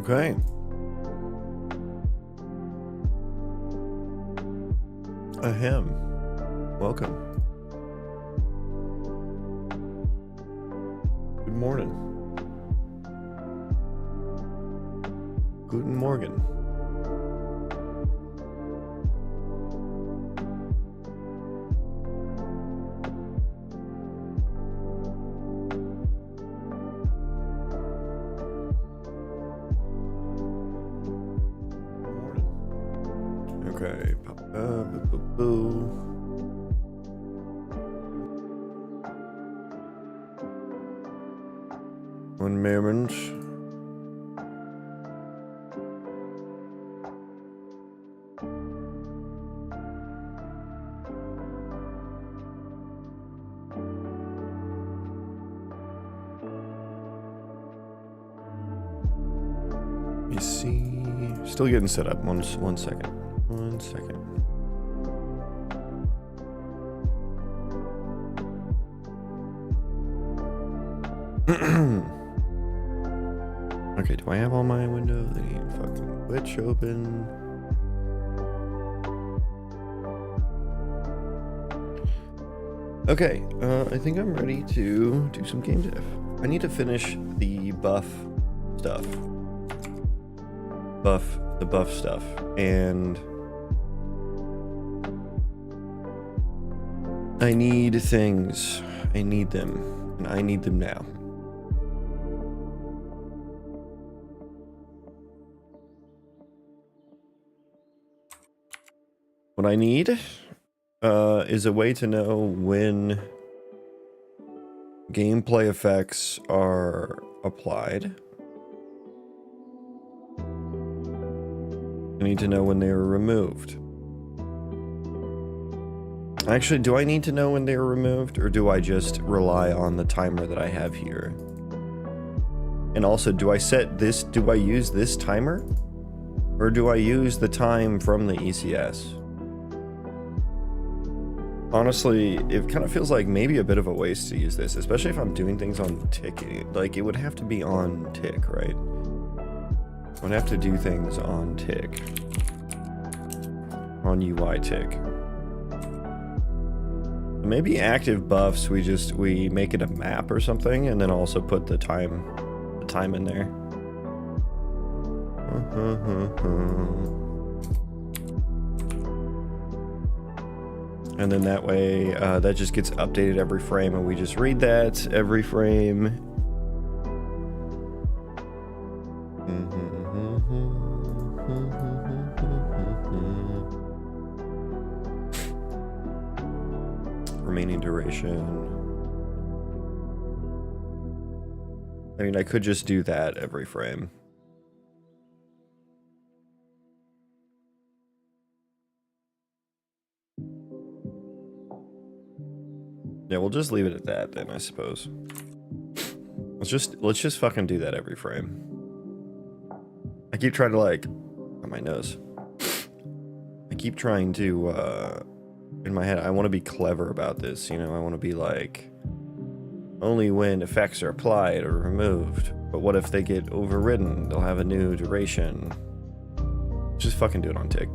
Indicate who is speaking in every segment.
Speaker 1: Okay. Ahem. Welcome. Good morning. Guten Morgen. Okay. Boo. One moment. Let me see. Still getting set up. One second. 1 second. Okay, do I have all my windows? They need fucking Twitch open. Okay, I think I'm ready to do some game dev. I need to finish the buff stuff. The buff stuff. And I need things. I need them. And I need them now. What I need is a way to know when gameplay effects are applied. I need to know when they are removed. Actually, do I need to know when they are removed, or do I just rely on the timer that I have here? And also, do I use this timer? Or do I use the time from the ECS? Honestly, it kind of feels like maybe a bit of a waste to use this, especially if I'm doing things on tick. Like, it would have to be on tick, right? I would have to do things on tick. On UI tick. Maybe active buffs, we make it a map or something, and then also put the time in there. And then that way, that just gets updated every frame, and we just read that every frame. Remaining duration. I mean, I could just do that every frame. Yeah, we'll just leave it at that then, I suppose. Let's just fucking do that every frame. I keep trying to, like, on my nose. I keep trying to, in my head, I want to be clever about this, you know? I want to be like, only when effects are applied or removed. But what if they get overridden? They'll have a new duration. Just fucking do it on tick.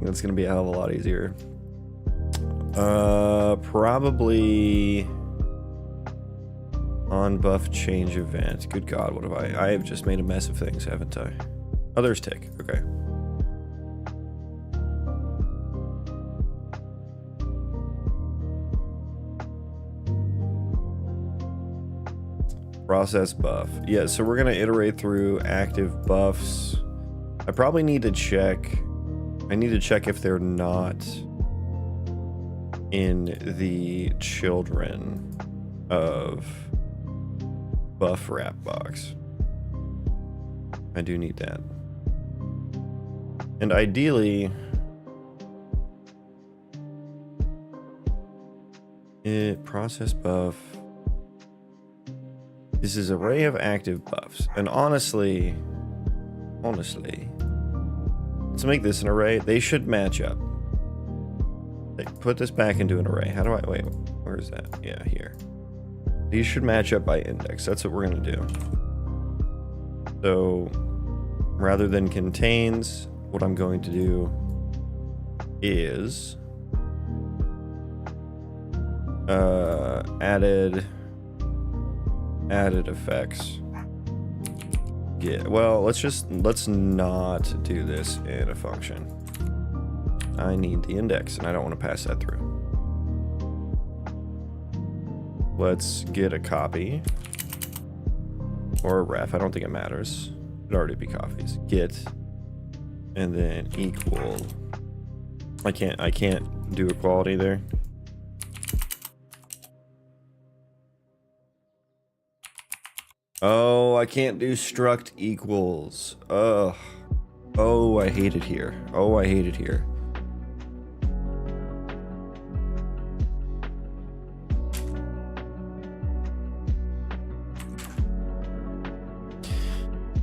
Speaker 1: That's gonna be a hell of a lot easier. Probably on buff change event. Good God, what have I have just made a mess of things, haven't I? Oh, there's tick. Okay. Process buff. Yeah, so we're gonna iterate through active buffs. I probably need to check. I need to check if they're not in the children of buff wrap box. I do need that. And ideally, process buff. This is an array of active buffs. And honestly, let's make this an array. They should match up. Put this back into an array. How do I, wait, where is that? Yeah, here. These should match up by index. That's what we're gonna do. So rather than contains, what I'm going to do is added effects. Yeah, well, let's not do this in a function. I need the index and I don't want to pass that through. Let's get a copy or a ref. I don't think it matters. It'd already be copies. Get and then equal. I can't do equality there. Oh, I can't do struct equals. Ugh. Oh, I hate it here. Oh, I hate it here.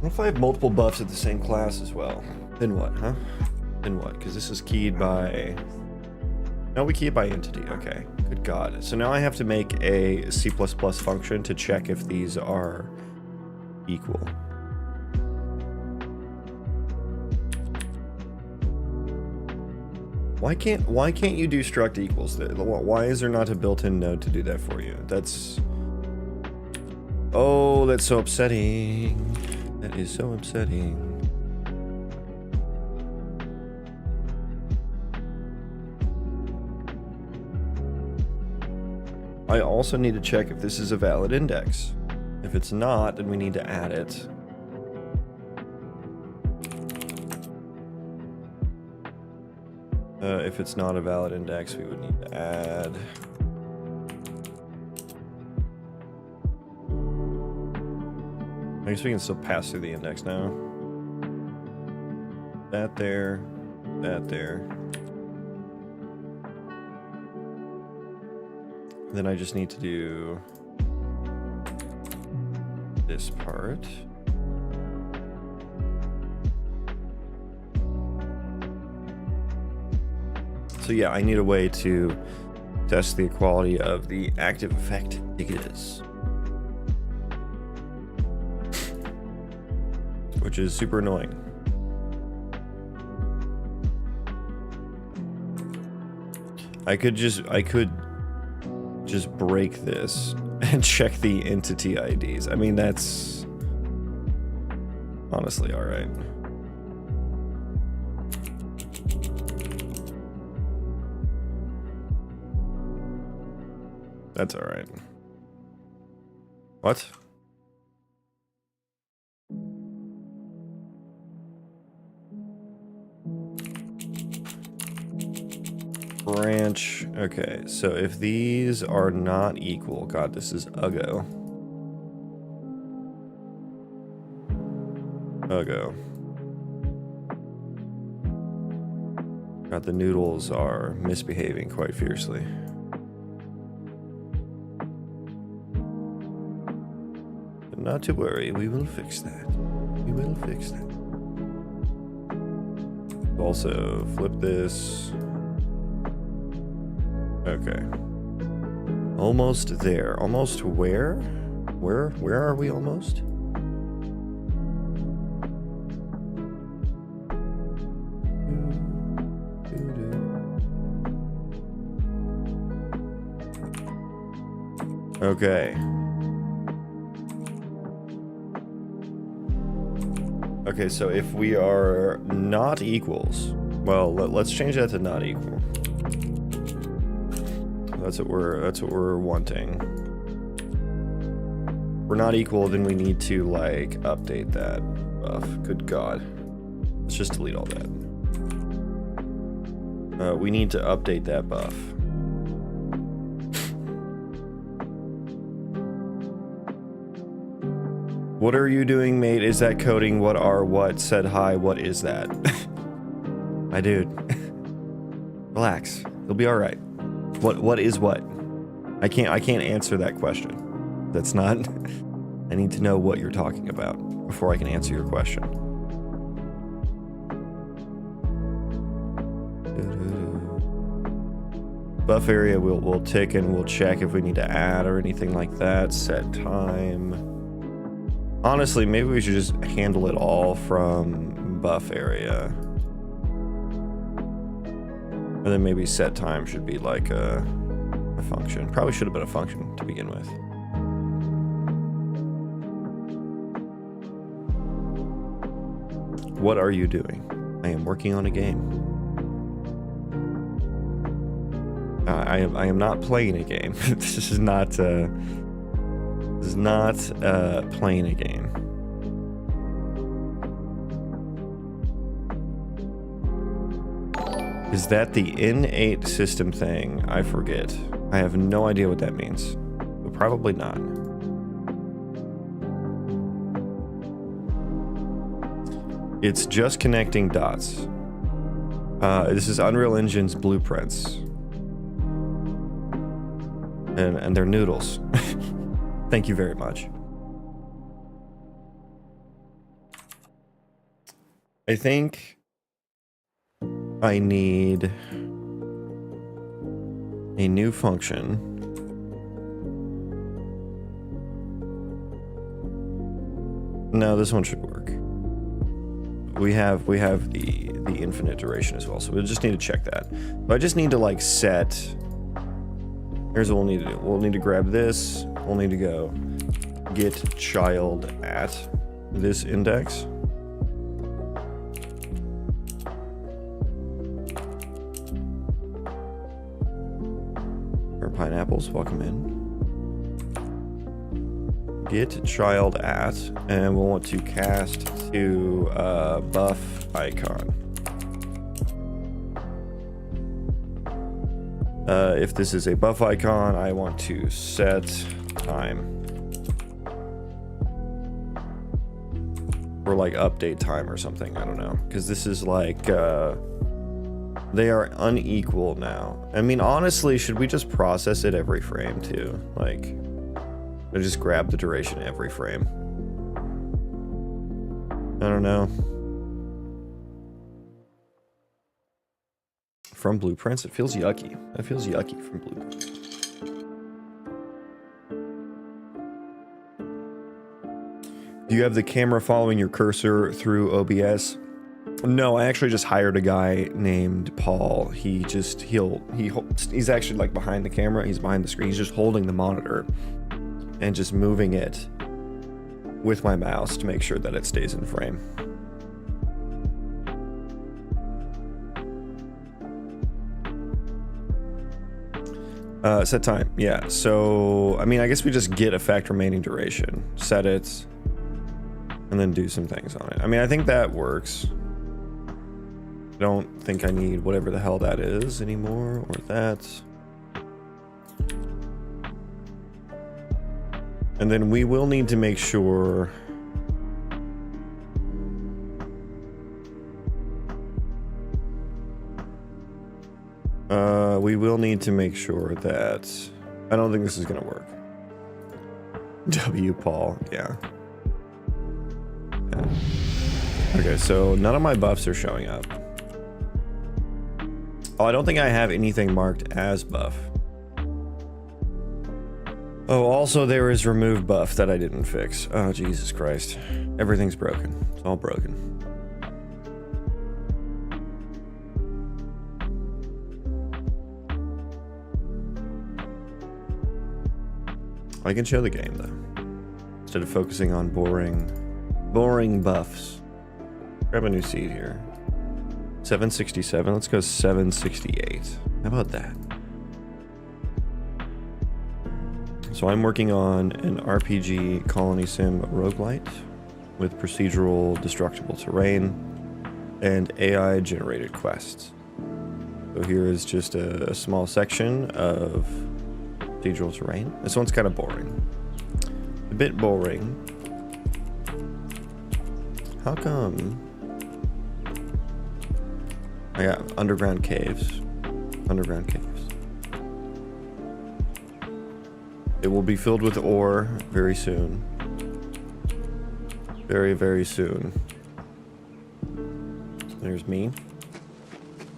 Speaker 1: What if I have multiple buffs at the same class as well? Then what, huh? Then what? Because this is keyed by... No, we key it by entity. Okay. Good God. So now I have to make a C++ function to check if these are equal. Why can't you do struct equals? Why is there not a built-in node to do that for you? That's... Oh, that's so upsetting. That is so upsetting. I also need to check if this is a valid index. If it's not, then we need to add it. If it's not a valid index, we would need to add. I guess we can still pass through the index now. That there, that there. Then I just need to do this part. So yeah, I need a way to test the equality of the active effect indicators, which is super annoying. I could just break this and check the entity IDs. I mean, that's honestly all right. That's all right. What? Branch. Okay, so if these are not equal, God, this is Uggo. Uggo. God, the noodles are misbehaving quite fiercely. But not to worry, we will fix that. We will fix that. Also, flip this. Okay. Almost there. Almost where? Where are we almost? Okay. Okay, so if we are not equals, well, let's change that to not equal. That's what we're wanting. If we're not equal, then we need to like update that buff. Good God. Let's just delete all that. We need to update that buff. What are you doing, mate? Is that coding? What are what? Said hi. What is that? My dude. Relax. You'll be all right. What is what? I can't answer that question. That's not. I need to know what you're talking about before I can answer your question. Buff area we'll tick and we'll check if we need to add or anything like that. Set time. Honestly, maybe we should just handle it all from buff area. And then maybe set time should be like a function. Probably should have been a function to begin with. What are you doing? I am working on a game. I am not playing a game. This is not playing a game. Is that the innate system thing? I forget. I have no idea what that means. But probably not. It's just connecting dots. This is Unreal Engine's blueprints. And they're noodles. Thank you very much. I think I need a new function. No, this one should work. We have the infinite duration as well, so we'll just need to check that. But I just need to like set. Here's what we'll need to do. We'll need to grab this. We'll need to go get child at this index. Or pineapples, welcome in. Get child at, and we'll want to cast to buff icon. If this is a buff icon, I want to set time. Or like update time or something, I don't know. Because this is like, they are unequal now. I mean, honestly, should we just process it every frame too? Like, I just grab the duration every frame. I don't know. From blueprints, it feels yucky. That feels yucky from blueprints. Do you have the camera following your cursor through OBS? No, I actually just hired a guy named Paul. He's actually like behind the camera. He's behind the screen. He's just holding the monitor and just moving it with my mouse to make sure that it stays in frame. Set time, yeah. So, I mean, I guess we just get effect remaining duration, set it, and then do some things on it. I mean, I think that works. I don't think I need whatever the hell that is anymore, or that. And then we will need to make sure that I don't think this is gonna work. W Paul, yeah. Okay, so none of my buffs are showing up. Oh, I don't think I have anything marked as buff. Oh, also there is remove buff that I didn't fix. Oh, Jesus Christ. Everything's broken. It's all broken. I can show the game though, instead of focusing on boring buffs. Grab a new seed here. 767, let's go 768. How about that? So I'm working on an RPG Colony Sim Roguelite with procedural destructible terrain and AI generated quests. So here is just a small section of procedural terrain. This one's kind of boring. A bit boring. How come I got underground caves? Underground caves. It will be filled with ore very soon. Very, very soon. There's me.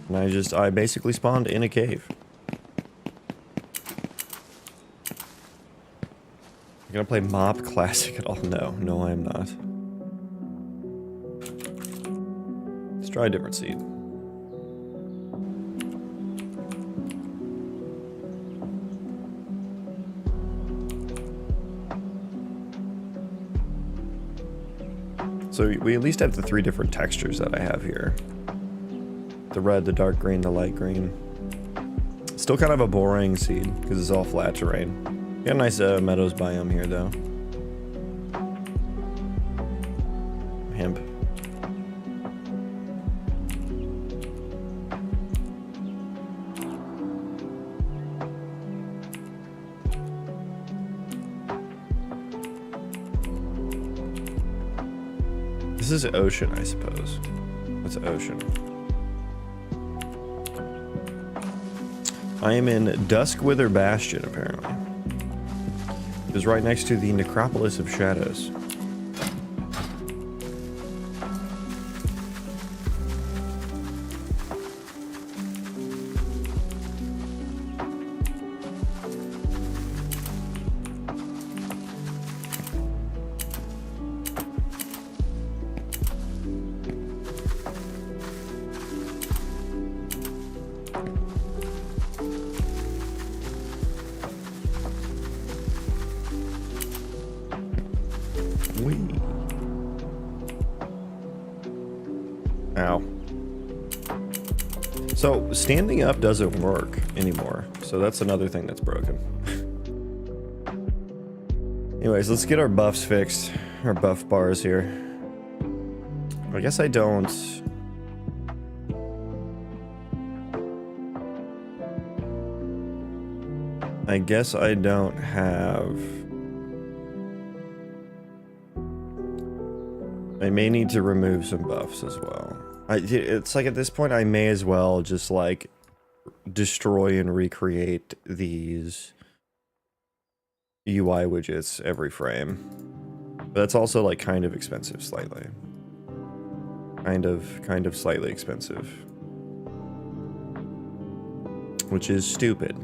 Speaker 1: And I basically spawned in a cave. gonna play Mop Classic at all? No, I am not. Let's try a different seed. So we at least have the 3 different textures that I have here. The red, the dark green, the light green. Still kind of a boring seed, because it's all flat terrain. Got a nice meadows biome here, though. Hemp. This is ocean, I suppose. What's ocean? I am in Duskwither Bastion, apparently. It is right next to the Necropolis of Shadows. Ow. So, standing up doesn't work anymore. So that's another thing that's broken. Anyways, let's get our buffs fixed. Our buff bars here. I guess I don't... I guess I don't have... I may need to remove some buffs as well. It's like at this point I may as well just like destroy and recreate these UI widgets every frame. But that's also like kind of expensive slightly. Kind of slightly expensive. Which is stupid.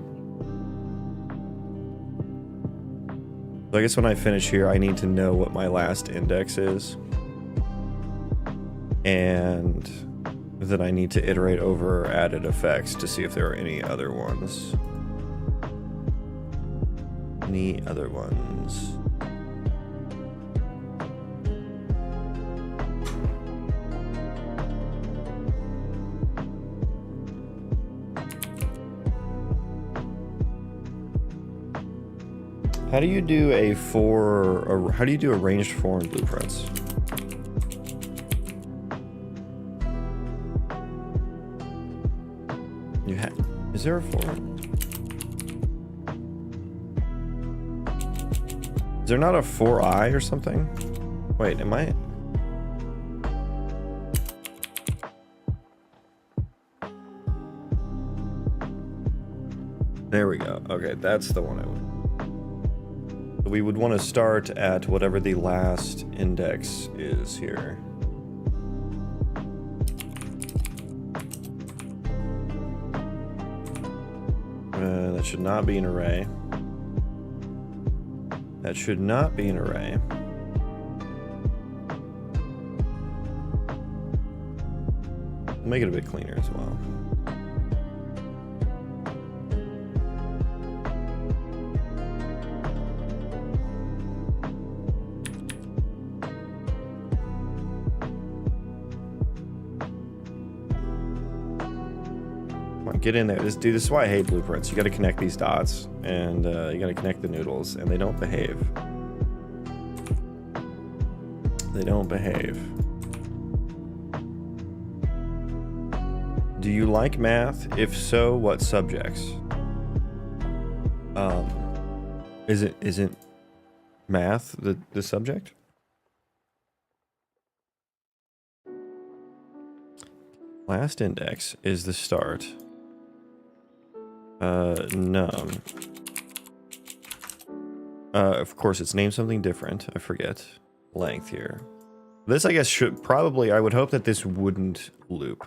Speaker 1: So I guess when I finish here I need to know what my last index is. And then I need to iterate over added effects to see if there are any other ones. Any other ones? How do you do how do you do arranged form blueprints? Is there a 4? Is there not a 4i or something? Wait, am I? There we go. Okay, that's the one I would. We would want to start at whatever the last index is here. That should not be an array. That should not be an array. We'll make it a bit cleaner as well. Get in there. This is why I hate blueprints. You got to connect these dots, and you got to connect the noodles, and they don't behave. They don't behave. Do you like math? If so, what subjects? Isn't math the subject? Last index is the start. No. Of course, it's named something different. I forget. Length here. This, I guess, should probably... I would hope that this wouldn't loop.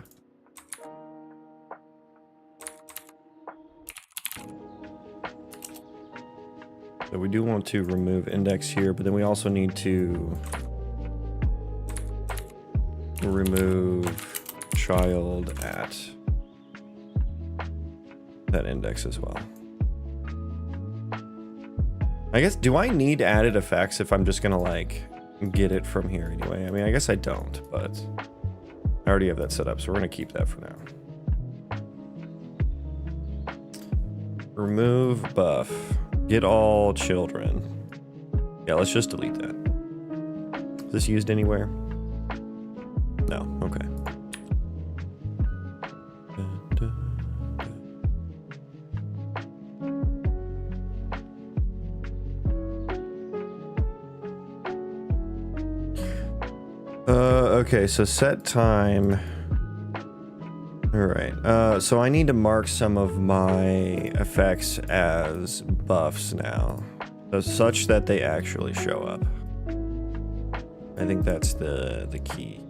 Speaker 1: So we do want to remove index here, but then we also need to remove child at that index as well. I guess, do I need added effects if I'm just gonna like get it from here anyway? I mean, I guess I don't, but I already have that set up, so we're gonna keep that for now. Remove buff. Get all children. Yeah, let's just delete that. Is this used anywhere? No, okay. Okay, so set time. All right, so I need to mark some of my effects as buffs now, so such that they actually show up. I think that's the key.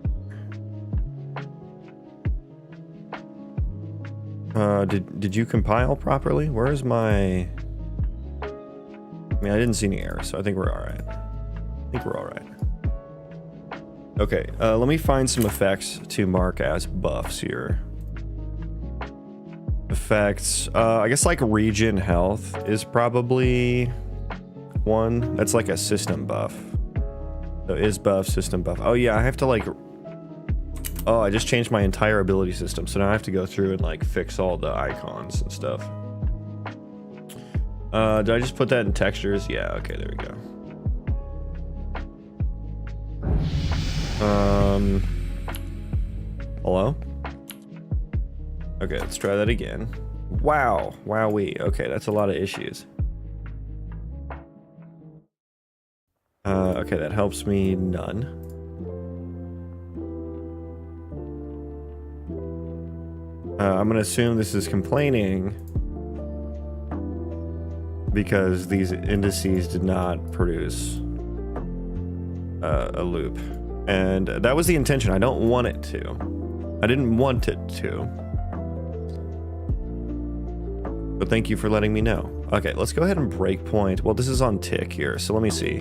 Speaker 1: Did you compile properly? Where is my... I mean, I didn't see any errors, so I think we're all right. I think we're all right. Okay, let me find some effects to mark as buffs here. Effects, I guess like region health is probably one. That's like a system buff. So is buff, system buff. Oh yeah, I have to like... Oh, I just changed my entire ability system, so now I have to go through and like fix all the icons and stuff. Did I just put that in textures? Yeah, okay, there we go. Hello? Okay, let's try that again. Wow, wowee. Okay, that's a lot of issues. Okay, that helps me none. I'm gonna assume this is complaining because these indices did not produce a loop. And that was the intention. I don't want it to. I didn't want it to. But thank you for letting me know. Okay, let's go ahead and breakpoint. Well, this is on tick here, so let me see.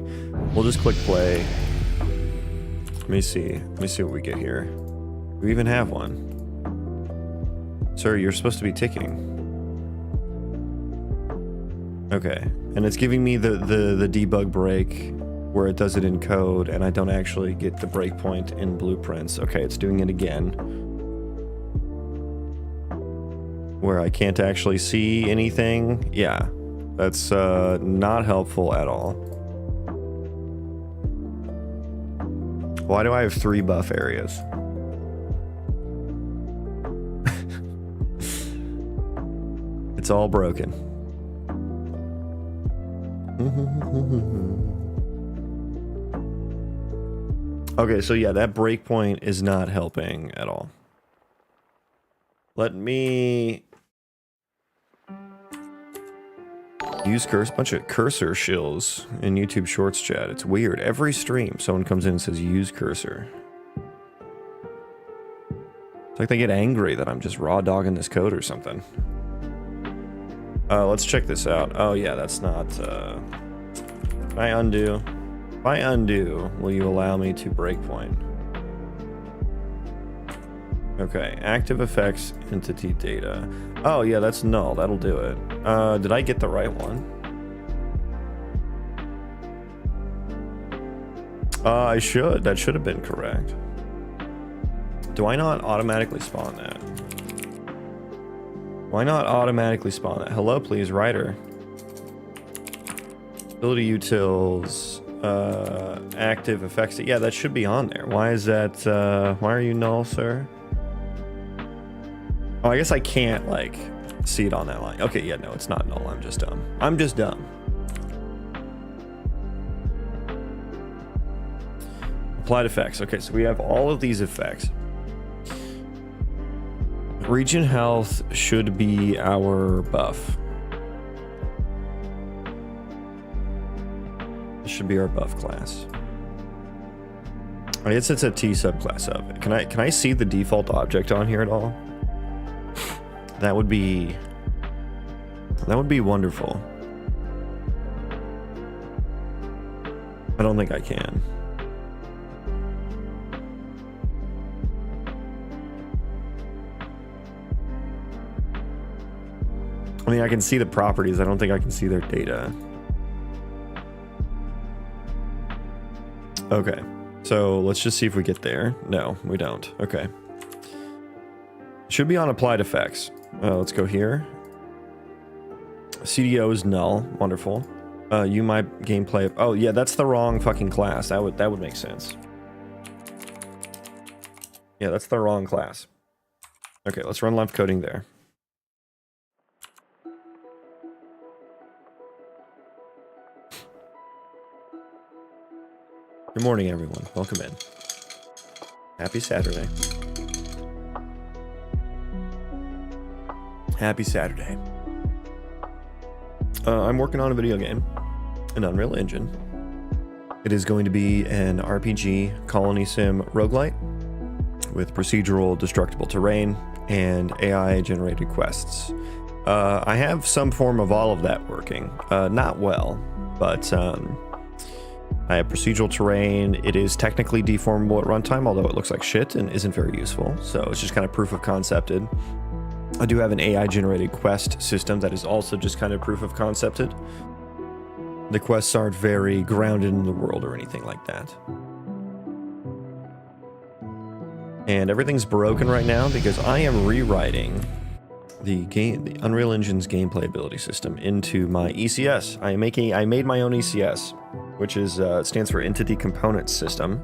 Speaker 1: We'll just click play. Let me see. Let me see what we get here. We even have one. Sir, you're supposed to be ticking. Okay, and it's giving me the debug break where it does it in code, and I don't actually get the breakpoint in blueprints. Okay, it's doing it again. Where I can't actually see anything. Yeah, that's not helpful at all. Why do I have 3 buff areas? It's all broken. Okay, so yeah, that breakpoint is not helping at all. Let me use bunch of cursor shills in YouTube Shorts chat. It's weird. Every stream, someone comes in and says use cursor. It's like they get angry that I'm just raw dogging this code or something. Let's check this out. Oh yeah, that's not. Can I undo? If I undo, will you allow me to breakpoint? Okay, active effects entity data. Oh yeah, that's null. That'll do it. Did I get the right one? I should. That should have been correct. Do I not automatically spawn that? Why not automatically spawn that? Hello, please, writer. Ability utils, active effects. Yeah, that should be on there. Why is that? Why are you null, sir? Oh, I guess I can't like see it on that line. Okay, yeah, no, it's not null. I'm just dumb. I'm just dumb. Applied effects. Okay, so we have all of these effects. Region health should be our buff. This should be our buff class. I guess it's a T subclass of it. Can I see the default object on here at all? That would be wonderful. I don't think I can. I mean, I can see the properties. I don't think I can see their data. Okay. So let's just see if we get there. No, we don't. Okay. Should be on applied effects. Let's go here. CDO is null. Wonderful. My gameplay. Oh yeah, that's the wrong fucking class. That would make sense. Yeah, that's the wrong class. Okay, let's run live coding there. Good morning, everyone. Welcome in. Happy Saturday. Happy Saturday. I'm working on a video game, an Unreal Engine. It is going to be an RPG Colony Sim Roguelite with procedural destructible terrain and AI-generated quests. I have some form of all of that working. Not well, but I have procedural terrain. It is technically deformable at runtime, although it looks like shit and isn't very useful. So it's just kind of proof of concepted. I do have an AI-generated quest system that is also just kind of proof of concepted. The quests aren't very grounded in the world or anything like that. And everything's broken right now because I am rewriting the Unreal Engine's gameplay ability system into my ECS. I made my own ECS, which is stands for Entity Component System,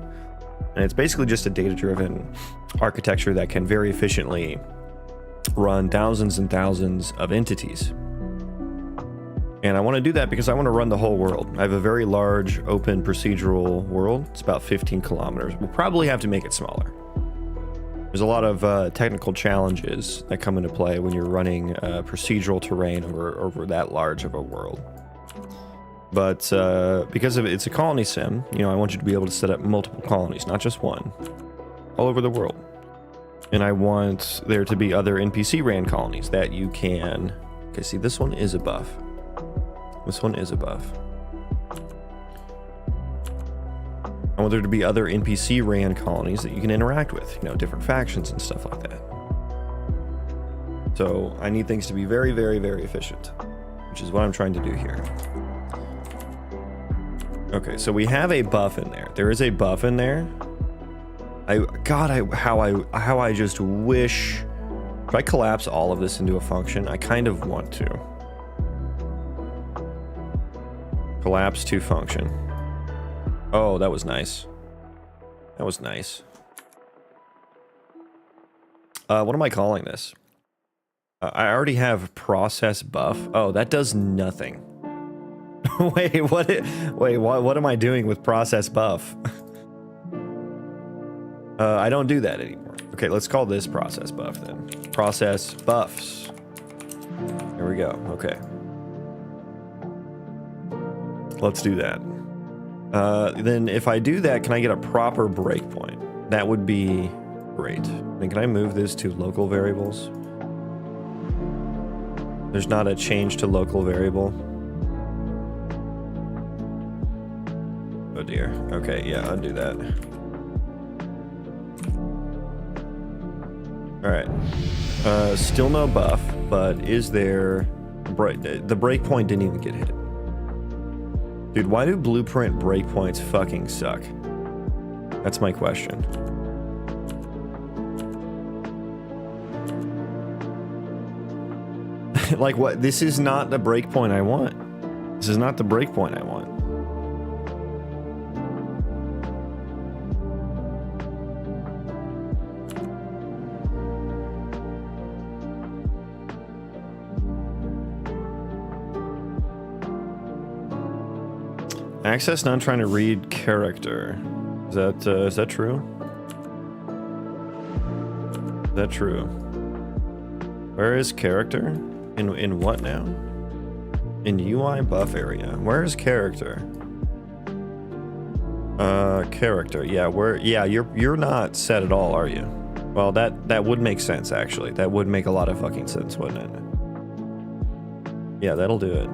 Speaker 1: and it's basically just a data-driven architecture that can very efficiently run thousands and thousands of entities. And I want to do that because I want to run the whole world. I have a very large open procedural world. It's about 15 kilometers. We'll probably have to make it smaller. There's a lot of technical challenges that come into play when you're running procedural terrain over that large of a world. But because it's a colony sim, you know, I want you to be able to set up multiple colonies, not just one, all over the world. And I want there to be other NPC ran colonies that you can... Okay, see, this one is a buff. This one is a buff. I want there to be other NPC ran colonies that you can interact with, you know, different factions and stuff like that. So I need things to be very, very, very efficient, which is what I'm trying to do here. Okay, so we have a buff in there. There is a buff in there. How I just wish. If I collapse all of this into a function, I kind of want to. Collapse to function. Oh, that was nice. That was nice. What am I calling this? I already have process buff. Oh, that does nothing. Wait, what am I doing with process buff? I don't do that anymore. Okay, let's call this process buff then. Process buffs. There we go. Okay. Let's do that. Then if I do that, can I get a proper breakpoint? That would be great. Then can I move this to local variables? There's not a change to local variable. Oh dear. Okay, yeah, undo that. Alright. Still no buff, but is there... The breakpoint didn't even get hit. Dude, why do blueprint breakpoints fucking suck? That's my question. Like what? This is not the breakpoint I want. This is not the breakpoint I want. Access not trying to read character. Is that true? Is that true? Where is character? In what now? In UI buff area. Where is character? Character. Yeah, you're not set at all, are you? Well, that would make sense actually. That would make a lot of fucking sense, wouldn't it? Yeah, that'll do it.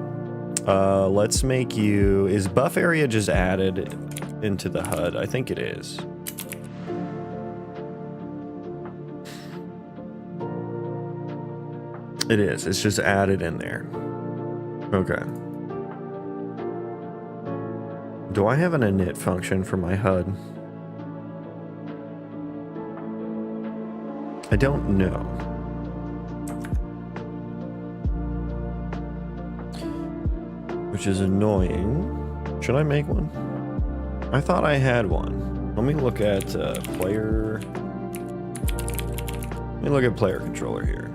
Speaker 1: Let's make you... Is buff area just added into the HUD? I think it is. It is. It's just added in there. Okay. Do I have an init function for my HUD? I don't know. Which is annoying. Should I make one? I thought I had one. Let me look at player... Let me look at player controller here.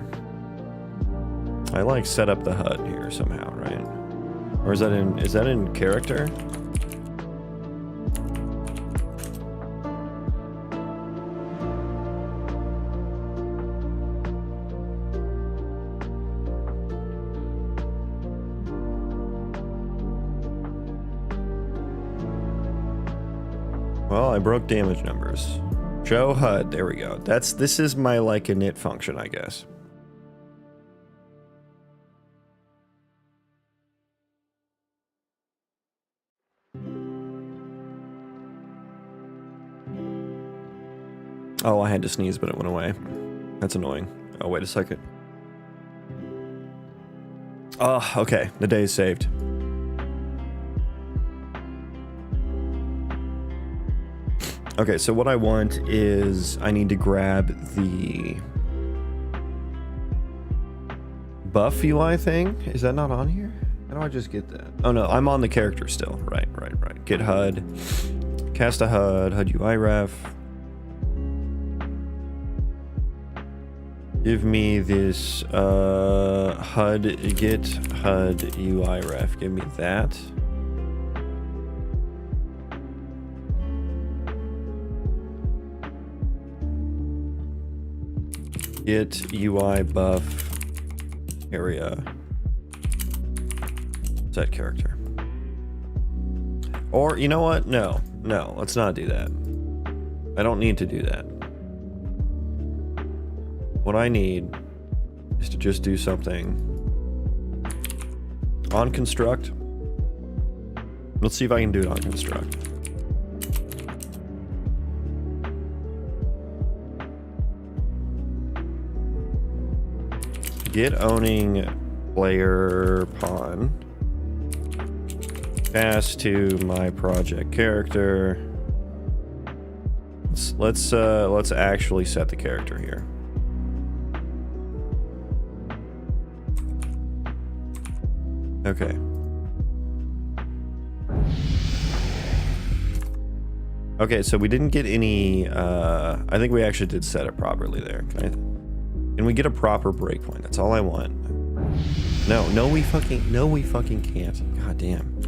Speaker 1: I like set up the HUD here somehow, right? Or is that in character? Well, I broke damage numbers. Show HUD, there we go. This is my like init function, I guess. Oh, I had to sneeze, but it went away. That's annoying. Oh, wait a second. Oh, okay. The day is saved. Okay, so what I want is I need to grab the buff UI thing. Is that not on here? How do I just get that? Oh no, I'm on the character still. Right. Get HUD. Cast a HUD. HUD UI ref. Give me this HUD, get HUD UI ref. Give me that. Get UI buff area. Set character. Or, you know what? No, let's not do that. I don't need to do that. What I need is to just do something on construct. Let's see if I can do it on construct. Get owning player pawn. Pass to my project character. Let's actually set the character here. Okay. Okay, so we didn't get any, I think we actually did set it properly there. Can we get a proper breakpoint? That's all I want. No, we fucking can't. God damn.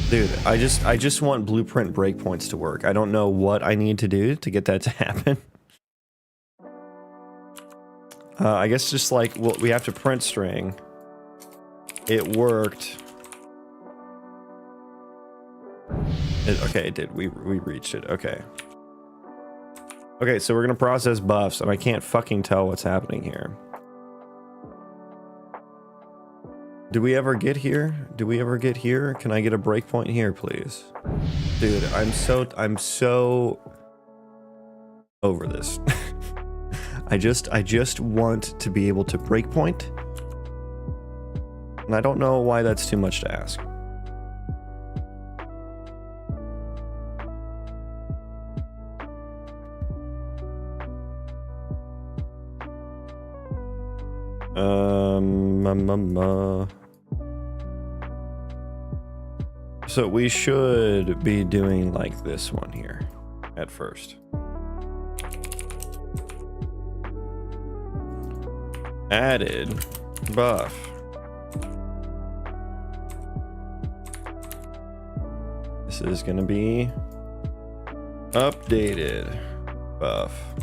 Speaker 1: Dude, I just want blueprint breakpoints to work. I don't know what I need to do to get that to happen. I guess just like, well, we have to print string. It worked. Okay, it did. We reached it. Okay. Okay, so we're gonna process buffs, and I can't fucking tell what's happening here. Do we ever get here? Do we ever get here? Can I get a breakpoint here, please? Dude, I'm so over this. I just want to be able to breakpoint. And I don't know why that's too much to ask. So we should be doing like this one here at first. Added buff. This is gonna be updated buff.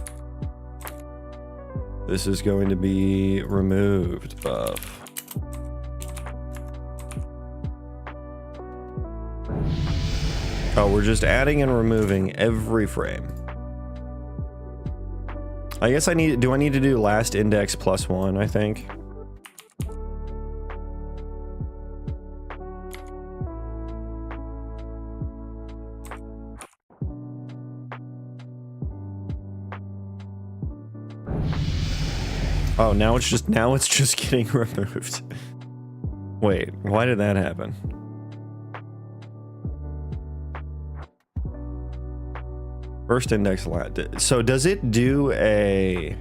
Speaker 1: This is going to be removed buff. Oh, we're just adding and removing every frame. I guess do I need to do last index +1, I think. Oh, now it's just getting removed. Wait, why did that happen? First index line. So does it do a...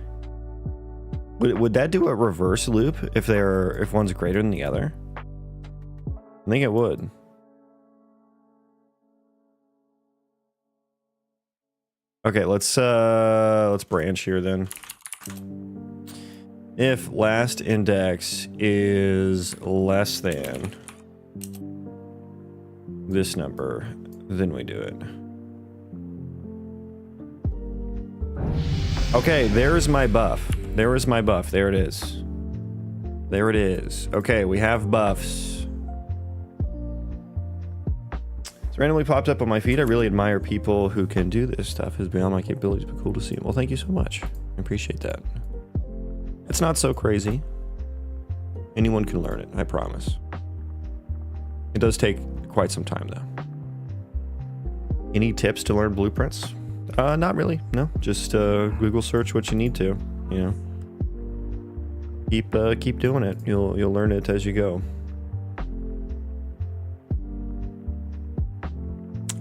Speaker 1: Would that do a reverse loop if one's greater than the other? I think it would. Okay, let's branch here then. If last index is less than this number, then we do it. Okay, there's my buff. There is my buff. There it is. There it is. Okay, we have buffs. It's randomly popped up on my feed. I really admire people who can do this stuff. It's beyond my capabilities, but cool to see. Well, thank you so much. I appreciate that. It's not so crazy. Anyone can learn it, I promise. It does take quite some time, though. Any tips to learn blueprints? Not really. No, just Google search what you need to. You know, keep doing it. You'll learn it as you go.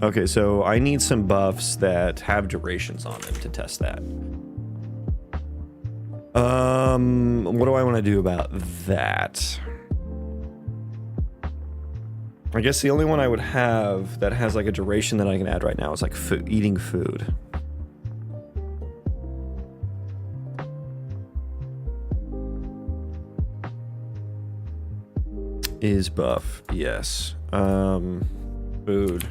Speaker 1: Okay, so I need some buffs that have durations on them to test that. What do I want to do about that? I guess the only one I would have that has like a duration that I can add right now is like eating food. Is buff, yes. Food.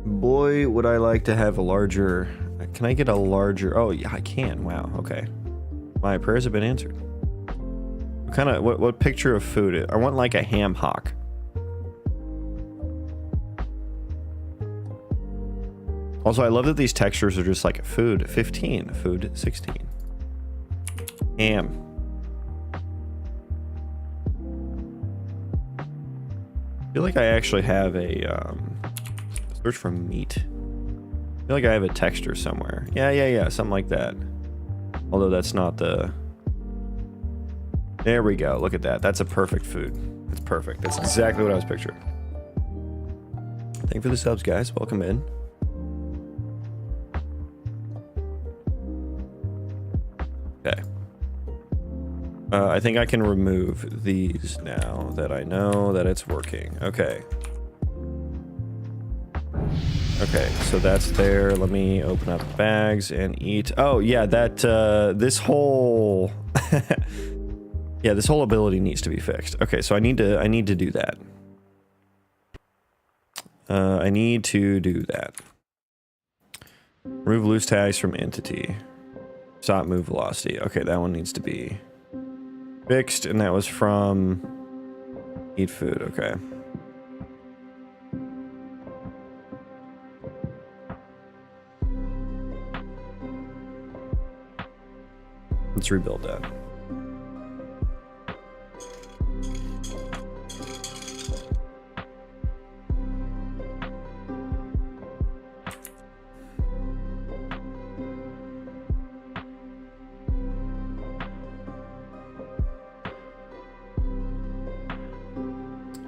Speaker 1: Boy, would I like to have a larger... Can I get a larger... Oh, yeah, I can. Wow, okay. My prayers have been answered. What picture of food? I want like a ham hock. Also, I love that these textures are just like food 15, food 16. Ham. I feel like I actually have a search for meat. I feel like I have a texture somewhere. Yeah, something like that. Although that's not the... There we go. Look at that. That's a perfect food. That's perfect. That's exactly what I was picturing. Thank you for the subs, guys. Welcome in. Okay. I think I can remove these now that I know that it's working. Okay. Okay, so that's there. Let me open up bags and eat. Oh, yeah, that, this whole... yeah, this whole ability needs to be fixed. Okay, so I need to do that. I need to do that. Remove loose tags from entity. Stop move velocity. Okay, that one needs to be fixed, and that was from eat food. Okay. Let's rebuild that.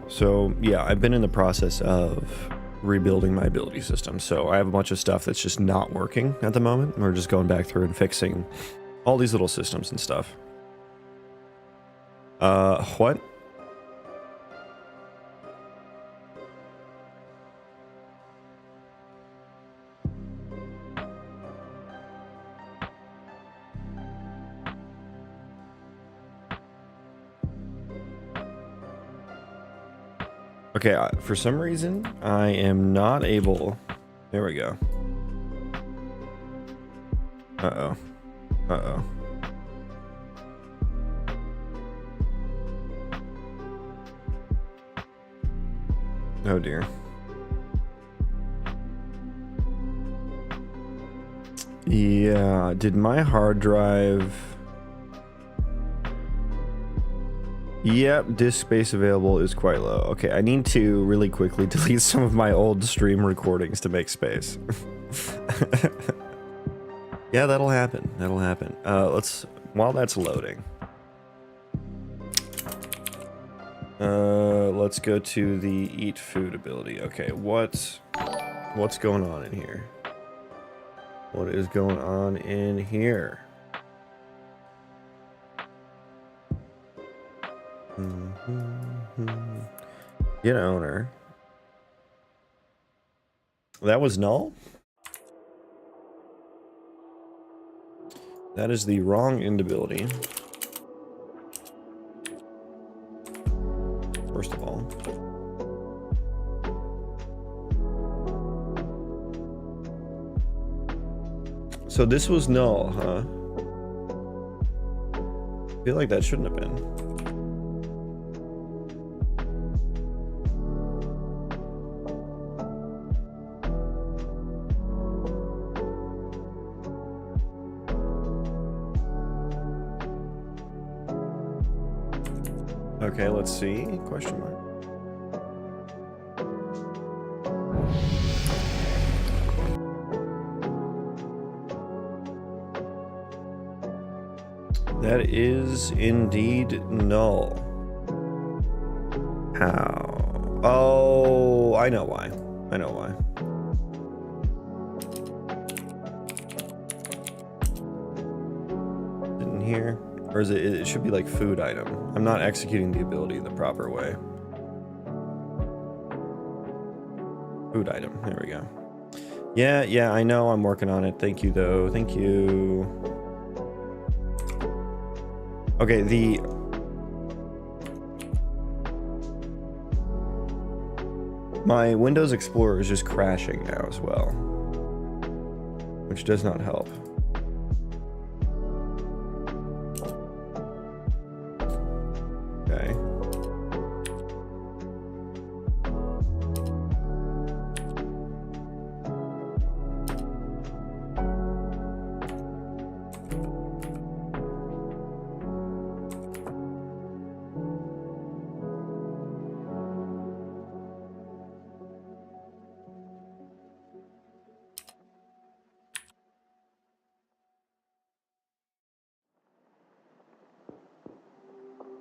Speaker 1: So yeah, I've been in the process of rebuilding my ability system. So I have a bunch of stuff that's just not working at the moment. We're just going back through and fixing all these little systems and stuff. What? Okay, for some reason, I am not able... There we go. Uh-oh. Uh-oh. Oh dear. Yeah, did my hard drive... Yep, disk space available is quite low. Okay, I need to really quickly delete some of my old stream recordings to make space. Yeah, that'll happen. That'll happen. While that's loading, let's go to the eat food ability. Okay, what's going on in here? What is going on in here? Get owner. That was null? That is the wrong end ability. First of all. So this was null, huh? I feel like that shouldn't have been. Okay, let's see. Question mark. That is indeed null. How? Oh, I know why. I know why. Didn't hear. Or is it? It should be like food item. I'm not executing the ability the proper way. Food item. There we go. Yeah, I know. I'm working on it. Thank you, though. Thank you. Okay, my Windows Explorer is just crashing now as well, which does not help. Okay.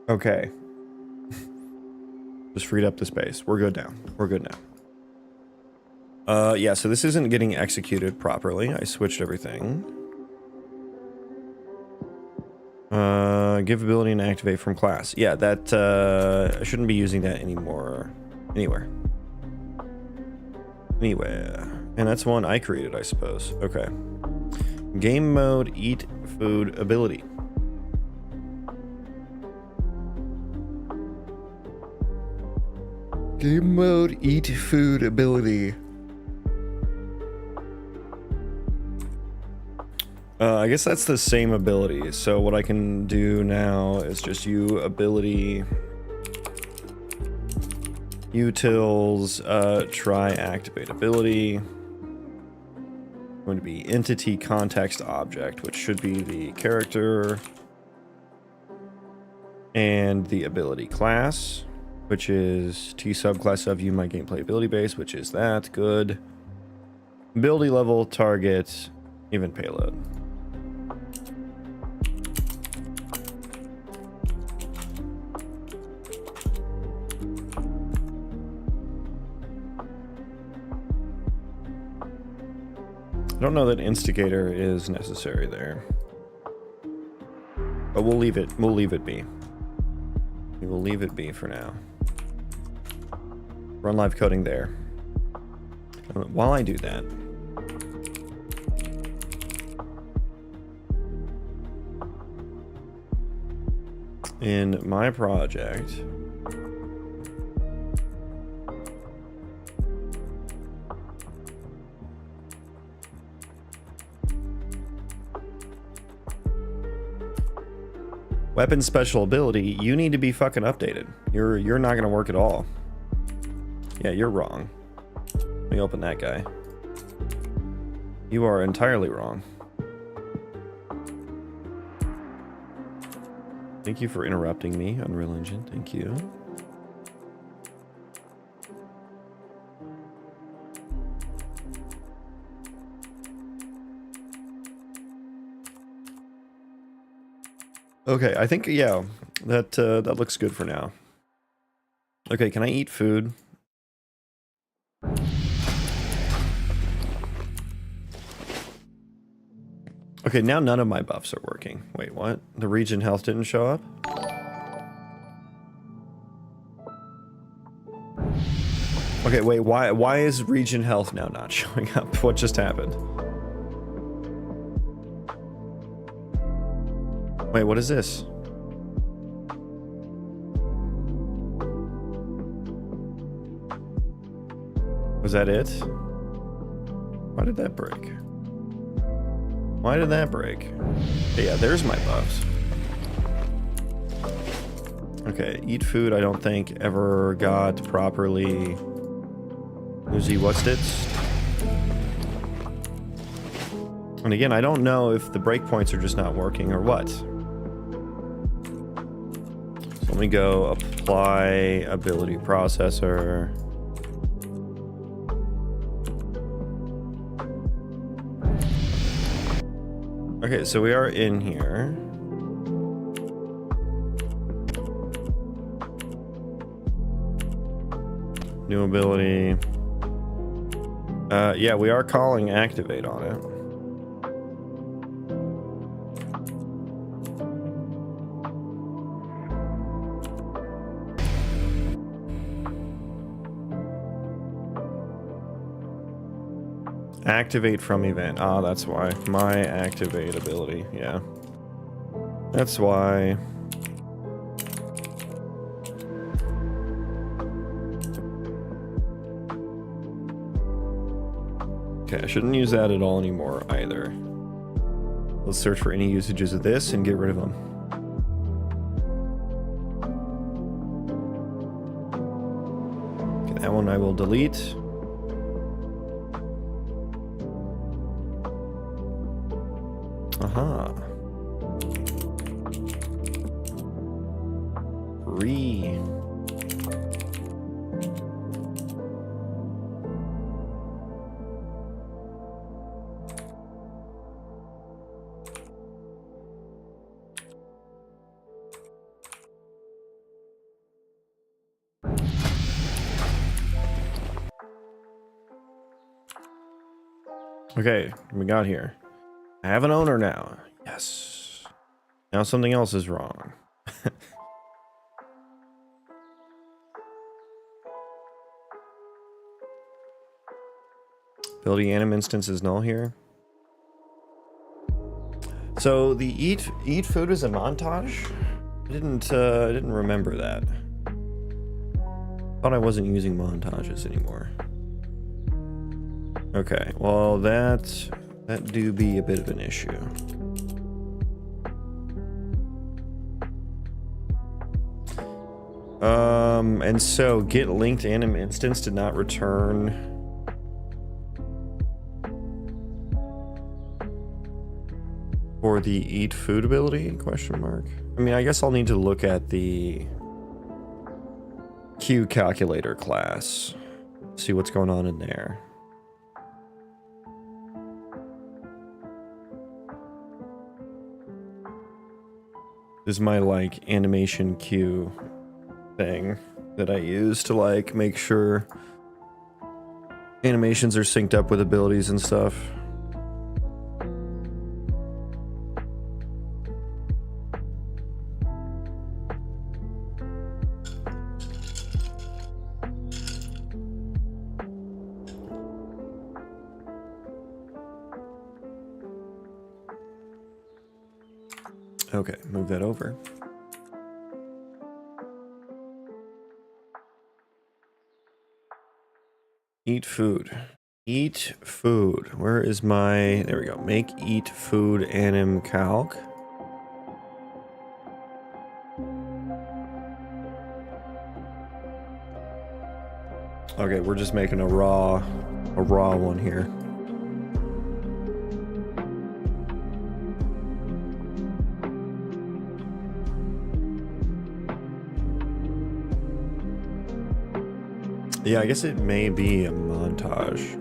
Speaker 1: Okay. Just freed up the space. We're good now. We're good now. Yeah, so this isn't getting executed properly. I switched everything. Give ability and activate from class. Yeah, that, I shouldn't be using that anymore. Anywhere. And that's one I created, I suppose. Okay. Game mode, eat food ability. Game mode, eat food ability. I guess that's the same ability. So what I can do now is just ability, utils, try activate ability. Going to be entity context object, which should be the character and the ability class, which is T subclass of you, my gameplay ability base, which is that. Good. Ability level, target, even payload. I don't know that instigator is necessary there, but we'll leave it be. We will leave it be for now. Run live coding there. While I do that, in my project, weapon special ability, you need to be fucking updated. You're not gonna work at all. Yeah, you're wrong. Let me open that guy. You are entirely wrong. Thank you for interrupting me, Unreal Engine. Thank you. Okay, I think, yeah, that looks good for now. Okay, can I eat food? Okay, now none of my buffs are working. Wait, what? The region health didn't show up? Okay, wait, why is region health now not showing up? What just happened? Wait, what is this? Was that it? Why did that break? Why did that break? Okay, yeah, there's my buffs. Okay, eat food I don't think ever got properly... Uzi, what's it? And again, I don't know if the breakpoints are just not working or what. So let me go apply ability processor. Okay, so we are in here. New ability. Yeah, we are calling activate on it. Activate from event. Ah, that's why. My activate ability. Yeah. That's why. Okay, I shouldn't use that at all anymore either. Let's search for any usages of this and get rid of them. Okay, that one I will delete. Aha. Okay, we got here. I have an owner now. Yes. Now something else is wrong. Ability anim instance is null here. So the eat food is a montage? I didn't remember that. Thought I wasn't using montages anymore. Okay, well that do be a bit of an issue. And so get linked anim instance did not return for the eat food ability, question mark. I mean, I guess I'll need to look at the Q calculator class, see what's going on in there. This is my like animation queue thing that I use to like make sure animations are synced up with abilities and stuff. Okay, move that over. Eat food. Eat food. Where is my... There we go. Make eat food anim calc. Okay, we're just making a raw one here. Yeah, I guess it may be a montage.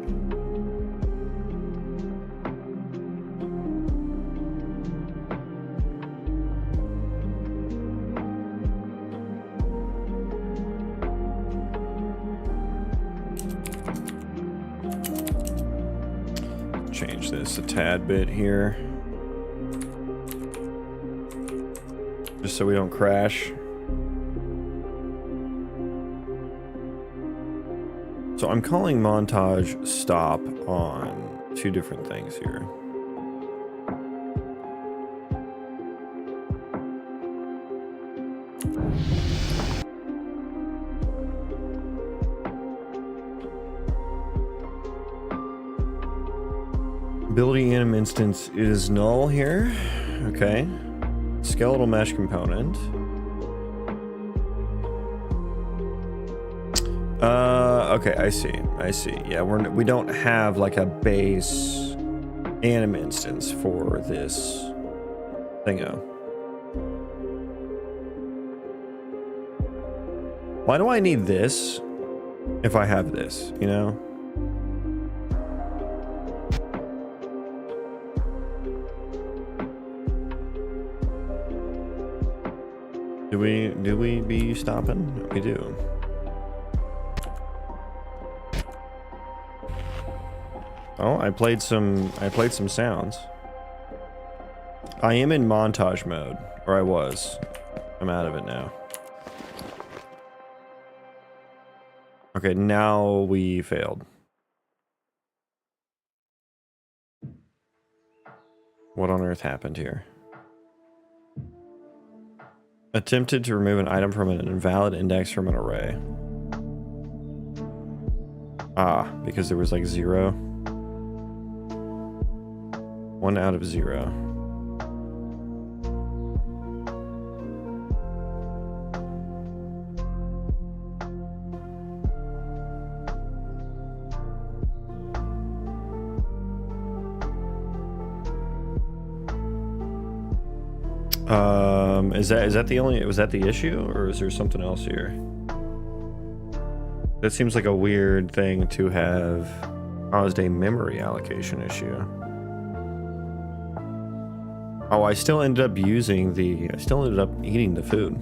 Speaker 1: Change this a tad bit here. Just so we don't crash. So I'm calling montage stop on two different things here. Ability anim instance is null here. Okay. Skeletal mesh component. Okay, I see. Yeah, we don't have like a base anim instance for this thingo. Why do I need this if I have this, you know? Do we be stopping? We do. Oh, I played some sounds. I am in montage mode, or I was. I'm out of it now. Okay, now we failed. What on earth happened here? Attempted to remove an item from an invalid index from an array. Ah, because there was like 0. 1 out of 0. Is that the only, was that the issue, or is there something else here? That seems like a weird thing to have caused a memory allocation issue. Oh, I still ended up eating the food.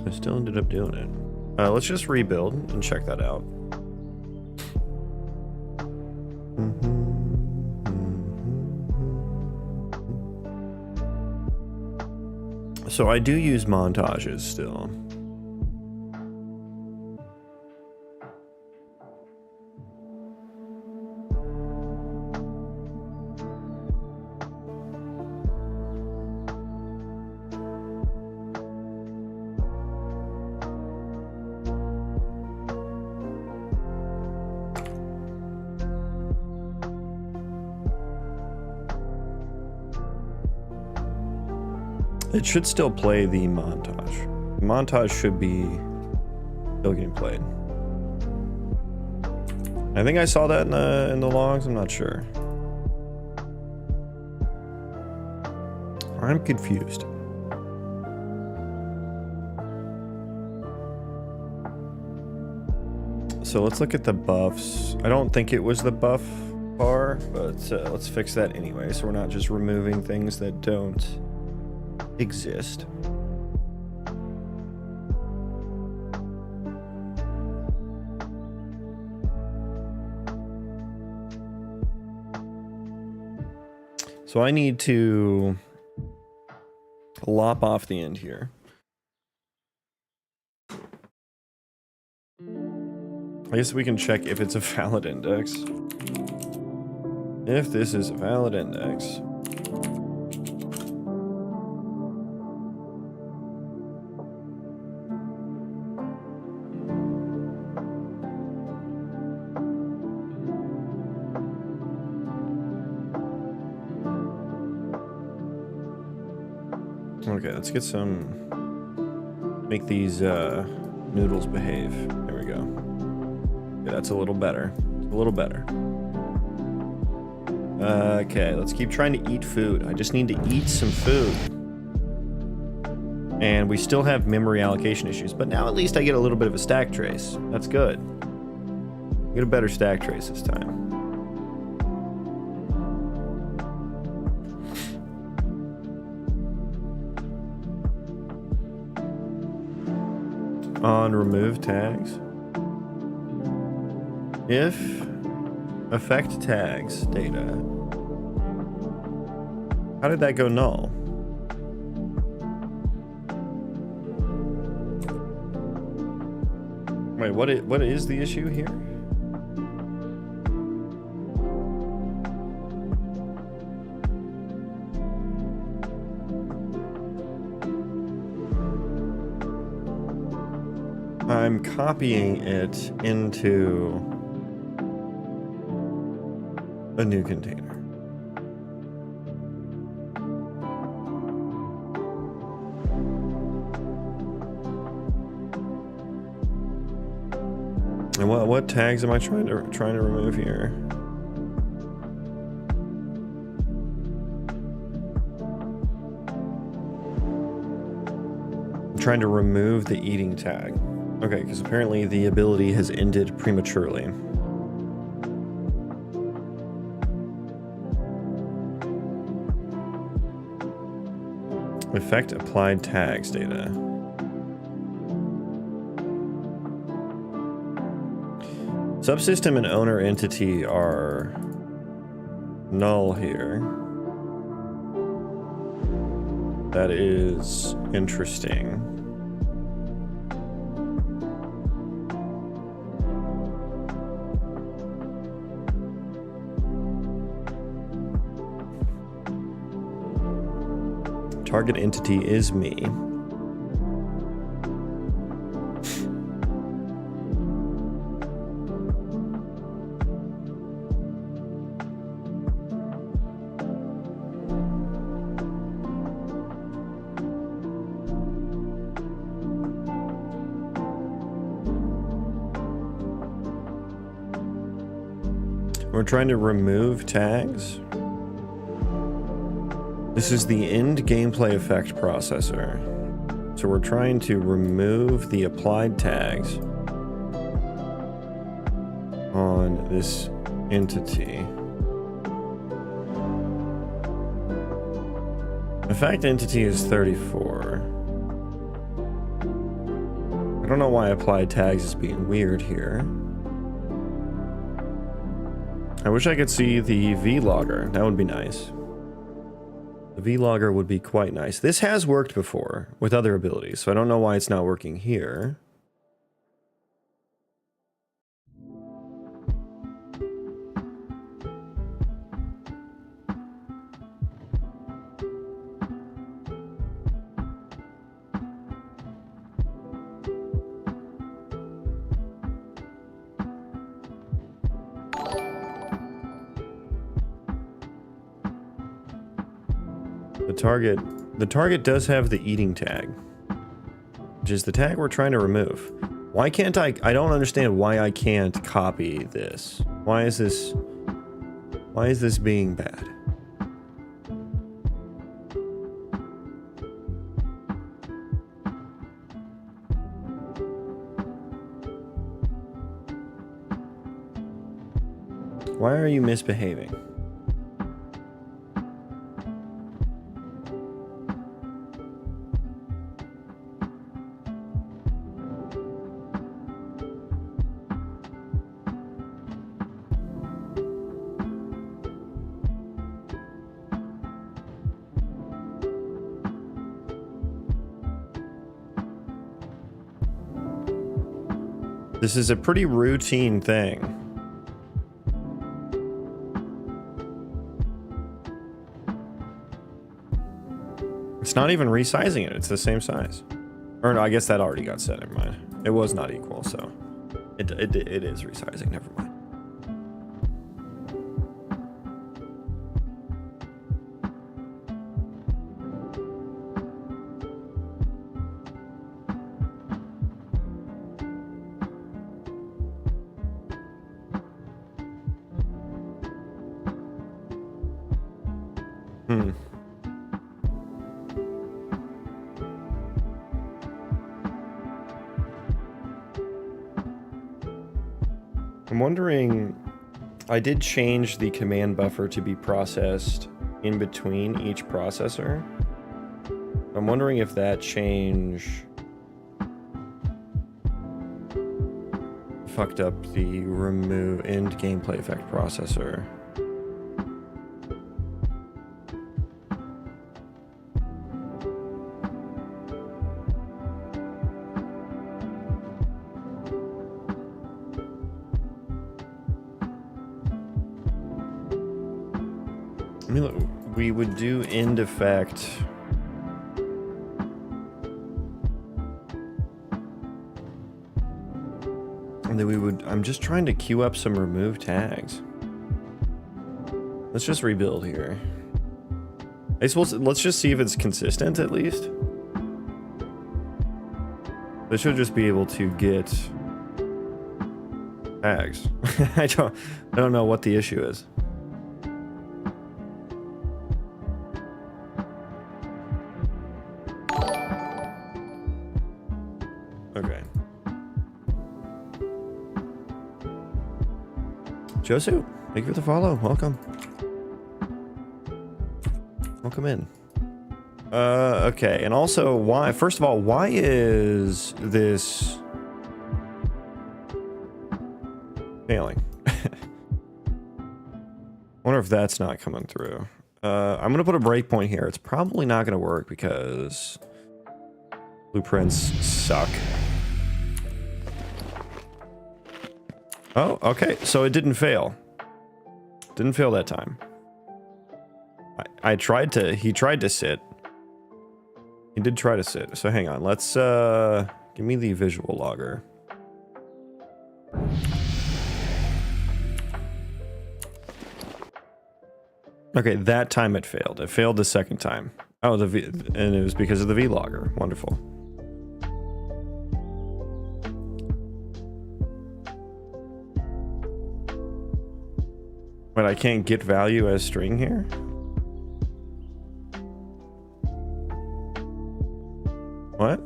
Speaker 1: I still ended up doing it. Let's just rebuild and check that out. So I do use montages still. It should still play the montage. The montage should be still getting played. I think I saw that in the logs. I'm not sure. I'm confused. So let's look at the buffs. I don't think it was the buff bar, but let's fix that anyway, so we're not just removing things that don't exist. So I need to lop off the end here. I guess we can check if it's a valid index. If this is a valid index. Okay, let's get some, make these noodles behave. There we go. Okay, that's a little better. A little better. Okay, let's keep trying to eat food. I just need to eat some food. And we still have memory allocation issues, but now at least I get a little bit of a stack trace. That's good. Get a better stack trace this time. On remove tags. If affect tags data. How did that go null? Wait, what is the issue here? I'm copying it into a new container. And what tags am I trying to remove here? I'm trying to remove the eating tag. Okay, because apparently the ability has ended prematurely. Effect applied tags data. Subsystem and owner entity are null here. That is interesting. Target entity is me. We're trying to remove tags. This is the end gameplay effect processor. So we're trying to remove the applied tags on this entity. Effect entity is 34. I don't know why applied tags is being weird here. I wish I could see the vlogger. That would be nice. The vlogger would be quite nice. This has worked before with other abilities, so I don't know why it's not working here. The target does have the eating tag, which is the tag we're trying to remove. Why can't I don't understand why I can't copy this. Why is this being bad? Why are you misbehaving? This is a pretty routine thing. It's not even resizing it, it's the same size. Or no, I guess that already got set, never mind. It was not equal, so it is resizing, never mind. I'm wondering, I did change the command buffer to be processed in between each processor. I'm wondering if that change fucked up the remove end gameplay effect processor. I mean, look, we would do end effect. And then we would, I'm just trying to queue up some remove tags. Let's just rebuild here. I suppose, let's just see if it's consistent at least. They should just be able to get tags. I don't know what the issue is. Okay. Josu, thank you for the follow. Welcome. Welcome in. Okay, and also why, first of all, why is this failing? Wonder if that's not coming through. I'm gonna put a breakpoint here. It's probably not gonna work because blueprints suck. Oh, okay, so it didn't fail. Didn't fail that time. I tried to, he tried to sit. He did try to sit, so hang on, let's, give me the visual logger. Okay, that time it failed. It failed the second time. Oh, and it was because of the vlogger. Wonderful. But I can't get value as string here? What?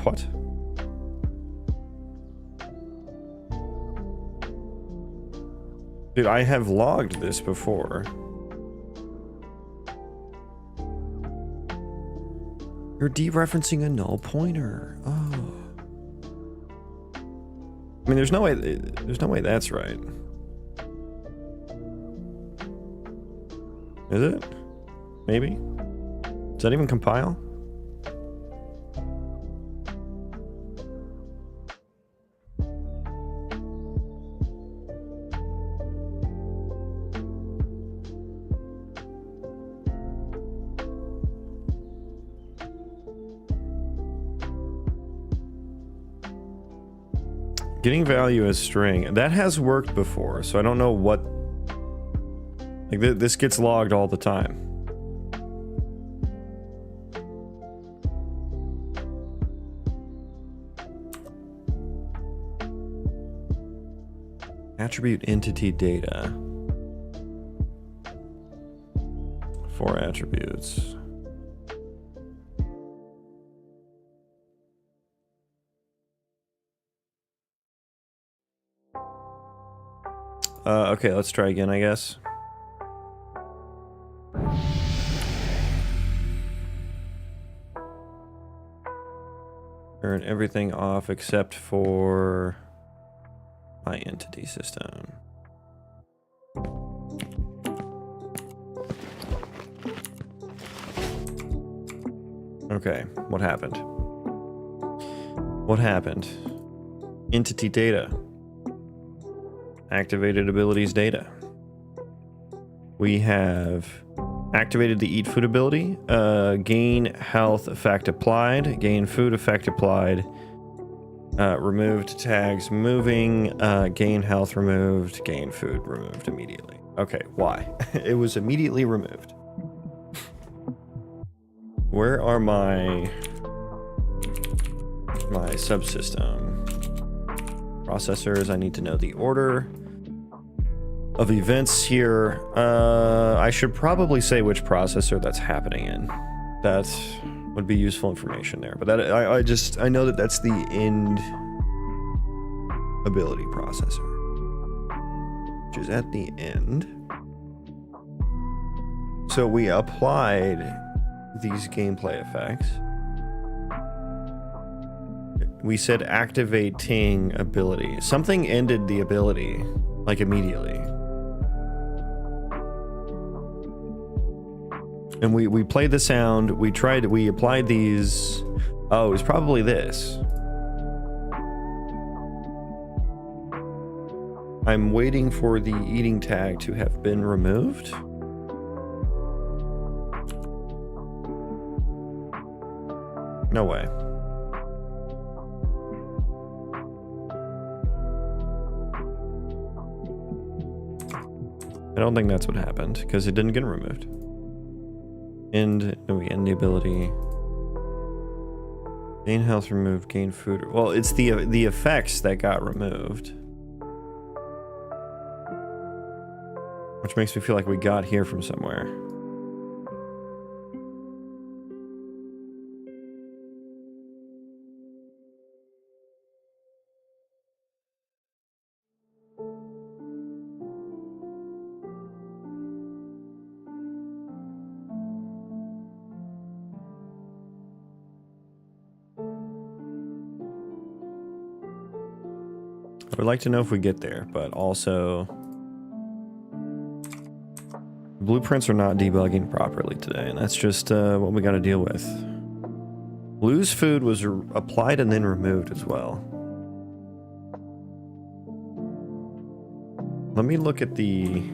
Speaker 1: What? Dude, I have logged this before. You're dereferencing a null pointer. Oh. I mean, there's no way that's right. Is it? Maybe? Does that even compile? Getting value as string. That has worked before, so I don't know what... Like, this gets logged all the time. Attribute entity data. 4 attributes. Okay, let's try again, I guess. Turn everything off except for my entity system. Okay, what happened? What happened? Entity data. Activated abilities data. We have activated the eat food ability, gain health effect applied, gain food effect applied, removed tags moving, gain health removed, gain food removed immediately. Okay, why? It was immediately removed. Where are my subsystem processors? I need to know the order of events here. I should probably say which processor that's happening in. That would be useful information there. But that I know that that's the end ability processor, which is at the end. So we applied these gameplay effects. We said activating ability. Something ended the ability, like immediately. And we played the sound, we applied these. Oh, it was probably this. I'm waiting for the eating tag to have been removed. No way. I don't think that's what happened, because it didn't get removed. And we end the ability. Gain health removed, gain food. Well, it's the effects that got removed. Which makes me feel like we got here from somewhere. I would like to know if we get there, but also blueprints are not debugging properly today, and that's just what we got to deal with. Lose food was applied and then removed as well. Let me look at the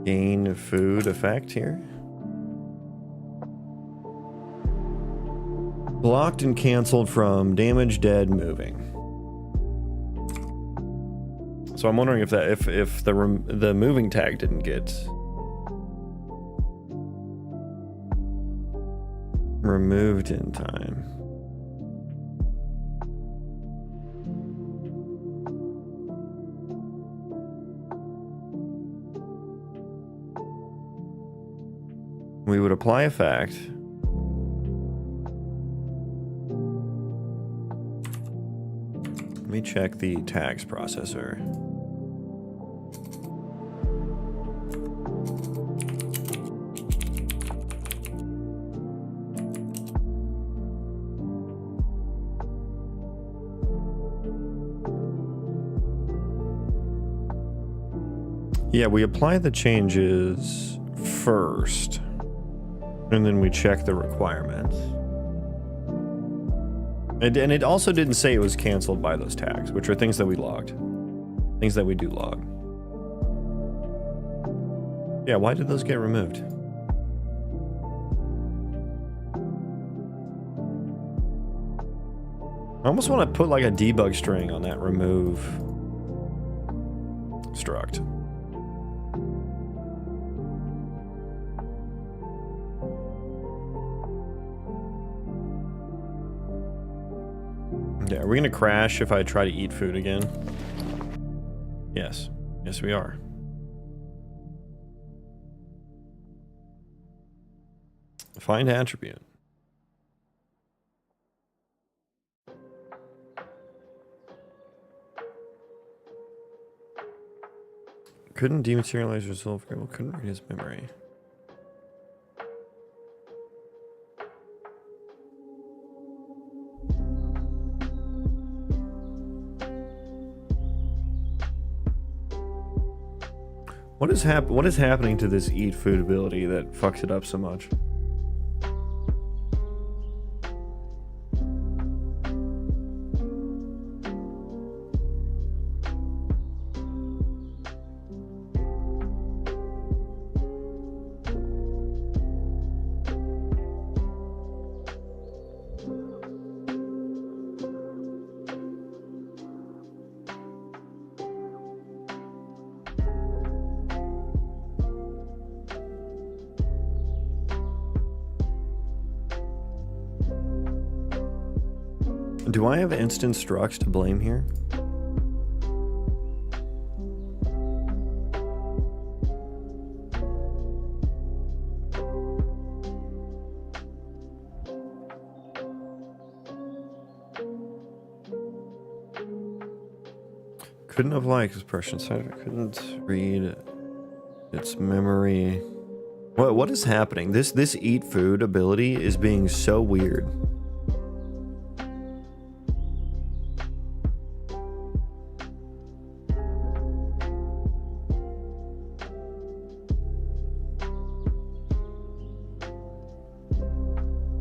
Speaker 1: gain food effect here. Blocked and canceled from damage, dead, moving. So I'm wondering if that if the moving tag didn't get removed in time. We would apply effect. Let me check the tags processor. Yeah, we apply the changes first, and then we check the requirements. And it also didn't say it was canceled by those tags, which are things that we logged. Things that we do log. Yeah, why did those get removed? I almost want to put like a debug string on that remove struct. Yeah, are we gonna crash if I try to eat food again? Yes. Yes, we are. Find attribute. Couldn't dematerialize result variable, couldn't read his memory. What is happening to this eat food ability that fucks it up so much? Do I have instant structs to blame here? Couldn't apply expression side. I couldn't read Its memory. What is happening? This eat food ability is being so weird.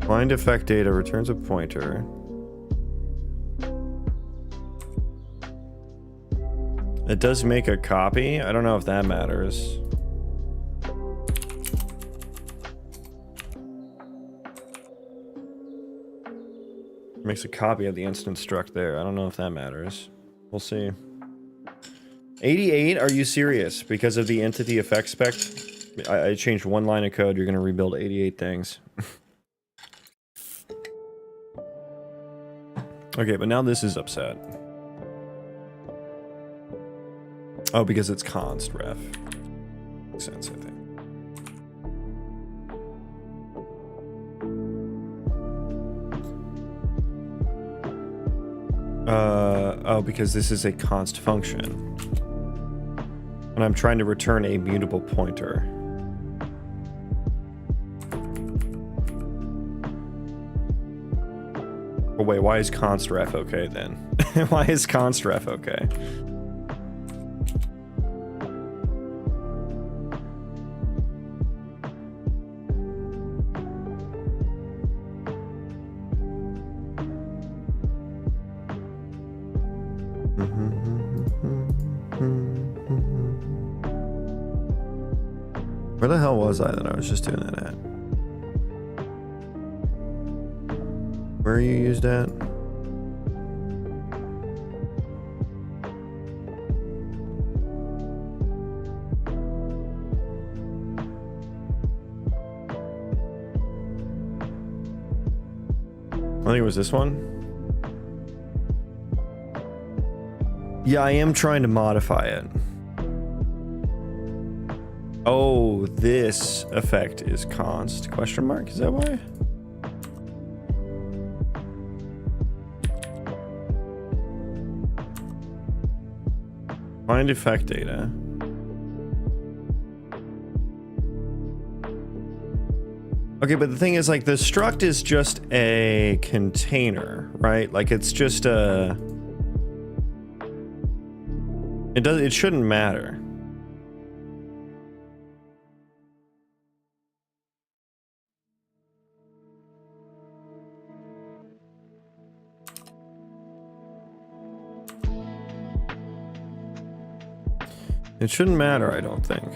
Speaker 1: Find effect data returns a pointer. It does make a copy. I don't know if that matters. Makes a copy of the instant struct there. I don't know if that matters. We'll see. 88? Are you serious? Because of the entity effect spec? I changed one line of code. You're going to rebuild 88 things. Okay, but now this is upset. Oh, because it's const ref. Makes sense, I think. Oh, because this is a const function. And I'm trying to return a mutable pointer. Oh wait, why is const ref okay then? Why is const ref okay? Where the hell was I that I was just doing that at? Where are you used at? I think it was this one. Yeah, I am trying to modify it. Oh, this effect is const question mark? Is that why? Find effect data. Okay, but the thing is, like, the struct is just a container, right? Like, it's just a... It shouldn't matter. It shouldn't matter, I don't think.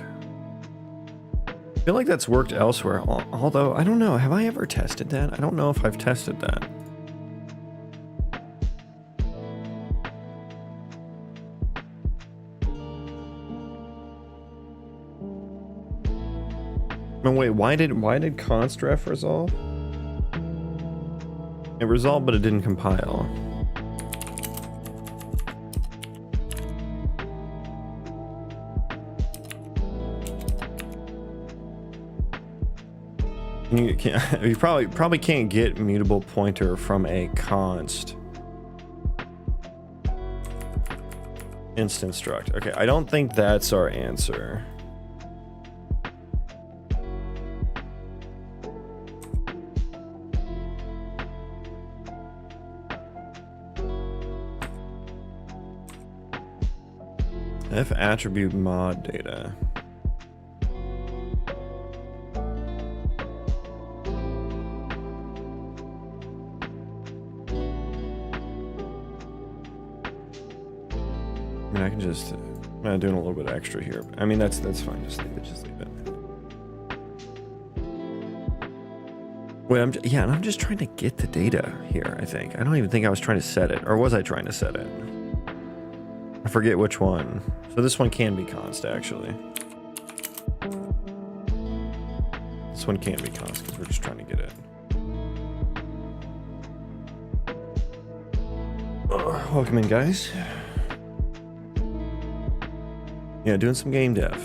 Speaker 1: I feel like that's worked elsewhere, although, I don't know, have I ever tested that? I don't know if I've tested that. No, wait, why did const ref resolve? It resolved, but it didn't compile. You probably can't get mutable pointer from a const instant struct. Okay, I don't think that's our answer. F attribute mod data. I mean, I can just I'm doing a little bit extra here. I mean, that's fine. Just leave it. Wait, and I'm just trying to get the data here. I think I don't even think I was trying to set it, or was I trying to set it? I forget which one. So this one can be const, actually. This one can't be const because we're just trying to get it. Welcome in, guys. Yeah, doing some game dev.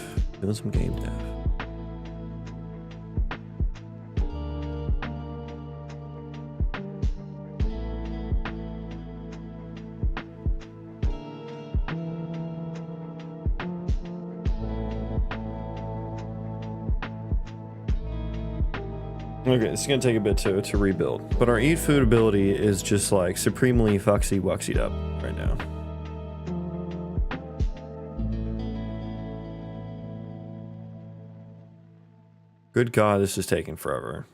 Speaker 1: Okay, it's gonna take a bit to rebuild, but our eat food ability is just like supremely fucksy wuxied up right now. Good God, this is taking forever.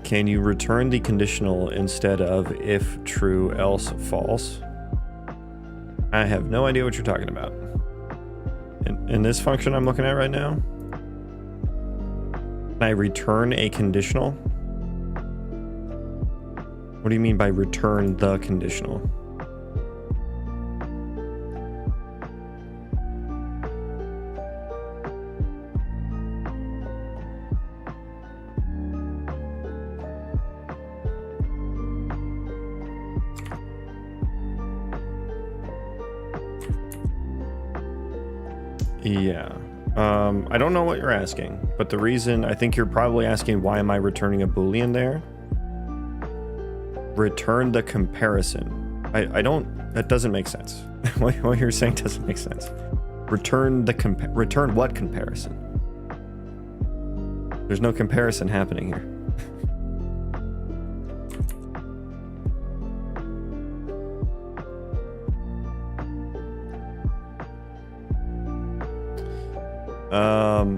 Speaker 1: Can you return the conditional instead of if true, else false? I have no idea what you're talking about. In this function I'm looking at right now, can I return a conditional? What do you mean by return the conditional? Yeah. I don't know what you're asking, but the reason I think you're probably asking why am I returning a Boolean there? Return the comparison. I don't, that doesn't make sense. What you're saying doesn't make sense. Return the return what comparison? There's no comparison happening here.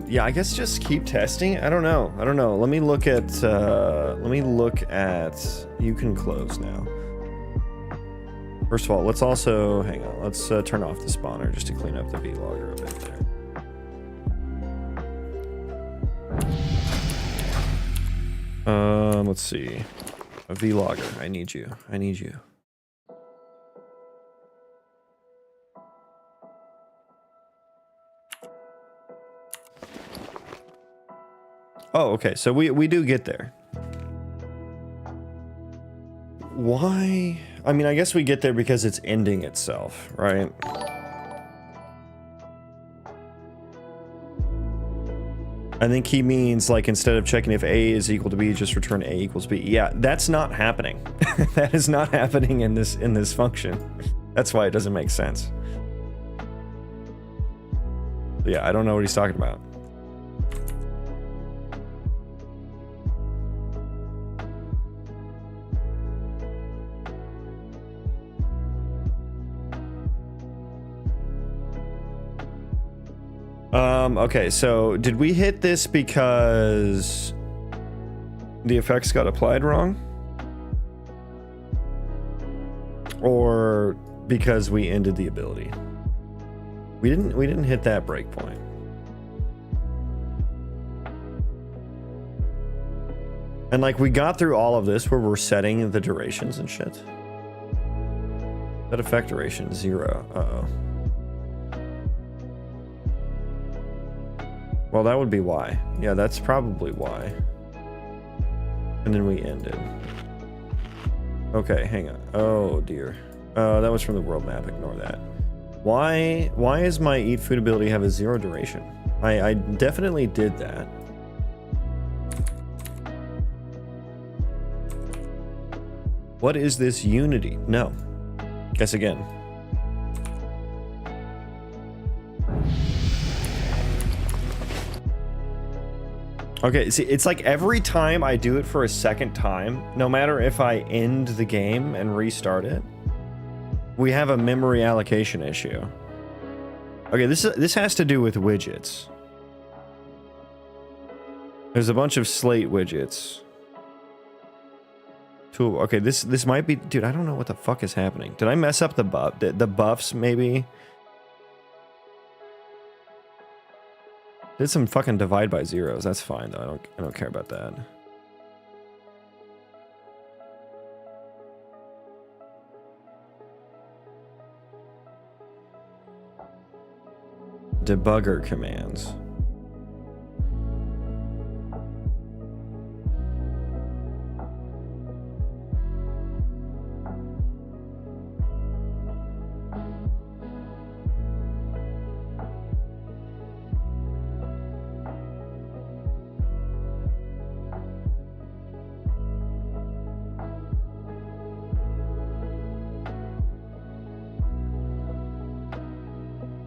Speaker 1: Yeah, I guess just keep testing. I don't know. Let me look at, you can close now. First of all, let's also, hang on, let's turn off the spawner just to clean up the vlogger a bit there. Let's see. A vlogger, I need you. Oh, okay, so we do get there. Why? I mean, I guess we get there because it's ending itself, right? I think he means, like, instead of checking if A is equal to B, just return A equals B. Yeah, that's not happening. That is not happening in this function. That's why it doesn't make sense. Yeah, I don't know what he's talking about. Okay, so did we hit this because the effects got applied wrong? Or because we ended the ability? We didn't hit that breakpoint. And like we got through all of this where we're setting the durations and shit. That effect duration 0. Uh-oh. Well, that would be why. Yeah, that's probably why. And then we ended. Okay, hang on. Oh, dear. That was from the world map. Ignore that. Why is my eat food ability have a 0 duration? I definitely did that. What is this unity? No. Guess again. Okay, see, it's like every time I do it for a second time, no matter if I end the game and restart it, we have a memory allocation issue. Okay, this has to do with widgets. There's a bunch of slate widgets. Okay, this might be, dude, I don't know what the fuck is happening. Did I mess up the buff? The buffs maybe? Did some fucking divide by zeros. That's fine though. I don't care about that. Debugger commands.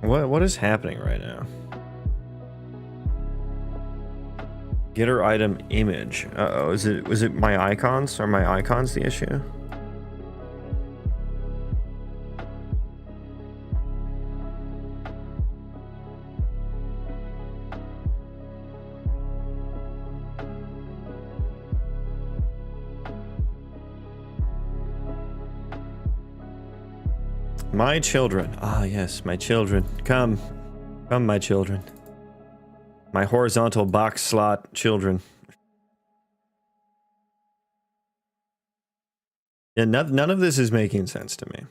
Speaker 1: What is happening right now? Getter item image. Uh-oh, was it my icons? Are my icons the issue? My children. Ah, yes, my children. Come. Come, my children. My horizontal box slot children. Yeah, none of this is making sense to me.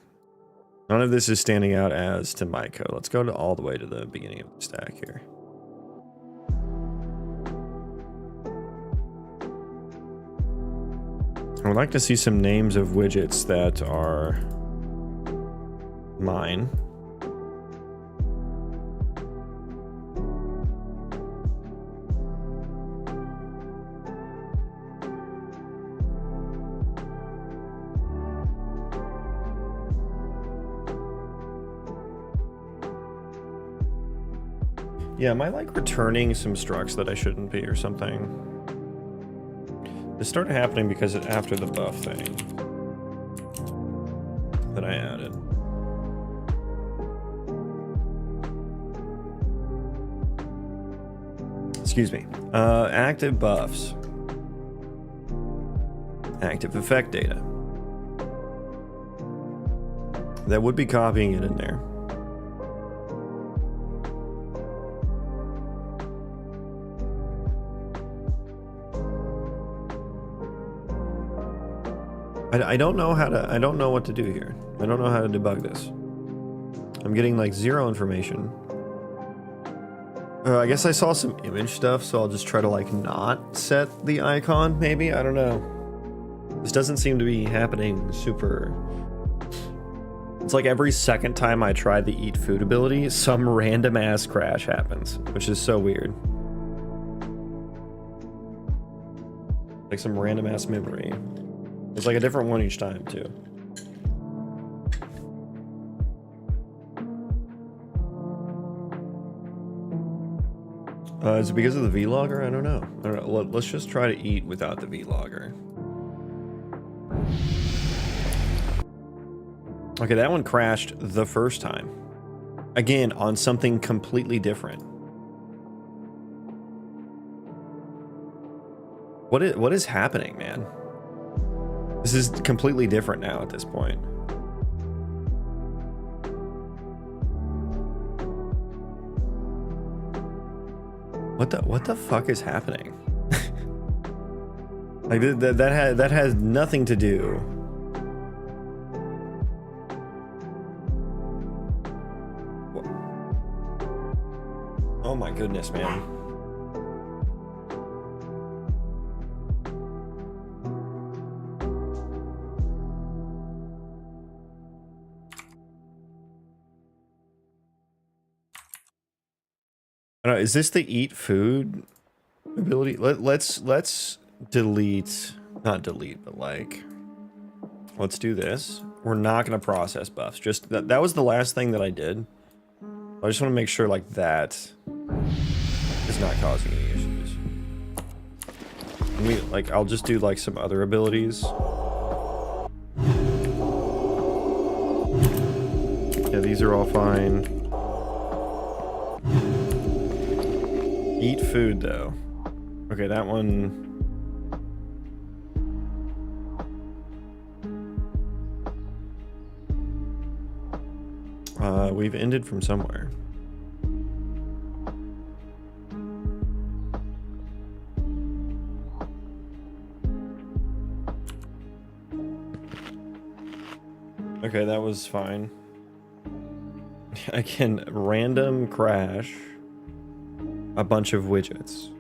Speaker 1: None of this is standing out as to my code. Let's go all the way to the beginning of the stack here. I would like to see some names of widgets that are mine. Yeah, am I like returning some structs that I shouldn't be or something? This started happening because after the buff thing that I added. Excuse me. Active buffs. Active effect data. That would be copying it in there. I don't know how to, I don't know what to do here. I don't know how to debug this. I'm getting like zero information. I guess I saw some image stuff, so I'll just try to like not set the icon, maybe? I don't know. This doesn't seem to be happening super... It's like every second time I try the eat food ability, some random ass crash happens, which is so weird. Like some random ass memory. It's like a different one each time, too. Is it because of the vlogger? I don't know. Let's just try to eat without the vlogger. Okay, that one crashed the first time. Again, on something completely different. What is happening, man? This is completely different now at this point. What the fuck is happening? Like that has nothing to do. Oh my goodness, man. I don't know, is this the eat food ability? Let's delete, not delete, but like, let's do this. We're not going to process buffs. Just that was the last thing that I did. I just want to make sure like that is not causing any issues. Like, I'll just do like some other abilities. Yeah, these are all fine. Eat food though. Okay, that one. We've ended from somewhere. Okay, that was fine. I can random crash a bunch of widgets.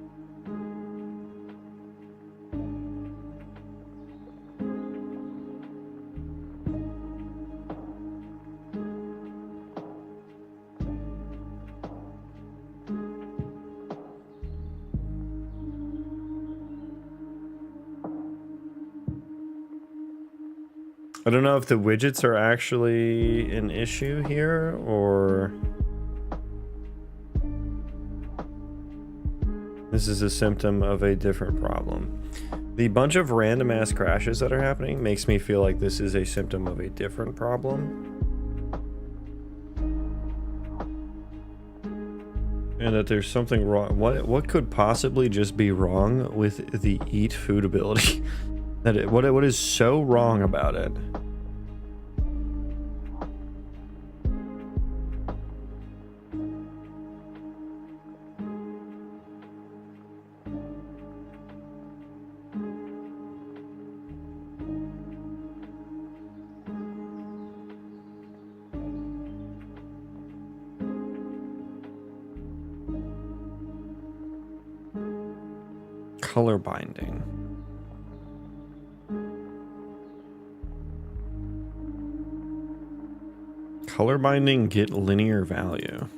Speaker 1: I don't know if the widgets are actually an issue here, or This is a symptom of a different problem. The bunch of random ass crashes that are happening makes me feel like this is a symptom of a different problem. And that there's something wrong. What could possibly just be wrong with the eat food ability? What is so wrong about it? Color binding. Color binding, get linear value.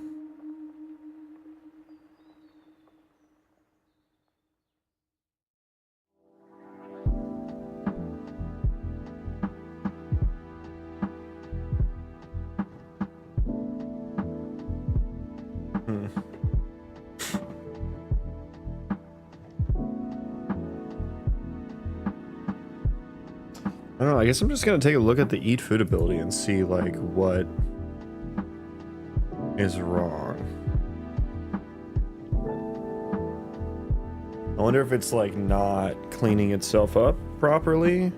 Speaker 1: I don't know, I guess I'm just gonna take a look at the eat food ability and see like what is wrong. I wonder if it's like not cleaning itself up properly.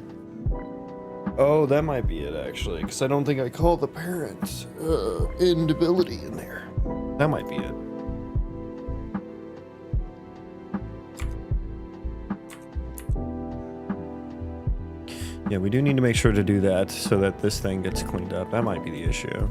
Speaker 1: Oh, that might be it actually, because I don't think I called the parent end ability in there. That might be it. Yeah, we do need to make sure to do that so that this thing gets cleaned up. That might be the issue.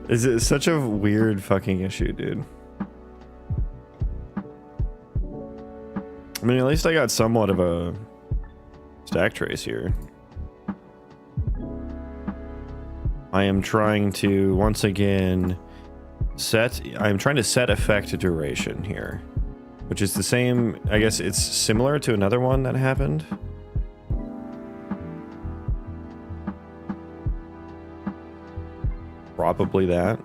Speaker 1: Is it such a weird fucking issue, dude? I mean, at least I got somewhat of a stack trace here. I am trying to, once again, I'm trying to set effect duration here, which is the same, I guess it's similar to another one that happened. Probably that.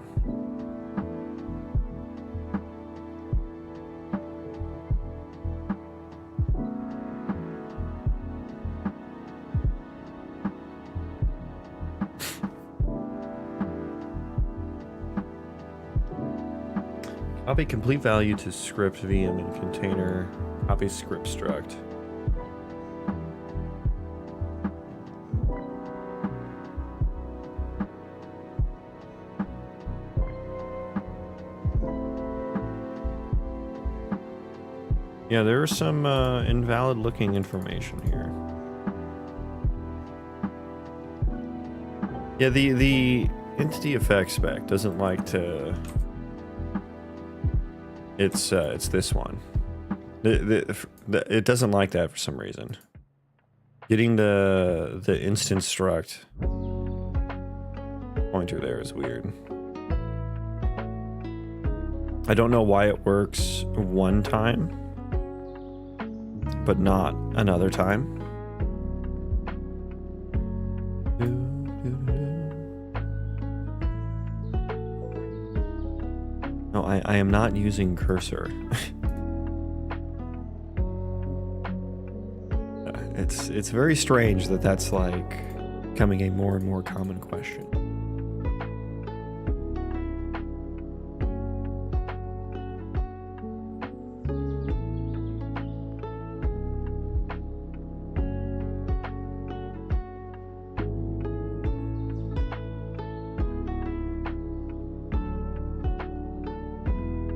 Speaker 1: Copy complete value to script VM in container. Copy script struct. Yeah, there is some invalid looking information here. Yeah, the entity effect spec doesn't like to. It's this one. It doesn't like that for some reason. Getting the instance struct pointer there is weird. I don't know why it works one time, but not another time. No, I am not using cursor. It's very strange that that's like becoming a more and more common question.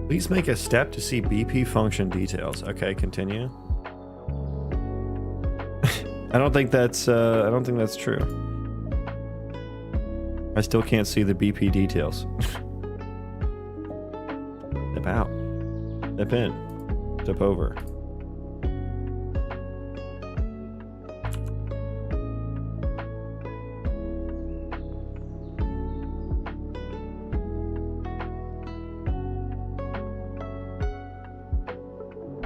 Speaker 1: Please make a step to see BP function details. Okay, continue. I don't think that's true. I still can't see the BP details. Step out. Step in. Step over.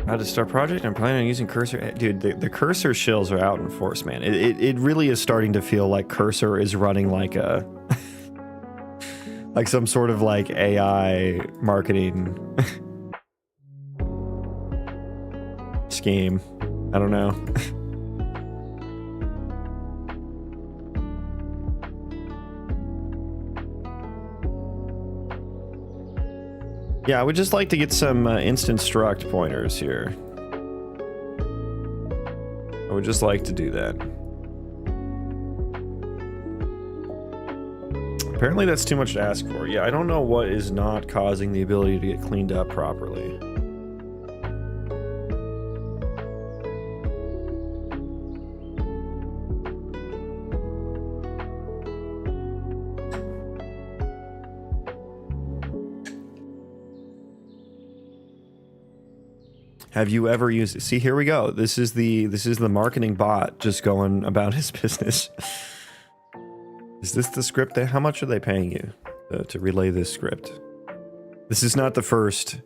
Speaker 1: How to start project? I'm planning on using cursor. Dude, the cursor shills are out in force, man. It really is starting to feel like cursor is running like a like some sort of like AI marketing scheme. I don't know. Yeah, I would just like to get some instant struct pointers here. I would just like to do that. Apparently that's too much to ask for. Yeah, I don't know what is not causing the ability to get cleaned up properly. Have you ever used it? See, here we go. This is the marketing bot just going about his business. Is this the script? How much are they paying you to relay this script? This is not the first.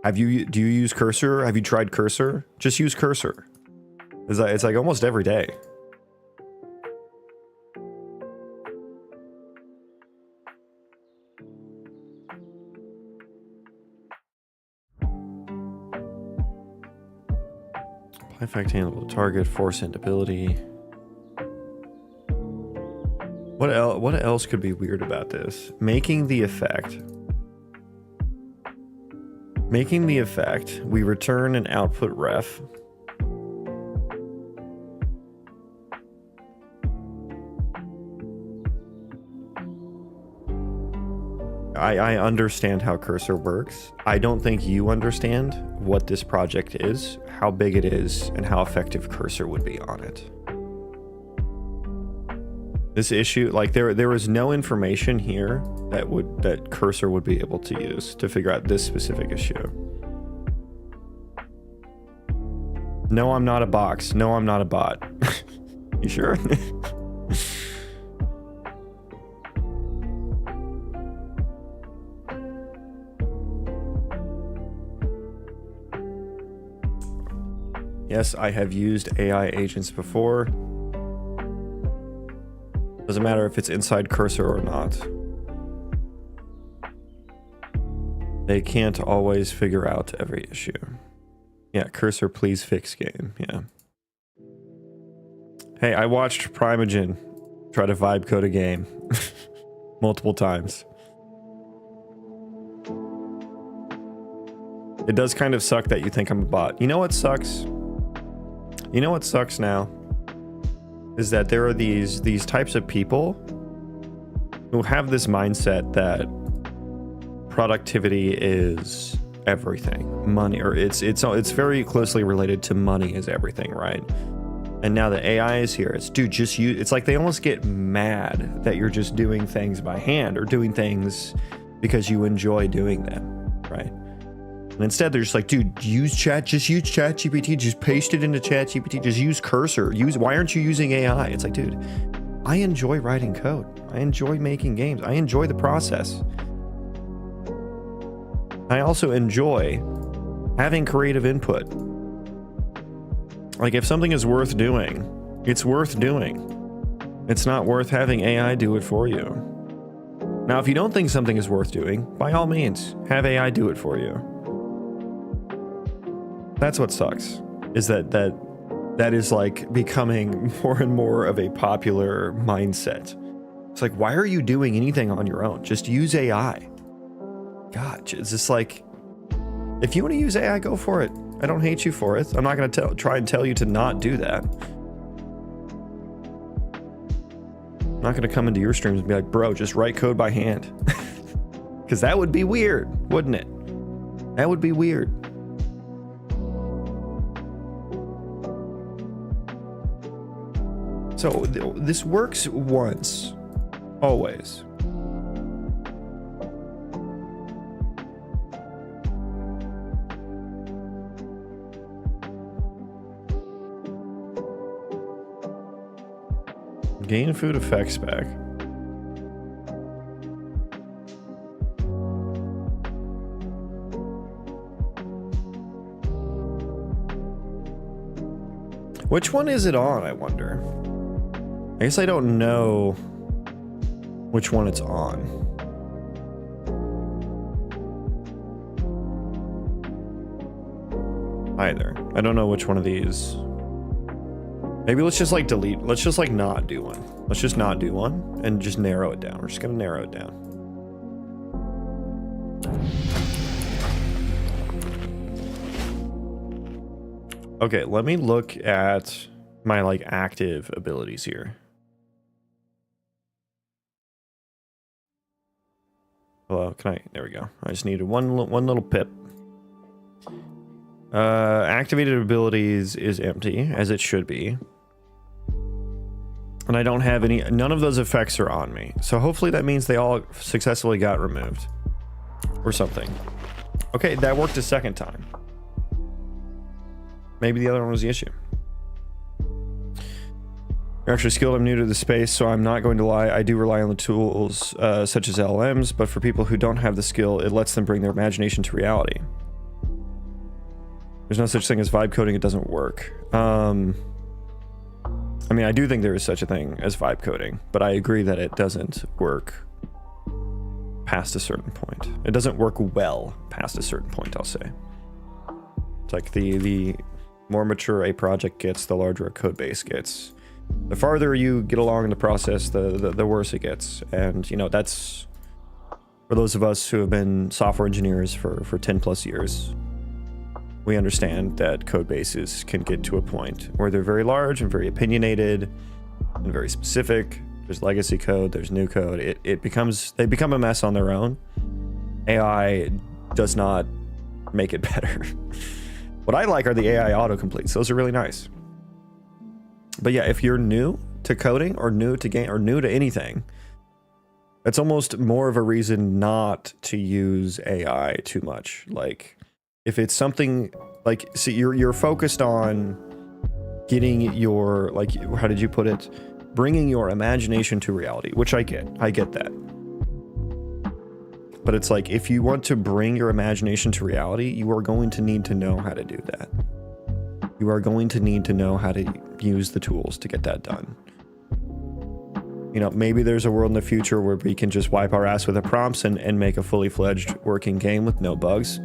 Speaker 1: Do you use cursor? Have you tried cursor? Just use cursor. It's like almost every day. Effect handleable target, force and ability. What else could be weird about this? Making the effect, we return an output ref. I understand how cursor works. I don't think you understand what this project is, how big it is, and how effective cursor would be on it. This issue, like there is no information here that cursor would be able to use to figure out this specific issue. No, I'm not a box. No, I'm not a bot. You sure? Yes, I have used AI agents before. Doesn't matter if it's inside cursor or not. They can't always figure out every issue. Yeah, cursor please fix game, yeah. Hey, I watched Primogen try to vibe code a game multiple times. It does kind of suck that you think I'm a bot. You know what sucks? You know what sucks now? Is that there are these types of people who have this mindset that productivity is everything. Money, or it's very closely related to money is everything, right? And now that AI is here, it's dude, just use. It's like they almost get mad that you're just doing things by hand or doing things because you enjoy doing them, right? And instead, they're just like, dude, just use ChatGPT, just paste it into ChatGPT, just use cursor. Why aren't you using AI? It's like, dude, I enjoy writing code. I enjoy making games. I enjoy the process. I also enjoy having creative input. Like, if something is worth doing, it's worth doing. It's not worth having AI do it for you. Now, if you don't think something is worth doing, by all means, have AI do it for you. That's what sucks, is that is like becoming more and more of a popular mindset. It's like, why are you doing anything on your own? Just use AI. God, it's just like, if you want to use AI, go for it. I don't hate you for it. I'm not going to try and tell you to not do that. I'm not going to come into your streams and be like, bro, just write code by hand. Because that would be weird, wouldn't it? That would be weird. So this works once, always. Gain food effects back. Which one is it on, I wonder? I guess I don't know which one it's on. Either. I don't know which one of these. Maybe let's just like delete. Let's just like not do one. Let's just not do one and just narrow it down. We're just gonna narrow it down. Okay, let me look at my like active abilities here. Hello, can I? There we go. I just needed one little pip. Activated abilities is empty, as it should be. And I don't have any, none of those effects are on me. So hopefully that means they all successfully got removed. Or something. Okay, that worked a second time. Maybe the other one was the issue. You're actually skilled. I'm new to the space, so I'm not going to lie. I do rely on the tools such as LLMs, but for people who don't have the skill, it lets them bring their imagination to reality. There's no such thing as vibe coding. It doesn't work. I mean, I do think there is such a thing as vibe coding, but I agree that it doesn't work past a certain point. It doesn't work well past a certain point, I'll say. It's like the more mature a project gets, the larger a code base gets. The farther you get along in the process, the worse it gets. And, you know, that's for those of us who have been software engineers for 10 plus years. We understand that code bases can get to a point where they're very large and very opinionated and very specific. There's legacy code, there's new code. They become a mess on their own. AI does not make it better. What I like are the AI autocompletes. Those are really nice. But yeah, if you're new to coding or new to game or new to anything, that's almost more of a reason not to use AI too much. Like, if it's something like, see, you're focused on getting your, like, how did you put it? Bringing your imagination to reality, which I get that. But it's like, if you want to bring your imagination to reality, you are going to need to know how to do that. You are going to need to know how to use the tools to get that done. You know, maybe there's a world in the future where we can just wipe our ass with the prompts and make a fully fledged working game with no bugs.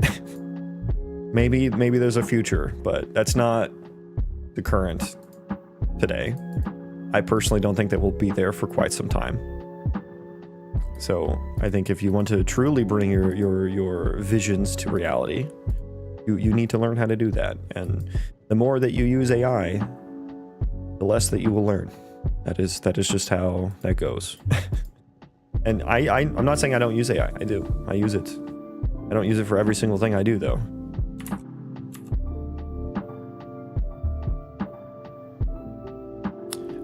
Speaker 1: Maybe there's a future, but that's not the current today. I personally don't think that we'll be there for quite some time. So I think if you want to truly bring your visions to reality, you need to learn how to do that. And the more that you use AI, the less that you will learn. That is just how that goes. And I'm not saying I don't use AI. I do. I use it. I don't use it for every single thing I do, though.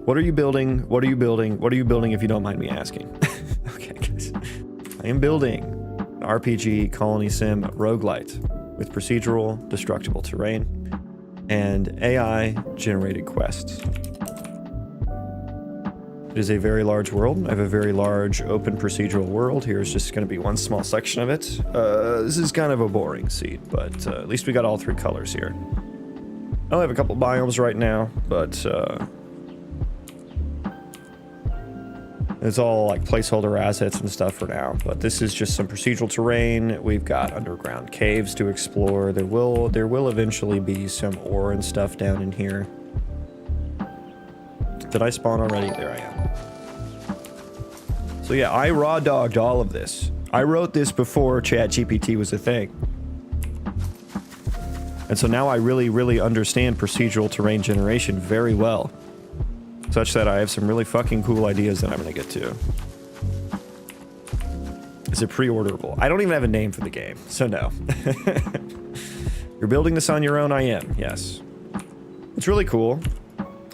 Speaker 1: What are you building? What are you building? What are you building, if you don't mind me asking? Okay, guys. I am building an RPG Colony Sim Roguelite with procedural, destructible terrain, and AI-generated quests. It is a very large world. I have a very large open procedural world. Here's just going to be one small section of it. This is kind of a boring seed, but at least we got all three colors here. I only have a couple biomes right now, but it's all like placeholder assets and stuff for now. But this is just some procedural terrain. We've got underground caves to explore. There will eventually be some ore and stuff down in here. Did I spawn already? There I am. So yeah, I raw dogged all of this. I wrote this before ChatGPT was a thing. And so now I really understand procedural terrain generation very well. Such that I have some really fucking cool ideas that I'm going to get to. Is it pre-orderable? I don't even have a name for the game, so no. You're building this on your own? I am, yes. It's really cool.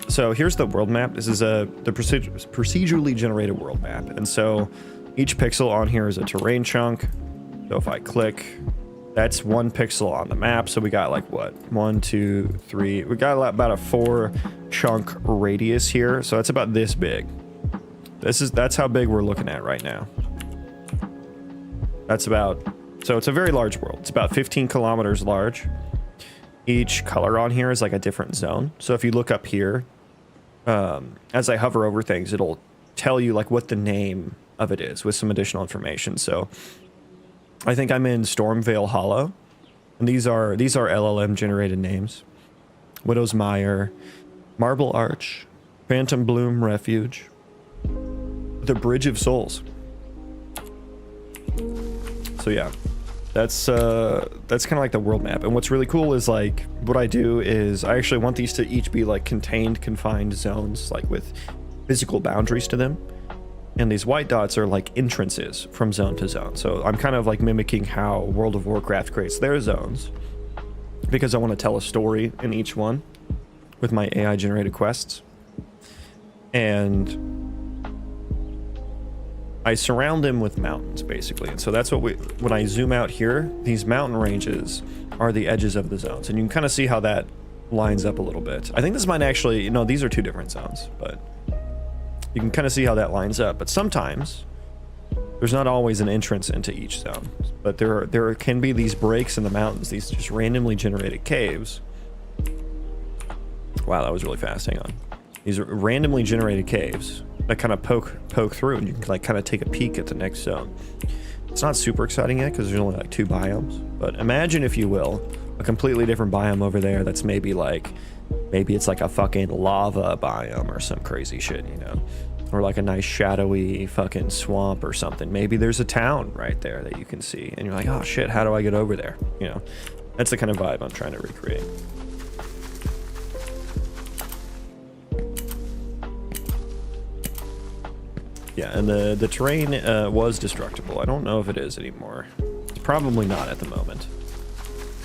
Speaker 1: So here's the world map. This is the procedurally generated world map. And so each pixel on here is a terrain chunk. So if I click, that's 1 pixel on the map. So we got like what? 1, 2, 3. We got about a 4 chunk radius here. So that's about this big. That's how big we're looking at right now. So it's a very large world. It's about 15 kilometers large. each color on here is like a different zone. So if you look up here, as I hover over things, it'll tell you like what the name of it is with some additional information. So I think I'm in Stormvale Hollow, and these are LLM generated names. Widow's Mire, Marble Arch, Phantom Bloom Refuge, the Bridge of Souls. So yeah, that's kind of like the world map. And what's really cool is like what I do is I actually want these to each be like confined zones, like with physical boundaries to them. And these white dots are like entrances from zone to zone. So I'm kind of like mimicking how World of Warcraft creates their zones, because I want to tell a story in each one with my AI generated quests. And I surround them with mountains, basically. And so that's what when I zoom out here, these mountain ranges are the edges of the zones. And you can kind of see how that lines up a little bit. I think this might actually, these are two different zones, but you can kind of see how that lines up. But sometimes there's not always an entrance into each zone, but there can be these breaks in the mountains, these just randomly generated caves. Wow, that was really fast. Hang on. These are randomly generated caves that kind of poke through, and you can like kind of take a peek at the next zone. It's not super exciting yet because there's only like 2 biomes, but imagine, if you will, a completely different biome over there that's maybe it's like a fucking lava biome or some crazy shit, or like a nice shadowy fucking swamp or something. Maybe there's a town right there that you can see and you're like, oh shit, how do I get over there? That's the kind of vibe I'm trying to recreate. Yeah, and the terrain was destructible. I don't know if it is anymore. It's probably not at the moment.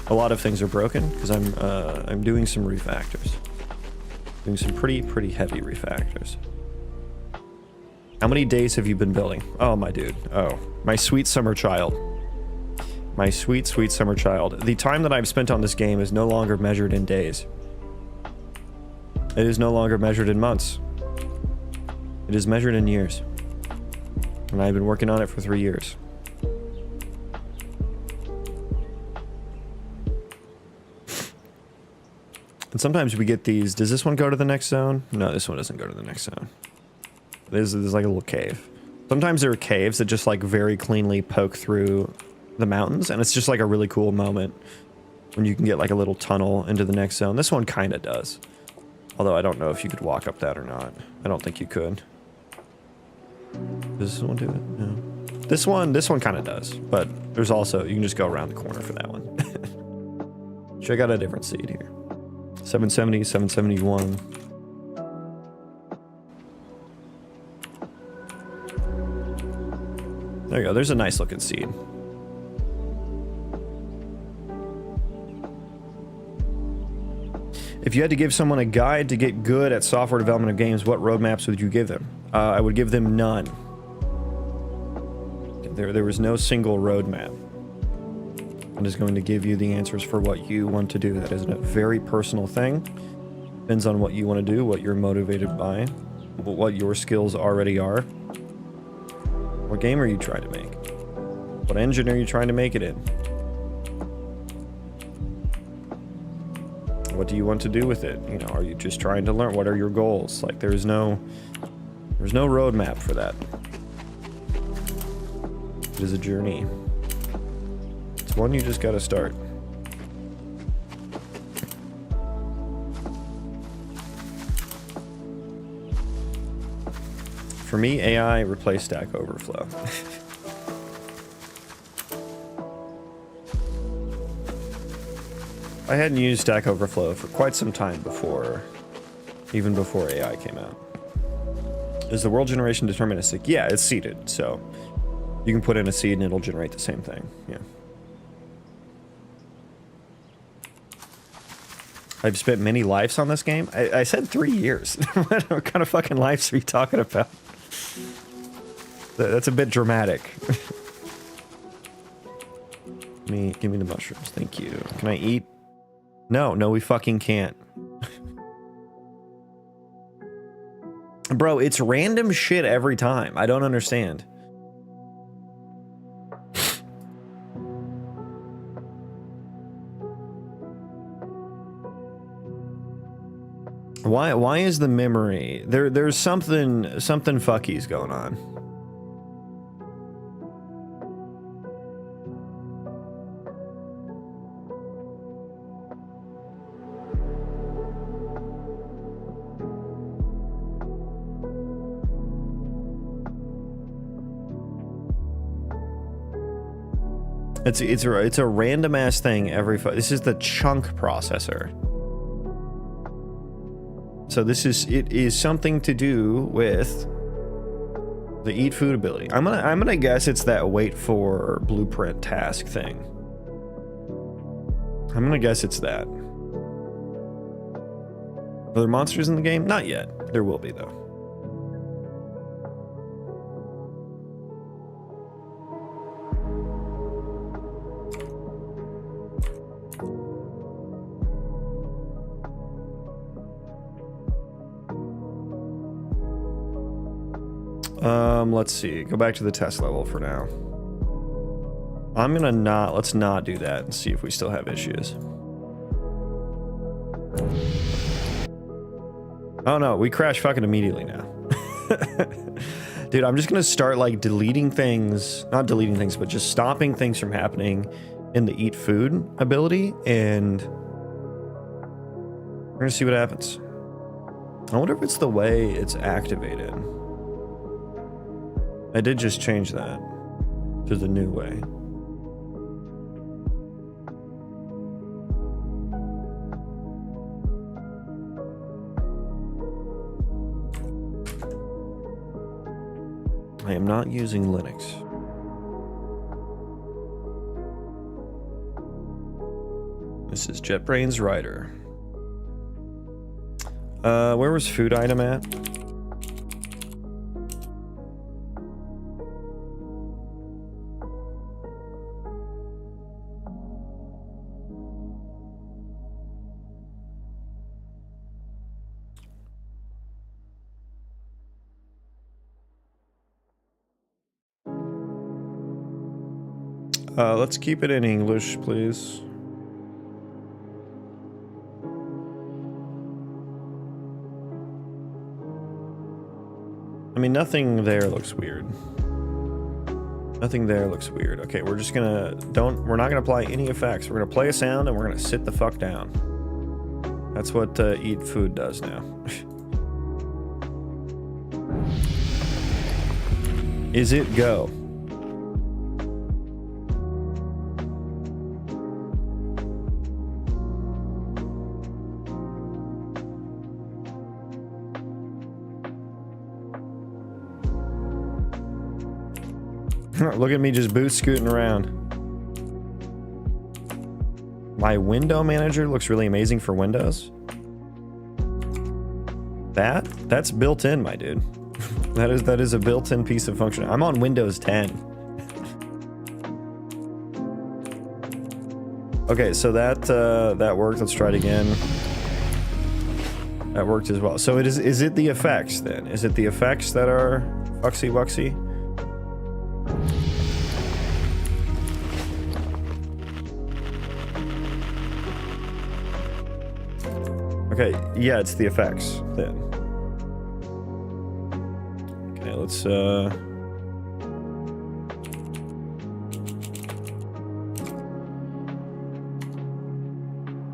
Speaker 1: A lot of things are broken because I'm doing some refactors. Doing some pretty heavy refactors. How many days have you been building? Oh, my dude. Oh, my sweet summer child. My sweet summer child. The time that I've spent on this game is no longer measured in days. It is no longer measured in months. It is measured in years. And I've been working on it for 3 years. And sometimes we get these. Does this one go to the next zone? No, this one doesn't go to the next zone. There's like a little cave. Sometimes there are caves that just like very cleanly poke through the mountains, and it's just like a really cool moment when you can get like a little tunnel into the next zone. This one kind of does. Although I don't know if you could walk up that or not. I don't think you could. Does this one do it? No. This one kind of does, but there's also, you can just go around the corner for that one. Check out a different seed here. 770, 771. There you go. There's a nice looking seed. If you had to give someone a guide to get good at software development of games, what roadmaps would you give them? I would give them none. There was no single roadmap. I'm just going to give you the answers for what you want to do. That is a very personal thing. Depends on what you want to do, what you're motivated by, what your skills already are. What game are you trying to make? What engine are you trying to make it in? What do you want to do with it? Are you just trying to learn? What are your goals? Like, there's no roadmap for that. It is a journey. It's one you just gotta start. For me, AI replaced Stack Overflow. I hadn't used Stack Overflow for quite some time even before AI came out. Is the world generation deterministic? Yeah, it's seeded, so you can put in a seed and it'll generate the same thing. Yeah. I've spent many lives on this game. I said 3 years. What kind of fucking lives are you talking about? That's a bit dramatic. Give me the mushrooms. Thank you. Can I eat? No, we fucking can't. Bro, it's random shit every time. I don't understand. Why is the memory there's something fucky's going on. It's a random ass thing every this is the chunk processor. So it is something to do with the eat food ability. I'm gonna guess it's that wait for blueprint task thing. I'm gonna guess it's that. Are there monsters in the game? Not yet. There will be though. Let's see. Go back to the test level for now. I'm gonna let's not do that and see if we still have issues. Oh no, we crash fucking immediately now. Dude, I'm just gonna start like deleting things, not deleting things, but just stopping things from happening in the eat food ability, and we're gonna see what happens. I wonder if it's the way it's activated. I did just change that to the new way. I am not using Linux. This is JetBrains Rider. Where was food item at? Let's keep it in English, please. I mean, nothing there looks weird. Nothing there looks weird. Okay, we're just gonna, we're not gonna apply any effects. We're gonna play a sound and we're gonna sit the fuck down. That's what eat food does now. Is it go? Look at me just boot scooting around. My window manager looks really amazing for Windows. That's built in, my dude. that is a built-in piece of function. I'm on Windows 10. Okay, so that worked. Let's try it again. That worked as well. So is it the effects then? Is it the effects that are fucksy wucksy? Okay, yeah, it's the effects then. Okay, let's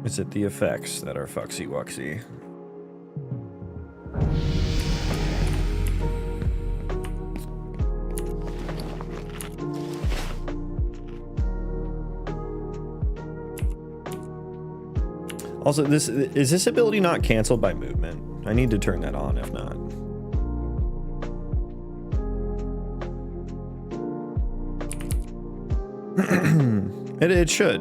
Speaker 1: is it the effects that are fucksy wucksy? Also, is this ability not canceled by movement? I need to turn that on if not. It should.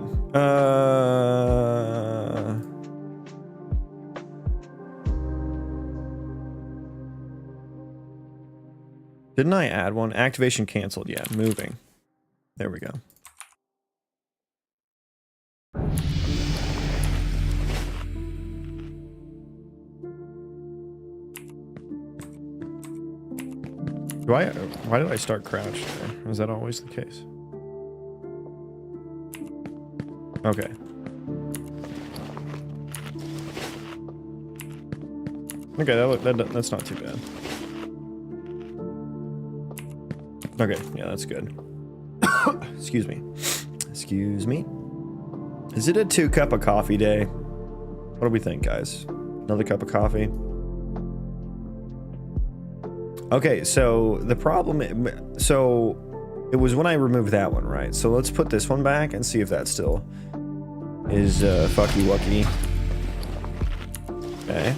Speaker 1: Didn't I add one? Activation canceled. Yeah, moving. There we go. Why did I start crouched there? Is that always the case? Okay. Okay, that's not too bad. Okay, yeah, that's good. Excuse me. Excuse me. Is it a 2-cup of coffee day? What do we think, guys? Another cup of coffee? Okay, so the problem... So, it was when I removed that one, right? So let's put this one back and see if that still is fucky wucky. Okay.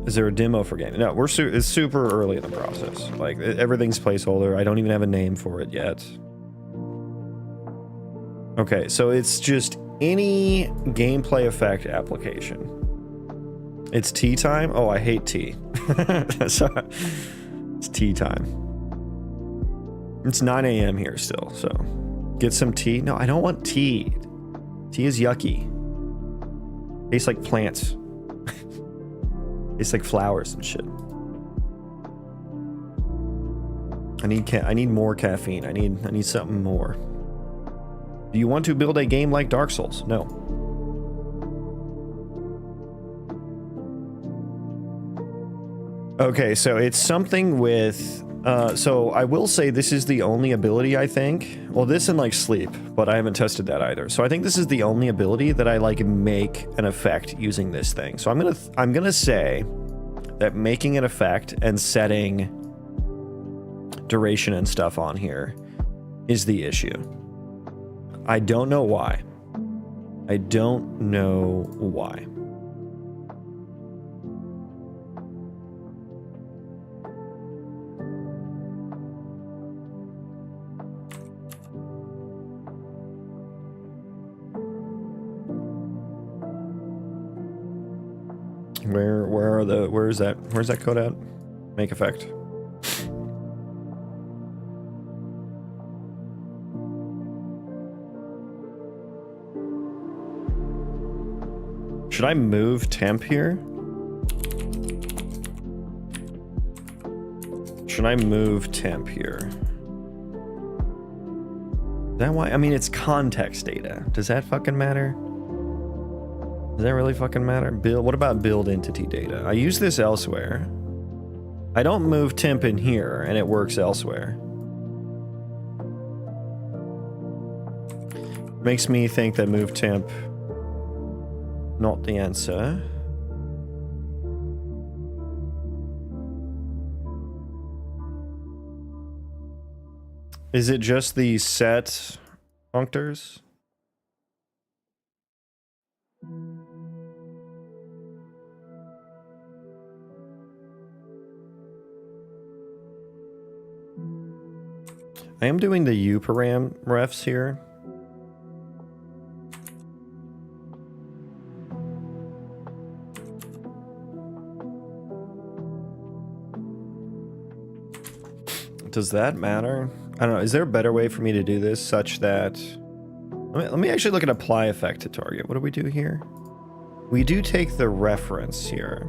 Speaker 1: Is there a demo for game? No, it's super early in the process. Like, everything's placeholder. I don't even have a name for it yet. Okay, so it's just any gameplay effect application. It's tea time? Oh, I hate tea. So, it's tea time. It's 9 a.m. here still, so get some tea. No, I don't want tea. Tea is yucky. Tastes like plants. Tastes like flowers and shit. I need more caffeine. I need something more. Do you want to build a game like Dark Souls? No. Okay, so it's something with... so I will say this is the only ability, I think. Well, this and, like, sleep, but I haven't tested that either. So I think this is the only ability that I, like, make an effect using this thing. So I'm gonna say that making an effect and setting duration and stuff on here is the issue. I don't know why. I don't know why. Where's that code at? Make effect. Should I move temp here? Should I move temp here? Is that why? I mean, it's context data. Does that fucking matter? Does that really fucking matter? What about build entity data? I use this elsewhere. I don't move temp in here, and it works elsewhere. Makes me think that move temp not the answer. Is it just the set functors? I am doing the U param refs here. Does that matter? I don't know. Is there a better way for me to do this such that... Let me actually look at apply effect to target. What do we do here? We do take the reference here.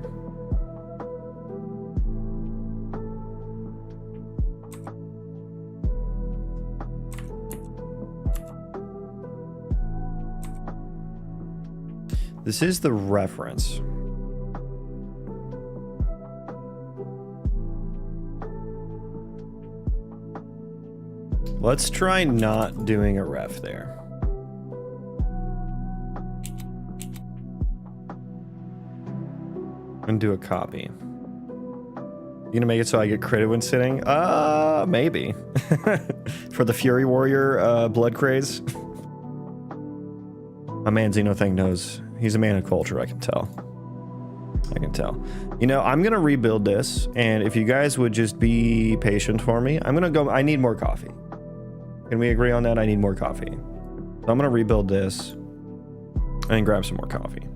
Speaker 1: This is the reference. Let's try not doing a ref there. And do a copy. You gonna make it so I get credit when sitting? Maybe. For the Fury Warrior blood craze. My man Xenothing knows. He's a man of culture, I can tell. I can tell. You know, I'm gonna rebuild this, and if you guys would just be patient for me, I'm gonna go... I need more coffee. Can we agree on that? I need more coffee. So I'm gonna rebuild this and grab some more coffee.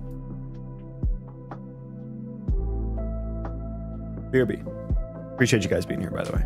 Speaker 1: BRB. Appreciate you guys being here, by the way.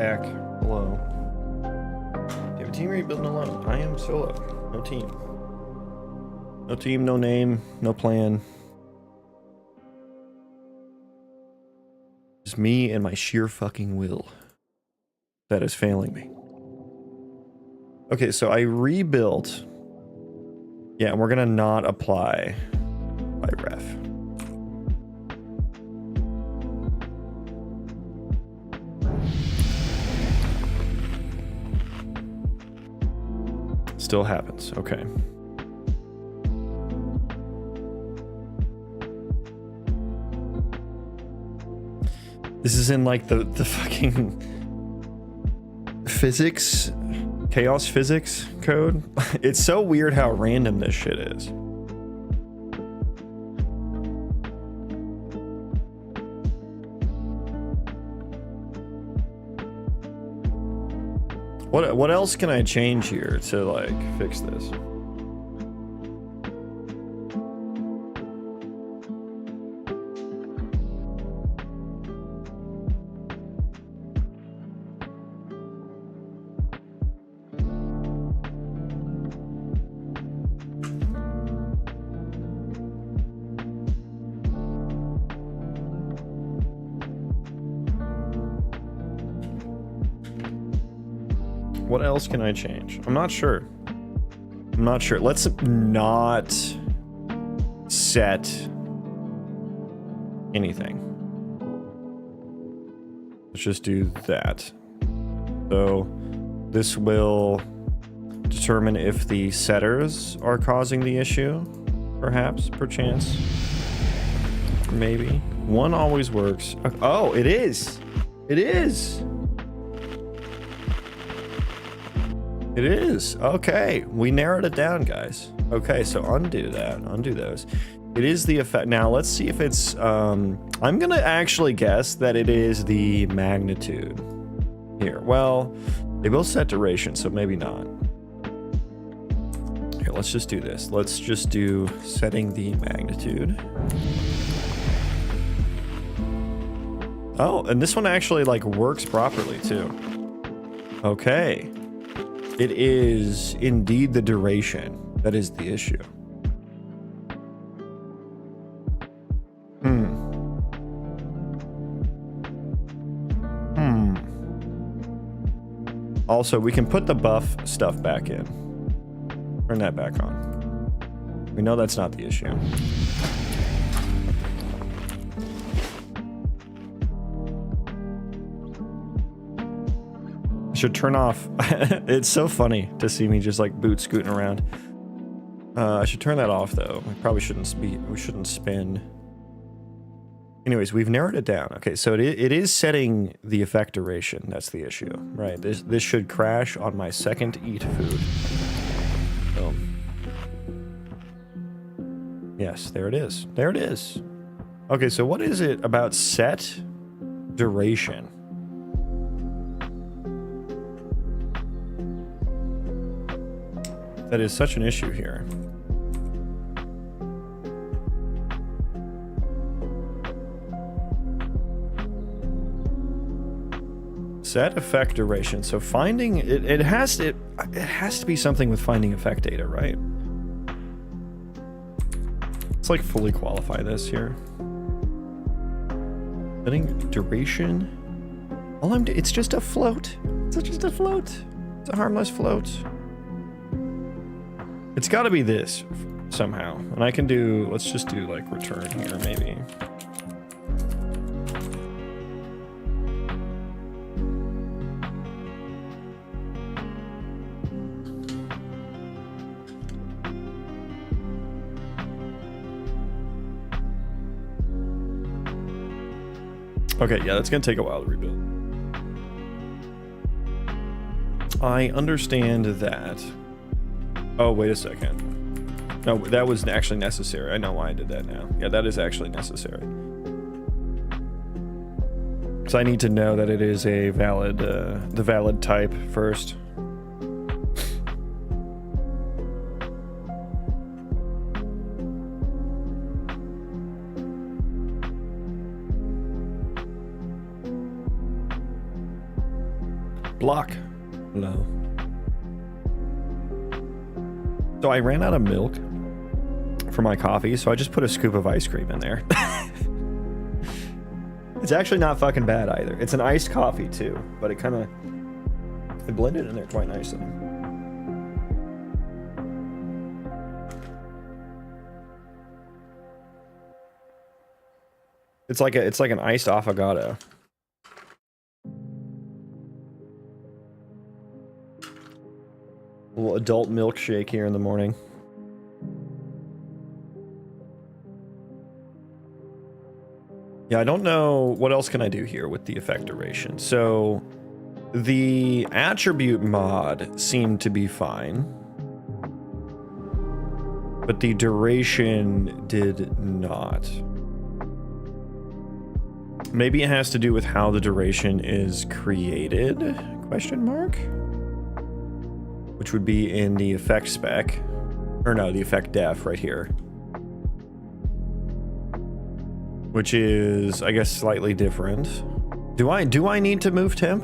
Speaker 1: back. Hello. You have a team or are you building alone? I am solo. No team. No team, no name, no plan. It's me and my sheer fucking will that is failing me. Okay, so I rebuilt. Yeah, and we're gonna not apply by ref. Still happens. Okay. This is in like the fucking physics, chaos physics code. It's so weird how random this shit is. What else can I change here to like fix this? What else can I change? I'm not sure. I'm not sure. Let's not set anything. Let's just do that. So this will determine if the setters are causing the issue, perhaps, perchance. Maybe. One always works. Oh, it is. It is. It is. Okay. We narrowed it down, guys. Okay, so undo that. Undo those. It is the effect. Now, let's see if it's... I'm going to actually guess that it is the magnitude here. Well, they will set duration, so maybe not. Here, let's just do this. Let's just do setting the magnitude. Oh, and this one actually, like, works properly, too. Okay. It is indeed the duration that is the issue. Also, we can put the buff stuff back in. Turn that back on. We know that's not the issue. Should turn off. It's so funny to see me just like boot scooting around. I should turn that off though. I probably shouldn't be. We shouldn't spin. Anyways, we've narrowed it down. Okay, so it is setting the effect duration. That's the issue, right? This should crash on my second eat food. Boom. Yes, there it is. There it is. Okay, so what is it about set duration? That is such an issue here. Set effect duration. So finding it has to be something with finding effect data, right? Let's like fully qualify this here. Setting duration. It's just a float. It's just a float. It's a harmless float. It's got to be this somehow. And I can do, let's just do like return here maybe. Okay, yeah, that's going to take a while to rebuild. I understand that. Oh, wait a second. No, that was actually necessary. I know why I did that now. Yeah, that is actually necessary. So I need to know that it is a valid, the valid type first. block. Hello. So I ran out of milk for my coffee, so I just put a scoop of ice cream in there. It's actually not fucking bad either. It's an iced coffee too, but it kind of, it blended in there quite nicely. It's like an iced affogato. A little adult milkshake here in the morning. Yeah, I don't know what else can I do here with the effect duration. So the attribute mod seemed to be fine, but the duration did not. Maybe it has to do with how the duration is created, question mark? Which would be in the effect spec, or no, the effect def right here. Which is, I guess, slightly different. Do I need to move temp?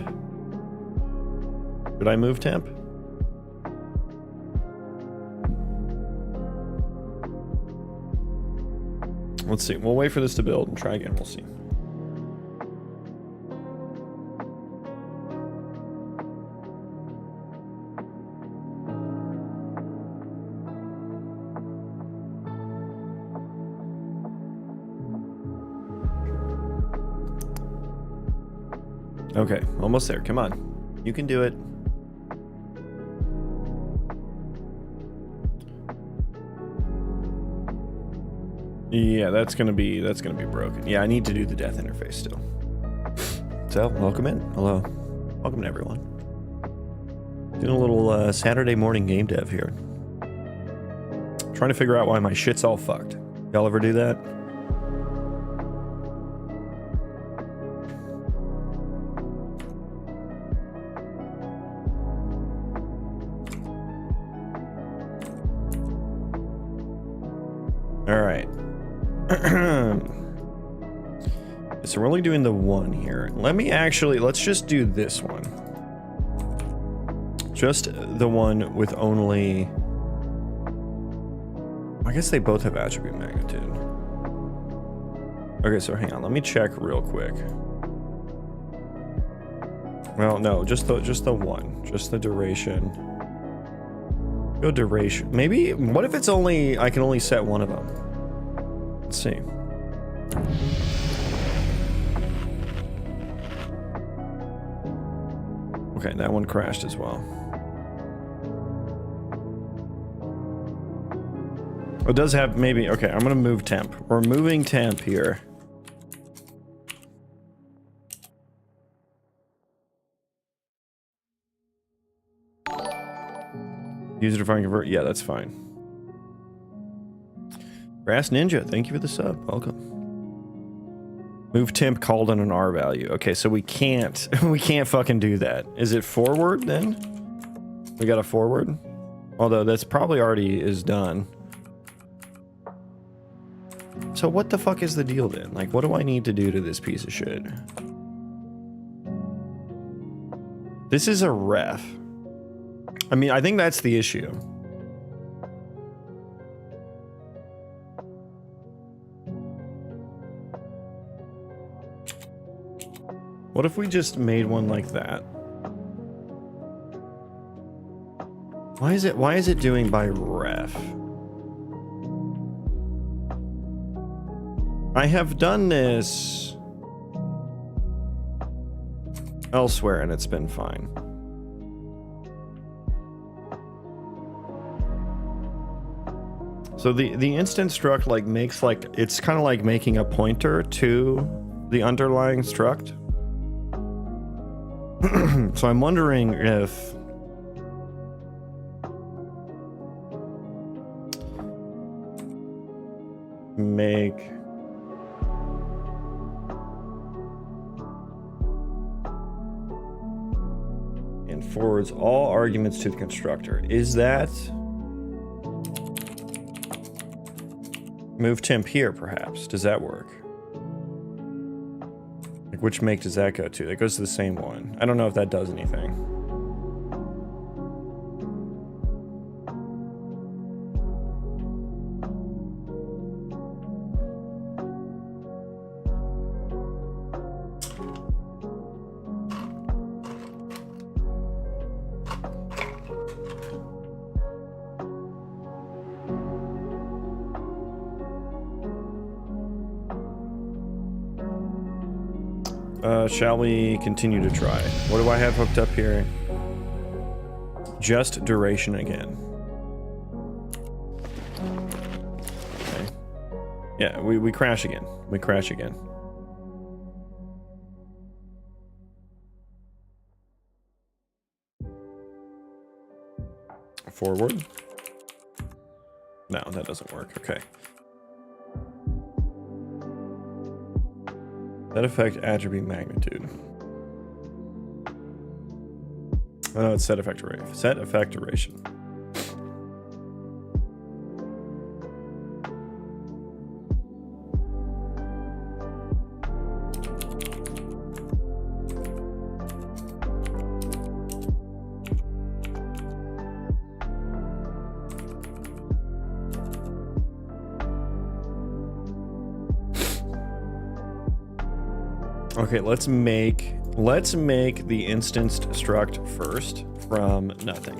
Speaker 1: Should I move temp? Let's see. We'll wait for this to build and try again. We'll see. Okay, almost there. Come on. You can do it. Yeah, that's gonna be broken. Yeah, I need to do the death interface still. So, welcome in. Hello. Welcome to everyone. Doing a little Saturday morning game dev here. Trying to figure out why my shit's all fucked. Y'all ever do that? So we're only doing the one here. Let's just do this one. Just the one with only... I guess they both have attribute magnitude. Okay, so hang on. Let me check real quick. Well, no, just the one. Just the duration. Go duration. Maybe, what if it's only... I can only set one of them? Let's see. Okay, that one crashed as well. Oh, it does have maybe... Okay, I'm gonna move temp. We're moving temp here. User define convert. Yeah, that's fine. Grass Ninja, thank you for the sub. Welcome. Move temp called on an R value. Okay, so we can't fucking do that. Is it forward then? We got a forward? Although that's probably already is done. So what the fuck is the deal then? Like, what do I need to do to this piece of shit? This is a ref. I mean, I think that's the issue. What if we just made one like that? Why is it doing by ref? I have done this elsewhere and it's been fine. So the instance struct like makes like, it's kind of like making a pointer to the underlying struct. So I'm wondering if make and forwards all arguments to the constructor. Is that move temp here perhaps? Does that work? Like, which make does that go to? That goes to the same one. I don't know if that does anything. Shall we continue to try? What do I have hooked up here? Just duration again. Okay. Yeah, we crash again. We crash again. Forward. No, that doesn't work. Okay. Set effect attribute magnitude. Oh no, it's set effect duration. Set effect duration. Okay, let's make the instanced struct first from nothing.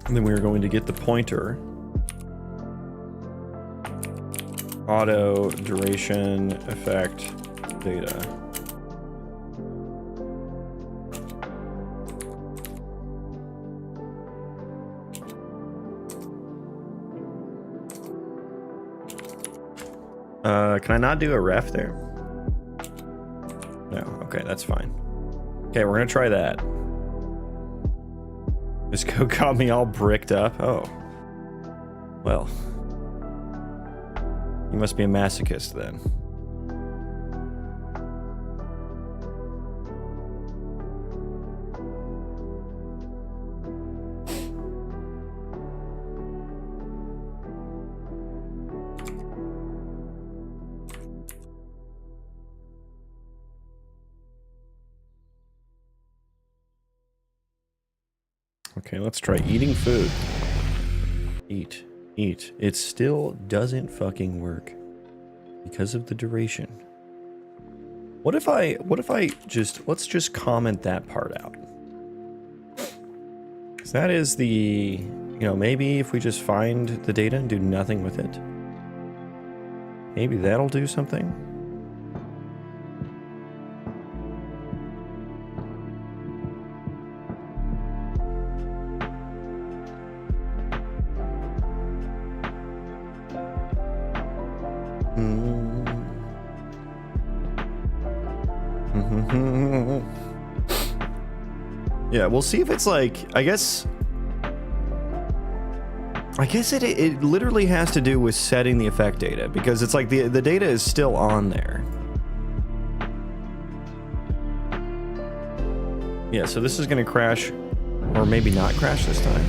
Speaker 1: And then we're going to get the pointer. Auto duration effect data. Can I not do a ref there? No, okay, that's fine. Okay, we're gonna try that. This code got me all bricked up. Oh. Well. You must be a masochist then. Okay, let's try eating food. Eat. It still doesn't fucking work because of the duration. What if I let's just comment that part out. 'Cause that is the, maybe if we just find the data and do nothing with it, maybe that'll do something. Yeah, we'll see if it's like, I guess it literally has to do with setting the effect data, because it's like the data is still on there. Yeah, so this is gonna crash, or maybe not crash this time.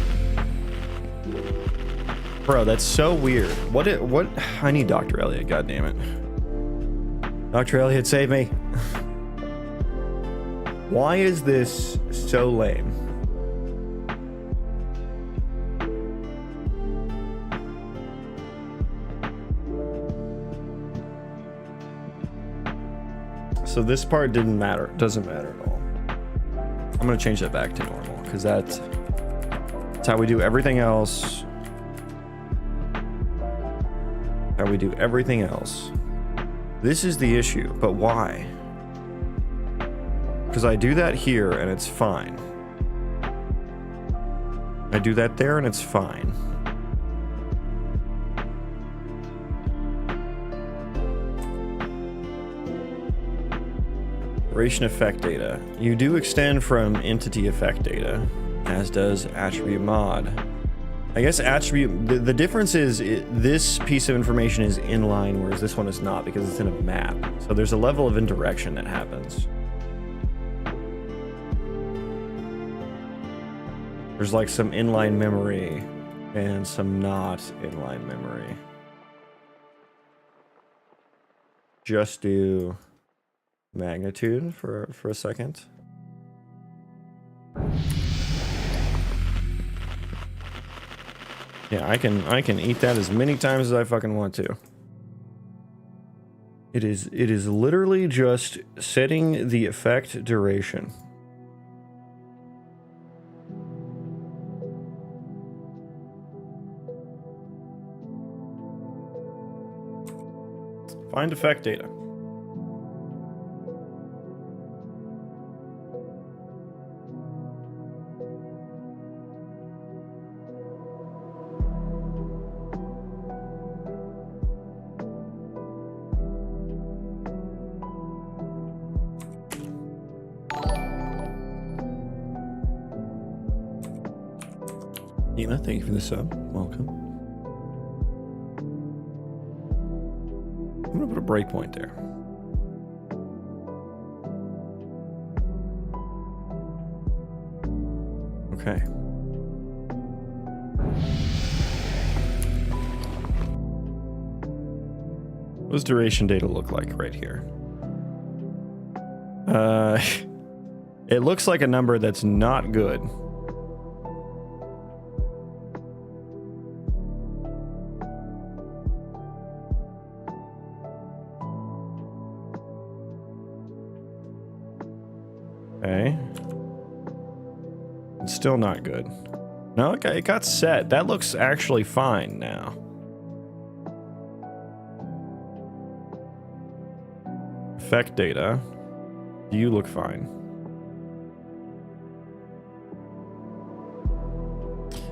Speaker 1: Bro, that's so weird. What I need Dr. Elliot, god damn it. Dr. Elliot, save me. Why is this so lame? So this part doesn't matter at all. I'm gonna change that back to normal, because that's how we do everything else. How we do everything else. This is the issue, but why? Because I do that here and it's fine. I do that there and it's fine. Duration effect data. You do extend from entity effect data, as does attribute mod. I guess attribute, the difference is this piece of information is inline, whereas this one is not because it's in a map. So there's a level of indirection that happens. There's like some inline memory and some not inline memory. Just do magnitude for a second. Yeah, I can eat that as many times as I fucking want to. It is literally just setting the effect duration. Find effect data. Nina, thank you for the sub. Welcome. I'm gonna put a breakpoint there. Okay. What does duration data look like right here? It looks like a number that's not good. Okay. It's still not good. No, okay, it got set. That looks actually fine now. Effect data. You look fine.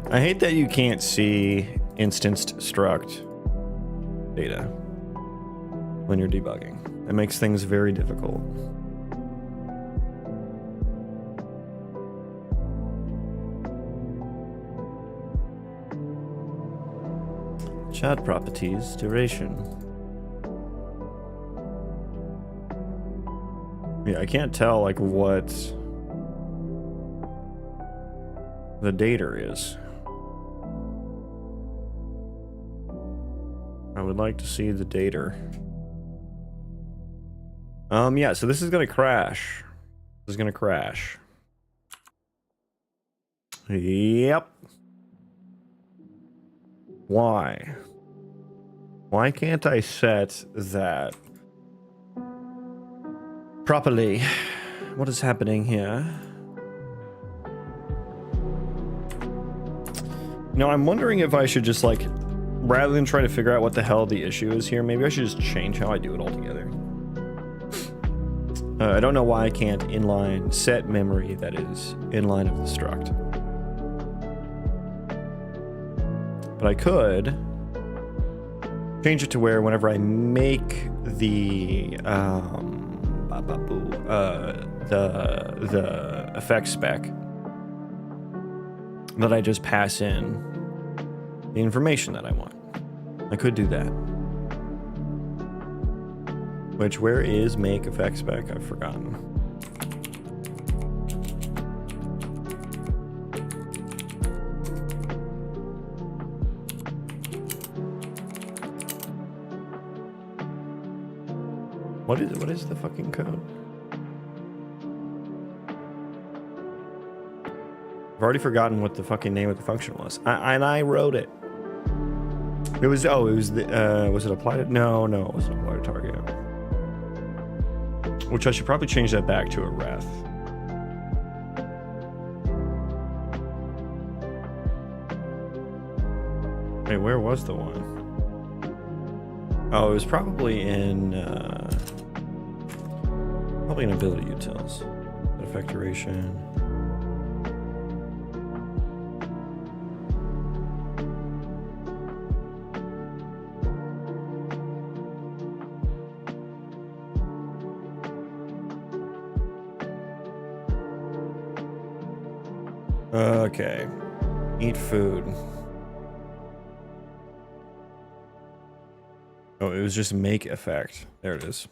Speaker 1: I hate that you can't see instanced struct data when you're debugging. It makes things very difficult. Chat properties, duration. Yeah, I can't tell like what the data is. I would like to see the data. Yeah, so this is gonna crash. This is gonna crash. Yep. Why? Why can't I set that properly? What is happening here? You know, I'm wondering if I should just like, rather than try to figure out what the hell the issue is here, maybe I should just change how I do it altogether. I don't know why I can't inline set memory that is inline of the struct. But I could change it to where whenever I make the effect spec, that I just pass in the information that I want. I could do that. Which, where is make effect spec? I've forgotten. What is the fucking code? I've already forgotten what the fucking name of the function was. I wrote it. It was, oh, it was the, was it applied to, no, it wasn't applied to target. Which I should probably change that back to a ref. Hey, where was the one? Oh, it was probably in, ability utils. Effect duration. Okay. Eat food. Oh, it was just make effect. There it is.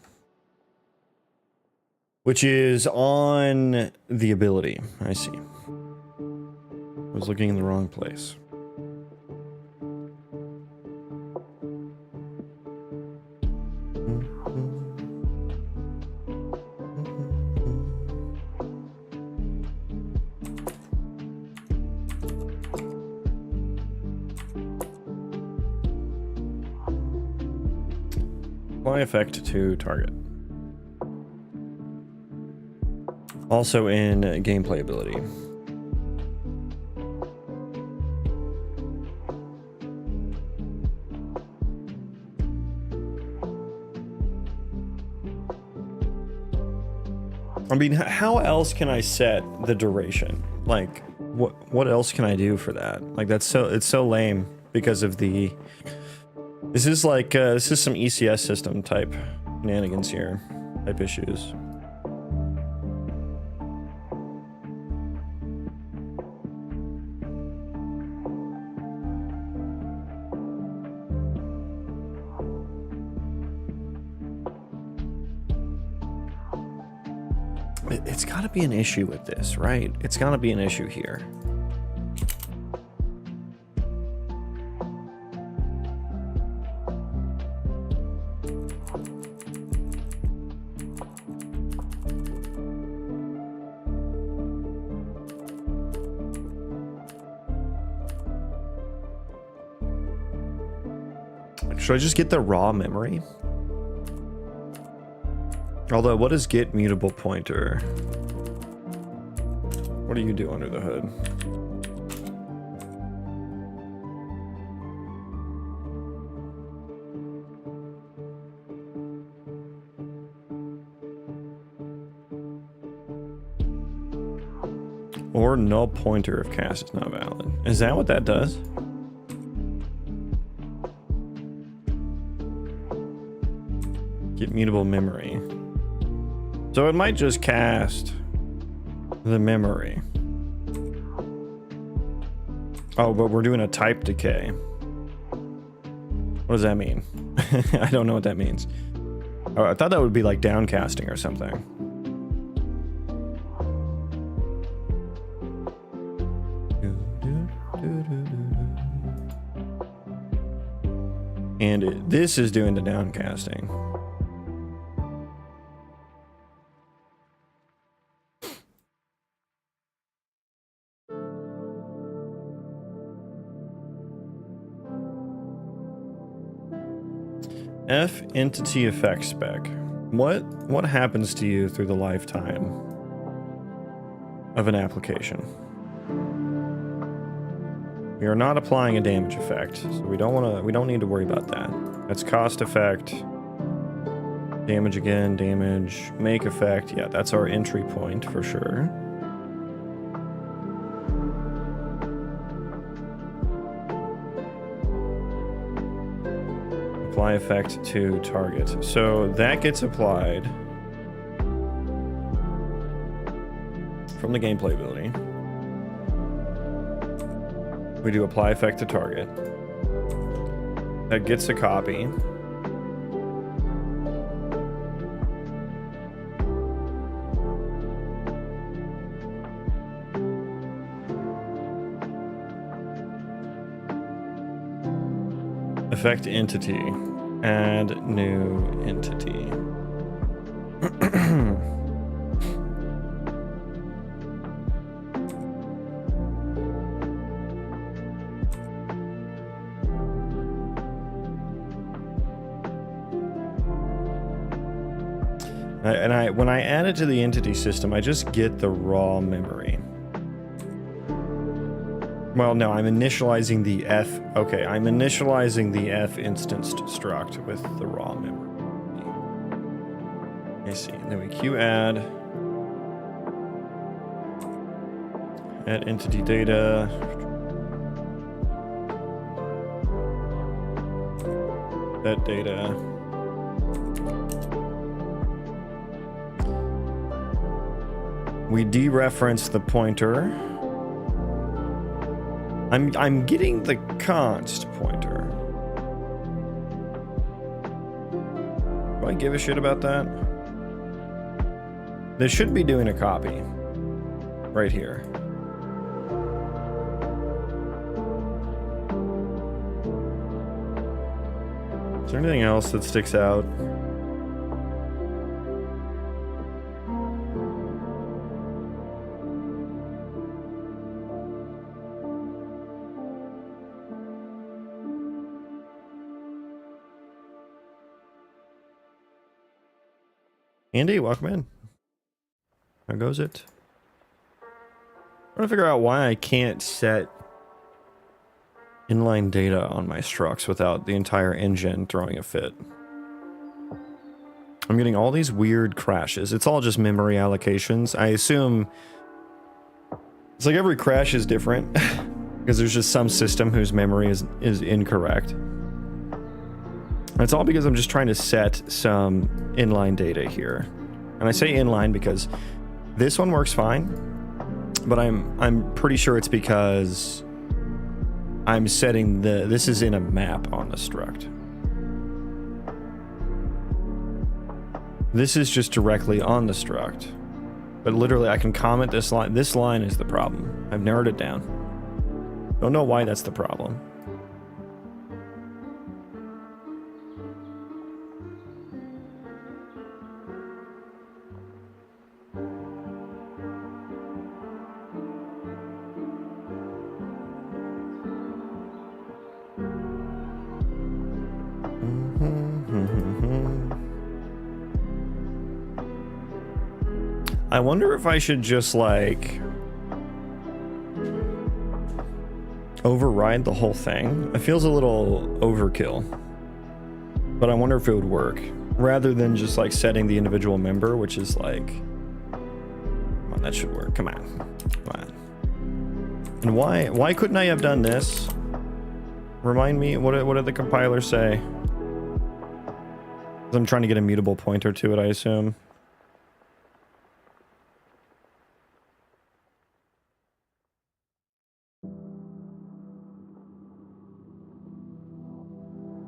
Speaker 1: Which is on the ability. I see. I was looking in the wrong place. Apply effect to target. Also in gameplay ability. I mean, how else can I set the duration? Like, what else can I do for that? Like, it's so lame because of the... This is like, this is some ECS system type shenanigans here, type issues. It's got to be an issue with this, right? It's got to be an issue here. Should I just get the raw memory? Although, what is get mutable pointer? What do you do under the hood? Or null pointer if cast is not valid. Is that what that does? Get mutable memory. So it might just cast the memory. Oh, but we're doing a type decay. What does that mean? I don't know what that means. Oh, I thought that would be like downcasting or something. And this is doing the downcasting. F entity effect spec. What happens to you through the lifetime of an application? We are not applying a damage effect, so we don't need to worry about that. That's cost effect. Damage again, damage, make effect. Yeah, that's our entry point for sure. Apply effect to target. So that gets applied from the gameplay ability. We do apply effect to target. That gets a copy. Effect entity. Add new entity. And when I add it to the entity system, I just get the raw memory. Well, no, I'm initializing the F. Okay, I'm initializing the F instanced struct with the raw memory. I see. And then we Q add entity data. That data. We dereference the pointer. I'm getting the const pointer. I give a shit about that? They should be doing a copy. Right here. Is there anything else that sticks out? Andy, welcome in. How goes it? I'm trying to figure out why I can't set inline data on my structs without the entire engine throwing a fit. I'm getting all these weird crashes. It's all just memory allocations. I assume it's like every crash is different because there's just some system whose memory is incorrect. And it's all because I'm just trying to set some inline data here. And I say inline because this one works fine, but I'm pretty sure it's because I'm setting this is in a map on the struct. This is just directly on the struct. But literally I can comment this line. This line is the problem. I've narrowed it down. Don't know why that's the problem. I wonder if I should just like override the whole thing. It feels a little overkill, but I wonder if it would work rather than just like setting the individual member, which is like, come on, that should work. Come on, come on. And why couldn't I have done this? Remind me, what did the compiler say? I'm trying to get a mutable pointer to it, I assume.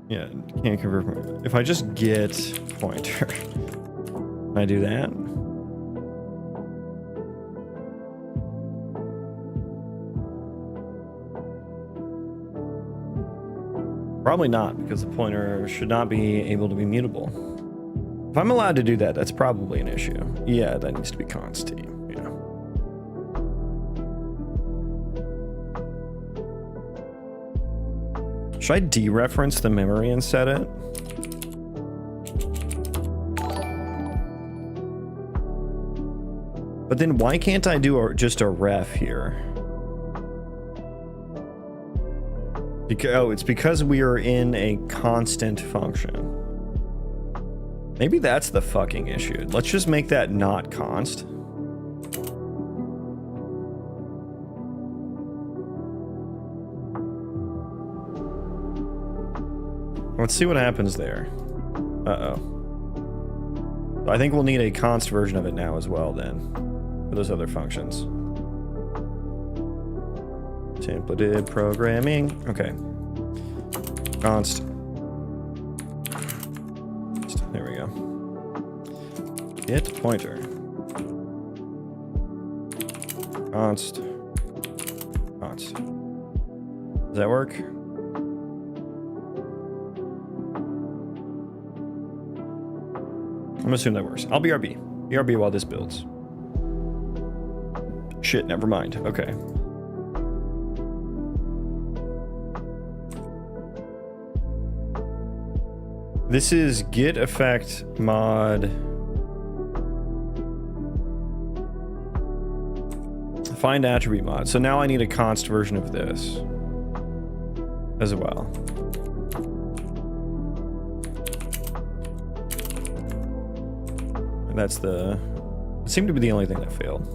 Speaker 1: Yeah, can't convert. If I just get pointer, can I do that? Probably not, because the pointer should not be able to be mutable. If I'm allowed to do that, that's probably an issue. Yeah, that needs to be const t. Yeah. Should I dereference the memory and set it? But then why can't I do just a ref here? Oh, it's because we are in a constant function. Maybe that's the fucking issue. Let's just make that not const. Let's see what happens there. Uh-oh. I think we'll need a const version of it now as well then, for those other functions. Templated programming. Okay. Const. There we go. Get pointer. Const. Const. Does that work? I'm assuming that works. I'll BRB. BRB while this builds. Shit, never mind. Okay. This is git effect mod find attribute mod. So now I need a const version of this as well. And that's it seemed to be the only thing that failed.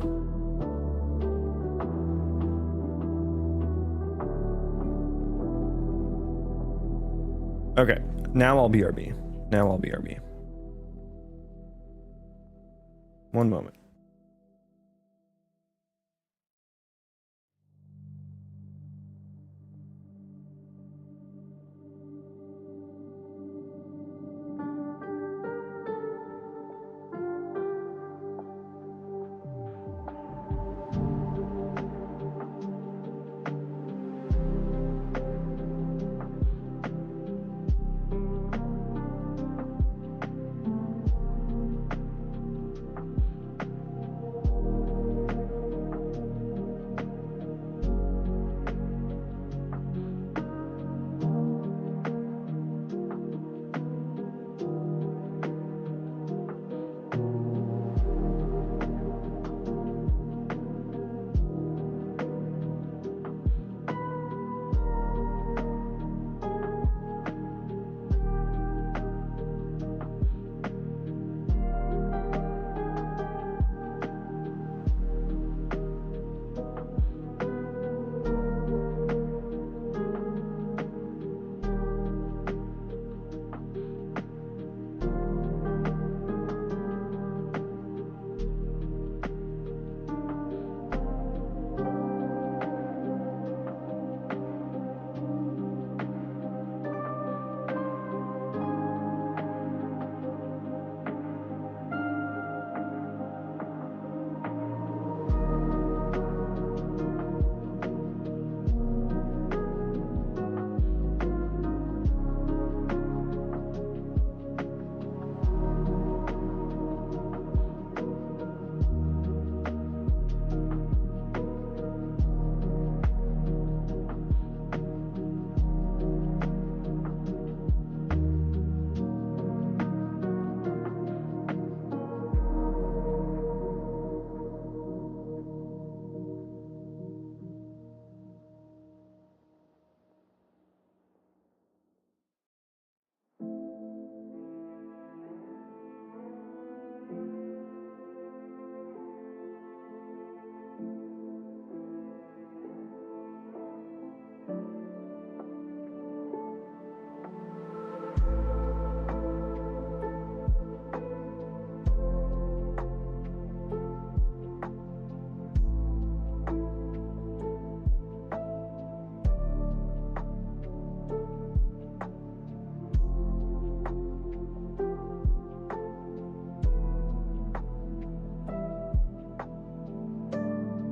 Speaker 1: Okay, now I'll BRB. Now I'll BRB. One moment.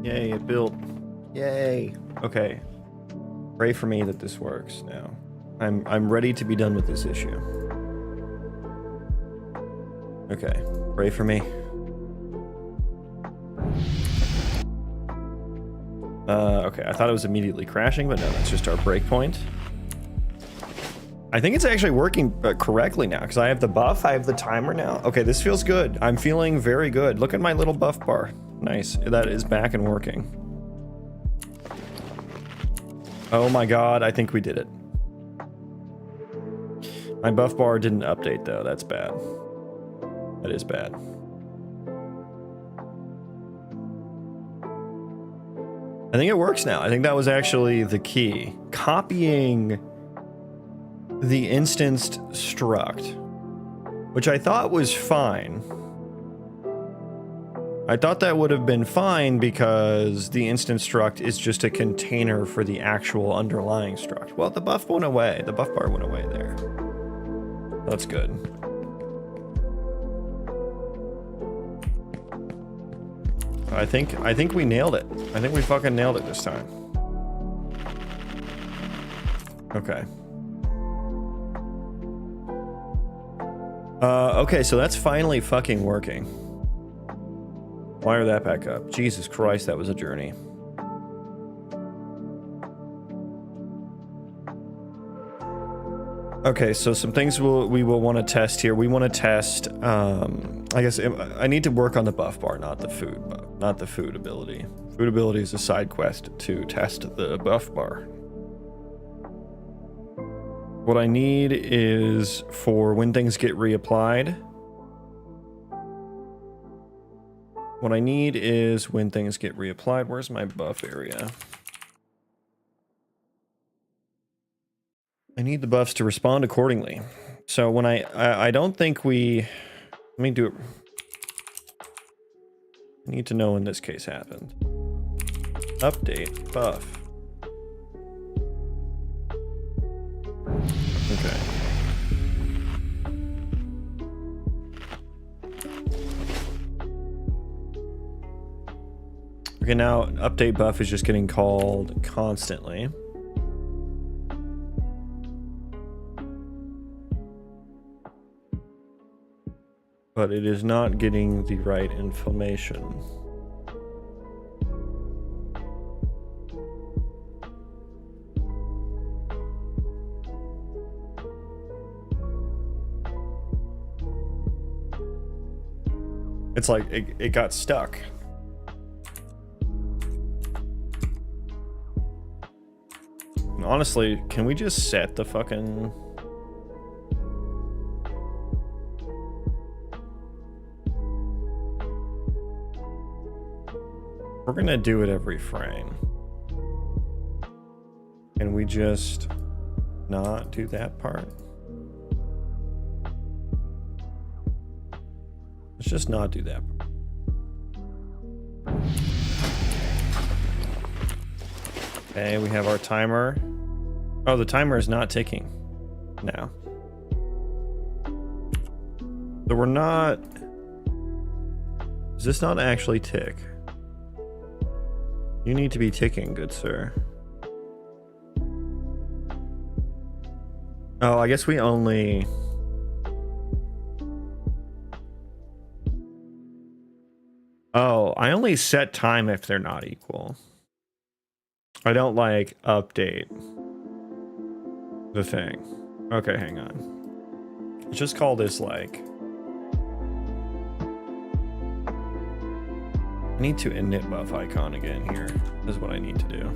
Speaker 1: Yay, it built. Yay. Okay. Pray for me that this works now. I'm ready to be done with this issue. Okay. Pray for me. Okay, I thought it was immediately crashing, but no, that's just our breakpoint. I think it's actually working correctly now, because I have the buff, I have the timer now. Okay, this feels good. I'm feeling very good. Look at my little buff bar. Nice. That is back and working. Oh my god, I think we did it. My buff bar didn't update, though. That's bad. That is bad. I think it works now. I think that was actually the key. Copying the instanced struct, which I thought was fine. I thought that would have been fine because the instance struct is just a container for the actual underlying struct. Well, the buff went away. The buff bar went away there. That's good. I think we nailed it. I think we fucking nailed it this time. Okay. Okay, so that's finally fucking working. Wire that back up. Jesus Christ, that was a journey. Okay, so some things we will want to test here. We want to test, I guess I need to work on the buff bar, not the food ability. Food ability is a side quest to test the buff bar. What I need is for when things get reapplied. What I need is when things get reapplied. Where's my buff area? I need the buffs to respond accordingly. So when I don't think we... Let me do it. I need to know when this case happened. Update buff. Okay. Okay, now update buff is just getting called constantly. But it is not getting the right information. It's like it got stuck. And honestly, can we just set the fucking... We're gonna do it every frame. Can we just not do that part? Let's just not do that part. Okay, we have our timer. Oh, the timer is not ticking now. So we're not... Does this not actually tick? You need to be ticking, good sir. Oh, I guess we only... Oh, I only set time if they're not equal. I don't, like, update the thing. Okay, hang on. Let's just call this, like... I need to init buff icon again here. This is what I need to do.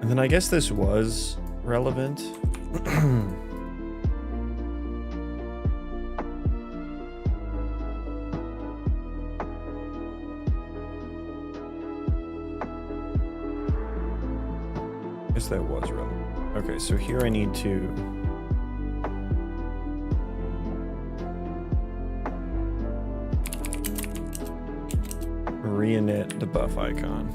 Speaker 1: And then I guess this was relevant. I guess that was relevant. Okay, so here I need to... re-init the buff icon.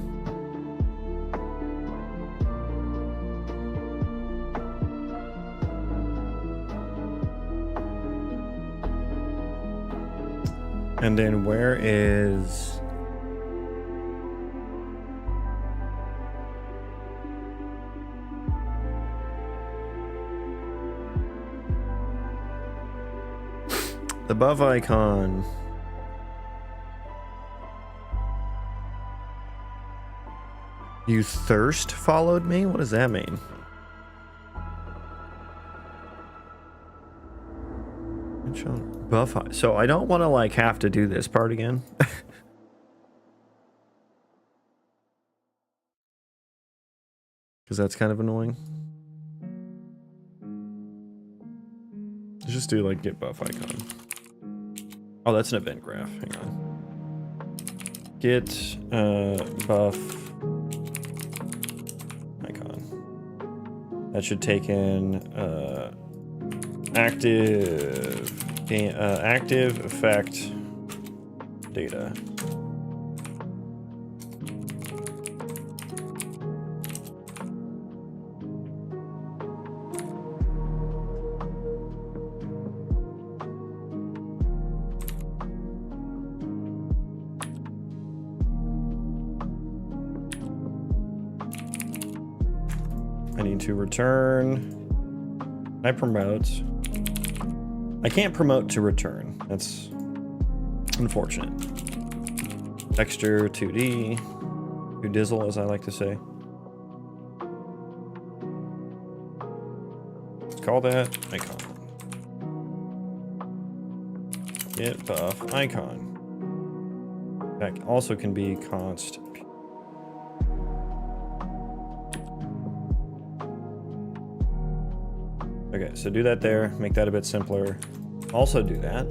Speaker 1: And then where is... the buff icon. You thirst followed me? What does that mean? Buff. So I don't want to like have to do this part again. Because that's kind of annoying. Let's just do like get buff icon. Oh, that's an event graph. Hang on. Get buff icon. That should take in active effect data. I need to return. I promote. I can't promote to return. That's unfortunate. Texture 2D. 2dizzle, as I like to say. Let's call that icon. Get buff icon. That also can be const. Okay, so do that there, make that a bit simpler. Also do that.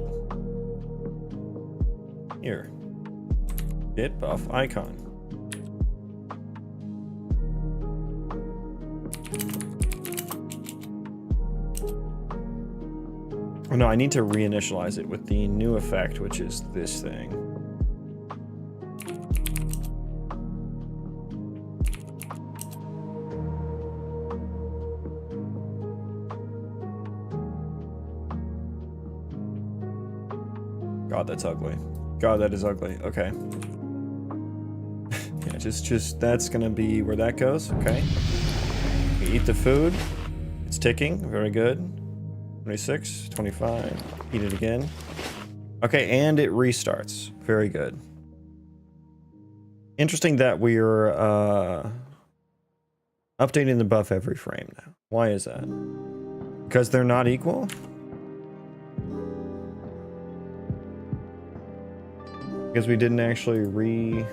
Speaker 1: Here. Get buff icon. Oh no, I need to reinitialize it with the new effect, which is this thing. God, that's ugly. God, that is ugly. Okay. Yeah, just that's gonna be where that goes. Okay. We eat the food. It's ticking. Very good. 26, 25. Eat it again. Okay, and it restarts. Very good. Interesting that we're updating the buff every frame now. Why is that? Because they're not equal? Because we didn't actually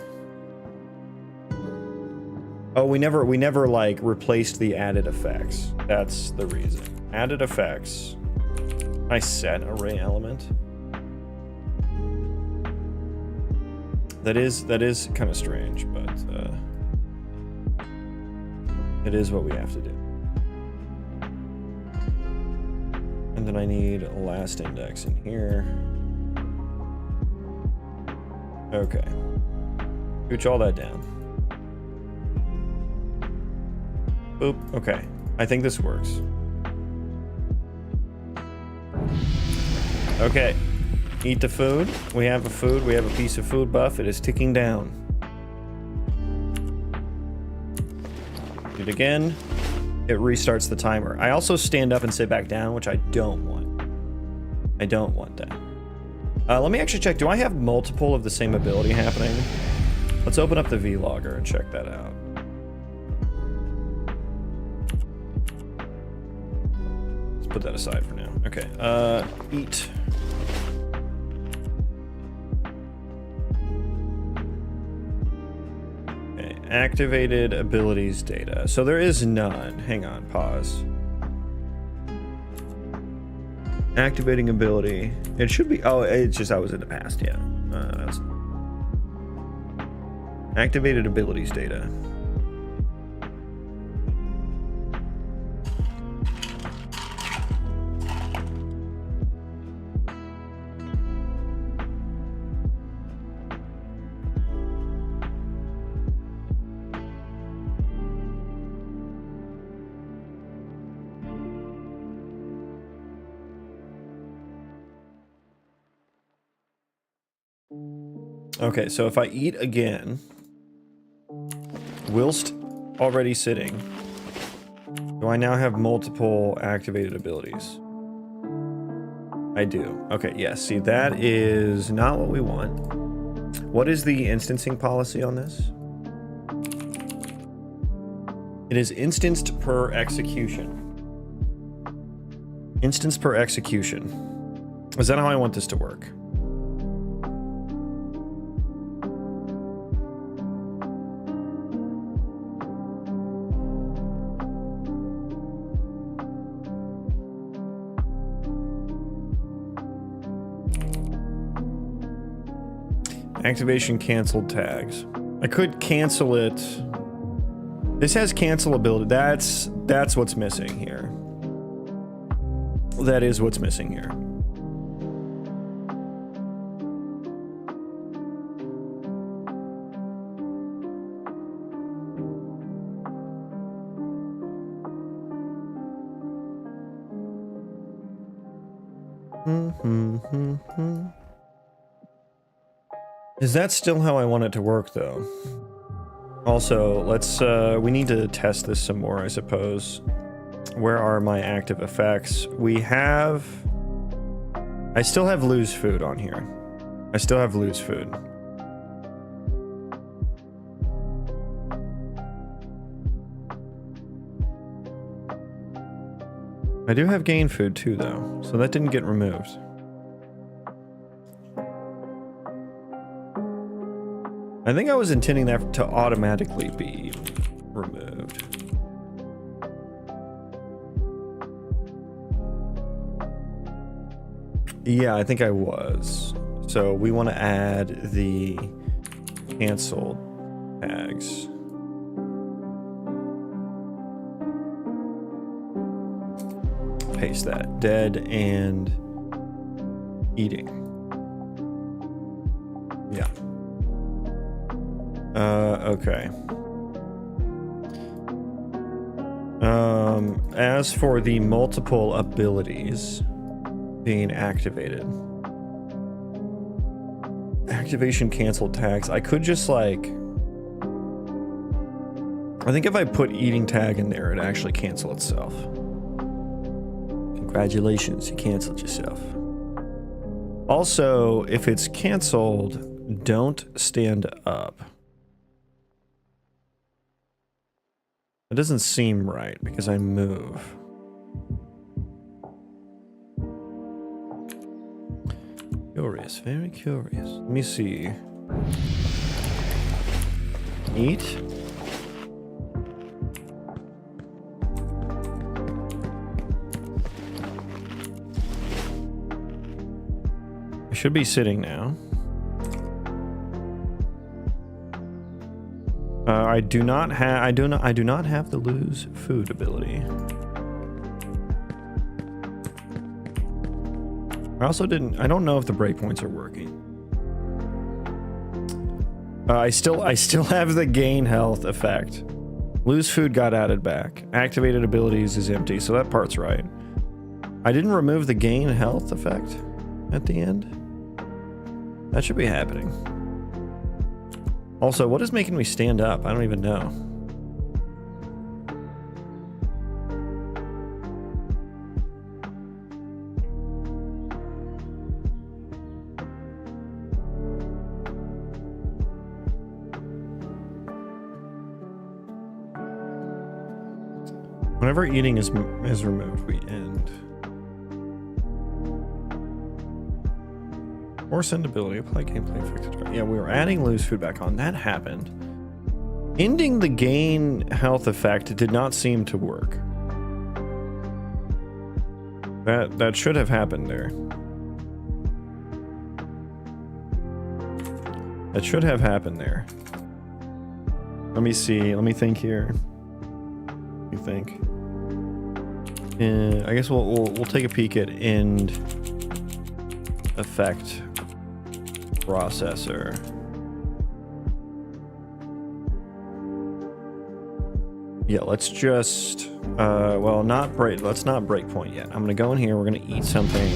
Speaker 1: oh, we never like replaced the added effects. That's the reason. Added effects. I set array element. That is kind of strange, but it is what we have to do. And then I need a last index in here. Okay. Scooch all that down. Boop. Okay. I think this works. Okay. Eat the food. We have a food. We have a piece of food buff. It is ticking down. Do it again. It restarts the timer. I also stand up and sit back down, which I don't want. I don't want that. Let me actually check. Do I have multiple of the same ability happening? Let's open up the vlogger and check that out. Let's put that aside for now. Okay. Eat. Okay. Activated abilities data. So there is none. Hang on. Pause. Activating ability. It should be. Oh, it's just I was in the past. Yeah. Activated abilities data. Okay, so if I eat again, whilst already sitting, do I now have multiple activated abilities? I do. Okay, yes. See, that is not what we want. What is the instancing policy on this? It is instanced per execution. Instance per execution. Is that how I want this to work? Activation canceled tags. I could cancel it. This has cancel ability. That's what's missing here. That is what's missing here. Is that still how I want it to work, though? Also, let's, we need to test this some more, I suppose. Where are my active effects? We have... I still have lose food on here. I still have lose food. I do have gain food too, though, so that didn't get removed. I think I was intending that to automatically be removed. Yeah, I think I was. So we want to add the canceled tags. Paste that. Dead and eating. Yeah. Okay. As for the multiple abilities being activated, activation canceled tags, I could just like, I think if I put eating tag in there, it'd actually cancel itself. Congratulations, you canceled yourself. Also, if it's canceled, don't stand up. It doesn't seem right because I move. Curious, very curious. Let me see. Eat. I should be sitting now. I do not have the lose food ability. I don't know if the breakpoints are working. I still have the gain health effect. Lose food got added back. Activated abilities is empty, so that part's right. I didn't remove the gain health effect at the end. That should be happening. Also, what is making me stand up? I don't even know. Whenever eating is removed, we end. Or send ability, apply gameplay effect. Yeah, we were adding lose food back on. That happened. Ending the gain health effect did not seem to work. That should have happened there. That should have happened there. Let me see. Let me think here. Let me think. I guess we'll take a peek at end effect processor. Yeah, let's just well, let's not break point yet. I'm gonna go in here, we're gonna eat something,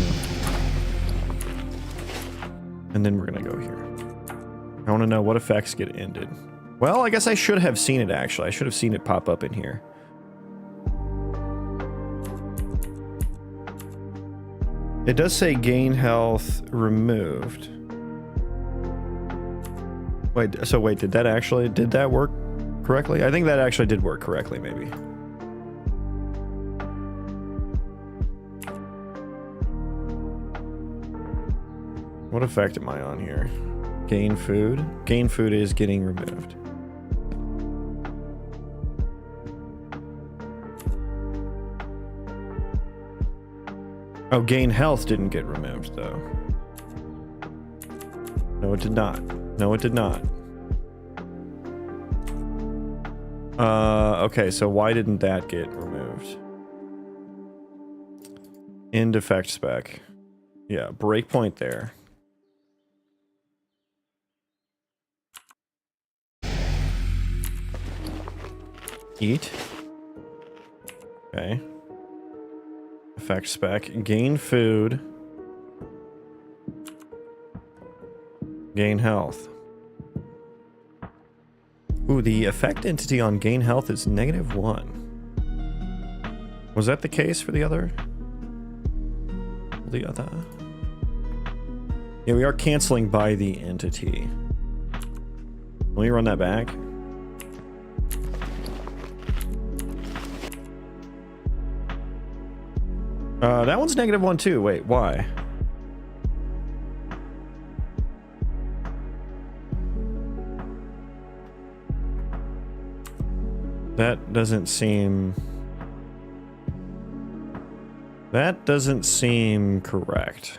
Speaker 1: and then we're gonna go here. I want to know what effects get ended. Well, I guess I should have seen it, actually. I should have seen it pop up in here. It does say gain health removed. Wait, so wait, did that work correctly? I think that actually did work correctly, maybe. What effect am I on here? Gain food? Gain food is getting removed. Oh, gain health didn't get removed, though. No, it did not. No, it did not. Okay, so why didn't that get removed? End effect spec. Yeah, breakpoint there. Eat. Okay. Effect spec. Gain food. Gain health. Ooh, the effect entity on gain health is -1. Was that the case for the other? Yeah, we are canceling by the entity. Let me run that back. That one's -1 too. Wait, why? That doesn't seem correct.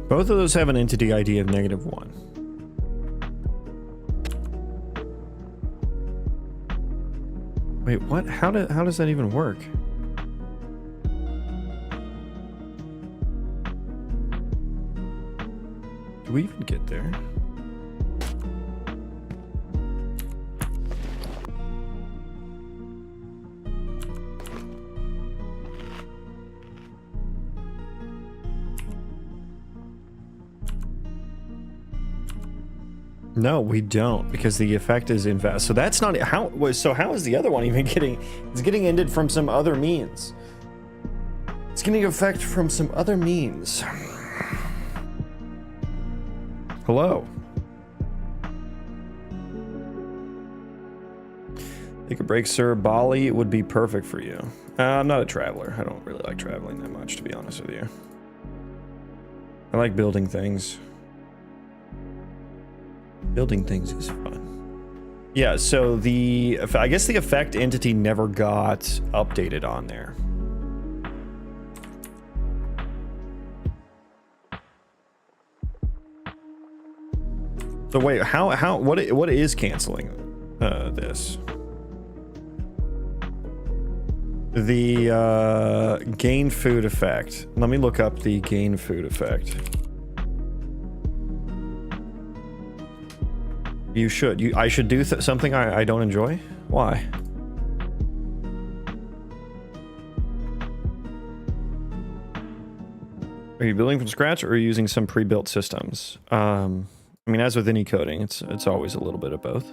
Speaker 1: Both of those have an entity ID of -1. Wait, what? How does that even work? Do we even get there? No, we don't, because the effect is invalid. So that's not how. So how is the other one even getting? It's getting ended from some other means. It's getting effect from some other means. Hello. Take a break, sir. Bali would be perfect for you. I'm not a traveler. I don't really like traveling that much, to be honest with you. I like building things. Building things is fun. Yeah, so I guess the effect entity never got updated on there. So wait, what is canceling this? The gain food effect. Let me look up the gain food effect. You should. I should do something I don't enjoy? Why? Are you building from scratch or are you using some pre-built systems? I mean, as with any coding, it's always a little bit of both.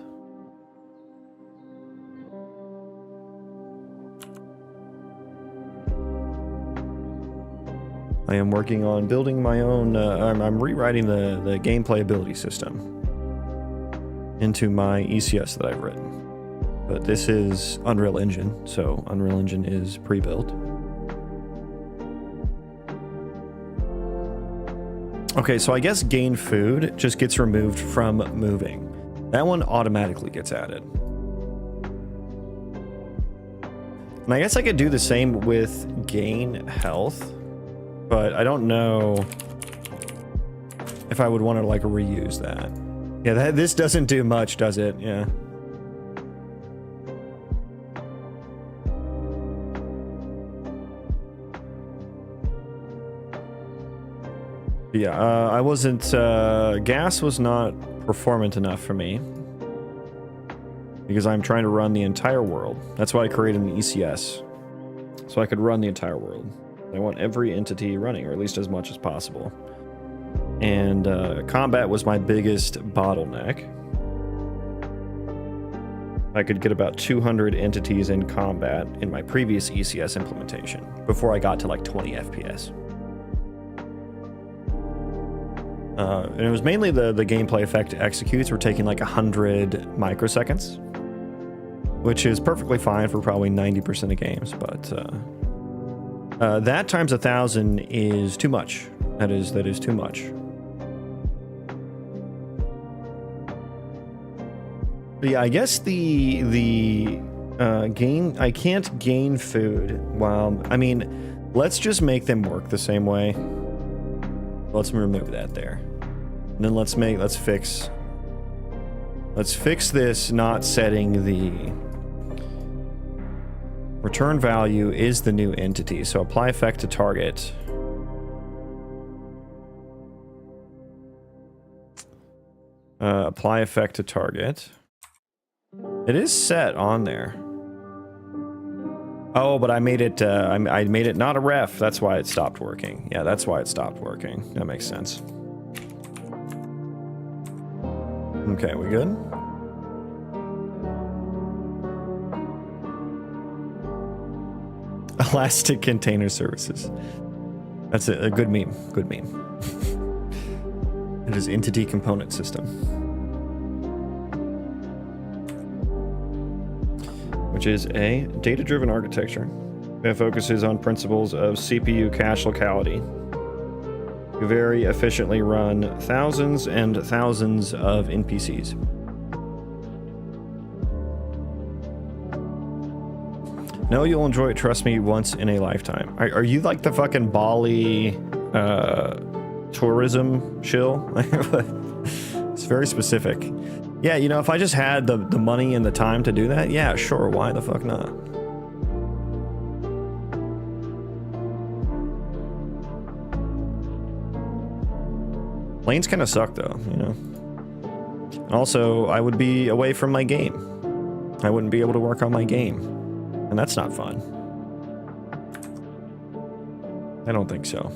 Speaker 1: I am working on building my own, I'm rewriting the game playability system into my ECS that I've written. But this is Unreal Engine, so Unreal Engine is pre-built. Okay, so I guess gain food just gets removed from moving. That one automatically gets added. And I guess I could do the same with gain health, but I don't know if I would want to like reuse that. Yeah, this doesn't do much, does it? Yeah. Yeah, I wasn't, gas was not performant enough for me. Because I'm trying to run the entire world. That's why I created an ECS. so I could run the entire world. I want every entity running, or at least as much as possible. And combat was my biggest bottleneck. I could get about 200 entities in combat in my previous ECS implementation before I got to like 20 FPS. And it was mainly the gameplay effect executes were taking like 100 microseconds, which is perfectly fine for probably 90% of games, but that times 1,000 is too much. That is too much. But yeah, I guess the gain, I can't gain food while, I mean, let's just make them work the same way. Let's remove that there. And then let's fix this not setting the return value is the new entity. So apply effect to target. Apply effect to target. It is set on there. Oh, but I made it I made it not a ref. That's why it stopped working. Yeah, that's why it stopped working. That makes sense. Okay, we good? Elastic container services. That's a good meme. Good meme. It is entity component system. Which is a data-driven architecture that focuses on principles of CPU cache locality to very efficiently run thousands and thousands of NPCs. No, you'll enjoy it, trust me, once in a lifetime. Are you like the fucking Bali tourism shill? It's very specific. Yeah, you know, if I just had the money and the time to do that, yeah, sure, why the fuck not? Planes kind of suck though, you know? And also, I would be away from my game. I wouldn't be able to work on my game. And that's not fun. I don't think so.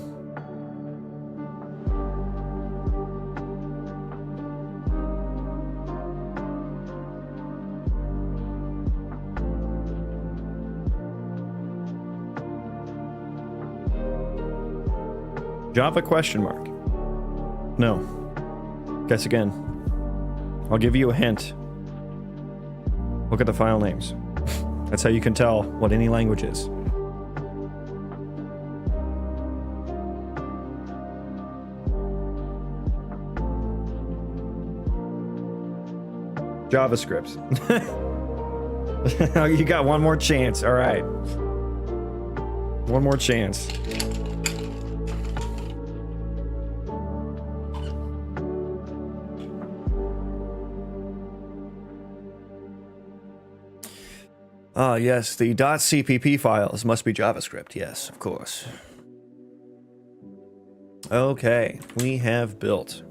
Speaker 1: Java question mark. No. Guess again. I'll give you a hint. Look at the file names. That's how you can tell what any language is. JavaScript. You got one more chance. All right. One more chance. Ah, yes, the .cpp files must be JavaScript. Yes, of course. Okay, we have built.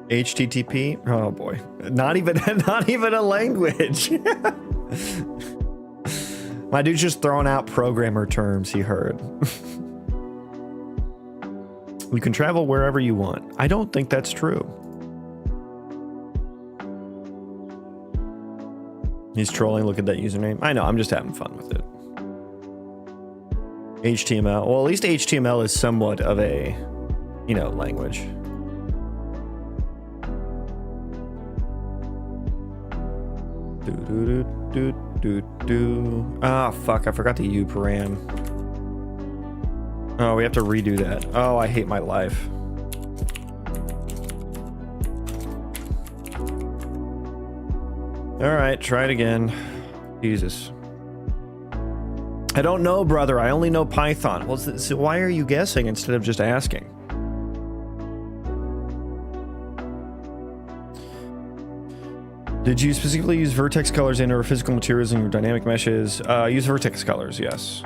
Speaker 1: HTTP? Oh boy. Not even a language. My dude's just throwing out programmer terms he heard. You can travel wherever you want. I don't think that's true. He's trolling, look at that username. I know, I'm just having fun with it. HTML. Well, at least HTML is somewhat of a, you know, language. Ah, fuck, I forgot the U param. Oh, we have to redo that. Oh, I hate my life. Alright, try it again. Jesus. I don't know, brother. I only know Python. Well, so why are you guessing instead of just asking? Did you specifically use vertex colors and or physical materials in your dynamic meshes? Use vertex colors, yes.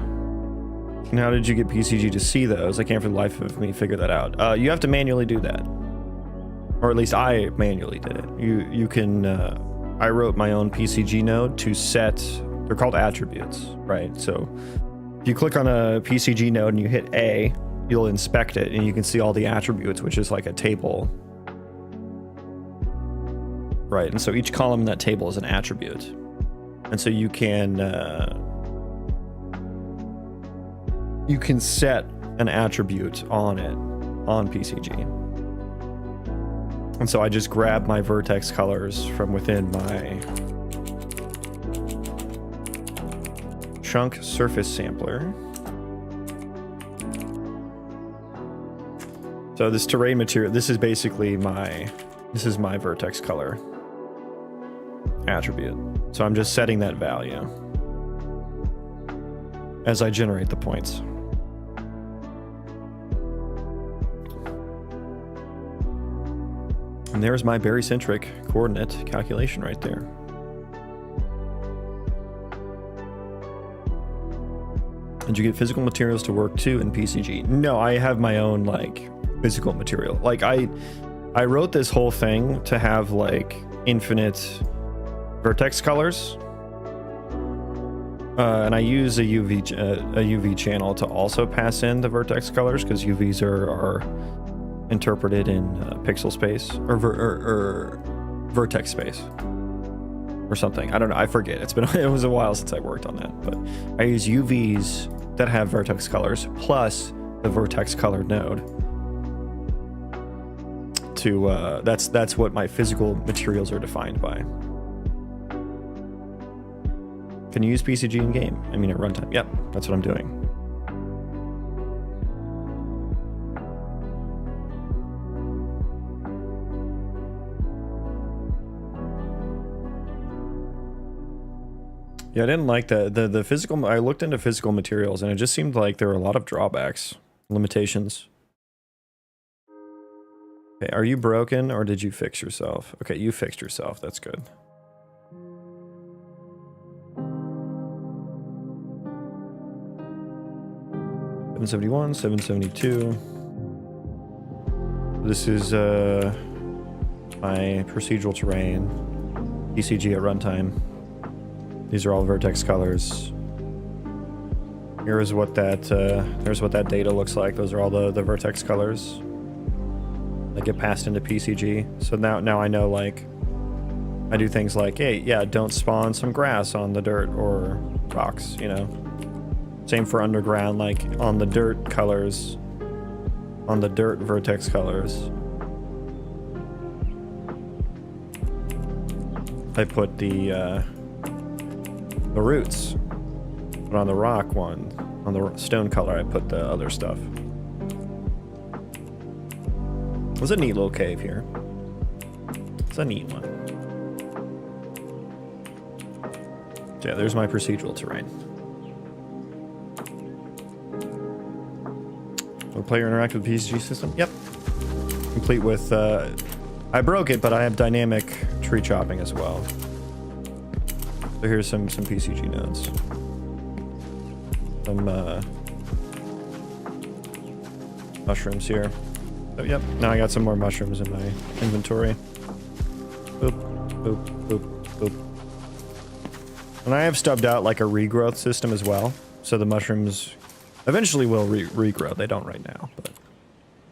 Speaker 1: And how did you get PCG to see those? I can't for the life of me figure that out. You have to manually do that. Or at least I manually did it. You can, I wrote my own PCG node to set, they're called attributes, right? So if you click on a PCG node and you hit A, you'll inspect it and you can see all the attributes, which is like a table. Right, and so each column in that table is an attribute. And so you can set an attribute on it, on PCG. And so I just grab my vertex colors from within my chunk surface sampler. So this terrain material, this is basically this is my vertex color attribute. So I'm just setting that value as I generate the points. And there's my barycentric coordinate calculation right there. Did you get physical materials to work too in PCG? No, I have my own like physical material. Like I wrote this whole thing to have like infinite vertex colors. And I use a UV channel to also pass in the vertex colors because UVs are interpreted in pixel space or vertex space or something. I don't know. I forget. It was a while since I worked on that, but I use UVs that have vertex colors plus the vertex color node to that's what my physical materials are defined by. Can you use PCG in game? I mean at runtime. Yep, that's what I'm doing. Yeah, I didn't like the physical. I looked into physical materials and it just seemed like there were a lot of drawbacks, limitations. Okay, are you broken or did you fix yourself? Okay, you fixed yourself. That's good. $771, $772. This is my procedural terrain, PCG at runtime. These are all vertex colors. Here is what that there's what that data looks like. Those are all the vertex colors that get passed into PCG. So now I know, like, I do things like, hey, yeah, don't spawn some grass on the dirt or rocks, you know. Same for underground, like on the dirt colors, on the dirt vertex colors. I put the roots, but on the rock one, on the stone color, I put the other stuff. It's a neat little cave here. It's a neat one. So yeah, there's my procedural terrain. Will player interact with the PCG system? Yep. Complete with, I broke it, but I have dynamic tree chopping as well. So here's some PCG nodes. Some mushrooms here. Oh, yep, now I got some more mushrooms in my inventory. Boop, boop, boop, boop. And I have stubbed out like a regrowth system as well. So the mushrooms eventually will regrow. They don't right now, but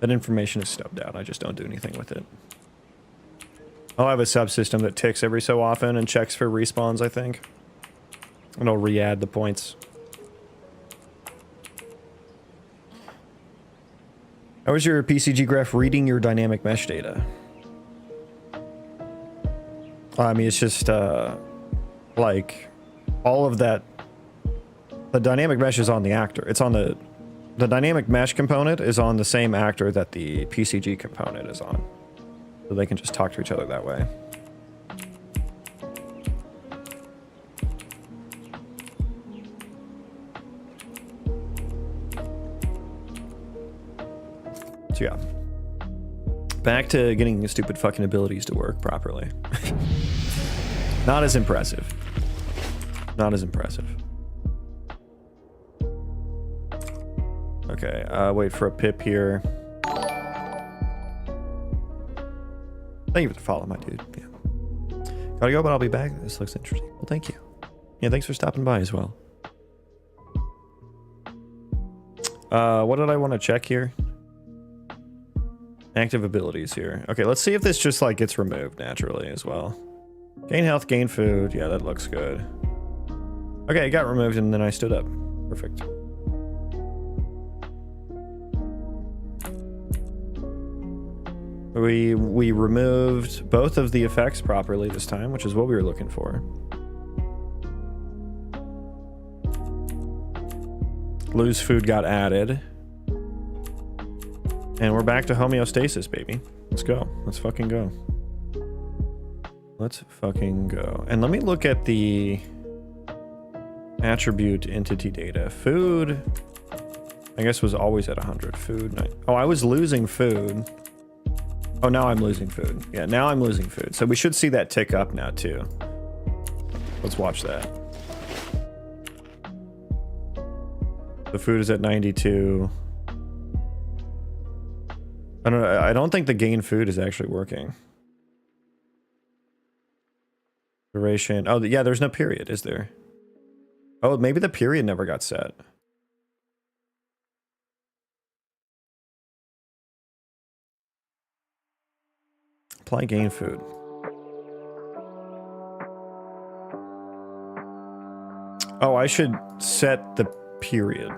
Speaker 1: that information is stubbed out. I just don't do anything with it. I'll have a subsystem that ticks every so often and checks for respawns, I think. And I'll re-add the points. How is your PCG graph reading your dynamic mesh data? I mean, it's just, like, all of that. The dynamic mesh is on the actor. It's on the dynamic mesh component is on the same actor that the PCG component is on. So they can just talk to each other that way. So yeah. Back to getting stupid fucking abilities to work properly. Not as impressive. Not as impressive. Okay, wait for a pip here. Thank you for the follow, my dude. Yeah. Gotta go, but I'll be back. This looks interesting. Well, thank you. Yeah, thanks for stopping by as well. What did I want to check here? Active abilities here. Okay, let's see if this just like gets removed naturally as well. Gain health, gain food. Yeah, that looks good. Okay, it got removed and then I stood up. Perfect. We removed both of the effects properly this time, which is what we were looking for. Lose food got added. And we're back to homeostasis, baby. Let's go. Let's fucking go. Let's fucking go. And let me look at the attribute entity data. Food, I guess, was always at 100. Food, oh, I was losing food. Oh, now I'm losing food. Yeah, now I'm losing food. So we should see that tick up now, too. Let's watch that. The food is at 92. I don't know. I don't think the gain food is actually working. Duration. Oh, yeah, there's no period, is there? Oh, maybe the period never got set. Apply gain food. Oh, I should set the period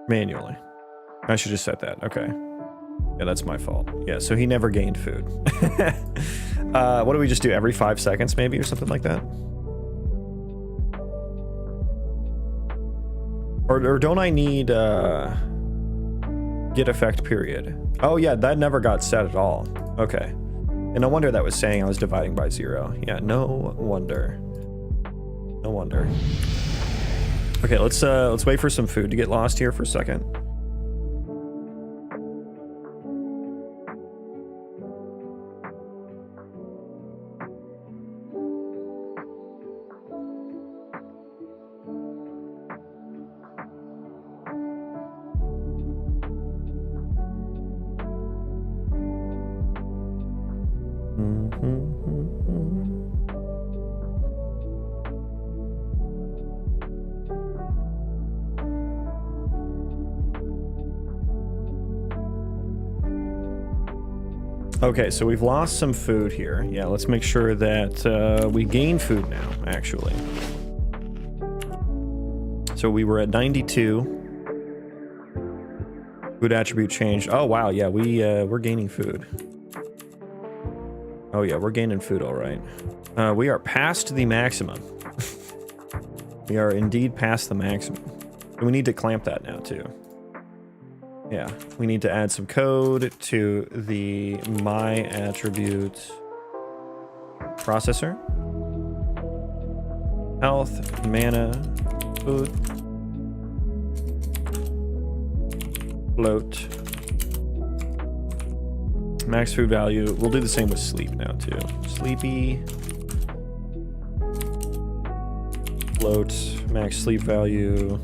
Speaker 1: manually. I should just set that. Okay. Yeah, that's my fault. Yeah, so he never gained food. What do we just do? Every 5 seconds maybe or something like that? Or don't I need get effect period? Oh yeah, that never got set at all. Okay. And no wonder that was saying I was dividing by 0. Yeah, no wonder. No wonder. Okay, let's wait for some food to get lost here for a second. Okay, so we've lost some food here. Yeah, let's make sure that we gain food now, actually. So we were at 92. Food attribute changed. Oh, wow, yeah, we're gaining food. Oh, yeah, we're gaining food, all right. We are past the maximum. We are indeed past the maximum. And we need to clamp that now, too. Yeah, we need to add some code to the my attribute processor. Health, mana, food, float, max food value. We'll do the same with sleep now too. Sleepy, float, max sleep value.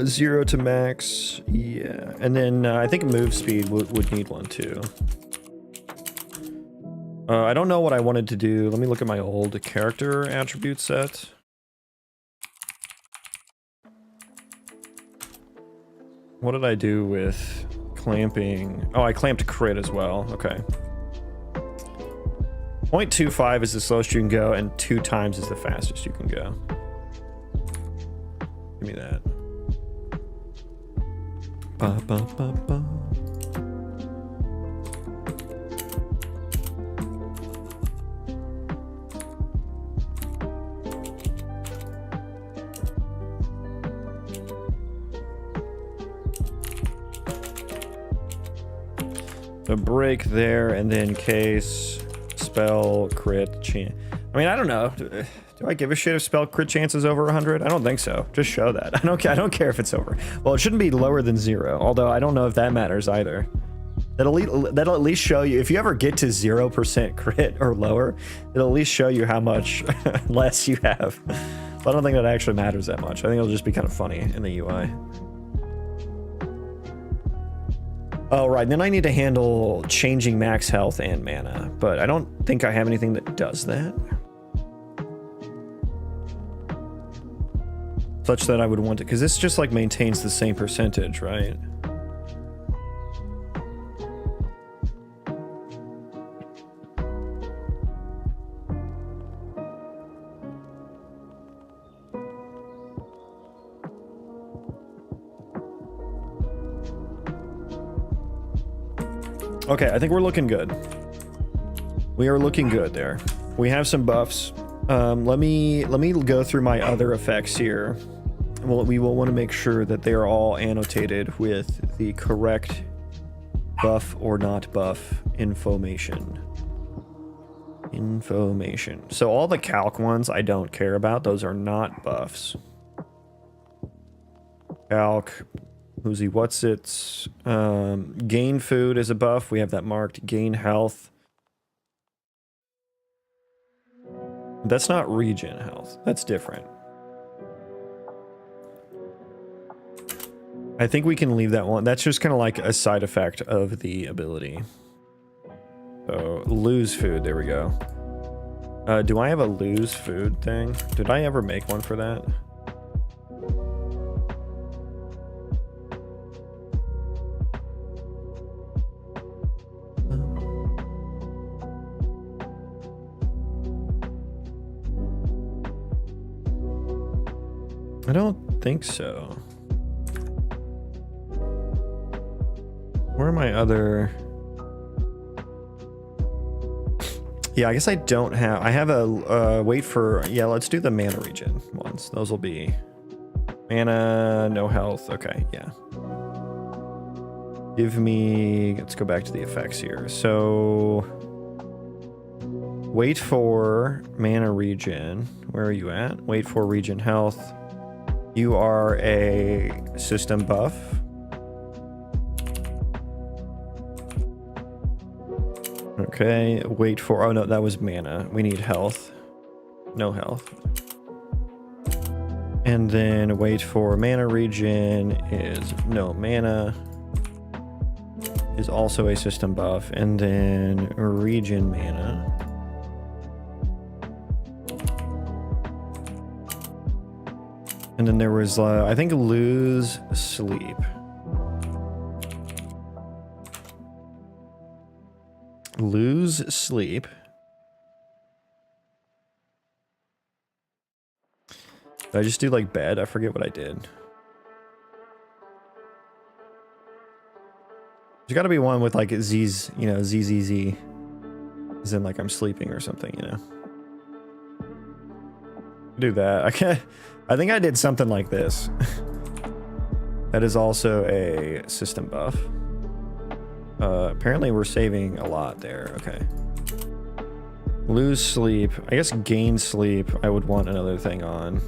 Speaker 1: 0 to max, yeah. And then I think move speed would need one too. I don't know what I wanted to do. Let me look at my old character attribute set. What did I do with clamping? Oh, I clamped crit as well. Okay. 0.25 is the slowest you can go, and 2 times is the fastest you can go. Give me that. Ba, ba, ba, ba. So break there, and then case, spell, crit, chance. I mean, I don't know. Do I give a shit if spell crit chance is over 100? I don't think so. Just show that. I don't care if it's over. Well, it shouldn't be lower than 0, although I don't know if that matters either. That'll at least show you, if you ever get to 0% crit or lower, it'll at least show you how much less you have. I don't think that actually matters that much. I think it'll just be kind of funny in the UI. Oh, right. Then I need to handle changing max health and mana, but I don't think I have anything that does that. Such that I would want it, because this just like maintains the same percentage, right? Okay, I think we're looking good. We are looking good there. We have some buffs. Let me go through my other effects here. Well, we will want to make sure that they are all annotated with the correct buff or not buff information. So all the calc ones I don't care about. Those are not buffs. Calc, who's he, what's it? Gain food is a buff. We have that marked. Gain health. That's not regen health. That's different. I think we can leave that one. That's just kind of like a side effect of the ability. So lose food. There we go. Do I have a lose food thing? Did I ever make one for that? I don't think so. Where are my other... Yeah, I guess I don't have... I have a... wait for... Yeah, let's do the mana regen ones. Those will be... Mana, no health. Okay, yeah. Give me... Let's go back to the effects here. So... Wait for mana regen. Where are you at? Wait for regen health. You are a system buff. Okay, wait for... Oh no, that was mana. We need health. No health. And then wait for mana regen is no mana. Is also a system buff. And then regen mana. And then there was, I think, lose sleep. Lose sleep. Did I just do like bed? I forget what I did. There's got to be one with like Z's, you know, ZZZ. As in like I'm sleeping or something, you know. Do that. I think I did something like this. That is also a system buff. Apparently we're saving a lot there. Okay. Lose sleep. I guess gain sleep. I would want another thing on.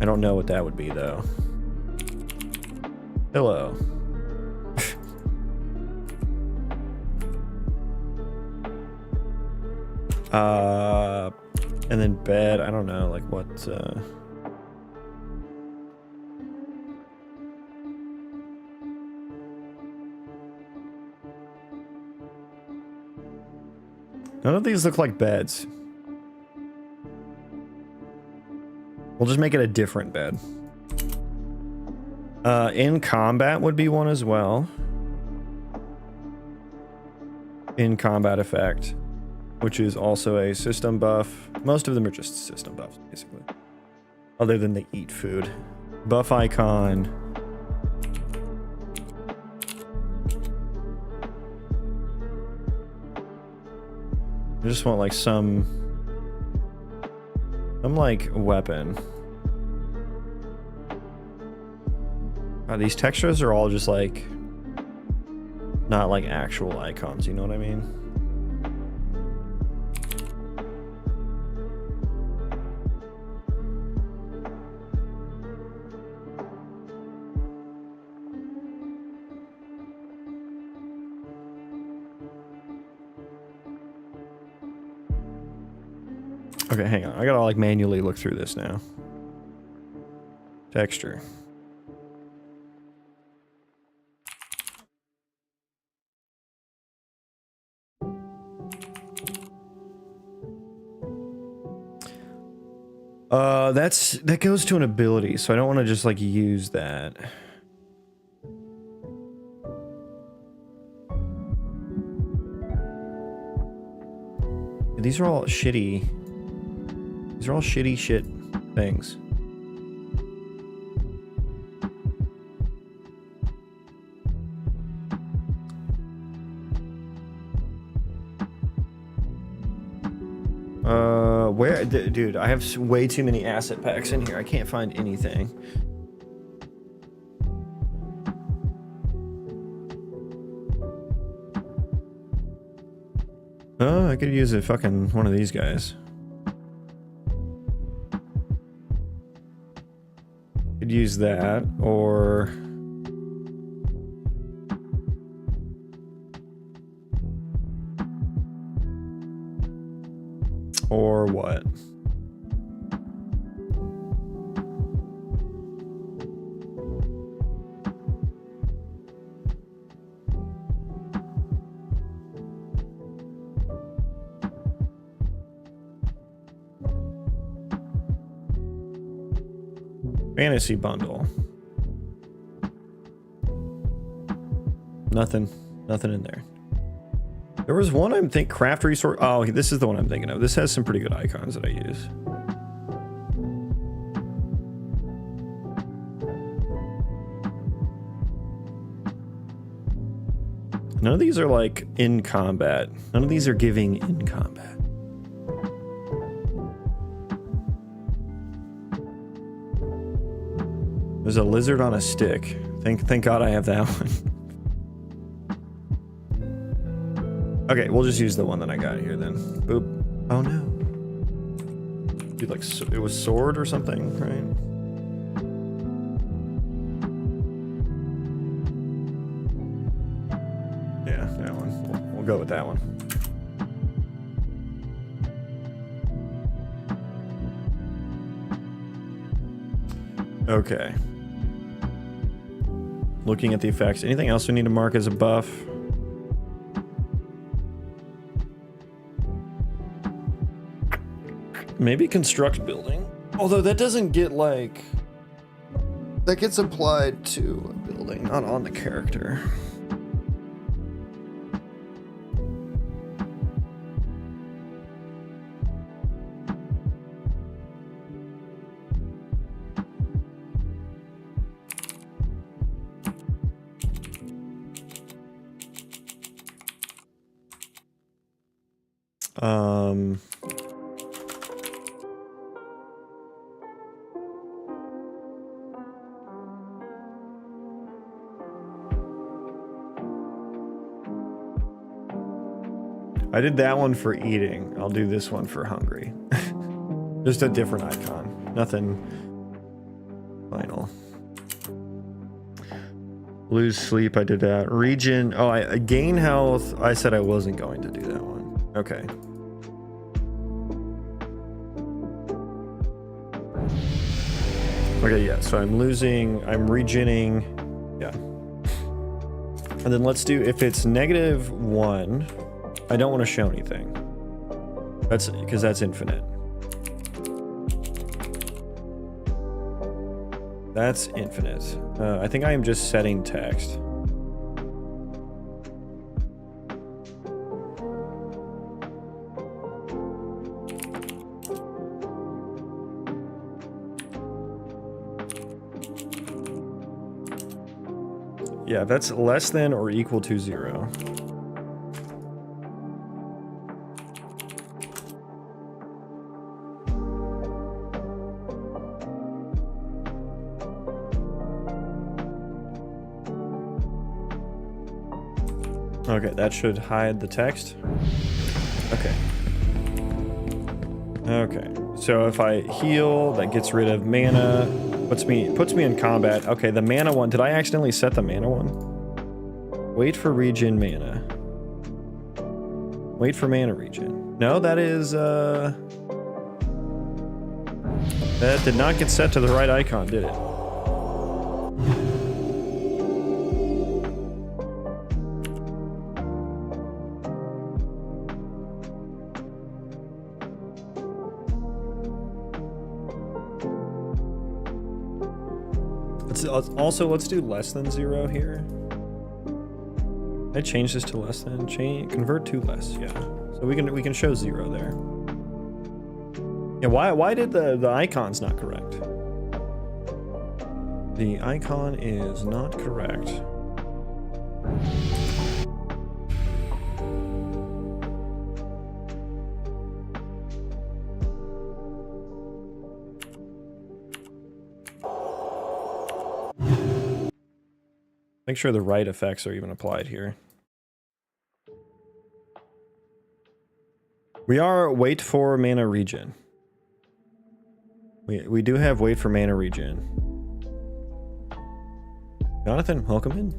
Speaker 1: I don't know what that would be though. Hello. And then bed, I don't know, like what, none of these look like beds. We'll just make it a different bed. In combat would be one as well. In combat effect. Which is also a system buff. Most of them are just system buffs, basically. Other than they eat food. Buff icon. I just want like some like weapon. These textures are all just like not like actual icons, you know what I mean? Okay, hang on. I gotta like manually look through this now. Texture. That goes to an ability, so I don't want to just like use that. These are all shitty. These are all shitty shit things. Where, dude, I have way too many asset packs in here. I can't find anything. Oh, I could use a fucking one of these guys. Could use that, or... Or what? Fantasy bundle. Nothing in there. There was one I'm thinking, craft resource. Oh, this is the one I'm thinking of. This has some pretty good icons that I use. None of these are like in combat. None of these are giving in combat. There's a lizard on a stick. Thank God I have that one. Okay, we'll just use the one that I got here then. Boop. Oh no. Dude, like, it was sword or something, right? Yeah, that one. We'll go with that one. Okay. Looking at the effects. Anything else we need to mark as a buff? Maybe construct building. Although that doesn't get like... That gets applied to a building, not on the character. I did that one for eating. I'll do this one for hungry. Just a different icon. Nothing final. Lose sleep, I did that. Region, oh, I gain health. I said I wasn't going to do that one. Okay. Okay, yeah, so I'm losing, I'm regening, yeah. And then let's do, if it's -1, I don't want to show anything. That's because that's infinite. That's infinite. I think I am just setting text. Yeah, that's less than or equal to 0. Okay, that should hide the text. Okay. Okay, so if I heal, that gets rid of mana, puts me in combat. Okay, the mana one, did I accidentally set the mana one? Wait for regen mana. Wait for mana regen. No, that is, That did not get set to the right icon, did it? Let's do less than 0 here. I change this to less than, convert to less, yeah. So we can show 0 there. Yeah, why did the icon's not correct? The icon is not correct. Make sure the right effects are even applied here. We are wait for mana regen. We do have wait for mana regen. Jonathan, welcome in.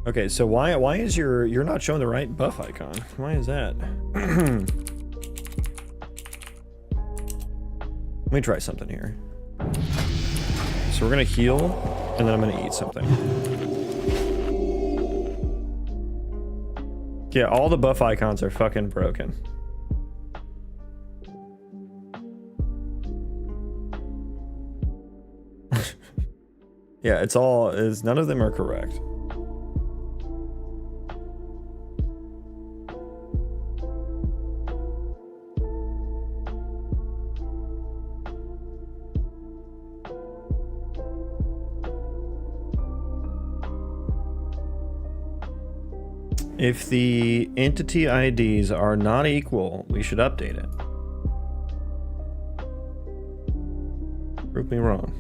Speaker 1: Okay, so why is you're not showing the right buff icon? Why is that? Let me try something here. So we're gonna heal, and then I'm gonna eat something. Yeah, all the buff icons are fucking broken. Yeah, none of them are correct. If the entity IDs are not equal, we should update it. Prove me wrong.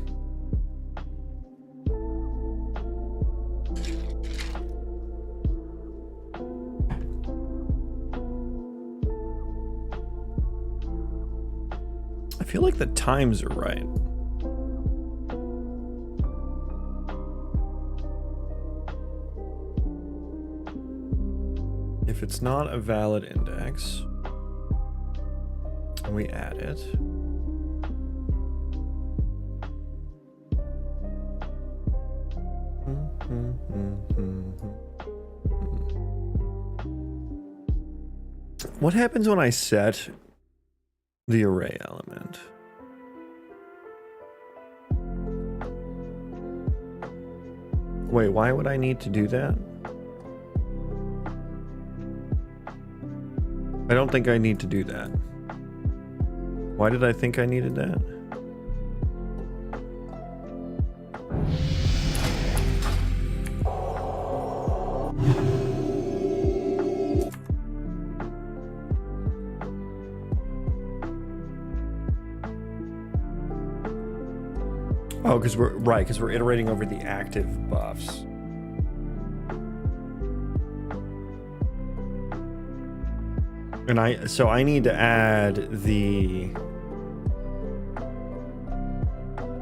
Speaker 1: I feel like the times are right. If it's not a valid index, and we add it, what happens when I set the array element? Wait, why would I need to do that? I don't think I need to do that. Why did I think I needed that? Oh, because we're iterating over the active buffs. And so I need to add the...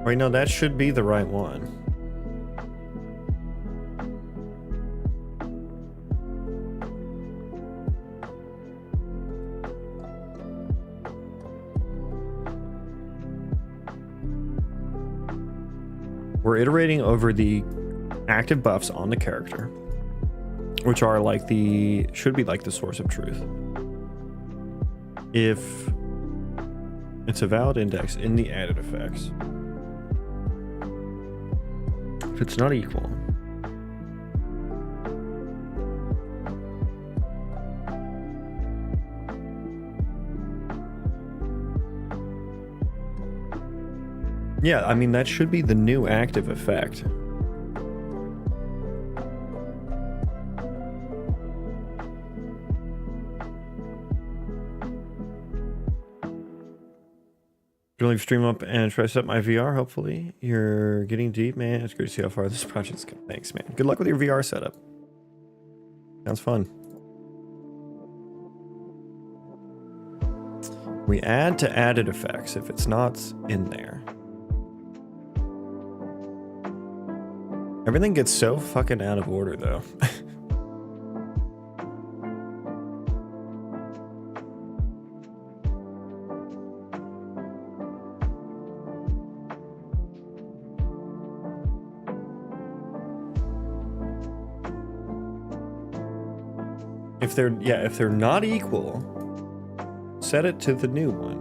Speaker 1: Wait, no, that should be the right one. We're iterating over the active buffs on the character, which are like should be like the source of truth. If it's a valid index in the added effects, if it's not equal, yeah, I mean, that should be the new active effect. Gonna leave stream up and try to set my VR. Hopefully you're getting deep, man. It's great to see how far this project's going. Thanks, man. Good luck with your VR setup. Sounds fun. We add to added effects if it's not in there. Everything gets so fucking out of order though. If they're not equal, set it to the new one.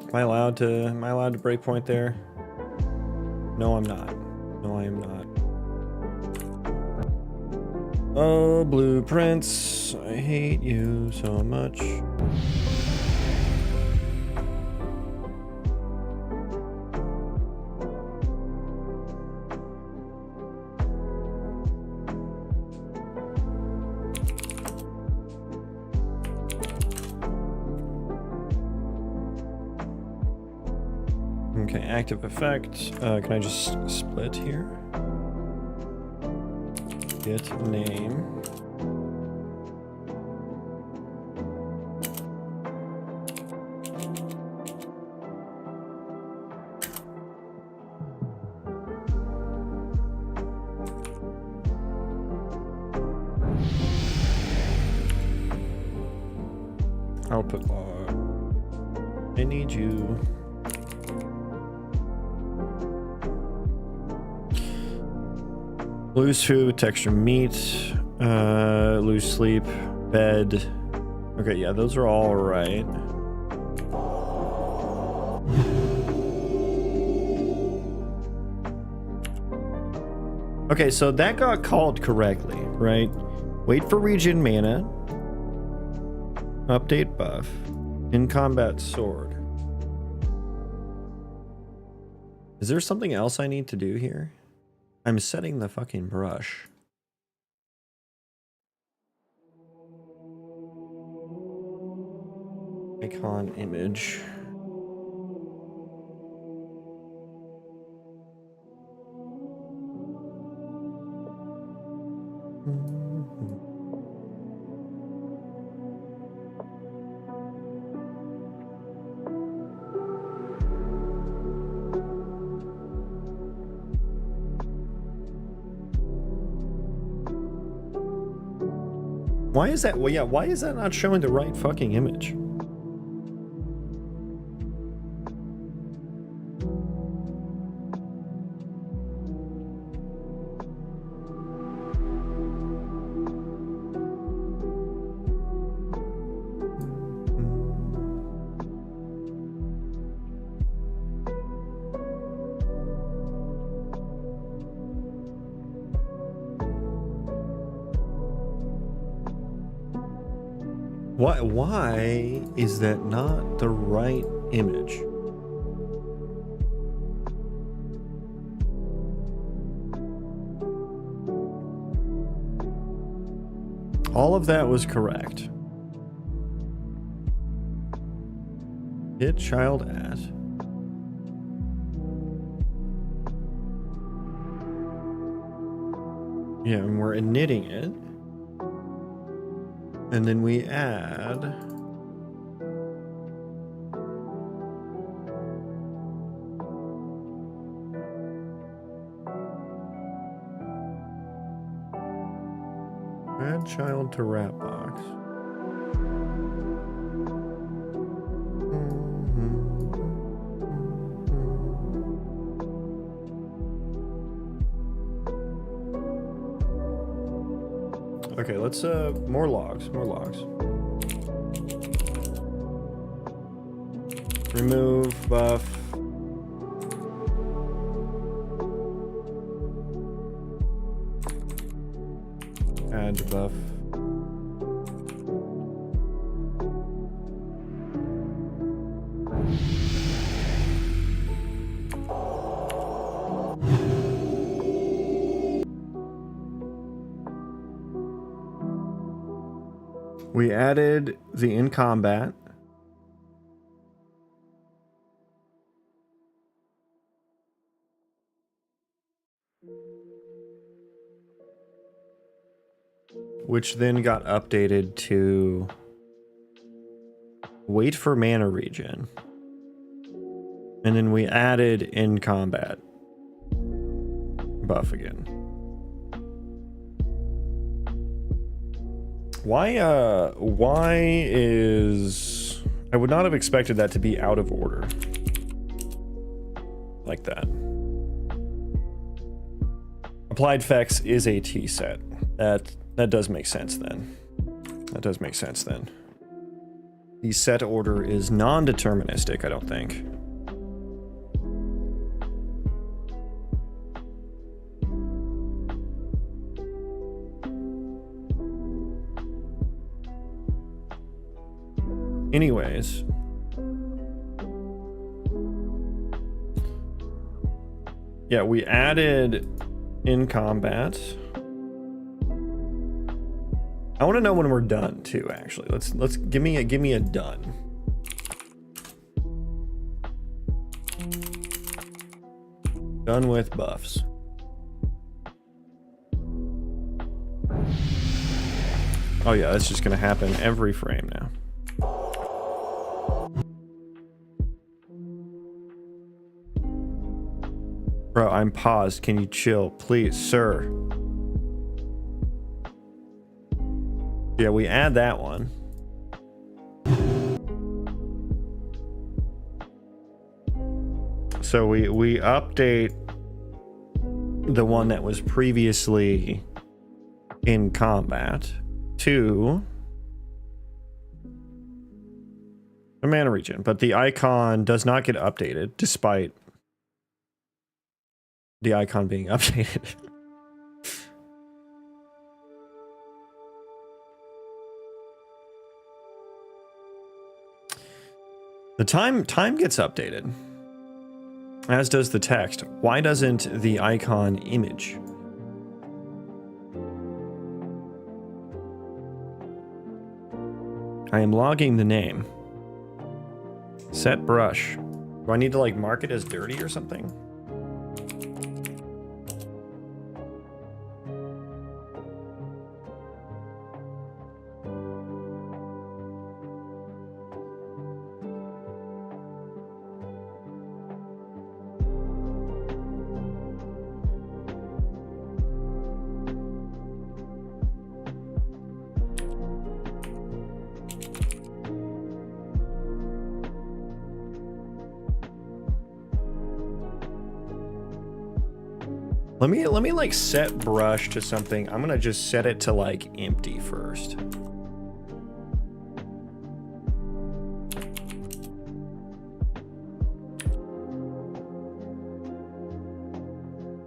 Speaker 1: Am I allowed to break point there? No, I'm not. No, I am not. Oh, blueprints, I hate you so much. Okay, active effect. Can I just split here? Get name. Output log. I need you. Lose food, texture meat, lose sleep, bed. Okay, yeah, those are all right. Okay, so that got called correctly, right? Wait for regen mana. Update buff. In combat sword. Is there something else I need to do here? I'm setting the fucking brush. Icon image. Why is that? Well, yeah, why is that not showing the right fucking image? Why is that not the right image? All of that was correct. Hit child at. Yeah, and we're knitting it. And then we add child to wrap box. Okay, let's more logs. Remove buff. Add buff. We added the in combat. Which then got updated to wait for mana regen. And then we added in combat buff again. Why is... I would not have expected that to be out of order. Like that. Applied Fex is a T set. That does make sense then. That does make sense then. The set order is non-deterministic, I don't think. Anyways. Yeah, we added in combat. I want to know when we're done too, actually. Let's give me a done. Done with buffs. Oh yeah, that's just gonna happen every frame now. Bro, I'm paused. Can you chill, please, sir? Yeah, we add that one. So we update the one that was previously in combat to a mana regen, but the icon does not get updated despite the icon being updated. The time gets updated, as does the text. Why doesn't the icon image? I am logging the name. Set brush. Do I need to like mark it as dirty or something? Let me like set brush to something. I'm gonna just set it to like empty first.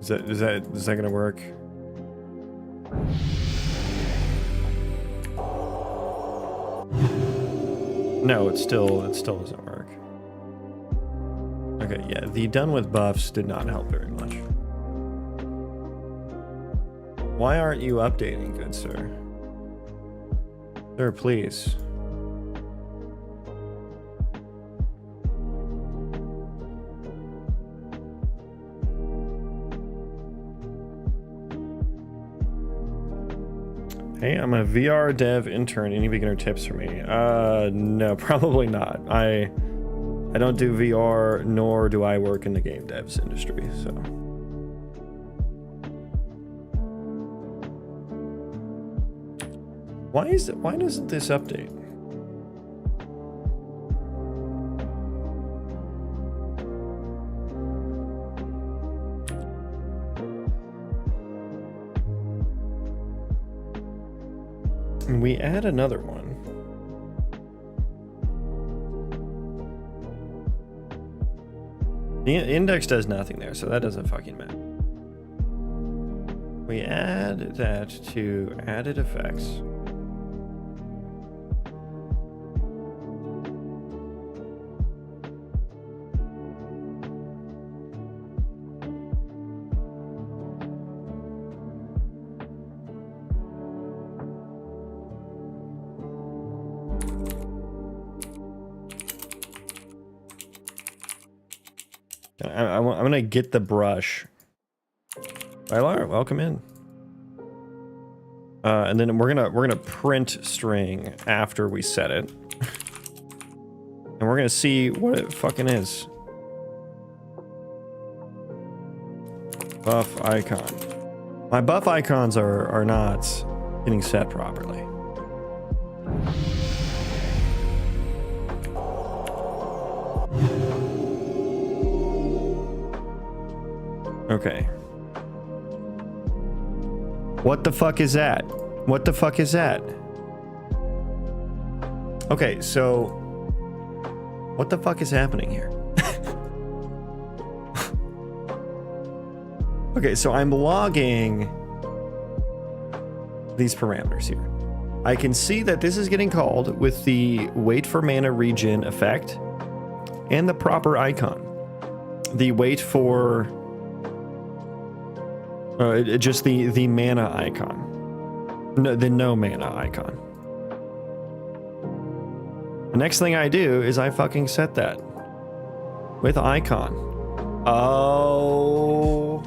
Speaker 1: Is that gonna work? No, it still doesn't work. Okay, yeah, the done with buffs did not help very much. Why aren't you updating, good sir? Sir, please. Hey, I'm a VR dev intern. Any beginner tips for me? No, probably not. I don't do VR, nor do I work in the game devs industry, so. Why doesn't this update? And we add another one. The index does nothing there, so that doesn't fucking matter. We add that to added effects. I'm gonna get the brush. Rylar, welcome in. And then we're gonna print string after we set it, and we're gonna see what it fucking is. Buff icon. My buff icons are not getting set properly. Okay. What the fuck is that? What the fuck is that? Okay, so what the fuck is happening here? Okay, so I'm logging these parameters here. I can see that this is getting called with the wait for mana regen effect and the proper icon. The wait for just the mana icon. No, the no mana icon. The next thing I do is I fucking set that with icon. Oh,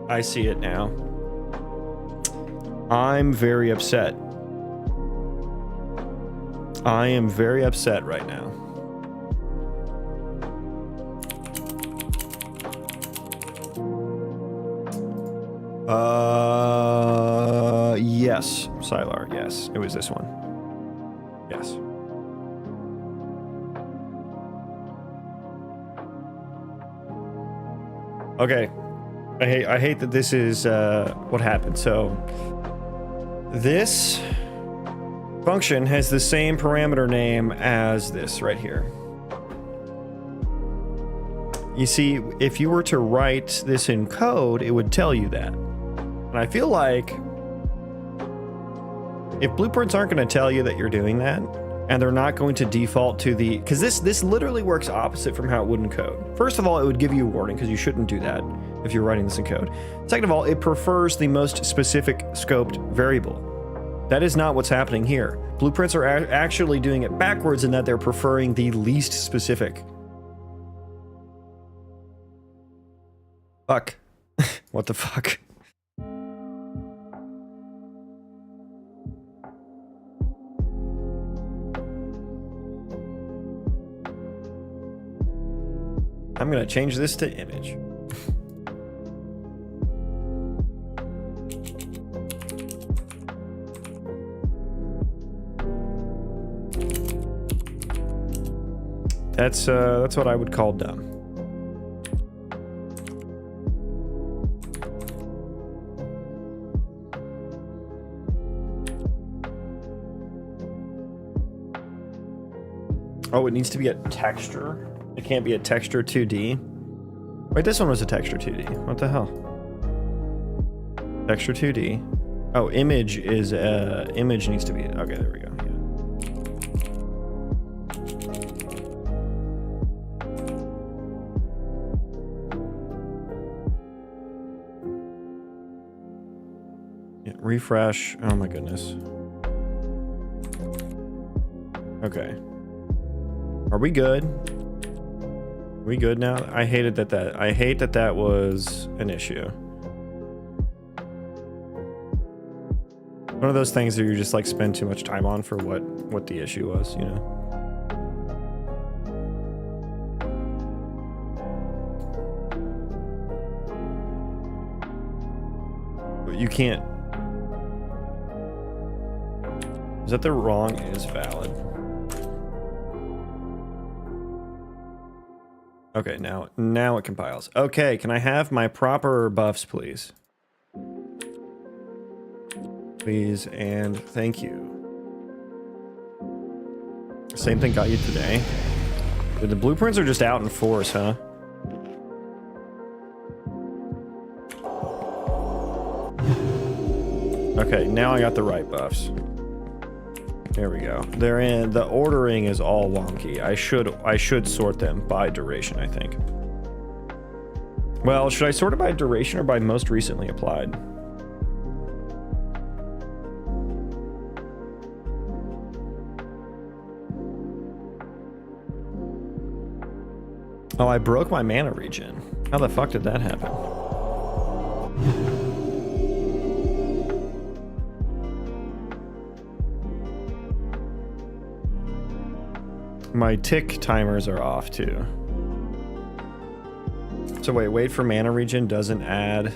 Speaker 1: I see it now. I'm very upset. I am very upset right now. Yes, Sylar, yes. It was this one. Yes. Okay. I hate that this is what happened. So this function has the same parameter name as this right here. You see, if you were to write this in code, it would tell you that. And I feel like if blueprints aren't going to tell you that you're doing that, and they're not going to default to the, because this literally works opposite from how it would in code. First of all, it would give you a warning because you shouldn't do that if you're writing this in code. Second of all, it prefers the most specific scoped variable. That is not what's happening here. Blueprints are actually doing it backwards in that they're preferring the least specific. Fuck. What the fuck? I'm gonna change this to image. That's what I would call dumb. Oh, it needs to be a texture. It can't be a texture 2D. Wait, this one was a texture 2D. What the hell? Texture 2D. Oh, image is image needs to be. Okay, there we go. Yeah, refresh. Oh my goodness. Okay. Are we good? Are we good now? I hated that I hate that was an issue. One of those things that you just like spend too much time on for what the issue was, you know? But you can't. Is that the wrong is valid? Okay, now it compiles. Okay, can I have my proper buffs, please? Please and thank you. Same thing got you today. Dude, the blueprints are just out in force, huh? Okay, now I got the right buffs. There we go. They're in. The ordering is all wonky. I should sort them by duration, I think. Well, should I sort it by duration or by most recently applied? Oh, I broke my mana regen. How the fuck did that happen? My tick timers are off too. So wait for mana regen doesn't add.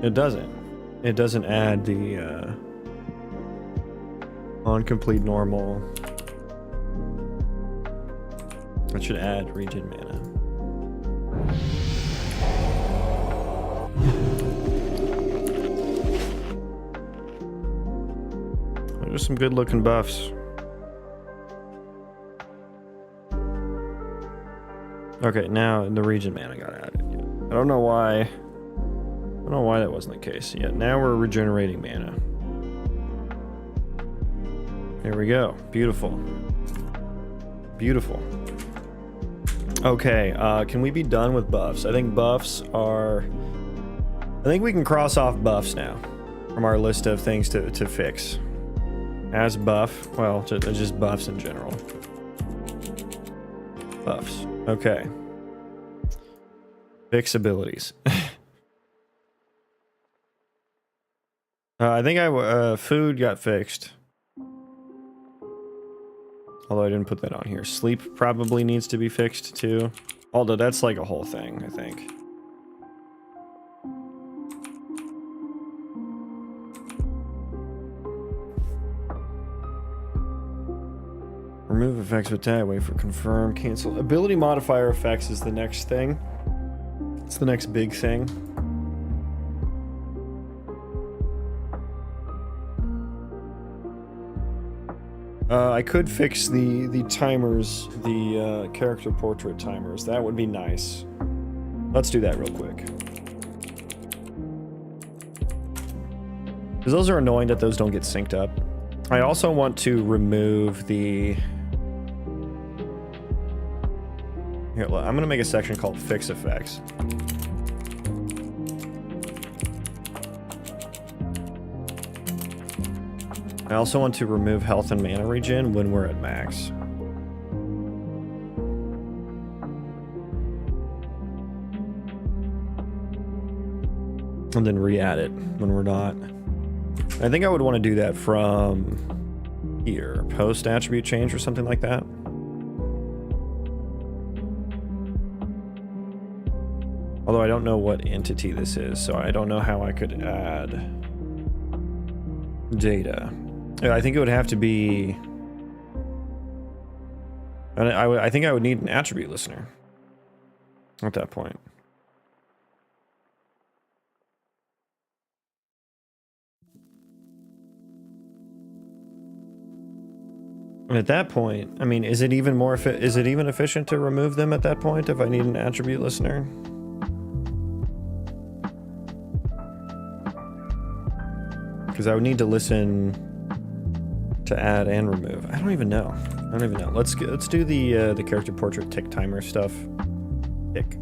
Speaker 1: It doesn't. It doesn't add the On complete normal. That should add regen mana. There's some good looking buffs. Okay, now the regen mana got added. I don't know why. I don't know why that wasn't the case yet. Now we're regenerating mana. There we go. Beautiful. Beautiful. Okay, can we be done with buffs? I think buffs are... I think we can cross off buffs now from our list of things to fix. As buff, well, just buffs in general. Buffs. Okay. Fix abilities. I think food got fixed. Although I didn't put that on here. Sleep probably needs to be fixed too. Although that's like a whole thing, I think. Remove effects with tag, wait for confirm, cancel. Ability modifier effects is the next thing. It's the next big thing. I could fix the timers, the character portrait timers. That would be nice. Let's do that real quick. Because those are annoying that those don't get synced up. I also want to remove the... Here, I'm going to make a section called Fix Effects. I also want to remove health and mana regen when we're at max. And then re-add it when we're not. I think I would want to do that from here. Post attribute change or something like that. Although I don't know what entity this is, so I don't know how I could add data. I think it would have to be... I think I would need an attribute listener at that point. And at that point, I mean, is it even efficient to remove them at that point if I need an attribute listener? Because I would need to listen to add and remove. I don't even know. Let's do the character portrait tick timer stuff. Tick.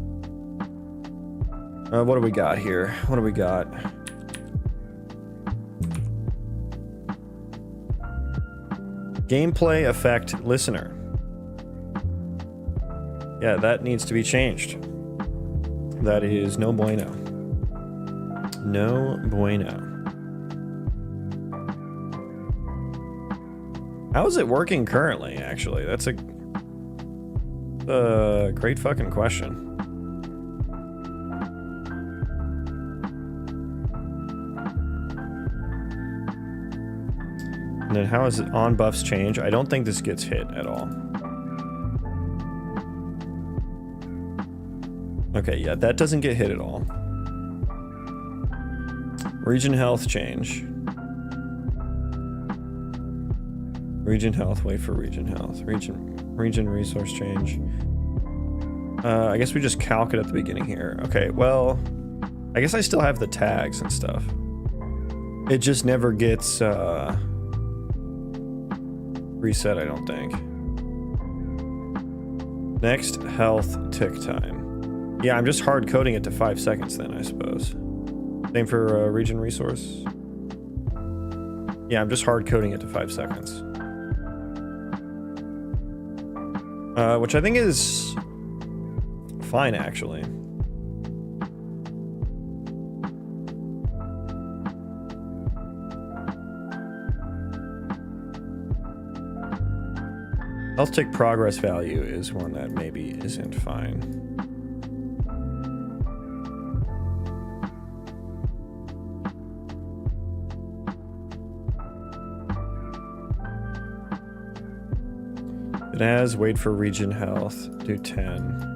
Speaker 1: What do we got here? What do we got? Gameplay effect listener. Yeah, that needs to be changed. That is no bueno. No bueno. How is it working currently, actually? That's a great fucking question. And then how is it on buffs change? I don't think this gets hit at all. Okay, yeah, that doesn't get hit at all. Region health change. Region health, wait for region health. Region resource change. I guess we just calc it at the beginning here. Okay, well, I guess I still have the tags and stuff. It just never gets reset, I don't think. Next, health tick time. Yeah, I'm just hard coding it to 5 seconds then, I suppose. Same for region resource. Yeah, I'm just hard coding it to 5 seconds. Which I think is fine, actually. Health tick progress value is one that maybe isn't fine. it as. Wait for region health. Do 10.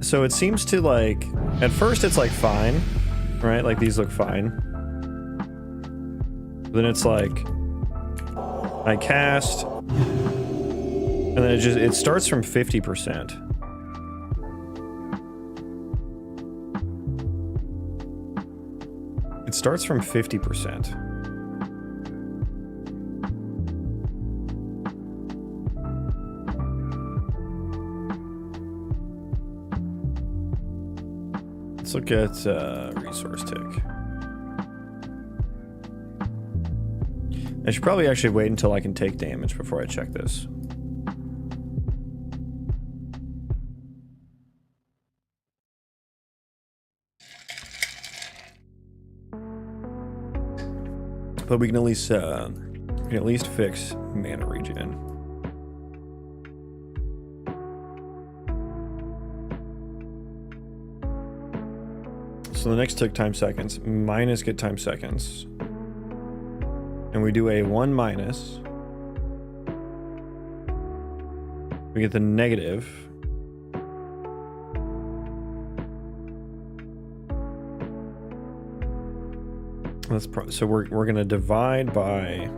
Speaker 1: So it seems to like, at first it's like fine, right? Like these look fine. Then it's like, I cast, and then it starts from 50%. It starts from 50%. Let's look at resource tick. I should probably actually wait until I can take damage before I check this. But we can at least fix mana regen. So the next tick times seconds, minus get times seconds. And we do a 1 minus. We get the negative. So we're gonna divide by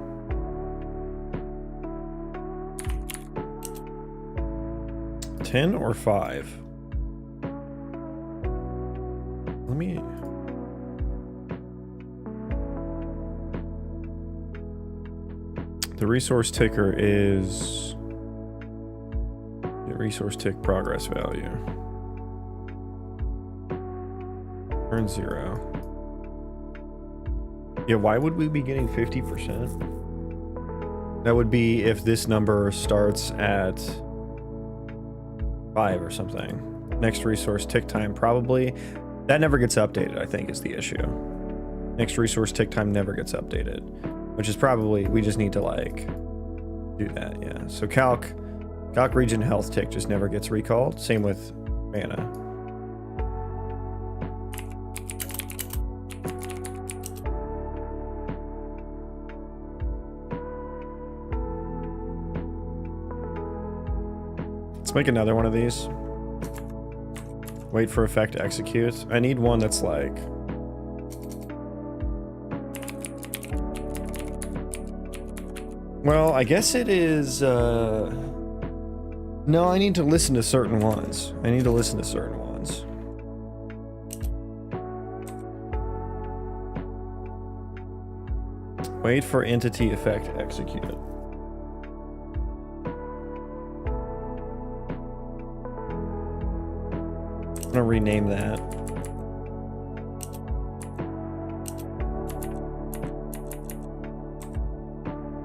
Speaker 1: ten or 5. Let me. The resource ticker is the resource tick progress value. Turn 0. Yeah, why would we be getting 50%? That would be if this number starts at 5 or something. Next resource tick time, probably. That never gets updated, I think, is the issue. Next resource tick time never gets updated. Which is probably, we just need to like do that, yeah. So calc region health tick just never gets recalled. Same with mana. Let's make another one of these. Wait for effect to execute. I need one that's like, well, I guess it is, no, I need to listen to certain ones. Wait for entity effect to execute. I'm gonna rename that.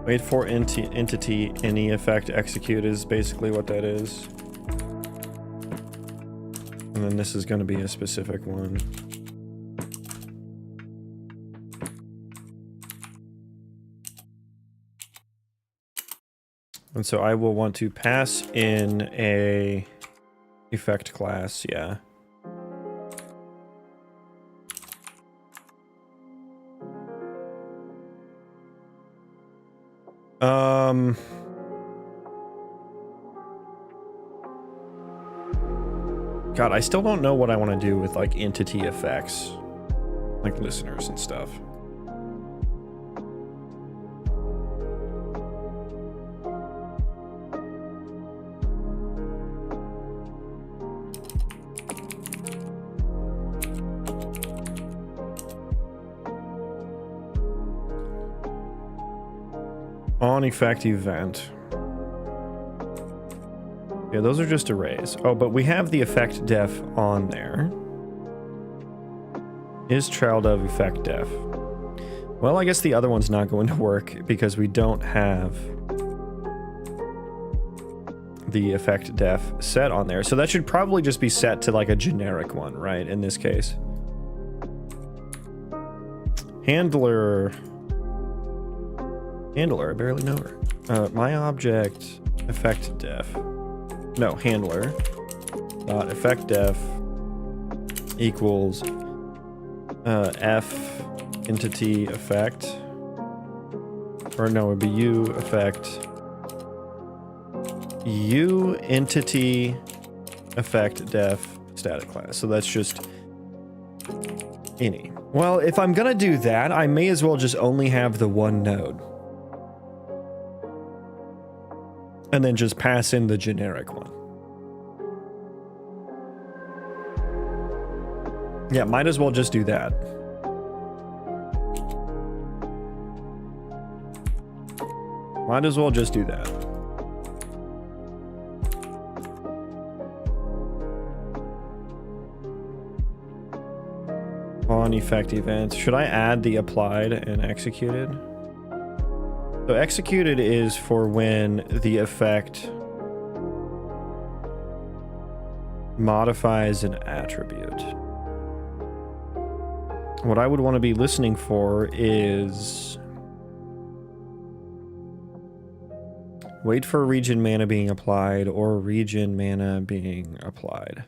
Speaker 1: Wait for entity any effect execute is basically what that is. And then this is going to be a specific one. And so I will want to pass in a effect class, yeah. God, I still don't know what I want to do with like entity effects, like listeners and stuff. On effect event. Yeah, those are just arrays. Oh, but we have the effect def on there. Is child of effect def. Well, I guess the other one's not going to work because we don't have the effect def set on there. So that should probably just be set to like a generic one, right? In this case. Handler, I barely know her. My object effect def. No, handler dot effect def equals F entity effect. Or no, it would be U effect. U entity effect def static class. So that's just any. Well, if I'm gonna do that, I may as well just only have the one node. And then just pass in the generic one. Yeah, might as well just do that. Might as well just do that. On effect events. Should I add the applied and executed? So executed is for when the effect modifies an attribute. What I would want to be listening for is wait for region mana being applied or region mana being applied.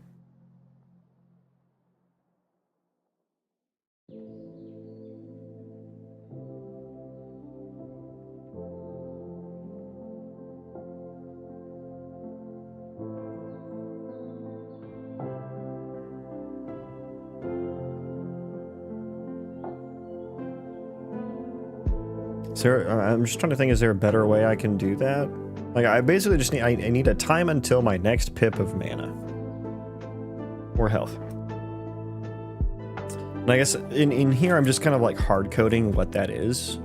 Speaker 1: I'm just trying to think, is there a better way I can do that? Like, I basically just need, I need a time until my next pip of mana. Or health. And I guess in here, I'm just kind of like hard coding what that is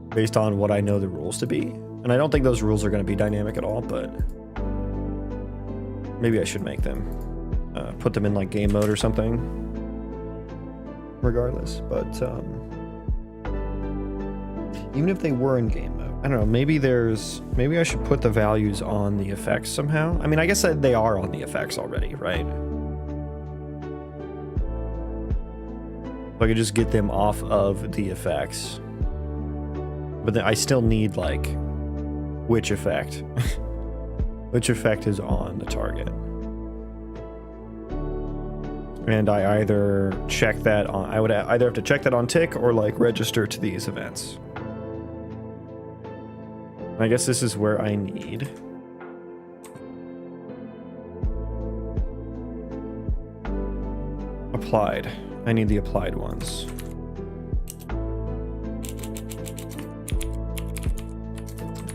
Speaker 1: based on what I know the rules to be. And I don't think those rules are going to be dynamic at all, but maybe I should make them. Put them in like game mode or something. Regardless, but even if they were in game mode, I don't know, maybe I should put the values on the effects somehow. I mean, I guess they are on the effects already, right? I could just get them off of the effects. But then I still need, like, which effect? Which effect is on the target? And I either check that on, I would either have to check that on tick or, like, register to these events. I guess this is where I need applied. I need the applied ones.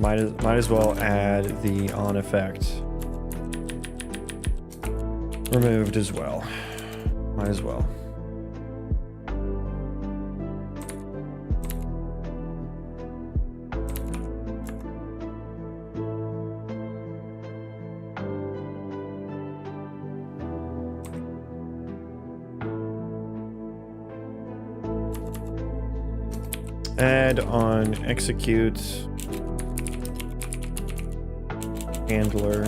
Speaker 1: Might as well add the on effect removed as well. Might as well. Add on execute handler.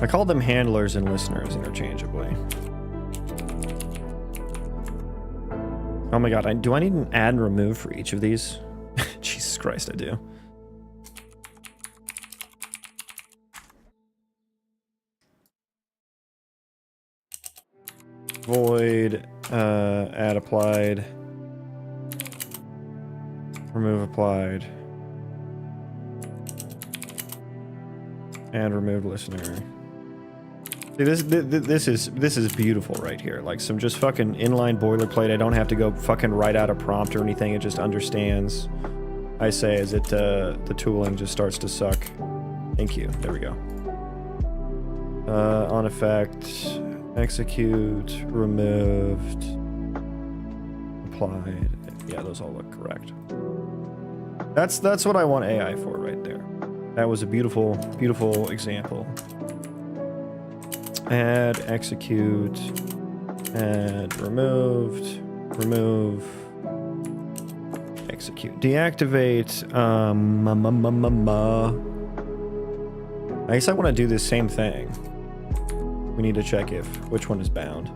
Speaker 1: I call them handlers and listeners interchangeably. Oh my god, do I need an add and remove for each of these? Jesus Christ, I do. Void, add applied. Remove applied. And remove listener. See, this is beautiful right here. Like some just fucking inline boilerplate. I don't have to go fucking write out a prompt or anything. It just understands. I say as it the tooling just starts to suck. Thank you. There we go. On effect, execute, removed, applied. Yeah, those all look correct. That's what I want AI for right there. That was a beautiful, beautiful example. Add, execute, add, removed, remove, execute. Deactivate, I guess I want to do this same thing. We need to check which one is bound.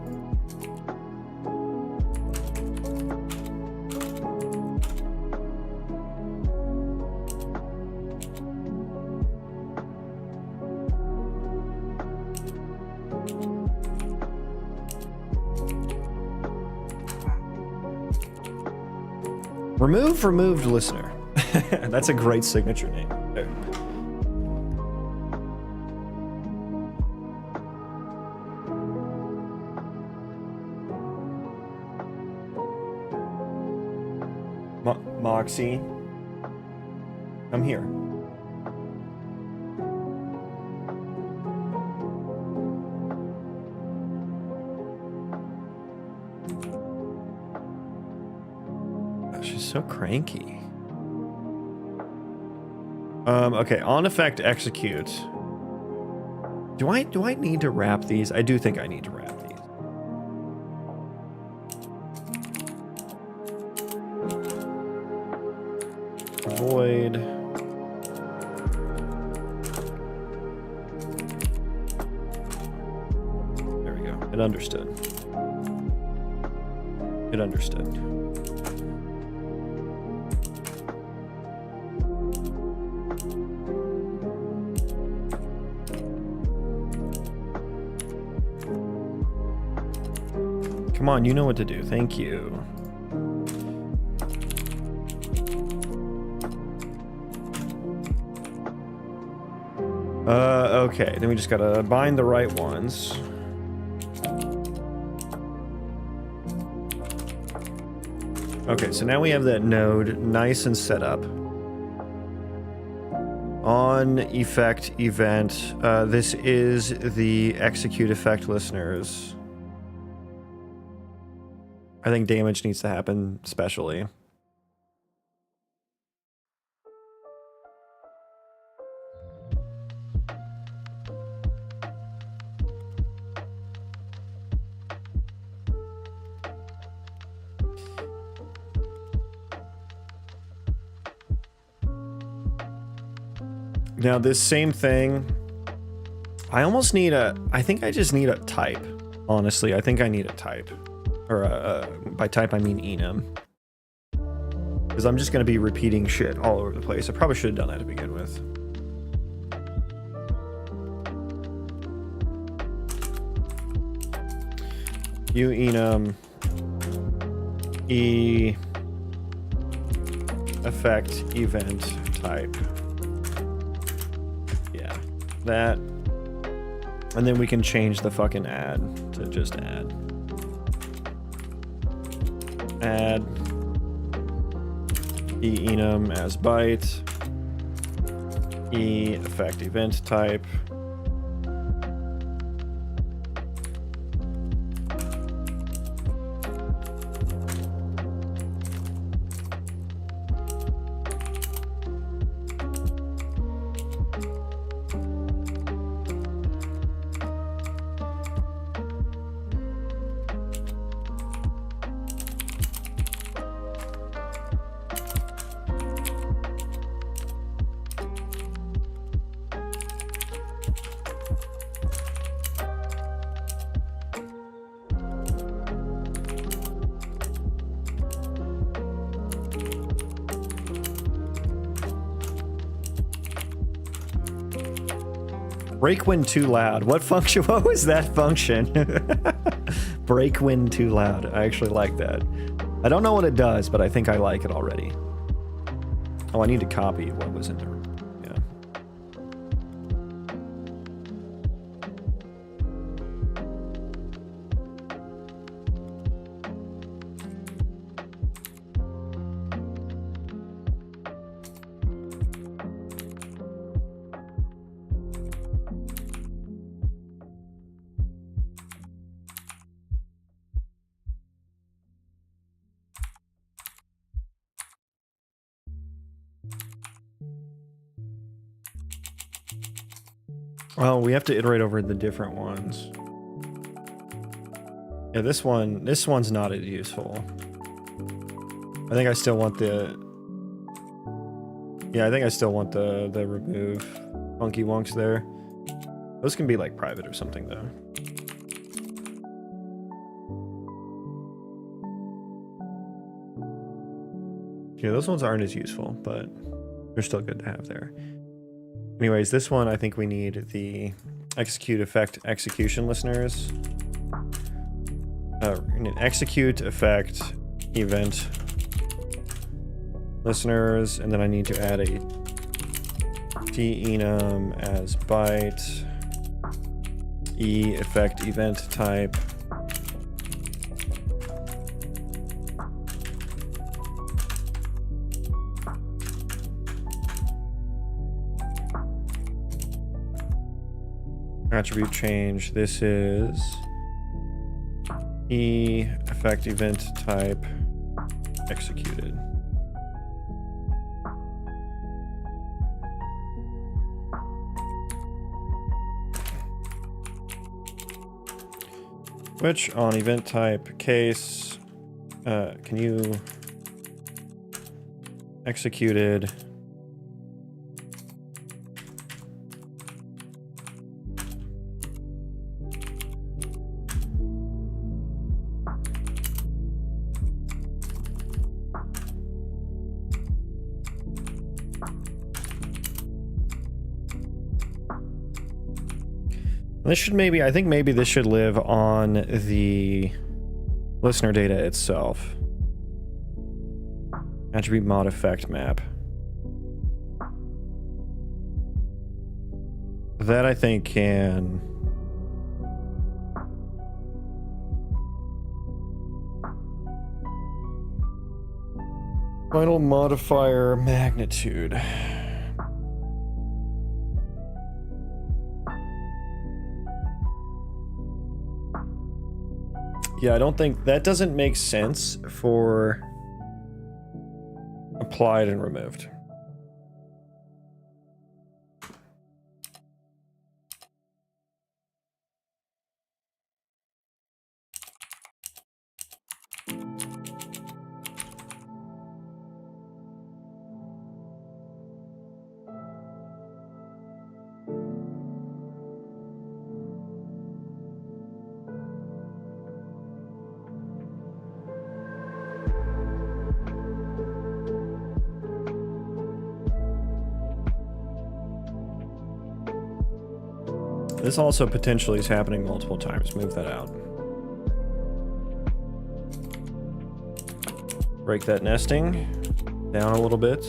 Speaker 1: Remove removed listener. That's a great signature name. There. Moxie, come here. Oh, she's so cranky. Okay, on effect execute. Do I need to wrap these? I do think I need to wrap these. Void. There we go. It understood. It understood. Come on, you know what to do. Thank you. Okay, then we just gotta bind the right ones. Okay, so now we have that node nice and set up. On effect event, this is the execute effect listeners. I think damage needs to happen specially. Now this same thing, I almost need I think I just need a type. Honestly, I think I need a type. Or by type I mean enum. Because I'm just going to be repeating shit all over the place. I probably should have done that to begin with. U enum E effect event type. Yeah, that. And then we can change the fucking add to just add. Add E enum as byte. E effect event type. Break when too loud. What function? What was that function? Break when too loud. I actually like that. I don't know what it does, but I think I like it already. Oh, I need to copy what was in there. Yeah. Oh, we have to iterate over the different ones. Yeah, this one's not as useful. I think I still want the... Yeah, I think I still want the remove funky wonks there. Those can be like private or something though. Yeah, those ones aren't as useful, but they're still good to have there. Anyways, this one, I think we need the execute effect execution listeners. Execute effect event listeners, and then I need to add a t-enum as byte, e effect event type. Attribute change. This is e effect event type executed. Which on event type case, can you executed this should maybe, I think maybe this should live on the listener data itself. Attribute mod effect map. That I think can final modifier magnitude. Yeah, I don't think that doesn't make sense for applied and removed. This also potentially is happening multiple times. Move that out. Break that nesting down a little bit.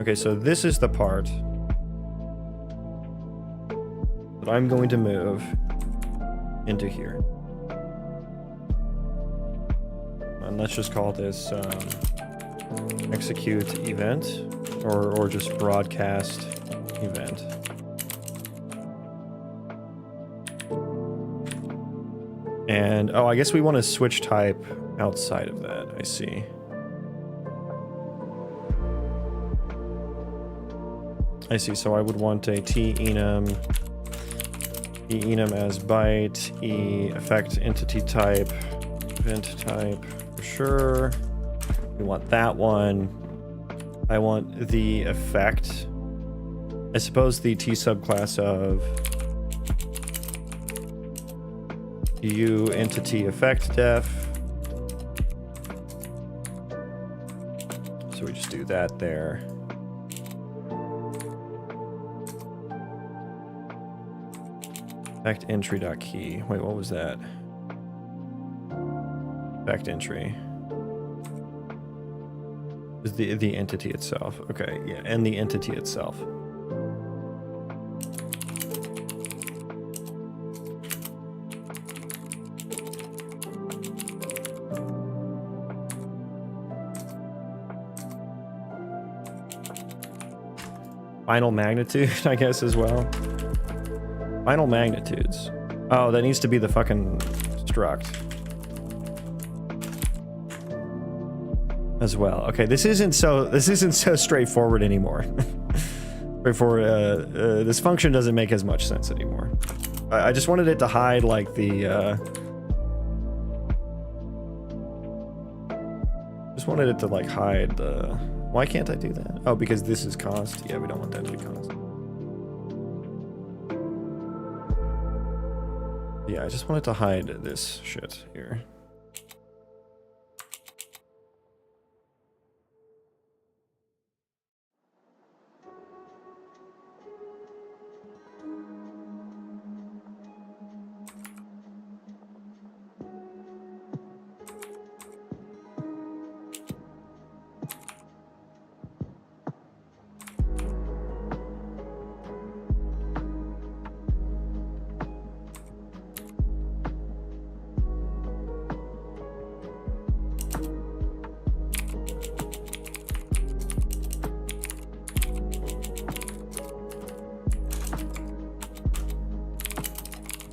Speaker 1: Okay, so this is the part that I'm going to move into here. And let's just call this execute event or just broadcast event. And, oh, I guess we want to switch type outside of that. I see. I see, so I would want a t-enum as byte, e effect entity type, event type, for sure. We want that one. I want the effect. I suppose the t subclass of U entity effect def. So we just do that there. Effect entry.key. Wait, what was that? Effect entry. Is the entity itself. Okay, yeah, and the entity itself. Final magnitude, I guess, as well. Final magnitudes. Oh, that needs to be the fucking struct. As well. Okay, this isn't so straightforward anymore. This function doesn't make as much sense anymore. I just wanted it to hide like the just wanted it to like hide the. Why can't I do that? Oh, because this is const. Yeah, we don't want that to be const. Yeah, I just wanted to hide this shit here.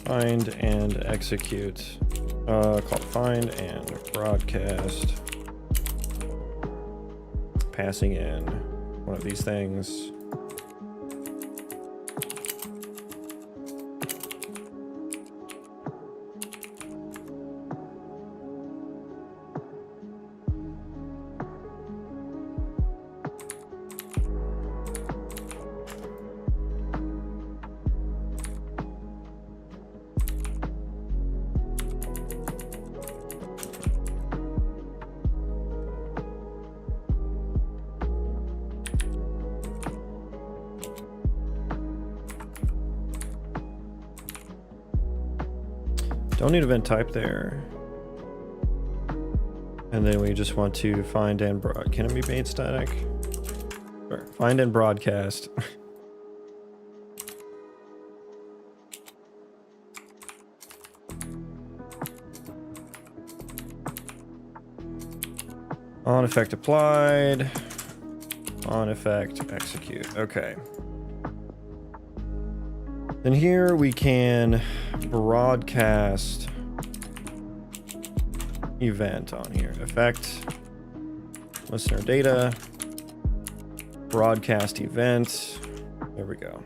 Speaker 1: Find and execute. Call it find and broadcast. Passing in one of these things. Don't need event type there. And then we just want to find and can it be made static? Sure. Find and broadcast. On effect applied. On effect execute. Okay. Then here we can broadcast event on here. Effect, listener data, broadcast event. There we go.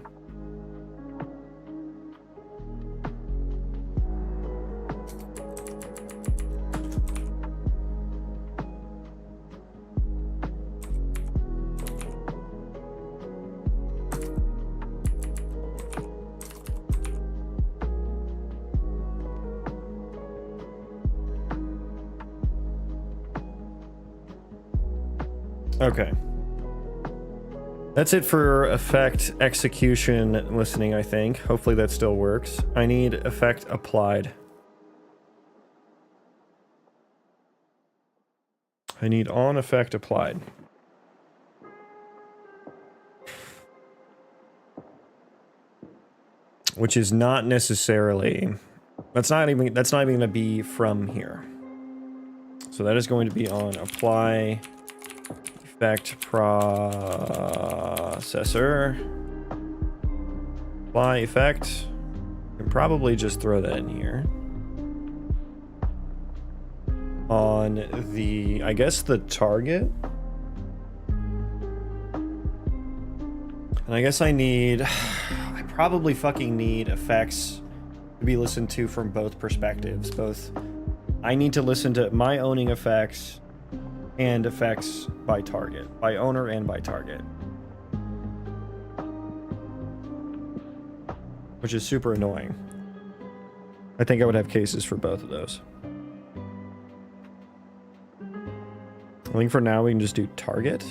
Speaker 1: Okay. That's it for effect execution listening, I think. Hopefully that still works. I need effect applied. I need on effect applied. Which is not necessarily, that's not even going to be from here. So that is going to be on apply effect processor. Apply effect. You can probably just throw that in here. On the, I guess the target. And I guess I probably fucking need effects to be listened to from both perspectives. I need to listen to my owning effects and effects by target, by owner and by target. Which is super annoying. I think I would have cases for both of those. I think for now we can just do target.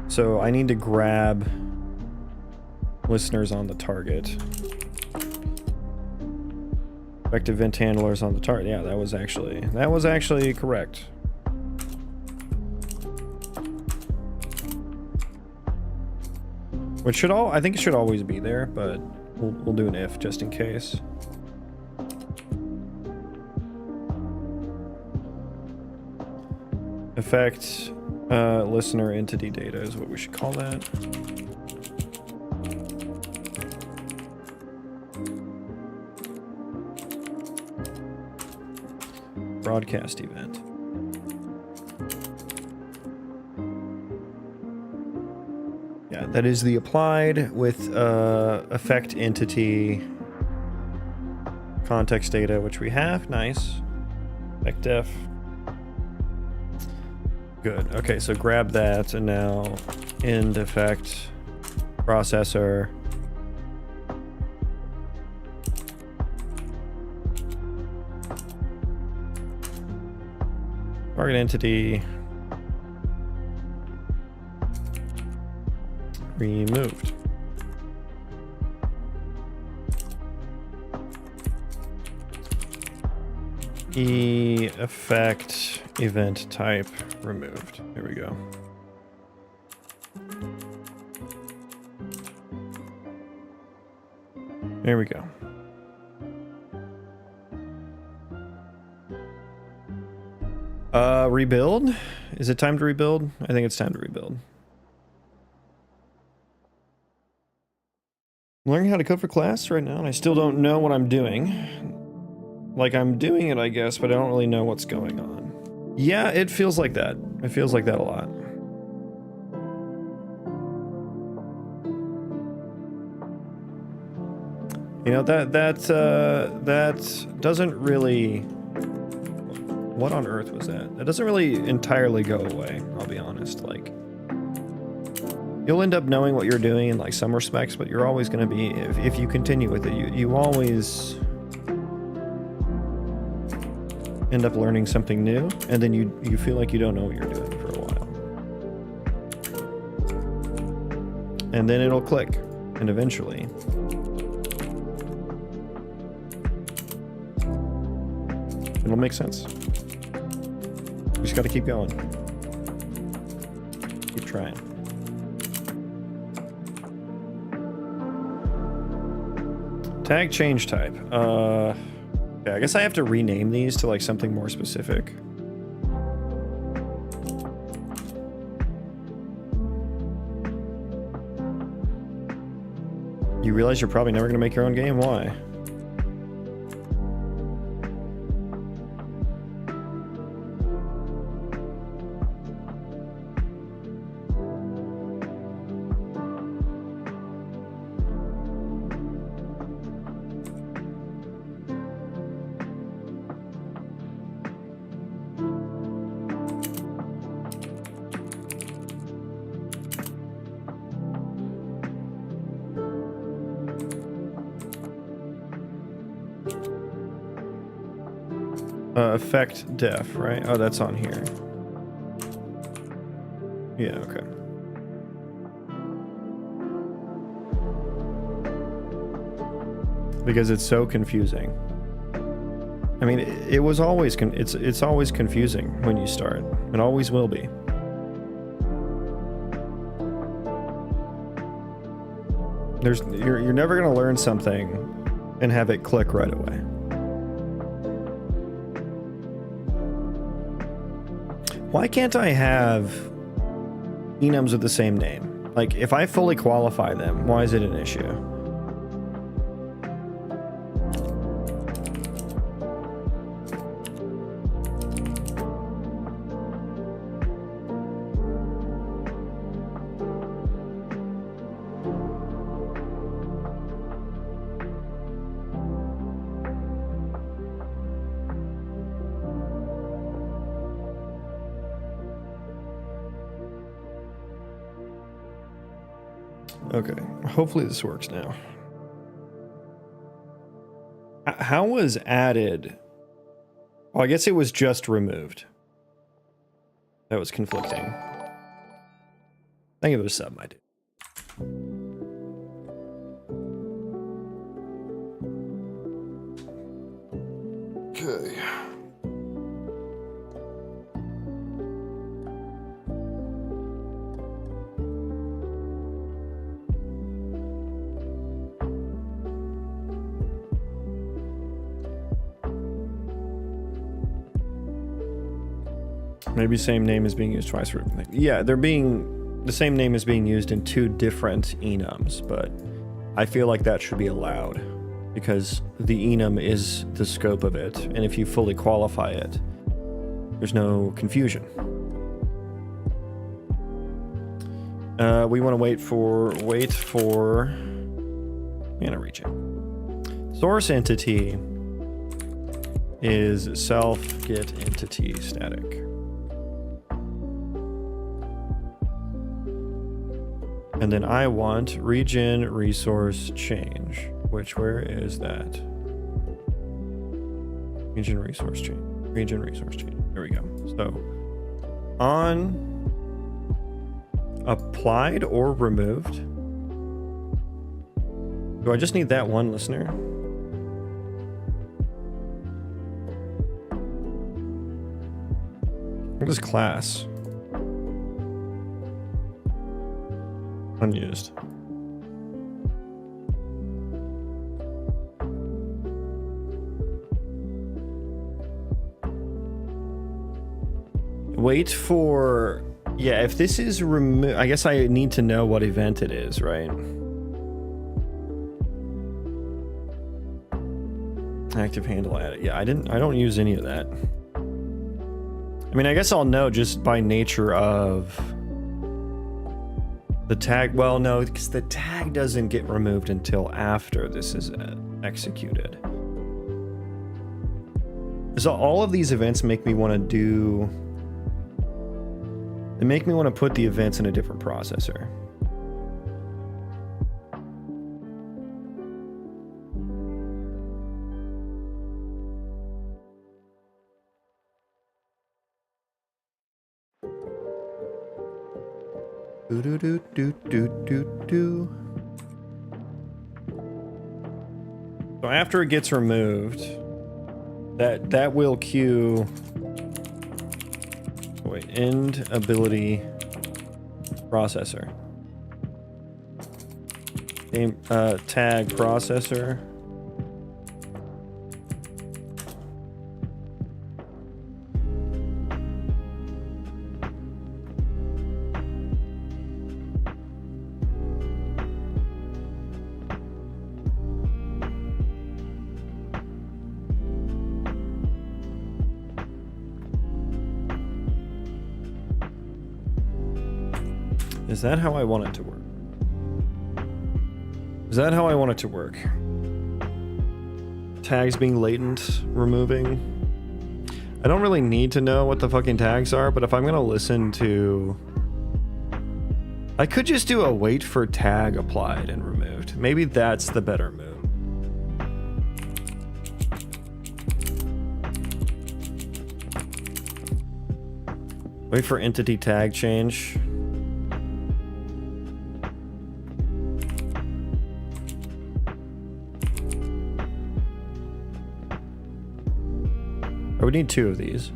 Speaker 1: So I need to grab listeners on the target. Effective event handlers on the target. Yeah, that was actually correct. Which I think it should always be there, but we'll do an if just in case. Effect listener entity data is what we should call that. Broadcast event. Yeah, that is the applied with effect entity context data, which we have. Nice. Effect def. Good. Okay, so grab that, and now end effect processor. Target entity removed. Effect event type removed. Here we go. There we go. Rebuild? Is it time to rebuild? I think it's time to rebuild. I'm learning how to code for class right now, and I still don't know what I'm doing. Like, I'm doing it, I guess, but I don't really know what's going on. Yeah, it feels like that. It feels like that a lot. You know, that doesn't really... What on earth was that? That doesn't really entirely go away, I'll be honest. Like, you'll end up knowing what you're doing in like some respects, but you're always going to be, if you continue with it, you always end up learning something new, and then you feel like you don't know what you're doing for a while. And then it'll click, and eventually... it'll make sense. You just gotta keep going. Keep trying. Tag change type. Okay, I guess I have to rename these to like something more specific. You realize you're probably never gonna make your own game? Why? Effect def, right? Oh, that's on here. Yeah, okay. Because it's so confusing. I mean, it was always it's always confusing when you start. It always will be. You're never gonna learn something and have it click right away. Why can't I have enums with the same name? Like, if I fully qualify them, why is it an issue? Okay, hopefully this works now. How was added? Well, I guess it was just removed. That was conflicting. Thank you for the sub, my dude. Okay. Maybe same name is being used twice for everything. Yeah, the same name is being used in two different enums, but I feel like that should be allowed because the enum is the scope of it, and if you fully qualify it, there's no confusion. We want to wait for mana region. Source entity is self get entity static. And then I want region resource change, where is that? Region resource change, region resource change. There we go. So on applied or removed. Do I just need that one listener? What is class? Unused. Wait for... Yeah, if this is I guess I need to know what event it is, right? Active handle added. Yeah, I don't use any of that. I mean, I guess I'll know just by nature of the tag. Well, no, because the tag doesn't get removed until after this is executed. So all of these events make me want to do... They make me want to put the events in a different processor. So after it gets removed, that will queue... Wait, end ability processor. Game tag processor. Is that how I want it to work? Is that how I want it to work? Tags being latent, removing. I don't really need to know what the fucking tags are, but if I'm gonna listen to... I could just do a wait for tag applied and removed. Maybe that's the better move. Wait for entity tag change. I would need 2 of these.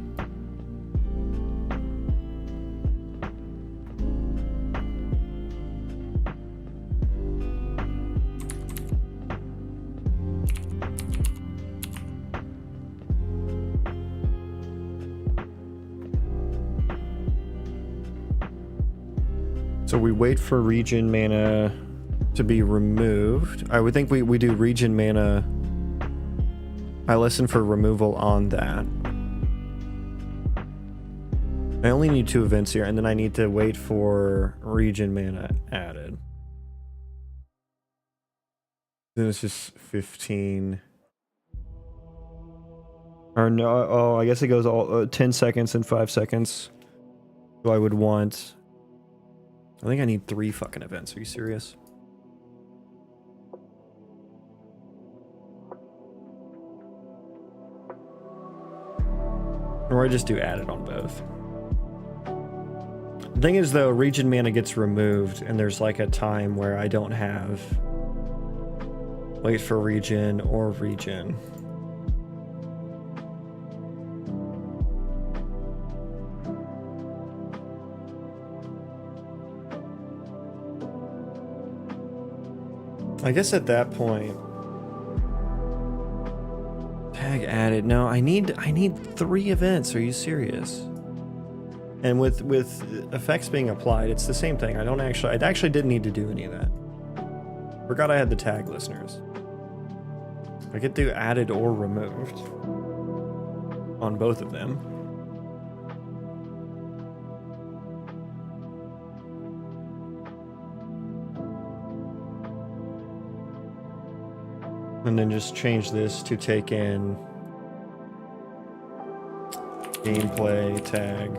Speaker 1: So we wait for region mana to be removed. I would think we do region mana. I listen for removal on that. I only need 2 events here, and then I need to wait for region mana added. Then it's just 15. Or no, oh, I guess it goes all 10 seconds and 5 seconds. So I would want... I think I need 3 fucking events. Are you serious? Or I just do added on both. The thing is, though, region mana gets removed, and there's like a time where I don't have wait for region or region. I guess at that point, tag added. No, I need 3 events. Are you serious? And with effects being applied, it's the same thing. I actually didn't need to do any of that. Forgot I had the tag listeners. I could do added or removed on both of them. And then just change this to take in gameplay tag.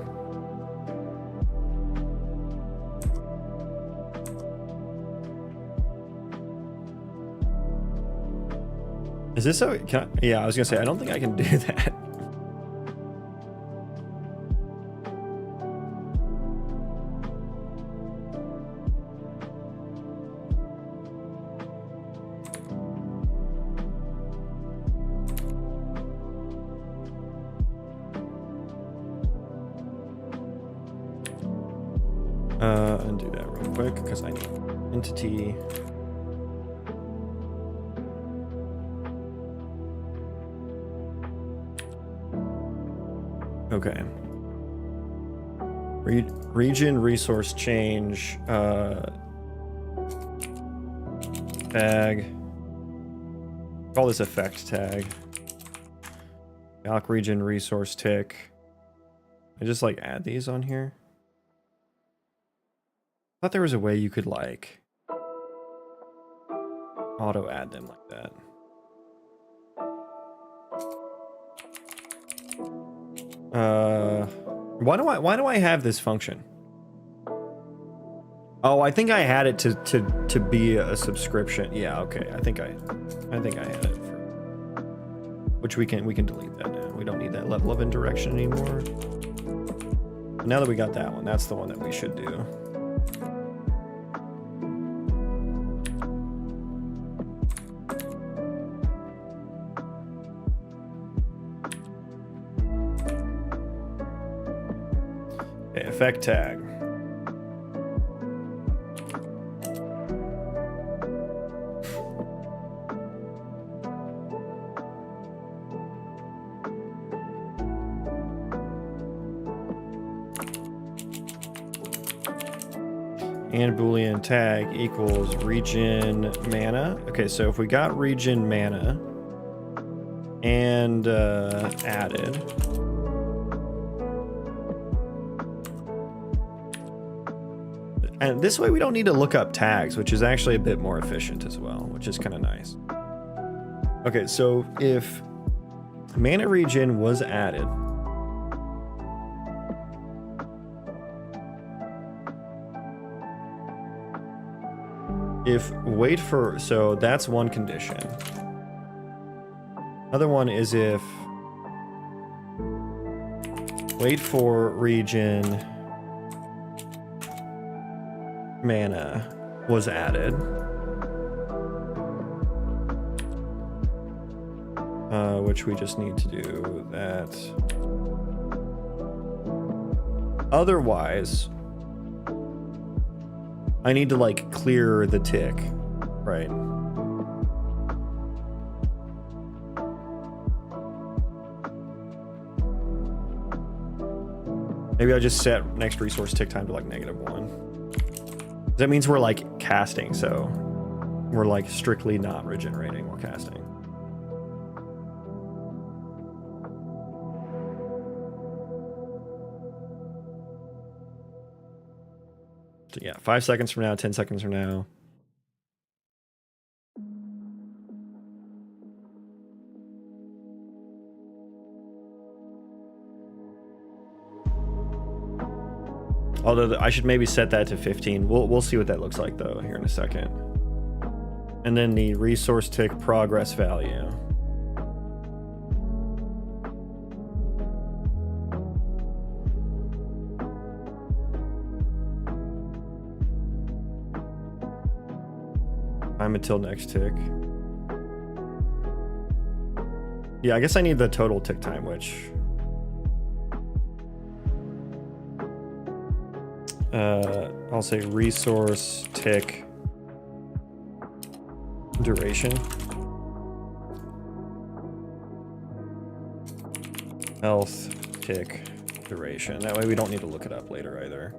Speaker 1: Is this so? Yeah, I was gonna say, I don't think I can do that. Undo that real quick because I need entity. Okay. Region resource change tag. Call this effect tag. Calc region resource tick. I just like add these on here. I thought there was a way you could like auto add them like that. Why do I have this function? Oh, I think I had it to be a subscription. Yeah, okay. I think I had it for, which we can delete that now. We don't need that level of indirection anymore. Now that we got that one, that's the one that we should do. Okay, effect tag. And Boolean tag equals region mana. Okay, so if we got region mana and added, and this way we don't need to look up tags, which is actually a bit more efficient as well, which is kind of nice. Okay, so if mana region was added, if wait for, so that's one condition. Another one is if wait for region mana was added, which we just need to do that. Otherwise, I need to like clear the tick, right? Maybe I just set next resource tick time to like -1. That means we're like casting, so we're like strictly not regenerating, we're casting. So yeah, 5 seconds from now, 10 seconds from now. Although I should maybe set that to 15. We'll see what that looks like though here in a second. And then the resource tick progress value. Time until next tick. Yeah, I guess I need the total tick time, which I'll say resource tick duration. Health tick duration. That way we don't need to look it up later either.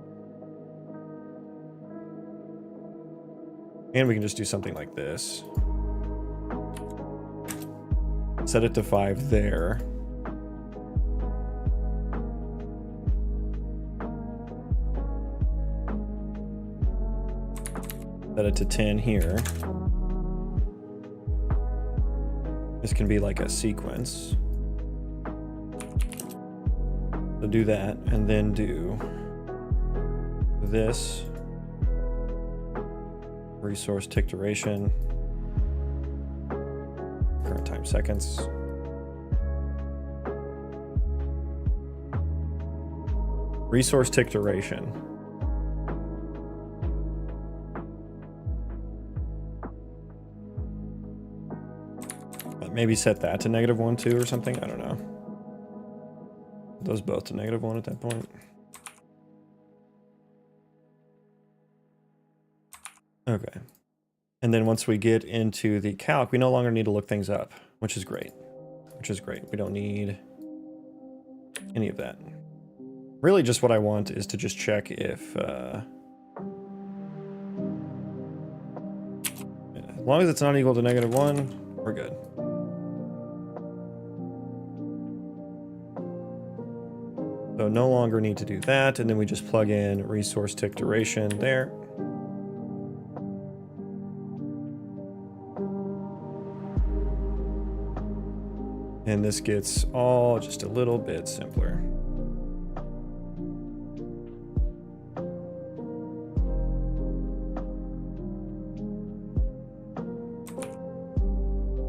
Speaker 1: And we can just do something like this. Set it to 5 there. Set it to 10 here. This can be like a sequence. So do that and then do this. Resource tick duration. Current time seconds. Resource tick duration. Maybe set that to -1 too or something. I don't know. Those both to -1 at that point. Okay. And then once we get into the calc, we no longer need to look things up, which is great. We don't need any of that. Really just what I want is to just check if, as long as it's not equal to -1, we're good. So no longer need to do that, and then we just plug in resource tick duration there. And this gets all just a little bit simpler.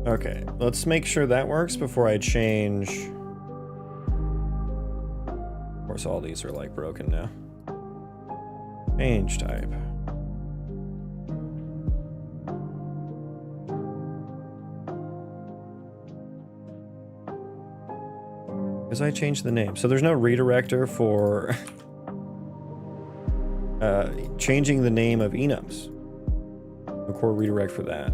Speaker 1: Okay, let's make sure that works before I change. Of course, all these are like broken now. Change type. Because I changed the name. So there's no redirector for changing the name of enums. No core redirect for that.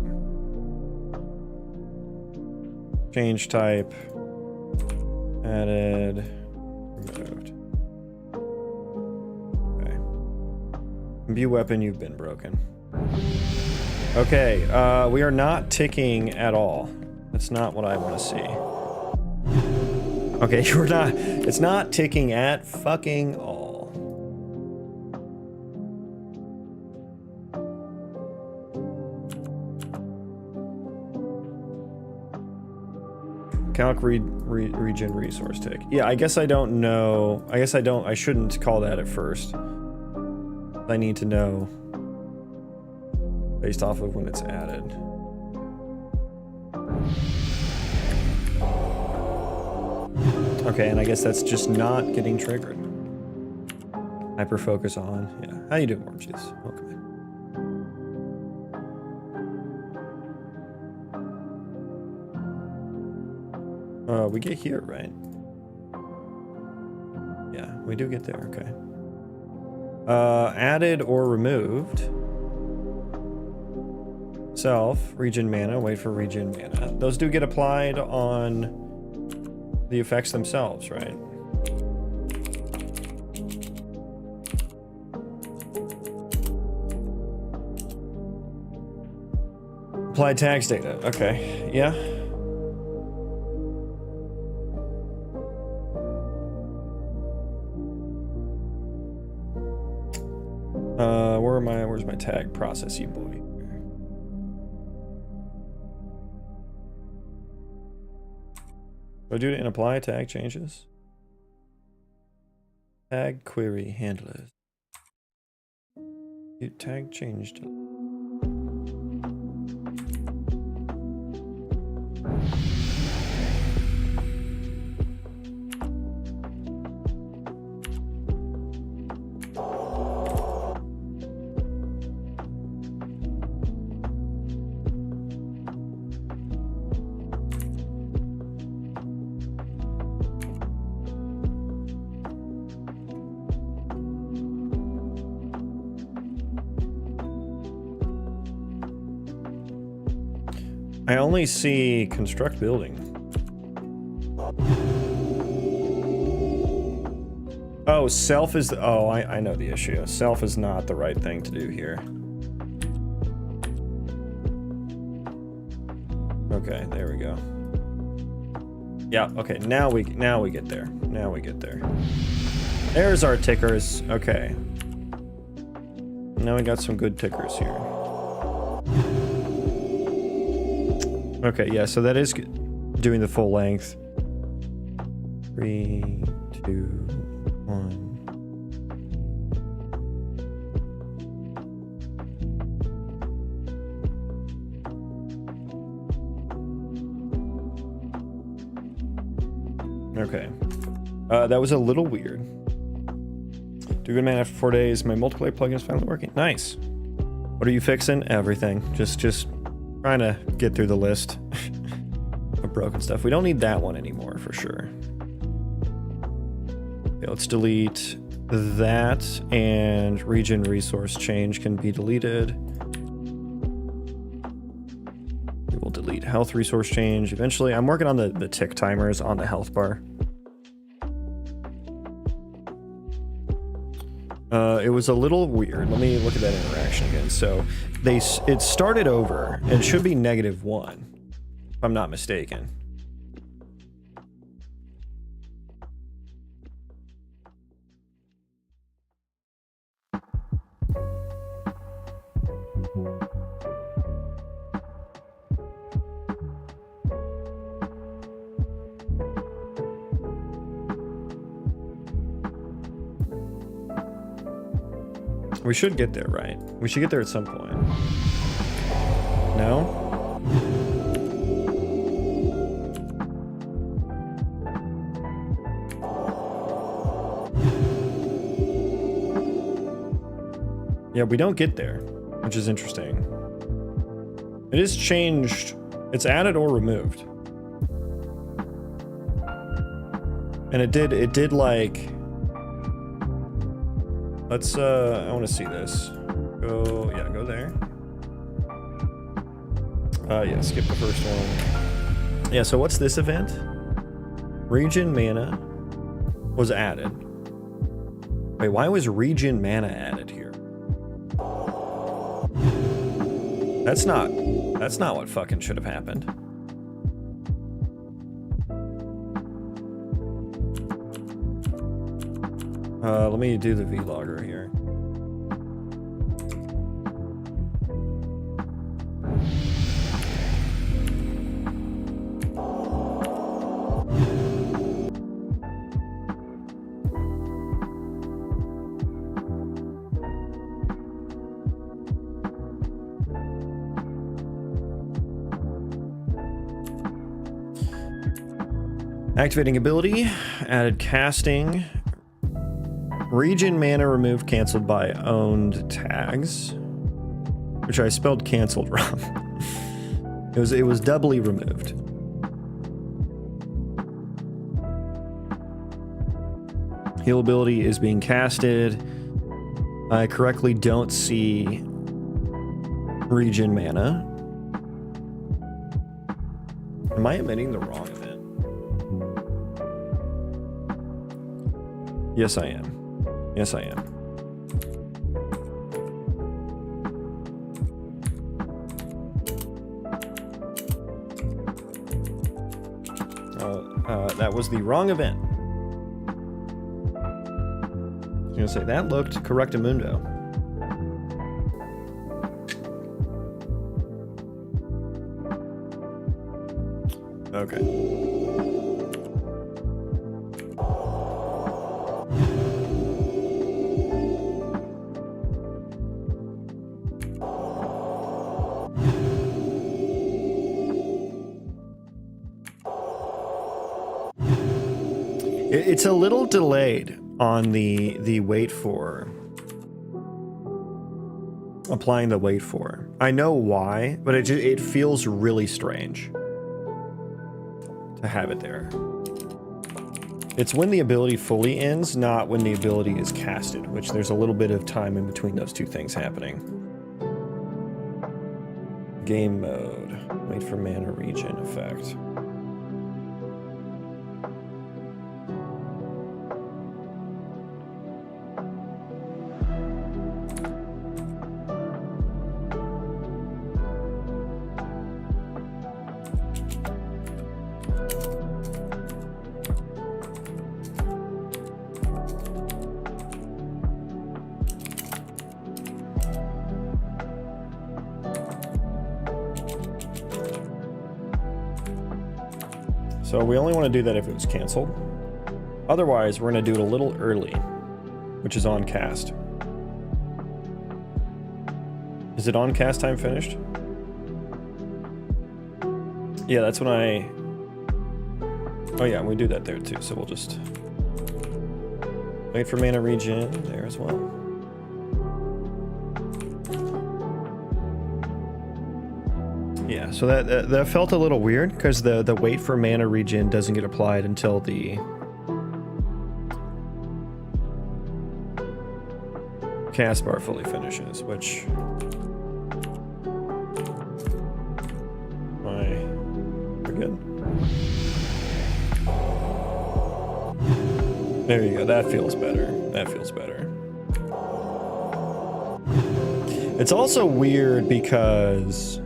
Speaker 1: Change type. Added. Removed. Okay. View weapon, you've been broken. Okay, we are not ticking at all. That's not what I want to see. Okay, we're not. It's not ticking at fucking all. Calc region resource tick. Yeah, I guess I don't know. I guess I shouldn't call that at first. I need to know based off of when it's added. Okay, and I guess that's just not getting triggered. Hyper focus on. Yeah. How you doing, Oranges? Welcome in. We get here, right? Yeah, we do get there. Okay. Added or removed. Self, regen mana, wait for regen mana. Those do get applied on the effects themselves, right? Applied tags data. Okay, yeah. Where's my tag process, you boy? Do I do it and apply tag changes? Tag query handlers. You tag changed. I only see construct building. Oh, self is the, oh, I know the issue. Self is not the right thing to do here. Okay, there we go. Yeah, okay, now we get there. Now we get there. There's our tickers. Okay. Now we got some good tickers here. Okay, yeah, so that is doing the full length. 3, 2, 1. Okay. That was a little weird. Do good man after 4 days. My multiplayer plugin is finally working. Nice. What are you fixing? Everything. Just trying to get through the list of broken stuff. We don't need that one anymore for sure. Okay, let's delete that, and region resource change can be deleted. We will delete health resource change eventually. I'm working on the tick timers on the health bar. It was a little weird. Let me look at that interaction again. So it started over, and it should be -1, if I'm not mistaken. We should get there, right? We should get there at some point. No? Yeah, we don't get there, which is interesting. It is changed. It's added or removed. And it did like... Let's, I want to see this. Go, yeah, go there. Yeah, skip the first one. Yeah, so what's this event? Region mana was added. Wait, why was region mana added here? That's not what fucking should have happened. Let me do the vlogger here. Activating ability, added casting. Region mana removed, canceled by owned tags, which I spelled canceled wrong. It was doubly removed. Heal ability is being casted. I correctly don't see region mana. Am I omitting the wrong event? Yes, I am. Yes, I am. That was the wrong event. I was gonna say, that looked correctamundo. Okay. It's a little delayed on the wait for. Applying the wait for. I know why, but it feels really strange to have it there. It's when the ability fully ends, not when the ability is casted, which there's a little bit of time in between those two things happening. Game mode. Wait for mana region effect. So we only want to do that if it was canceled. Otherwise, we're going to do it a little early, which is on cast. Is it on cast time finished? Yeah, that's when I... Oh yeah, we do that there too, so we'll just wait for mana regen there as well. Yeah, so that felt a little weird because the wait for mana regen doesn't get applied until the cast bar fully finishes, which we're good. There you go. That feels better. That feels better. It's also weird because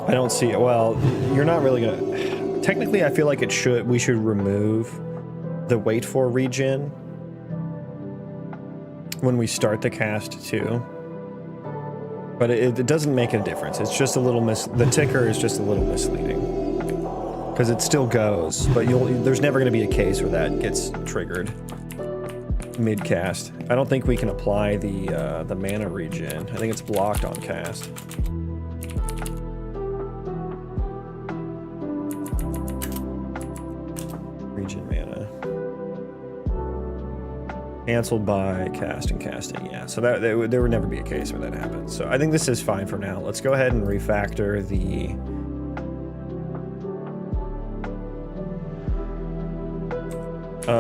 Speaker 1: I don't see it. Well, you're not really gonna. Technically, I feel like we should remove the wait for regen when we start the cast too. But it doesn't make a difference. It's just a little the ticker is just a little misleading because it still goes, but there's never going to be a case where that gets triggered mid cast. I don't think we can apply the mana regen. I think it's blocked on cast. Regen mana canceled by casting. Yeah, so that there would never be a case where that happens. So I think this is fine for now. Let's go ahead and refactor the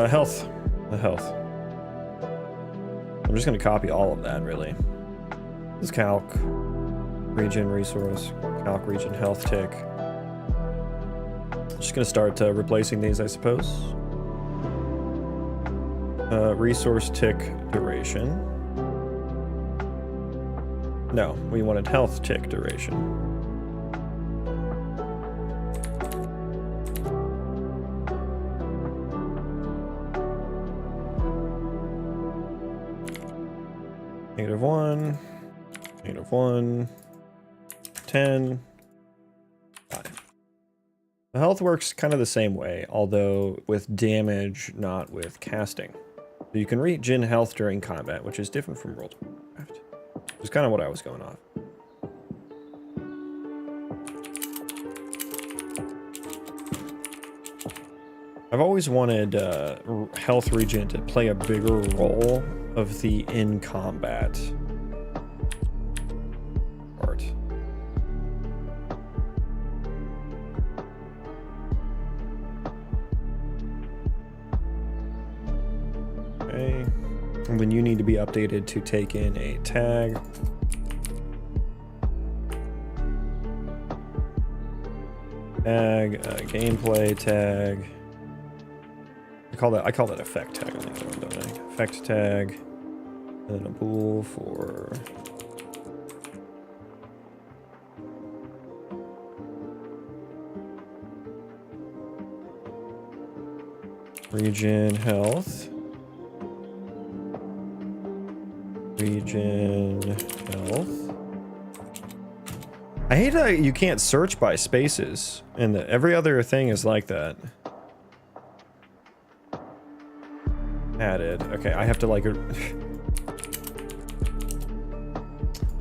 Speaker 1: health. The health. I'm just going to copy all of that, really. This is calc, regen resource, calc regen health tick. Just going to start replacing these, I suppose. Resource tick duration. No, we wanted health tick duration. -1, -1, 10, 5. The health works kind of the same way, although with damage, not with casting. So you can regen health during combat, which is different from World of Warcraft. Which is kind of what I was going off. I've always wanted health regen to play a bigger role of the in-combat part. Okay. And then you need to be updated to take in a tag. Tag, gameplay tag. I call that effect tag on the other one, don't I? Effect tag, and then a bool for regen health. Regen health. I hate that you can't search by spaces, and that every other thing is like that. Added. Okay, I have to like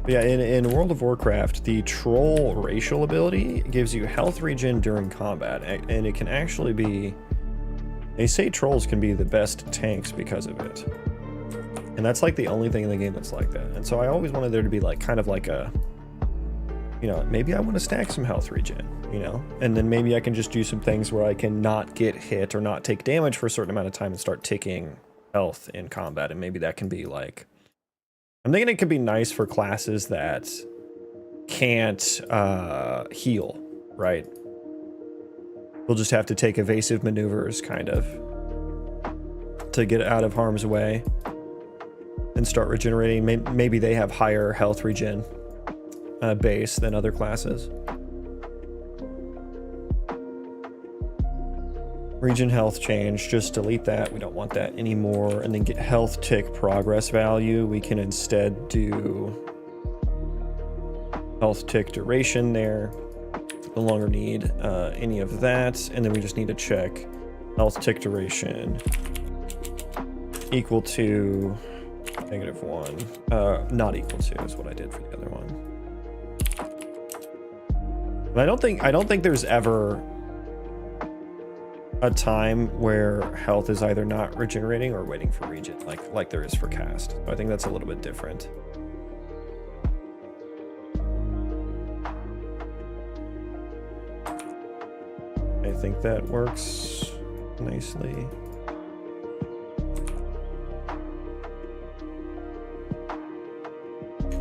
Speaker 1: yeah, in World of Warcraft, the troll racial ability gives you health regen during combat, and it can actually be, they say trolls can be the best tanks because of it. And that's like the only thing in the game that's like that. And so I always wanted there to be like kind of like a, you know, maybe I want to stack some health regen, you know, and then maybe I can just do some things where I can not get hit or not take damage for a certain amount of time and start ticking health in combat. And maybe that can be like, I'm thinking it could be nice for classes that can't heal, right? We'll just have to take evasive maneuvers kind of to get out of harm's way and start regenerating. Maybe they have higher health regen base than other classes. Regen health change, just delete that. We don't want that anymore. And then get health tick progress value. We can instead do health tick duration there. No longer need any of that. And then we just need to check health tick duration equal to -1. Not equal to is what I did for the other one. But I don't think there's ever a time where health is either not regenerating or waiting for regen, like there is for cast. So I think that's a little bit different. I think that works nicely.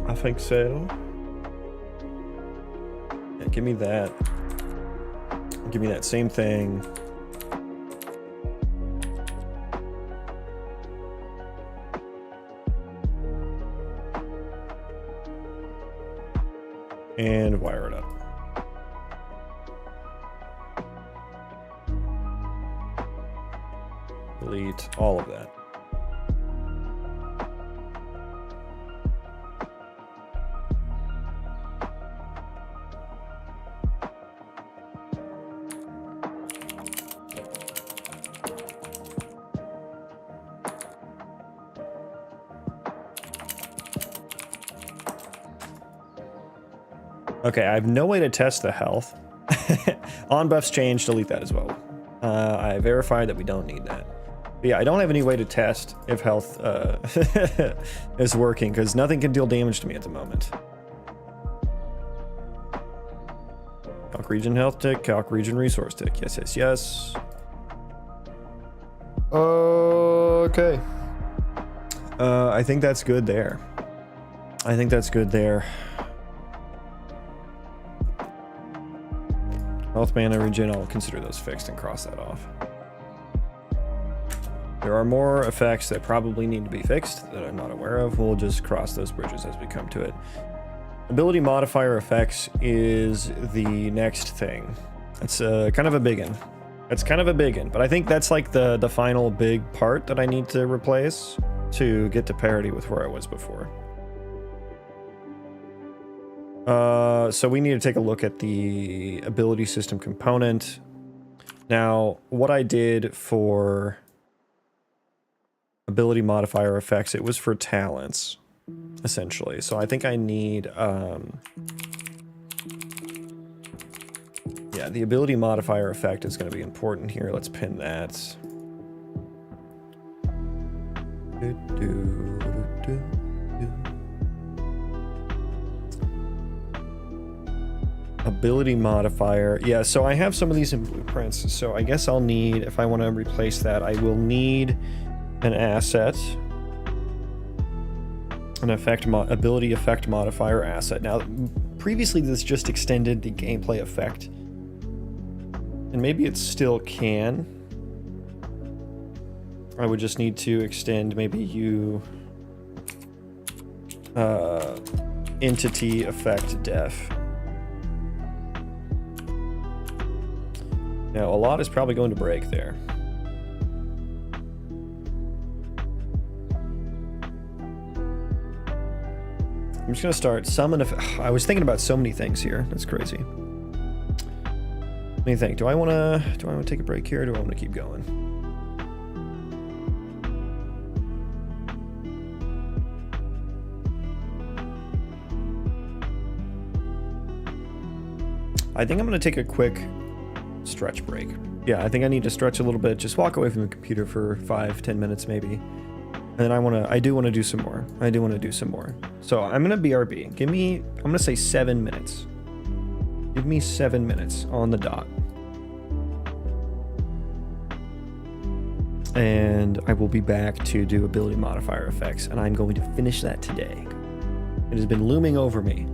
Speaker 1: I think so. Yeah, give me that. Give me that same thing. and wire it up. Delete all of that. Okay, I have no way to test the health. On buffs change, delete that as well. I verified that we don't need that. But yeah, I don't have any way to test if health is working, because nothing can deal damage to me at the moment. Calc region health tick, calc region resource tick. Yes, yes, yes. Okay. I think that's good there. I think that's good there. Health, mana, regen, I'll consider those fixed and cross that off. There are more effects that probably need to be fixed that I'm not aware of. We'll just cross those bridges as we come to it. Ability modifier effects is the next thing. It's kind of a big one. It's kind of a big one, but I think that's like the final big part that I need to replace to get to parity with where I was before. So we need to take a look at the ability system component. Now, what I did for ability modifier effects, it was for talents, essentially. So I think I need, yeah, the ability modifier effect is going to be important here. Let's pin that. Ability modifier. Yeah, so I have some of these in blueprints, so I guess I'll need, if I want to replace that, I will need an asset, an ability effect modifier asset. Now, previously this just extended the gameplay effect, and maybe it still can. I would just need to extend maybe entity effect def. Now, a lot is probably going to break there. I'm just going to start summon. I was thinking about so many things here. That's crazy. What do you think? Do I want to take a break here, or do I want to keep going? I think I'm going to take a quick stretch break. Yeah, I think I need to stretch a little bit, just walk away from the computer for 5-10 minutes maybe. And then I do want to do some more. So I'm gonna BRB. I'm gonna say 7 minutes. Give me 7 minutes on the dot. And I will be back to do ability modifier effects, and I'm going to finish that today. It has been looming over me.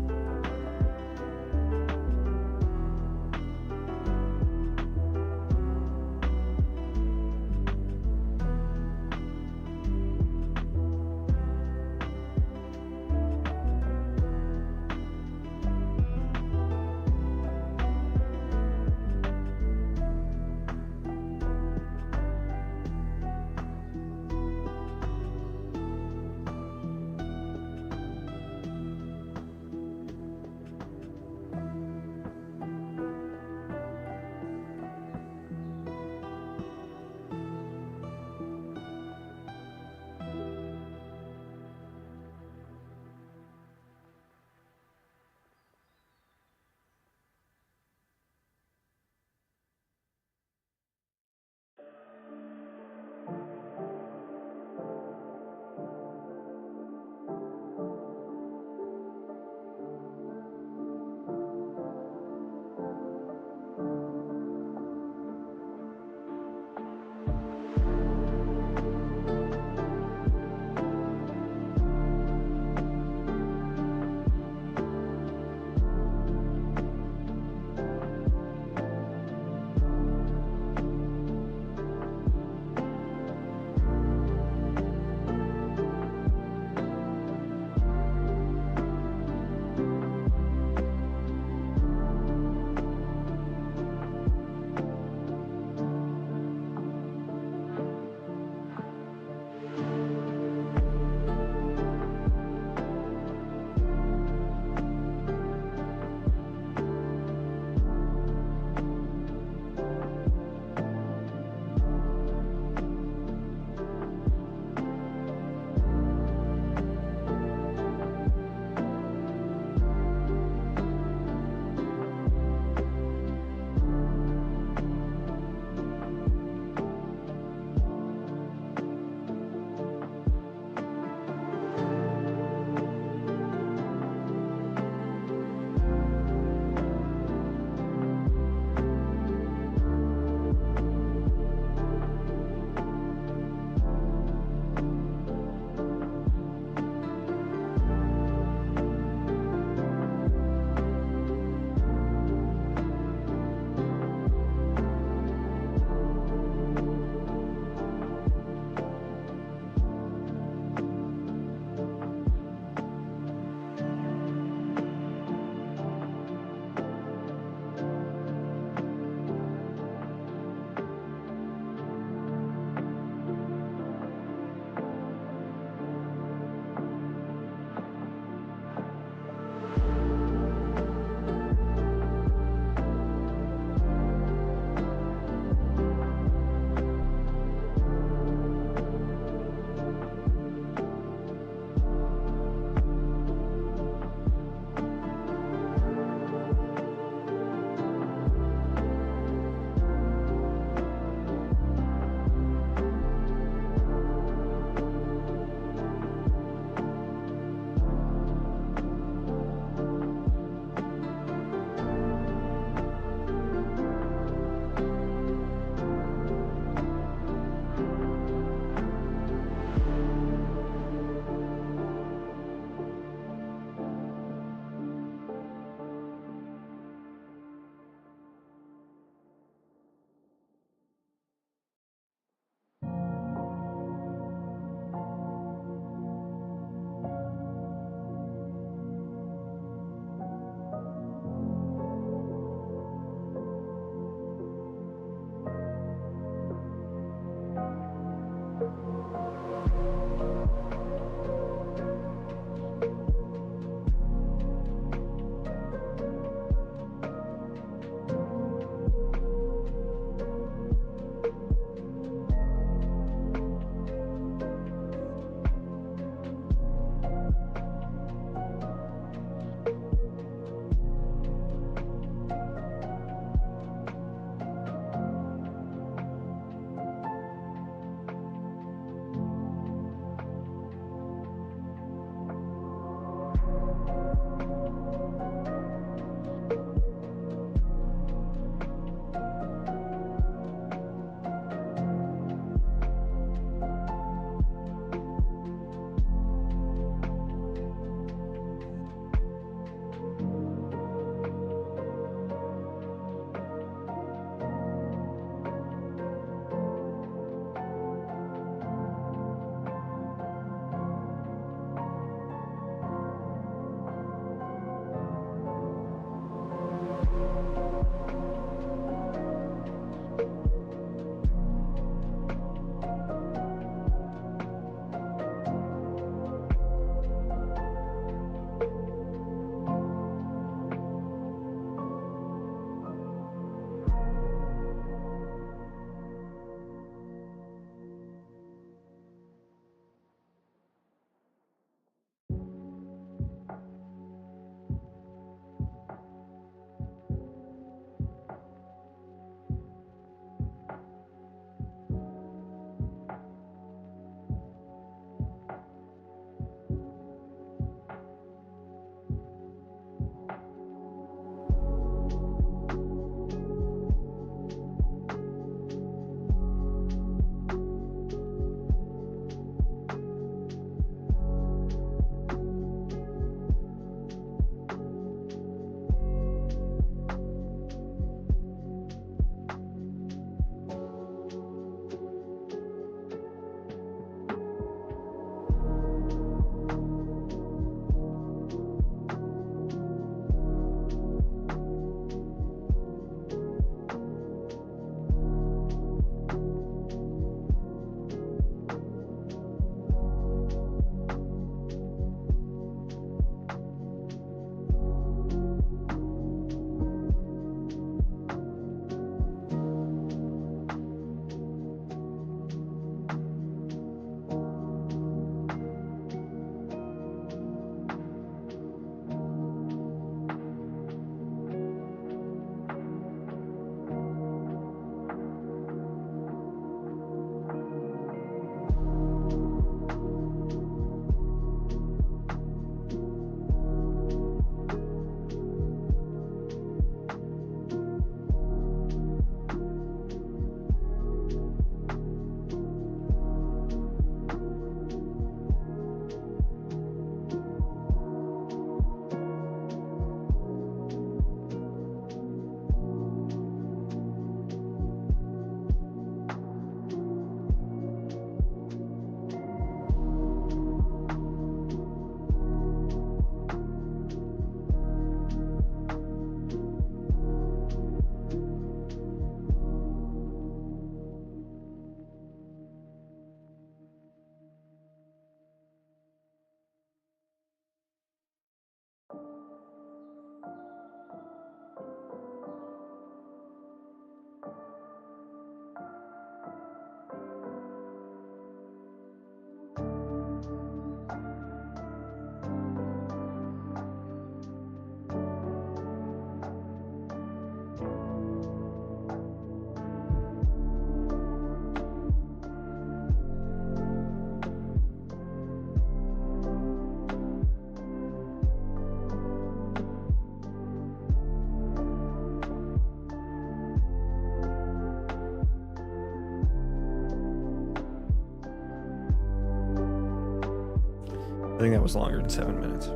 Speaker 1: I think that was longer than 7 minutes.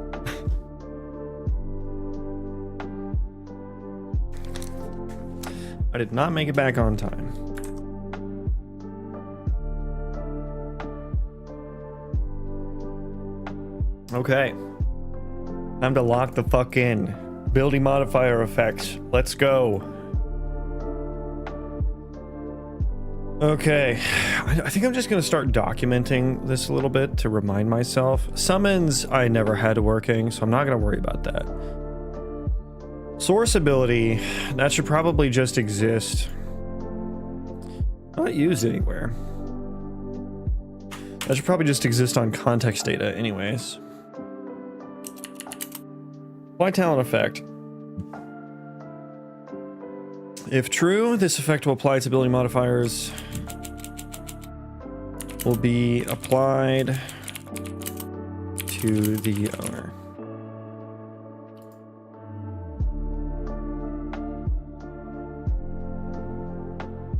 Speaker 1: I did not make it back on time. Okay. Time to lock the fuck in. Building modifier effects. Let's go. Okay. I think I'm just going to start documenting this a little bit to remind myself. Summons I never had working, so I'm not going to worry about that. Source ability, that should probably just exist. Not used anywhere. That should probably just exist on context data anyways. Apply talent effect. If true, this effect will apply to ability modifiers. Will be applied to the owner.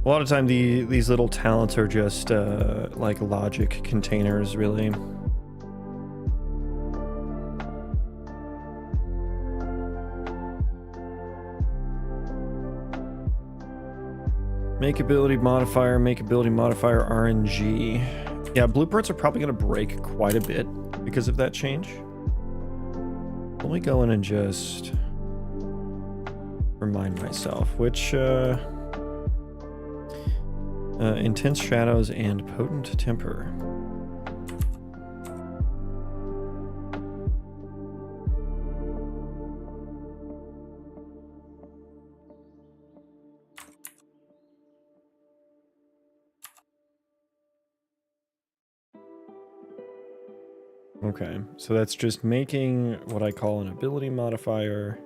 Speaker 1: A lot of time these little talents are just like logic containers, really. Make ability modifier RNG. Yeah, blueprints are probably going to break quite a bit because of that change. Let me go in and just remind myself which intense shadows and potent temper. Okay, so that's just making what I call an ability modifier.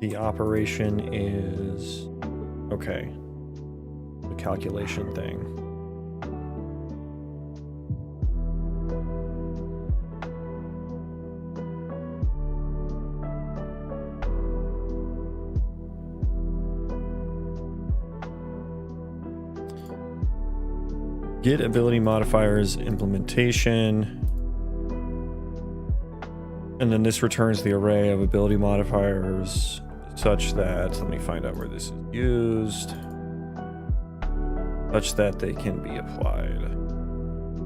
Speaker 1: The operation is okay. The calculation thing. Get ability modifiers implementation. And then this returns the array of ability modifiers such that, let me find out where this is used, such that they can be applied.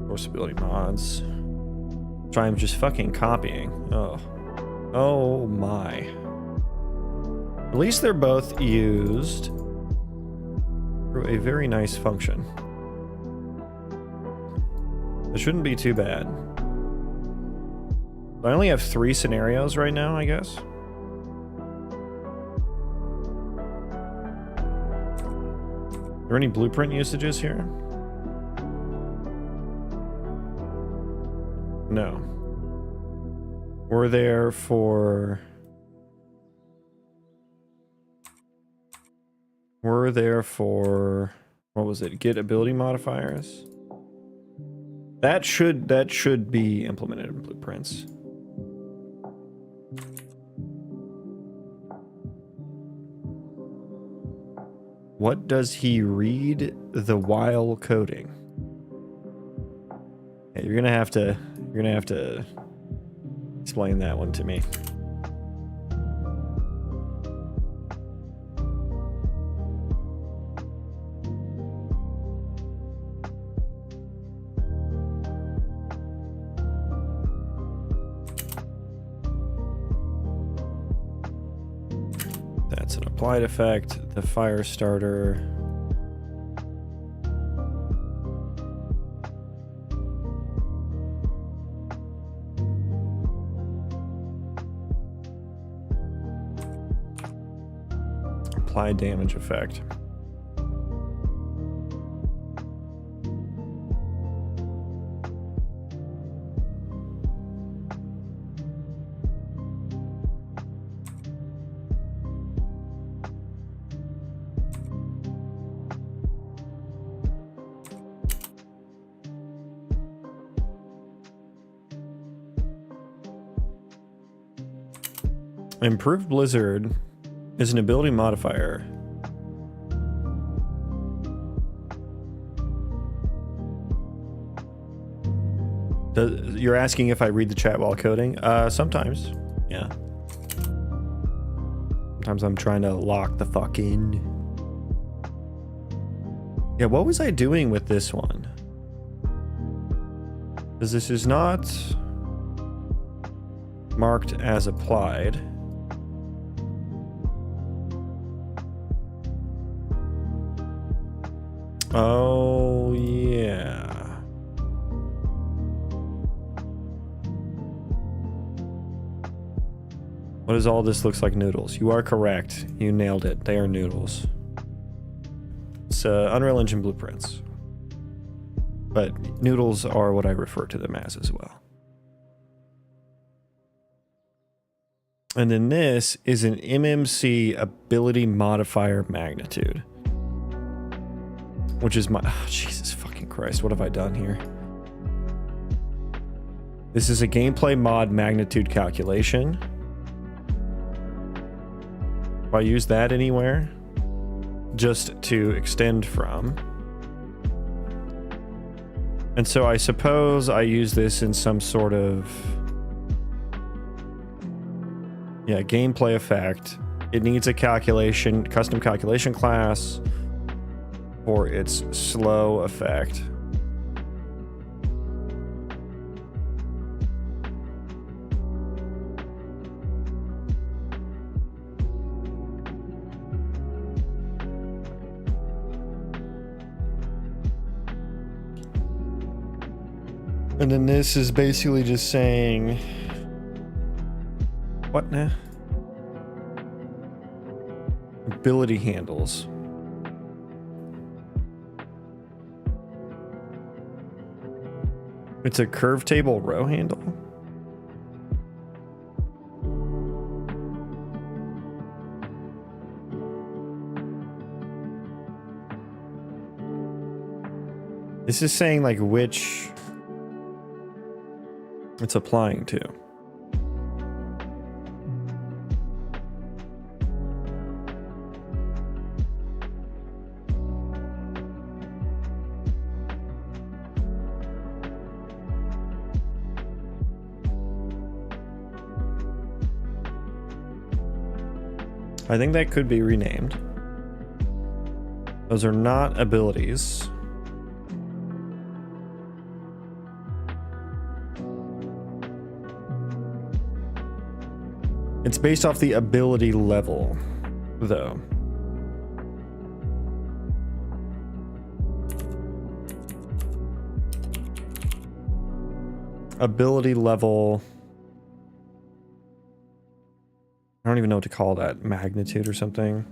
Speaker 1: Source ability mods. So I'm just fucking copying. Oh my. At least they're both used through a very nice function. It shouldn't be too bad. I only have 3 scenarios right now, I guess. Are there any blueprint usages here? No. Were there for... What was it? Get ability modifiers? That should be implemented in blueprints. What does he read the while coding? Yeah, you're gonna have to explain that one to me. That's an applied effect. The fire starter. Applied damage effect. Improved Blizzard is an ability modifier. You're asking if I read the chat while coding? Sometimes. Yeah. Sometimes I'm trying to lock the fuck in. Yeah, what was I doing with this one? Because this is not marked as applied. Oh, yeah. What does all this looks like? Noodles. You are correct. You nailed it. They are noodles. It's Unreal Engine blueprints. But noodles are what I refer to them as well. And then this is an MMC ability modifier magnitude. Which is my... Oh, Jesus fucking Christ. What have I done here? This is a gameplay mod magnitude calculation. If I use that anywhere, just to extend from. And so I suppose I use this in some sort of... Yeah, gameplay effect. It needs a calculation, custom calculation class for its slow effect. And then this is basically just saying... What now? Ability handles. It's a curve table row handle. This is saying like which it's applying to. I think that could be renamed. Those are not abilities. It's based off the ability level, though. Ability level... I don't even know what to call that. Magnitude or something.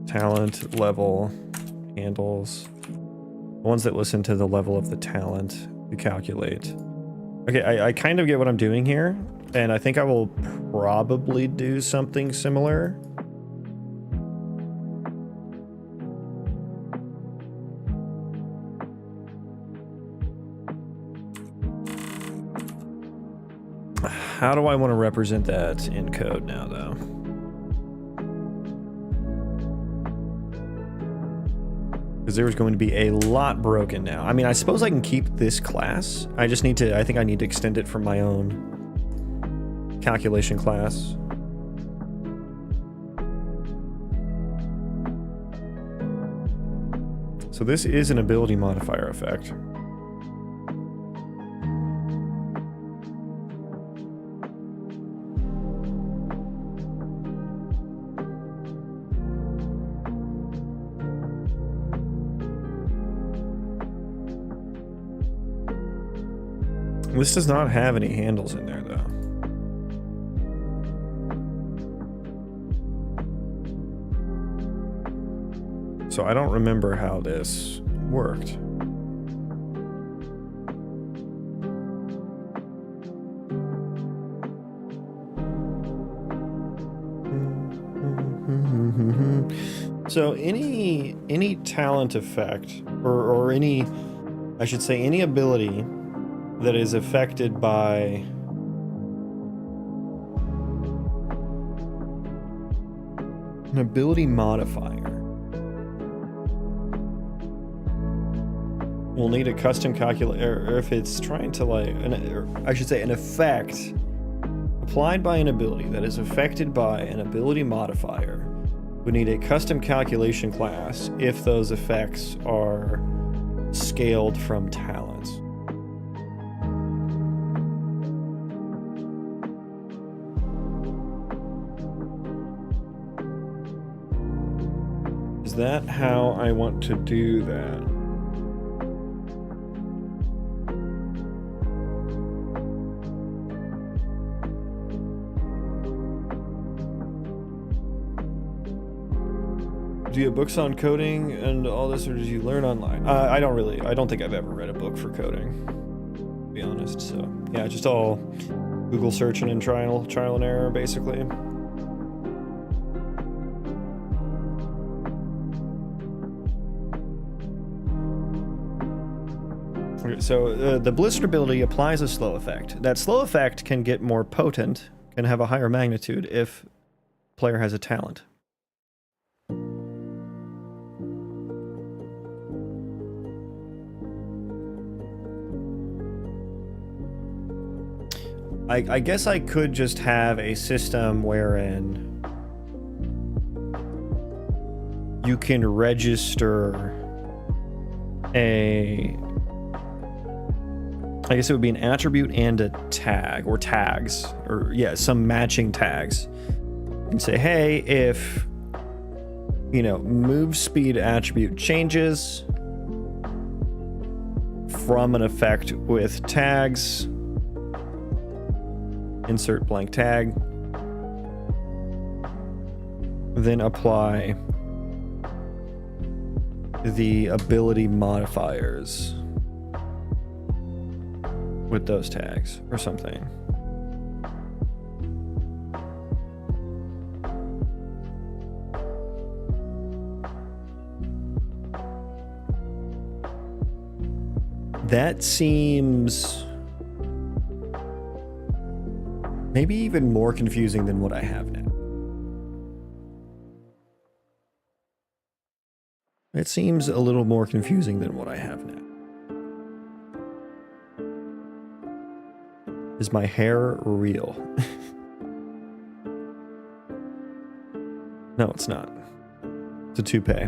Speaker 1: Talent, level, handles. The ones that listen to the level of the talent to calculate. Okay, I kind of get what I'm doing here, and I think I will probably do something similar. How do I want to represent that in code now, though? Because there's going to be a lot broken now. I mean, I suppose I can keep this class. I just need to, I think I need to extend it from my own calculation class. So this is an ability modifier effect. This does not have any handles in there, though. So I don't remember how this worked. So any talent effect, or any, I should say, any ability that is affected by an ability modifier. we'll need a custom calculator, or if it's trying to like, I should say an effect applied by an ability that is affected by an ability modifier, we need a custom calculation class if those effects are scaled from talents. Is that how I want to do that? Do you have books on coding and all this, or did you learn online? I don't think I've ever read a book for coding, to be honest. So yeah, just all Google searching and trial and error, basically. Okay, so the Blizzard ability applies a slow effect. That slow effect can get more potent, can have a higher magnitude if player has a talent. I guess I could just have a system wherein you can register I guess it would be an attribute and a tag, or tags, or yeah, some matching tags. And say, hey, if, you know, move speed attribute changes from an effect with tags, insert blank tag, then apply the ability modifiers with those tags or something. That seems maybe even more confusing than what I have now. It seems a little more confusing than what I have now. Is my hair real? No, it's not. It's a toupee.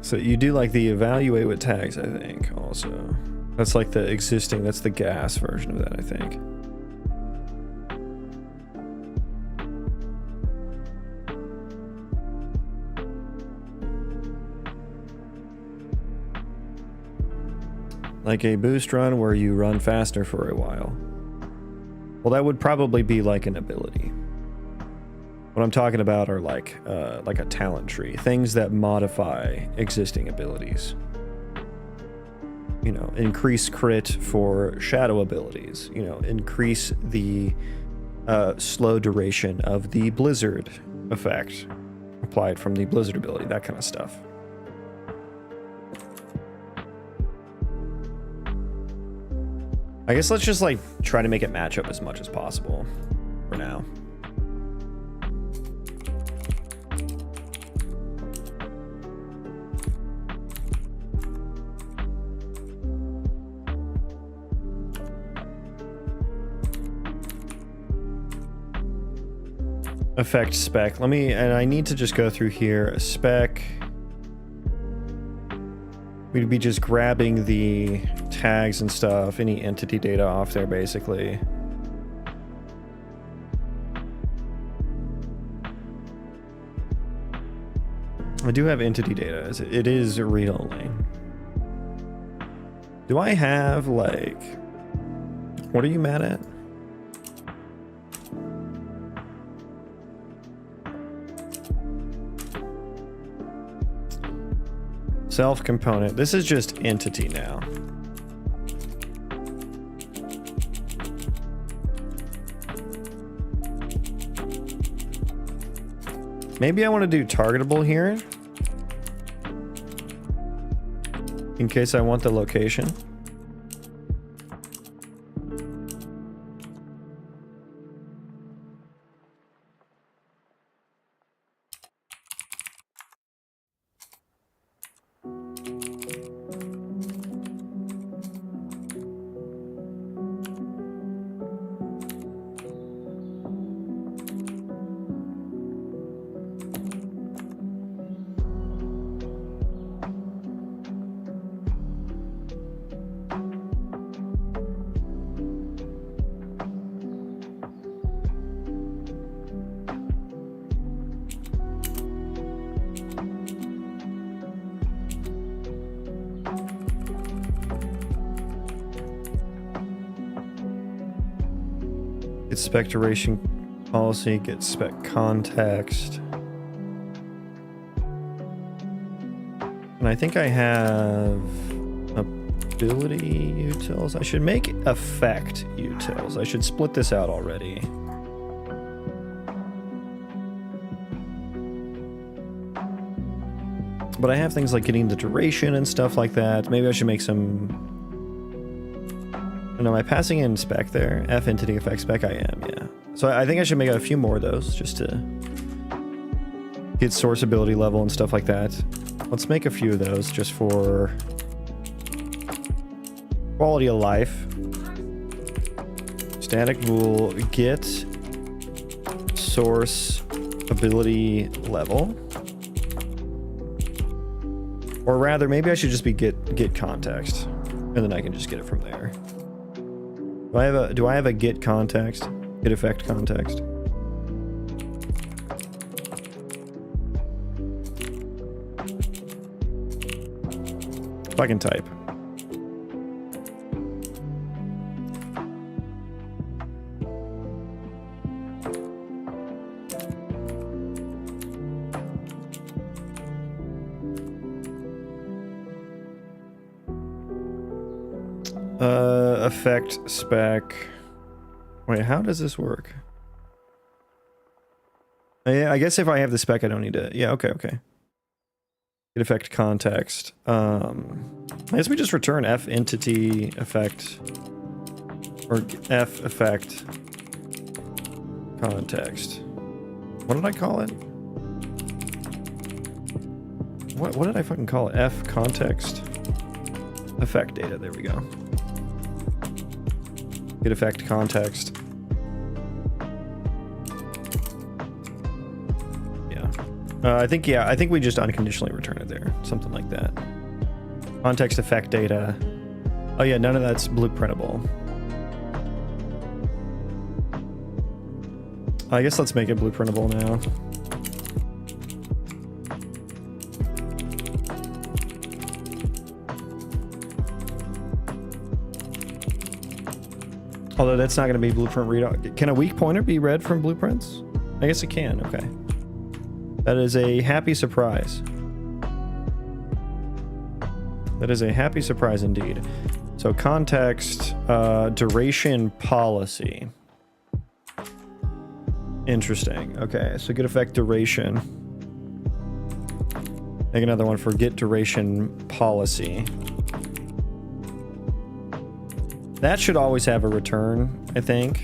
Speaker 1: So you do like the evaluate with tags, I think, also. That's like the existing, that's the gas version of that, I think. Like a boost run where you run faster for a while. Well, that would probably be like an ability. What I'm talking about are like a talent tree, things that modify existing abilities. You know, increase crit for shadow abilities. You know, increase the slow duration of the blizzard effect applied from the blizzard ability, that kind of stuff. I guess let's just like try to make it match up as much as possible for now. Effect spec. Let me, and I need to just go through here. Spec. We'd be just grabbing the tags and stuff, any entity data off there, basically. I do have entity data. It is read only. Do I have, like... What are you mad at? Self component. This is just entity now. Maybe I want to do targetable here in case I want the location. Get spec duration policy, get spec context. And I think I have ability utils. I should make effect utils. I should split this out already. But I have things like getting the duration and stuff like that. Maybe I should make some... No, am I passing in spec there? F entity effect spec, I am, yeah. So I think I should make a few more of those just to get source ability level and stuff like that. Let's make a few of those just for quality of life. Static bool, get source ability level. Or rather, maybe I should just be get context, and then I can just get it from there. Do I have a get context? Get effect context? If I can type. Effect spec. Wait, how does this work? Yeah, I guess if I have the spec, I don't need to. Yeah, okay. Get effect context. I guess we just return F entity effect or F effect context. What did I call it? What did I fucking call it? F context effect data. There we go. Get effect context. Yeah. I think we just unconditionally return it there. Something like that. Context effect data. Oh yeah, none of that's blueprintable. I guess let's make it blueprintable now. Although that's not going to be blueprint read. Can a weak pointer be read from blueprints? I guess it can. Okay. That is a happy surprise. That is a happy surprise indeed. So context, duration policy. Interesting. Okay, so get effect duration. Make another one for get duration policy. That should always have a return, I think.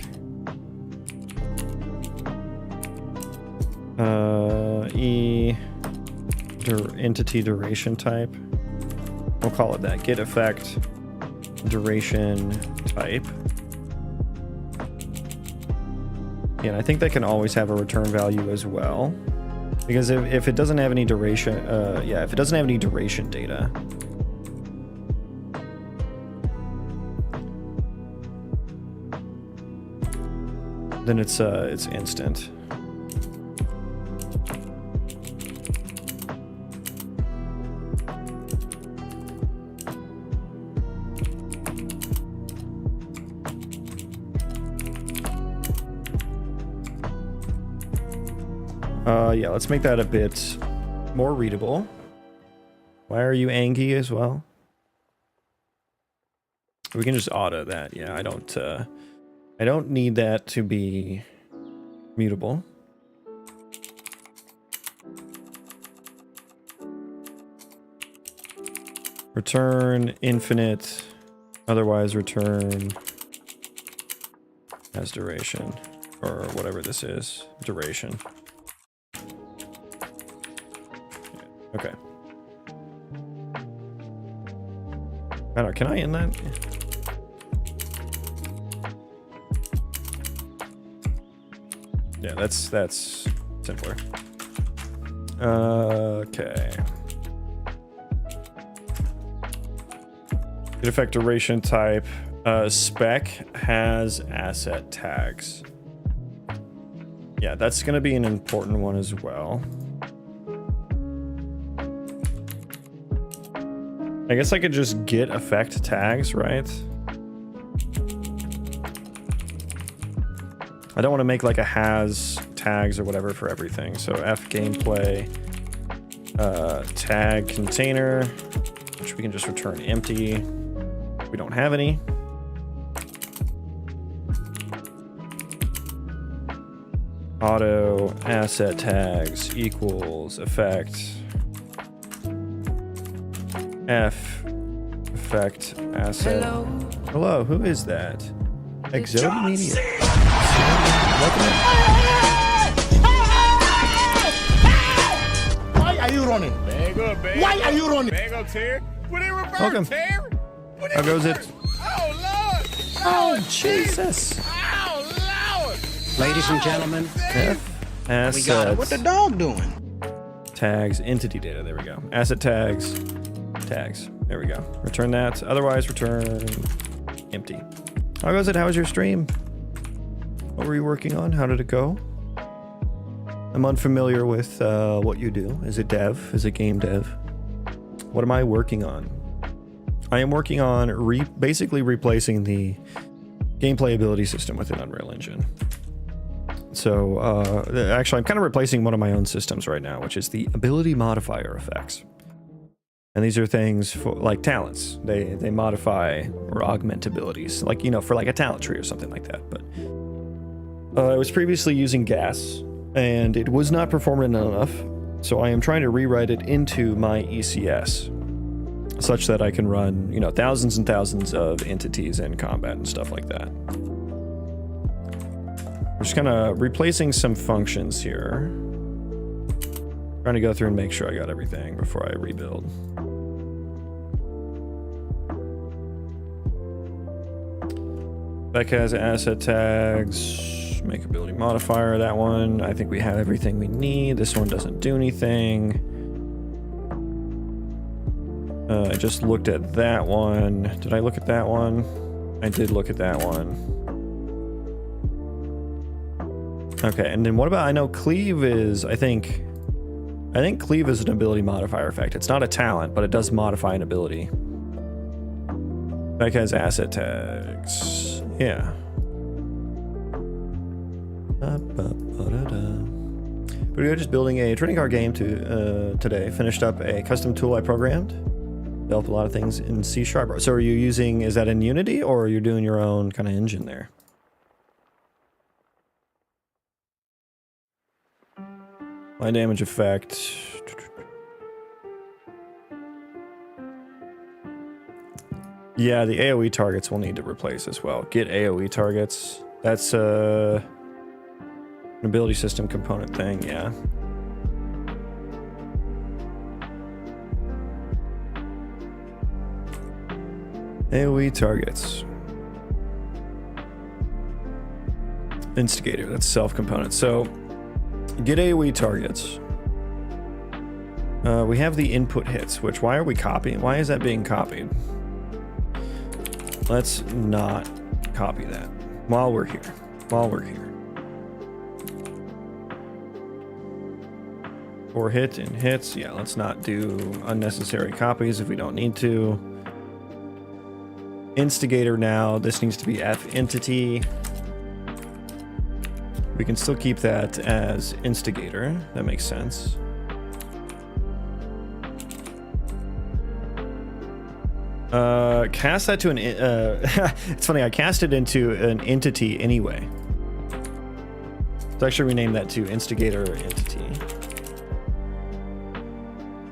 Speaker 1: Entity duration type. We'll call it that. Get effect duration type. Yeah, and I think that can always have a return value as well. Because if it doesn't have any duration, if it doesn't have any duration data, then it's instant. Yeah, let's make that a bit more readable. Why are you angry as well? We can just auto that. Yeah, I don't need that to be mutable. Return infinite, otherwise return as duration, or whatever this is, duration. Okay. I don't know, can I end that? Yeah, that's simpler. Okay. Get effect duration type. Spec has asset tags. Yeah, that's going to be an important one as well. I guess I could just get effect tags, right? I don't want to make like a has tags or whatever for everything. So f gameplay tag container, which we can just return empty. We don't have any. Auto asset tags equals effect f effect asset. Hello, who is that? Exode Media.
Speaker 2: Why are you running? Why are you running?
Speaker 1: Welcome. How goes it?
Speaker 2: Oh, Lord.
Speaker 1: Oh, Jesus.
Speaker 2: Oh, Lord.
Speaker 3: Ladies and gentlemen,
Speaker 1: Assets.
Speaker 3: we got it. What the dog doing?
Speaker 1: Tags, entity data. There we go. Asset tags. Tags. There we go. Return that. Otherwise, return empty. How goes it? How was your stream? What were you working on? How did it go? I'm unfamiliar with what you do. Is it dev? Is it game dev? What am I working on? I am working on basically replacing the gameplay ability system within Unreal Engine. So actually, I'm kind of replacing one of my own systems right now, which is the ability modifier effects. And these are things for like talents. They modify or augment abilities, like, you know, for like a talent tree or something like that. But I was previously using gas, and it was not performant enough. So I am trying to rewrite it into my ECS, such that I can run, you know, thousands and thousands of entities in combat and stuff like that. We're just kind of replacing some functions here. Trying to go through and make sure I got everything before I rebuild. Spec has asset tags, make ability modifier, that one. I think we have everything we need. This one doesn't do anything. I just looked at that one. Did I look at that one? I did look at that one. Okay, and then what about, I know cleave is, I think cleave is an ability modifier effect. It's not a talent, but it does modify an ability. Spec has asset tags. Yeah. But we were just building a trading card game today. Finished up a custom tool I programmed. Developed a lot of things in C#. So are you using, is that in Unity, or are you doing your own kind of engine there? Line damage effect. Yeah, the AoE targets we'll need to replace as well. Get AoE targets. That's an ability system component thing, yeah. AoE targets. Instigator, that's self-component. So, get AoE targets. We have the input hits, which, why are we copying? Why is that being copied? Let's not copy that while we're here. Or hit and hits. Yeah, let's not do unnecessary copies if we don't need to. Instigator now. This needs to be F entity. We can still keep that as instigator. That makes sense. Cast that to an it's funny, I cast it into an entity anyway. So actually rename that to instigator entity.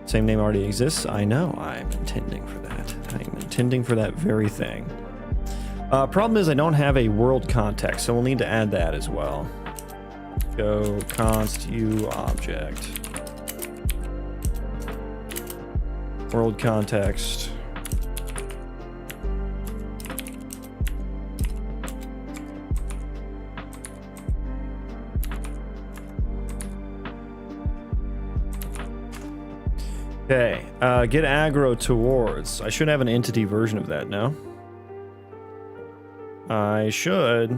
Speaker 1: Same name already exists. I know, I'm intending for that. I'm intending for that very thing. Problem is I don't have a world context, so we'll need to add that as well. Go const u object. World context. Okay, get aggro towards. I should have an entity version of that, no? I should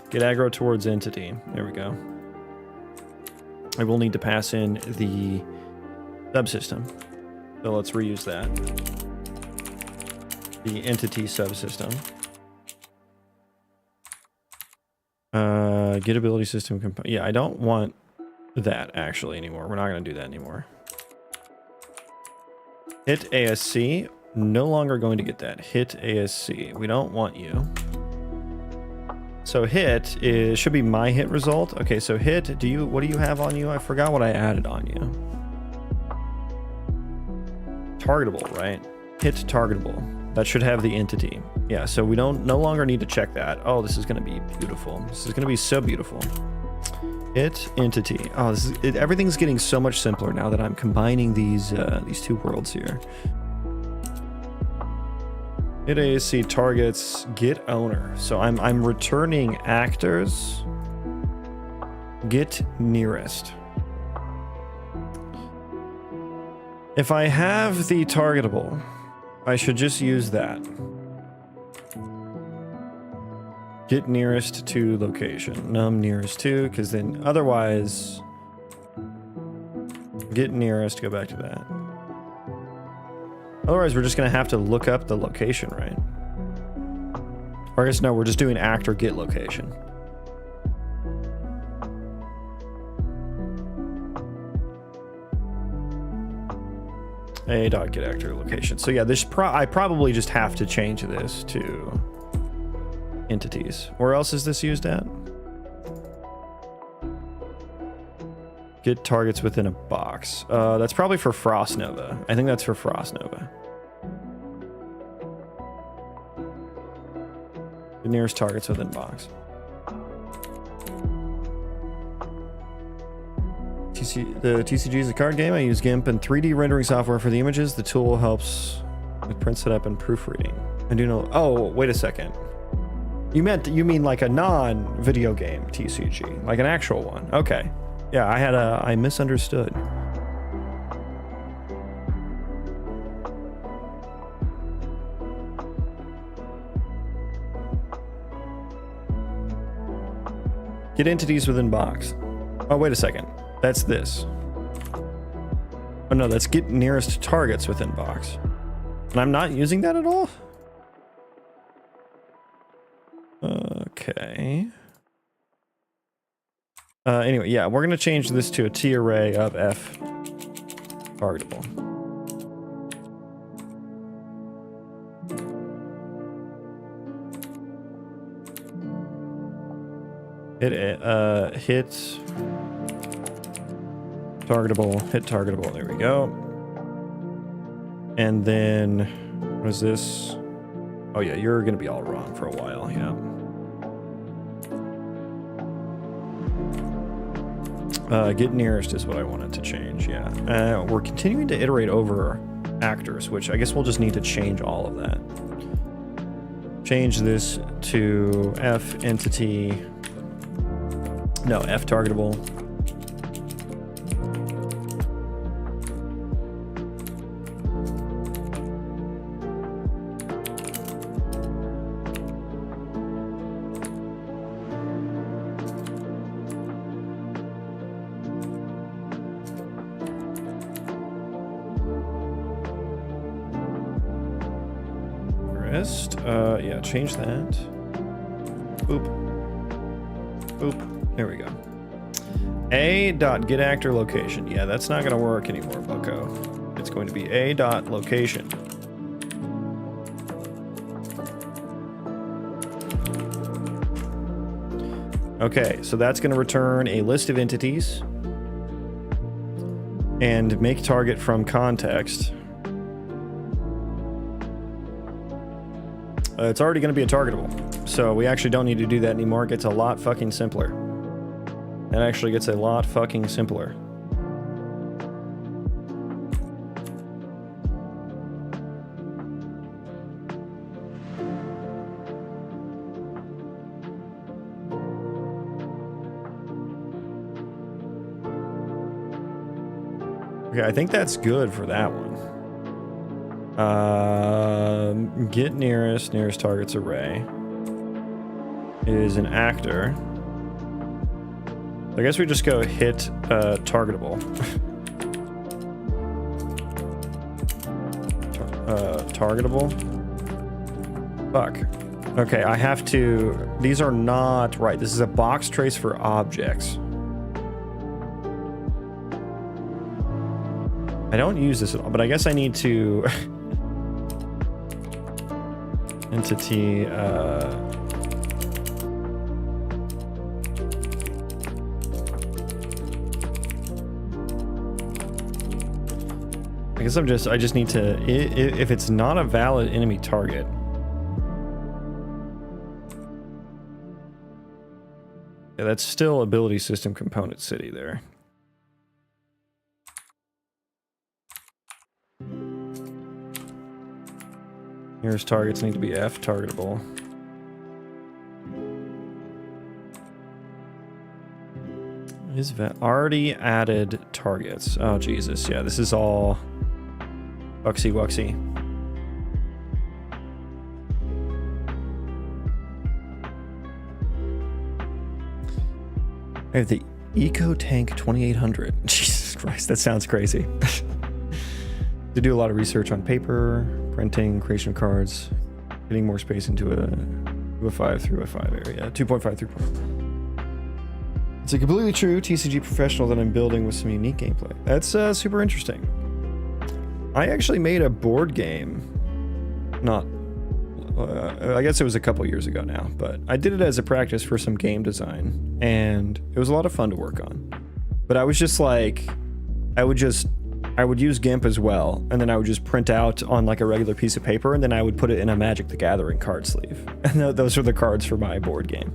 Speaker 1: get aggro towards entity. There we go. I will need to pass in the subsystem. So let's reuse that. The entity subsystem. Get ability system yeah, I don't want that actually anymore. We're not going to do that anymore. Hit ASC. No longer going to get that. Hit ASC. We don't want you. So hit should be my hit result. Okay, so hit, what do you have on you? I forgot what I added on you. Targetable, right? Hit targetable. That should have the entity. Yeah, so we no longer need to check that. Oh, this is going to be beautiful. This is going to be so beautiful. Hit entity. Oh, everything's getting so much simpler now that I'm combining these two worlds here. Hit ASC targets, get owner. So I'm returning actors. Get nearest. If I have the targetable, I should just use that. Get nearest to location. Num nearest to, because then otherwise, get nearest, go back to that. Otherwise, we're just going to have to look up the location, right? Or I guess no, we're just doing actor get location. A.get actor location. So yeah, I probably just have to change this to entities. Where else is this used at? Get targets within a box. That's probably for Frost Nova. I think that's for Frost Nova. The nearest targets within box. The TCG is a card game. I use GIMP and 3D rendering software for the images. The tool helps with print setup and proofreading. I do know. Oh, wait a second. You mean like a non-video game TCG, like an actual one? Okay. Yeah, I misunderstood. Get entities within box. Oh, wait a second. That's this. Oh no, that's get nearest targets within box. And I'm not using that at all? Okay. Anyway, yeah, we're going to change this to a T array of F targetable. Hit targetable, there we go. And then, what is this? Oh yeah, you're going to be all wrong for a while, yeah. Get nearest is what I wanted to change, yeah. We're continuing to iterate over actors, which I guess we'll just need to change all of that. Change this to F entity, no, F targetable. Yeah, change that. Boop. Boop. There we go. A.get actor location. Yeah, that's not going to work anymore, bucko. It's going to be A.location. Okay, so that's going to return a list of entities and make target from context. It's already going to be a targetable, so we actually don't need to do that anymore. It gets a lot fucking simpler. It actually gets a lot fucking simpler. Okay, I think that's good for that one. Get nearest targets array is an actor. I guess we just go hit targetable. Targetable. Fuck. Okay, I have to... These are not right. This is a box trace for objects. I don't use this at all, but I guess I need to... Entity... I guess I just need to... If it's not a valid enemy target... Yeah, that's still ability system component city there. Nearest targets need to be F targetable. Is already added targets? Oh Jesus, yeah, this is all wuxy wuxy. I have the Eco Tank 2800. Jesus Christ, that sounds crazy. To do a lot of research on paper, printing, creation of cards, getting more space into a UE5 through UE5 area. 2.5 through. It's a completely true TCG professional that I'm building with some unique gameplay. That's super interesting. I actually made a board game. Not. I guess it was a couple years ago now, but I did it as a practice for some game design, and it was a lot of fun to work on. But I was just like, I would use GIMP as well, and then I would just print out on like a regular piece of paper, and then I would put it in a Magic the Gathering card sleeve. And those were the cards for my board game.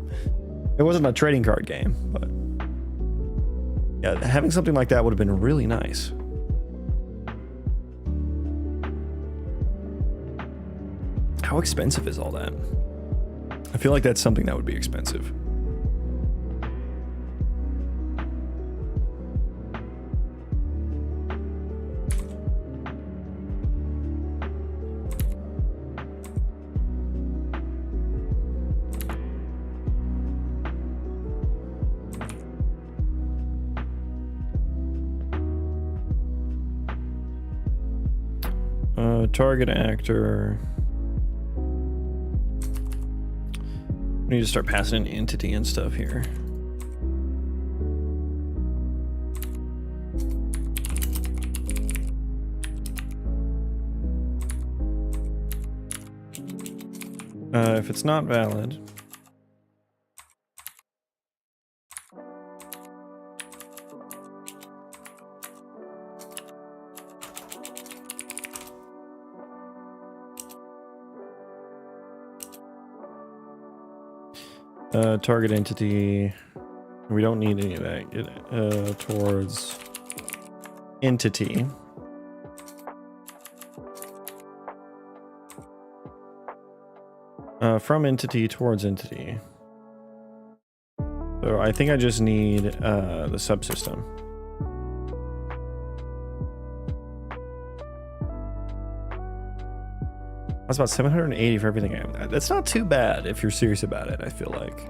Speaker 1: It wasn't a trading card game, but yeah, having something like that would have been really nice. How expensive is all that? I feel like that's something that would be expensive. Target actor. We need to start passing in entity and stuff here. If it's not valid. Target entity. We don't need any of that. Get towards entity. From entity towards entity. So I think I just need the subsystem. That's about 780 for everything I have. That's not too bad if you're serious about it, I feel like.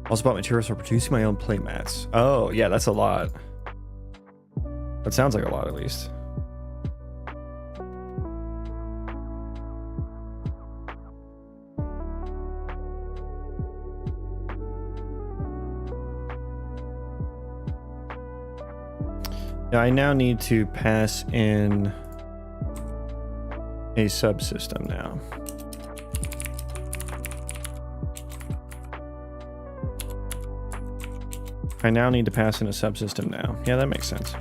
Speaker 1: Also bought materials for producing my own play mats. Oh, yeah, that's a lot. That sounds like a lot, at least. Yeah, I now need to pass in a subsystem now. I now need to pass in a subsystem now. Yeah, that makes sense.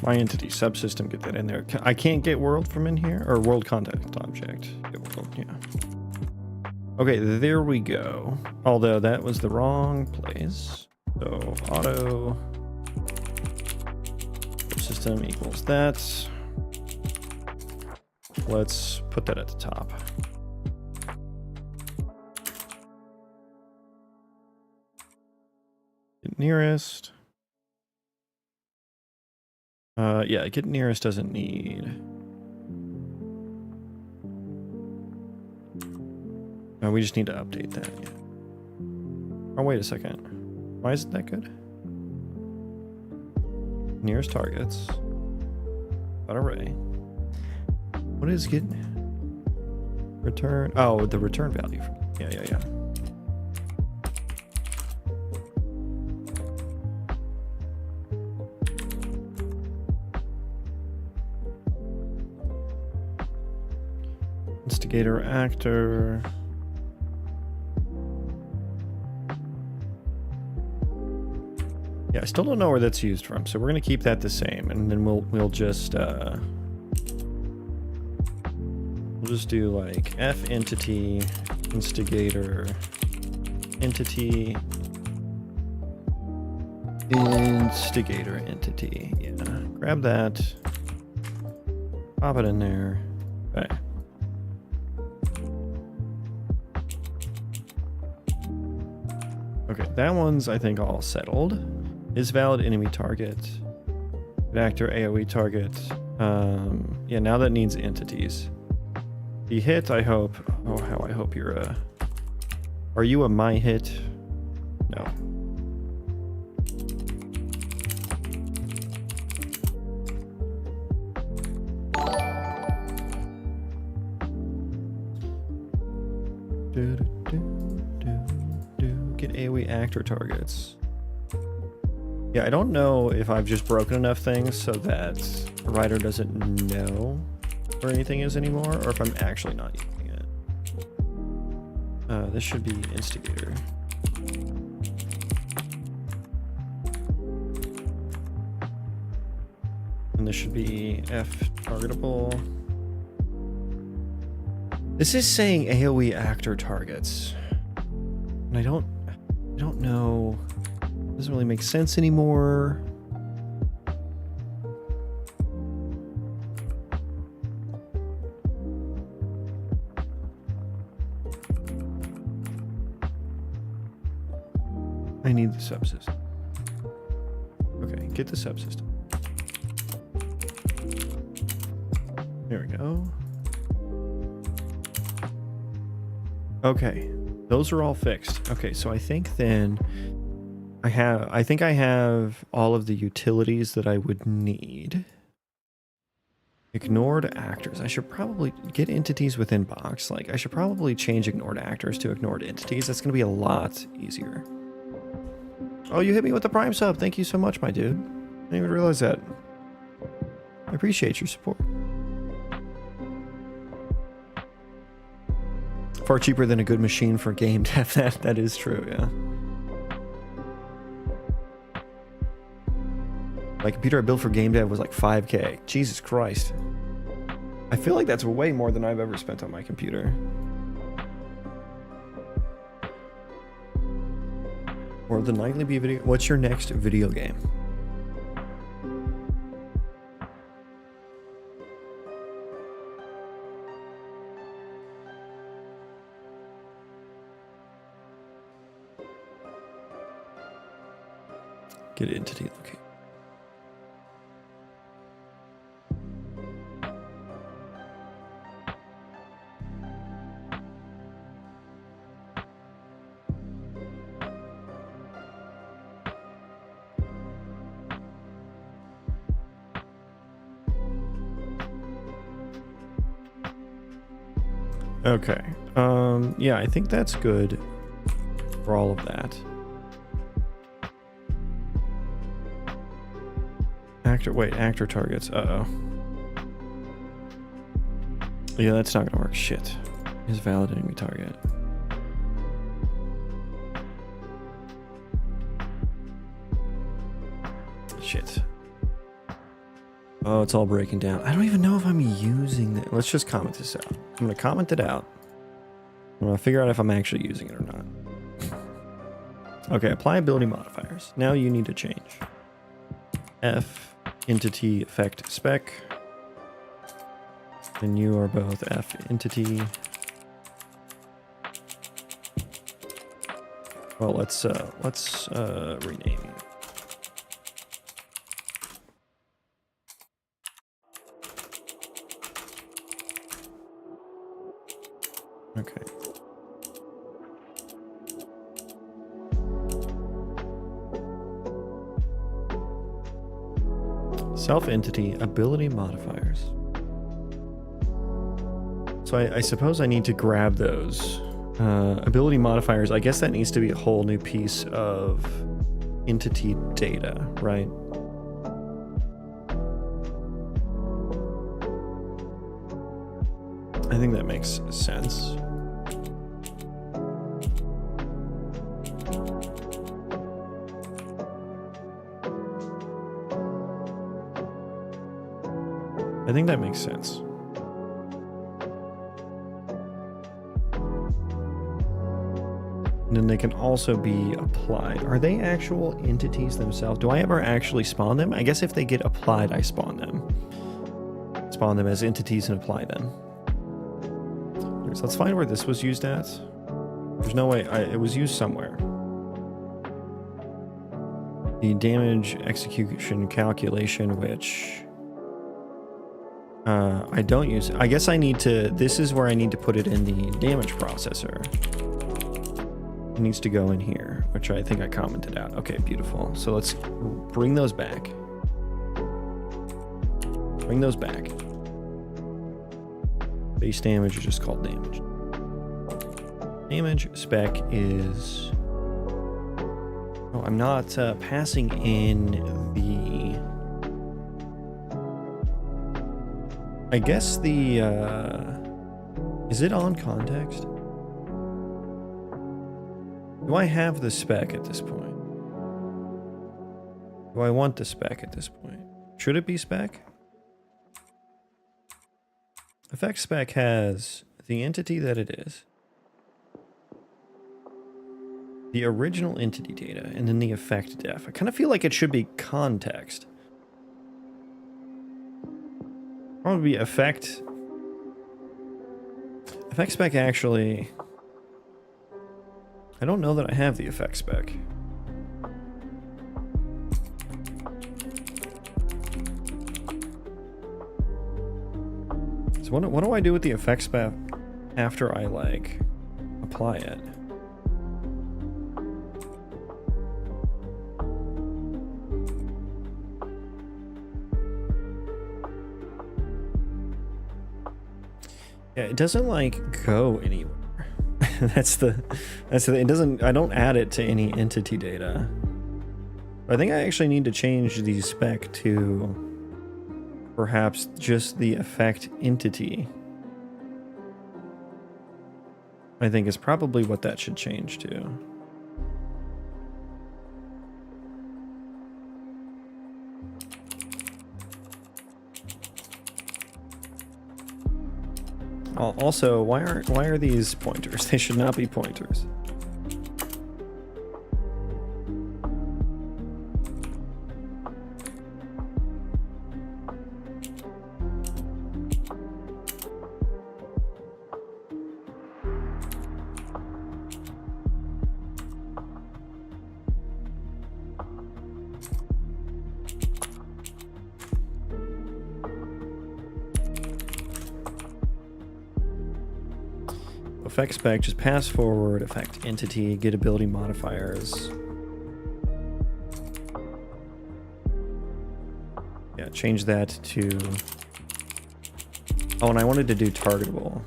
Speaker 1: My entity subsystem, get that in there. I can't get world from in here, or world context object. Get world, yeah. Okay, there we go. Although that was the wrong place. So auto system equals that. Let's put that at the top. get nearest. Yeah, get nearest doesn't need. We just need to update that. Yeah. Oh, wait a second. Why isn't that good? Nearest targets. An array. What is get? Return. Oh, the return value. Yeah. Instigator, actor. Yeah, I still don't know where that's used from, so we're gonna keep that the same, and then we'll just do like F entity, instigator, entity, instigator entity. Yeah, grab that, pop it in there. Okay. Okay, that one's, I think, all settled. Is valid enemy target. Actor AoE target. Yeah, now that needs entities. The hit, I hope. Oh, how I hope you're a. Are you a my hit? No. Get AoE actor targets. Yeah, I don't know if I've just broken enough things so that the writer doesn't know where anything is anymore, or if I'm actually not using it. This should be instigator. And this should be F targetable. This is saying AoE actor targets. And I don't know. Doesn't really make sense anymore. I need the subsystem. Okay, get the subsystem. There we go. Okay, those are all fixed. Okay, so I think then I think I have all of the utilities that I would need. Ignored actors. I should probably get entities within box. Like, I should probably change ignored actors to ignored entities. That's going to be a lot easier. Oh, you hit me with the Prime sub. Thank you so much, my dude. I didn't even realize that. I appreciate your support. Far cheaper than a good machine for game dev. That is true, yeah. My computer I built for game dev was like 5K. Jesus Christ. I feel like that's way more than I've ever spent on my computer. Or the nightly be video. What's your next video game? Get entity location. Okay. Yeah, I think that's good for all of that. Actor targets. Uh-oh. Yeah, that's not gonna work. Shit. Is valid enemy target. Shit. Oh, it's all breaking down. I don't even know if I'm using it. Let's just comment this out. I'm gonna comment it out. I'm gonna figure out if I'm actually using it or not. Okay, apply ability modifiers. Now you need to change. F entity effect spec. And you are both F entity. Well, let's rename. Okay. Self-entity ability modifiers. So I suppose I need to grab those. Ability modifiers, I guess that needs to be a whole new piece of entity data, right? I think that makes sense. I think that makes sense. And then they can also be applied. Are they actual entities themselves? Do I ever actually spawn them? I guess if they get applied, I spawn them. Spawn them as entities and apply them. So let's find where this was used at. There's no way. It was used somewhere. The damage execution calculation, which I don't use. I guess I need to. This is where I need to put it in the damage processor. It needs to go in here, which I think I commented out. Okay, beautiful. So let's bring those back. Bring those back. Base damage is just called damage. Damage spec is... Oh, I'm not passing in the... I guess the... Is it on context? Do I have the spec at this point? Do I want the spec at this point? Should it be spec? Effect spec has the entity that it is, the original entity data, and then the effect def. I kind of feel like it should be context. Probably effect. Effect spec actually... I don't know that I have the effect spec. So what do I do with the effect spec after I, like, apply it? Yeah, it doesn't, like, go anywhere. That's the it doesn't, I don't add it to any entity data. I think I actually need to change the spec to perhaps just the effect entity. I think is probably what that should change to. Also, why are these pointers? They should not be pointers. Effect spec, just pass forward, effect entity, get ability modifiers. Yeah, change that to... Oh, and I wanted to do targetable.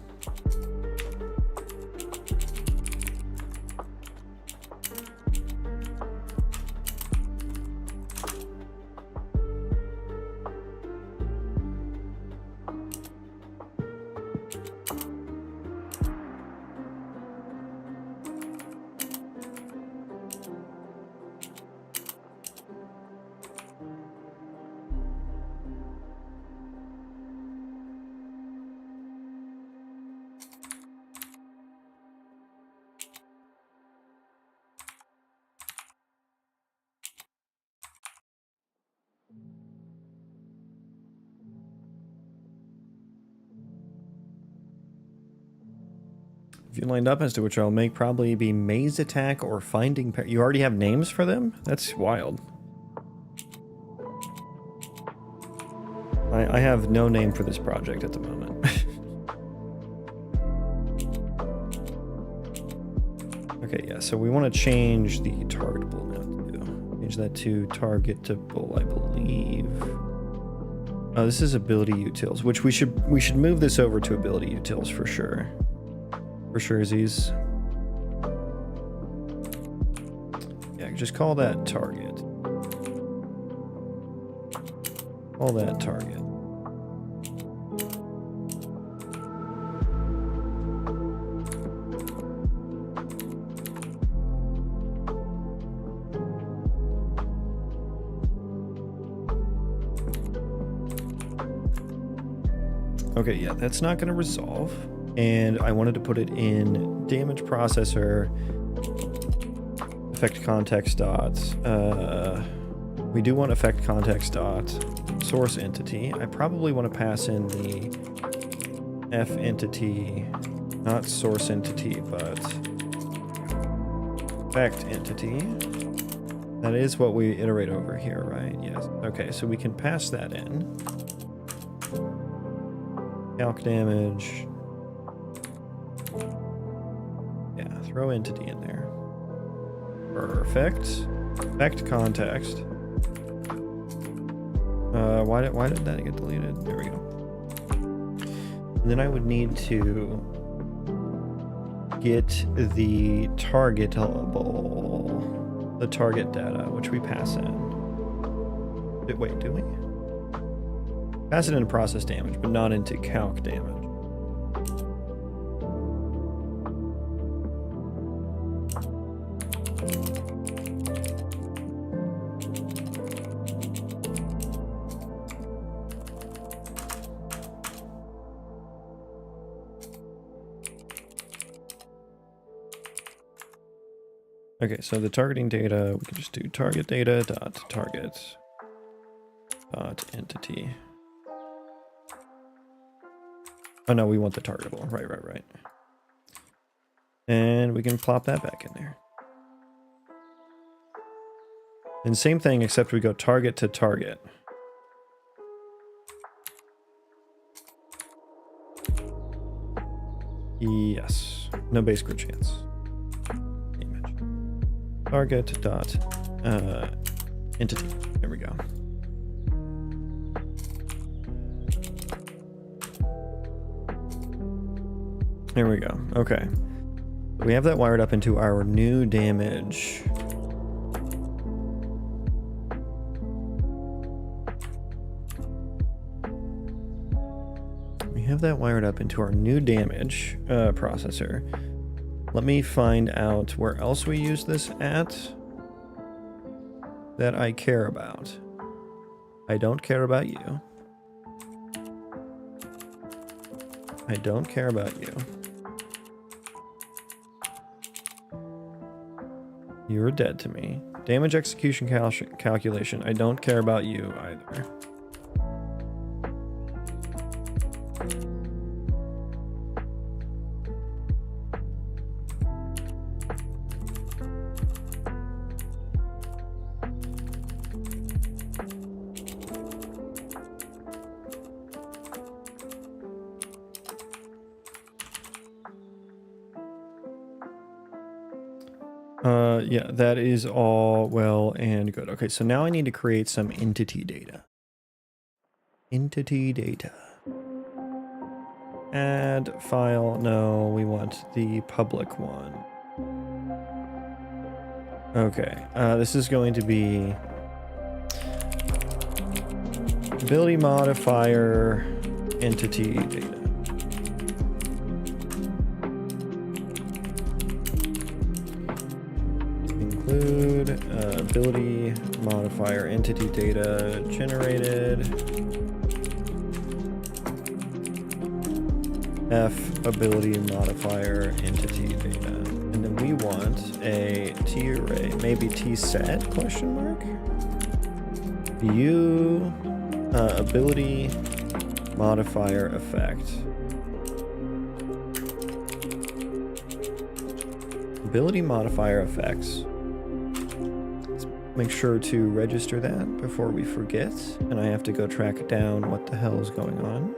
Speaker 1: If you lined up as to which I'll make probably be maze attack or finding. You already have names for them? That's wild. I have no name for this project at the moment. Okay, yeah, so we want to change the targetable now too. Change that to targetable, I believe. Oh, this is ability utils, which we should move this over to ability utils for sure. For surezies. Yeah, just call that target. Call that target. Okay, yeah, that's not going to resolve. And I wanted to put it in damage processor, effect context dot. We do want effect context dot source entity. I probably want to pass in the F entity, not source entity, but effect entity. That is what we iterate over here, right? Yes. Okay, so we can pass that in. Calc damage. Yeah, throw entity in there. Perfect. Effect context. Why did that get deleted? There we go. And then I would need to get the targetable, the target data, which we pass in. Wait, do we? Pass it into process damage, but not into calc damage. Okay, so the targeting data, we can just do target data dot target dot entity. Oh no, we want the targetable. Right. And we can plop that back in there. And same thing, except we go target to target. Yes. No base crit chance. Image. Target dot entity. There we go. There we go. Okay. We have that wired up into our new damage. We have that wired up into our new damage processor. Let me find out where else we use this at that I care about. I don't care about you. I don't care about you. You're dead to me. Damage execution calculation. I don't care about you either. Yeah, that is all well and good. Okay, so now I need to create some entity data. Entity data. Add file. No, we want the public one. Okay, this is going to be ability modifier entity data. Include ability modifier entity data generated. F ability modifier entity data. And then we want a T array, maybe T set question mark. U ability modifier effect. Ability modifier effects. Let's make sure to register that before we forget, and I have to go track down what the hell is going on.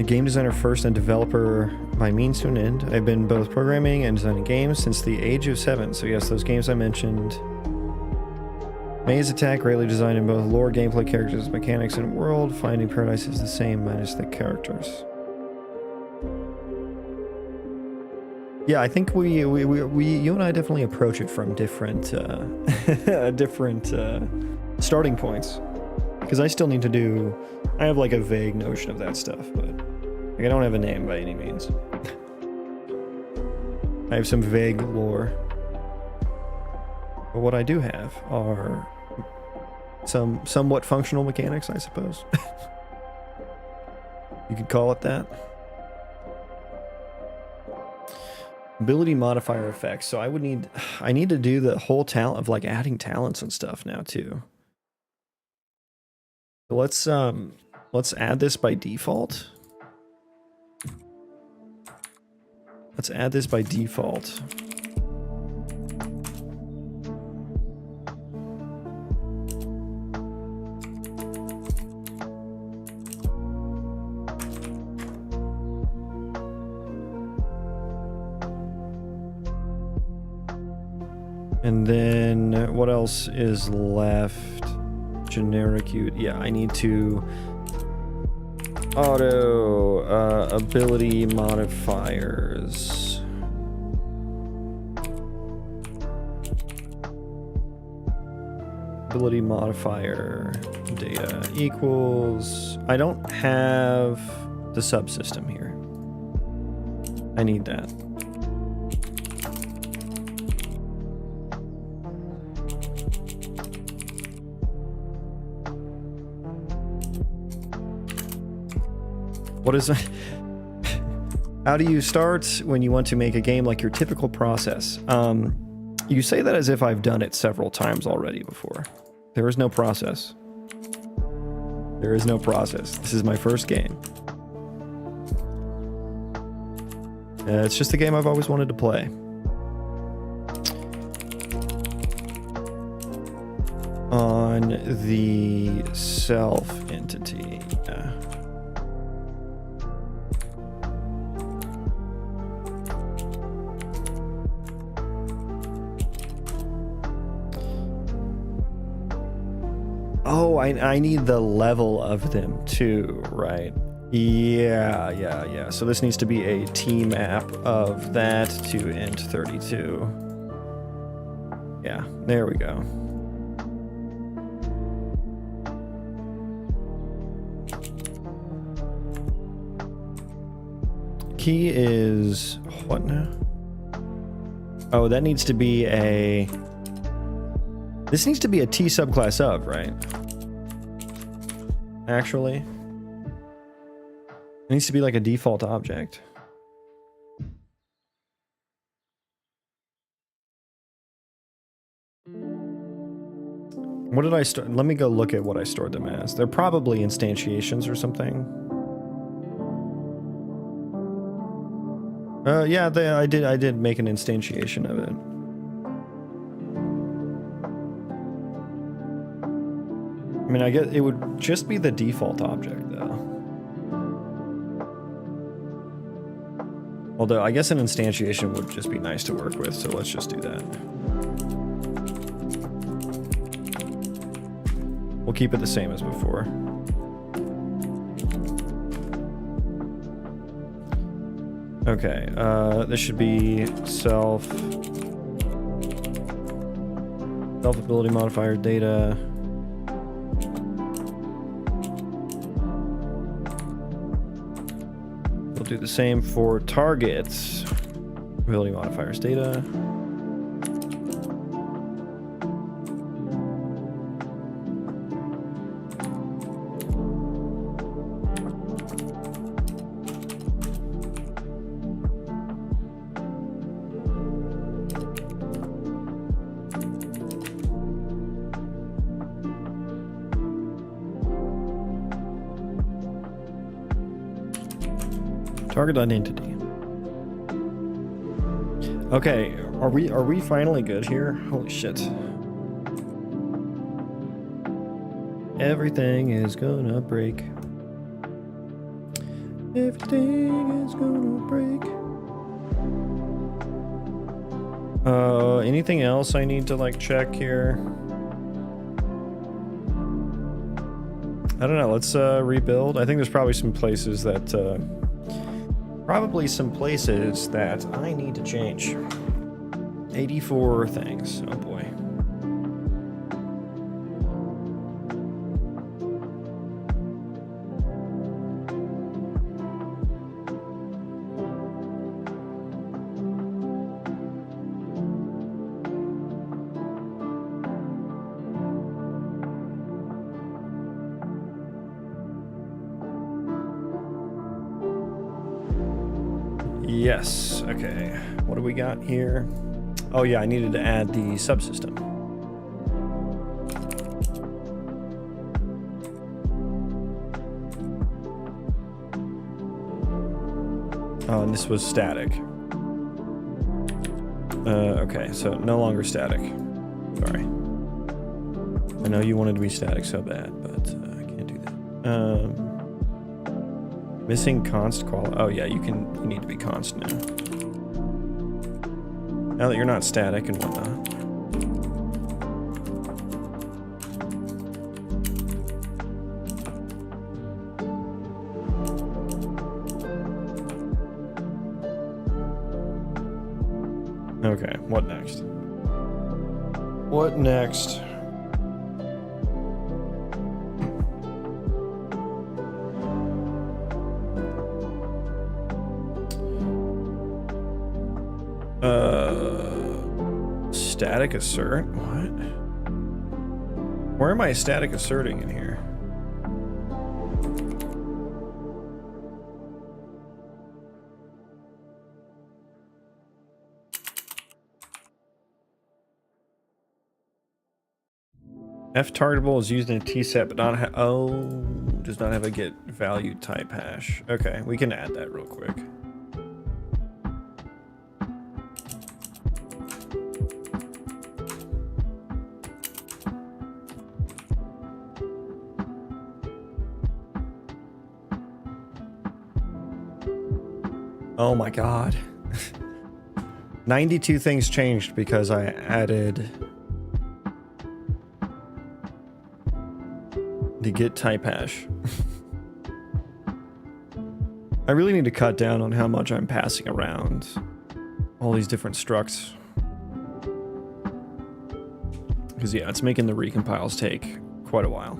Speaker 1: Game designer first and developer by means to an end. I've been both programming and designing games since the age of 7. So yes, those games I mentioned. Maze Attack, greatly designed in both lore, gameplay, characters, mechanics, and world. Finding Paradise is the same minus the characters. Yeah, I think we you and I definitely approach it from different starting points. Because I still need to do. I have like a vague notion of that stuff, but. Like, I don't have a name by any means. I have some vague lore. But what I do have are some somewhat functional mechanics, I suppose. You could call it that. Ability modifier effects. So I need to do the whole talent of like adding talents and stuff now too. So let's add this by default. Let's add this by default. And then what else is left? Generic, yeah, I need to auto ability modifiers. Ability modifier data equals. I don't have the subsystem here. I need that. What is that? How do you start when you want to make a game like your typical process? You say that as if I've done it several times already before. There is no process. There is no process. This is my first game. It's just a game I've always wanted to play. On the self entity. Oh, I need the level of them too, right? Yeah. So this needs to be a T map of that to int 32. Yeah, there we go. Key is what now? Oh, that needs to be a. This needs to be a T subclass of, right? Actually, it needs to be like a default object. What did I store? Let me go look at what I stored them as. They're probably instantiations or something. Yeah, I did make an instantiation of it. I mean, I guess it would just be the default object, though. Although, I guess an instantiation would just be nice to work with, so let's just do that. We'll keep it the same as before. Okay, this should be self-ability modifier data. Do the same for targets. Ability modifiers data. Target identity. Okay, are we finally good here? Holy shit. Everything is gonna break. Everything is gonna break. Anything else I need to like check here? I don't know, let's rebuild. I think there's probably some places that I need to change. 84 things. Oh boy. Yes, okay. What do we got here? Oh yeah, I needed to add the subsystem. Oh, and this was static. Okay, so no longer static. Sorry. I know you wanted to be static so bad, but I can't do that. Missing const quality. Oh yeah, you need to be const now. Now that you're not static and whatnot. Okay, what next? What next? Static assert? What? Where am I static asserting in here? F targetable is used in a T-set, but does not have a get value type hash. Okay, we can add that real quick. Oh my god. 92 things changed because I added the get type hash. I really need to cut down on how much I'm passing around all these different structs. Because yeah, it's making the recompiles take quite a while.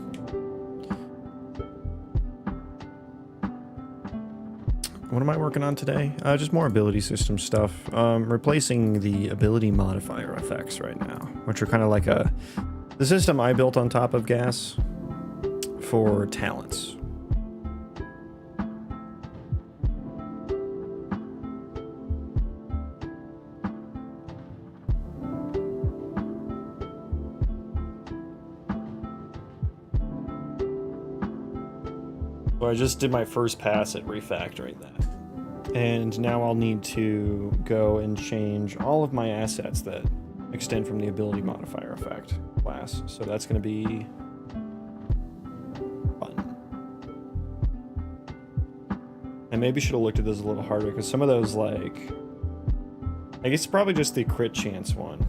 Speaker 1: What am I working on today? Just more ability system stuff. Replacing the ability modifier effects right now, which are kind of like the system I built on top of gas for talents. So I just did my first pass at refactoring that. And now I'll need to go and change all of my assets that extend from the ability modifier effect class. So that's going to be fun. I maybe should have looked at this a little harder because some of those, like, I guess probably just the crit chance one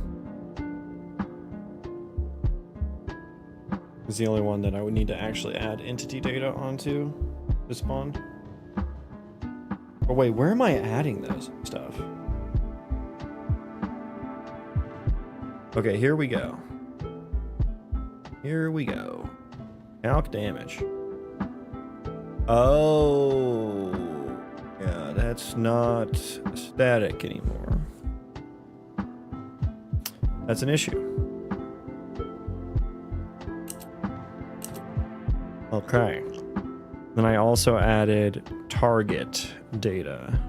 Speaker 1: is the only one that I would need to actually add entity data onto to spawn. Oh wait, where am I adding those stuff? Okay, here we go. Here we go. Calc damage. Oh, yeah, that's not static anymore. That's an issue. Okay. Then I also added target data.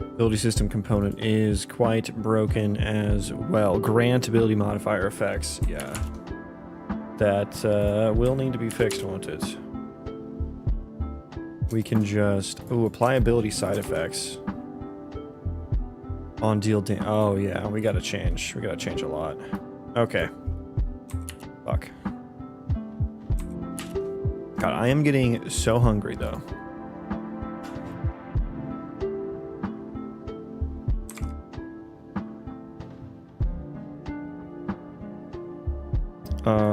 Speaker 1: Ability system component is quite broken as well. Grant ability modifier effects, yeah. that will need to be fixed, won't it? We can just... Ooh, apply ability side effects. On deal damage. Oh, yeah, we gotta change. We gotta change a lot. Okay. Fuck. God, I am getting so hungry, though.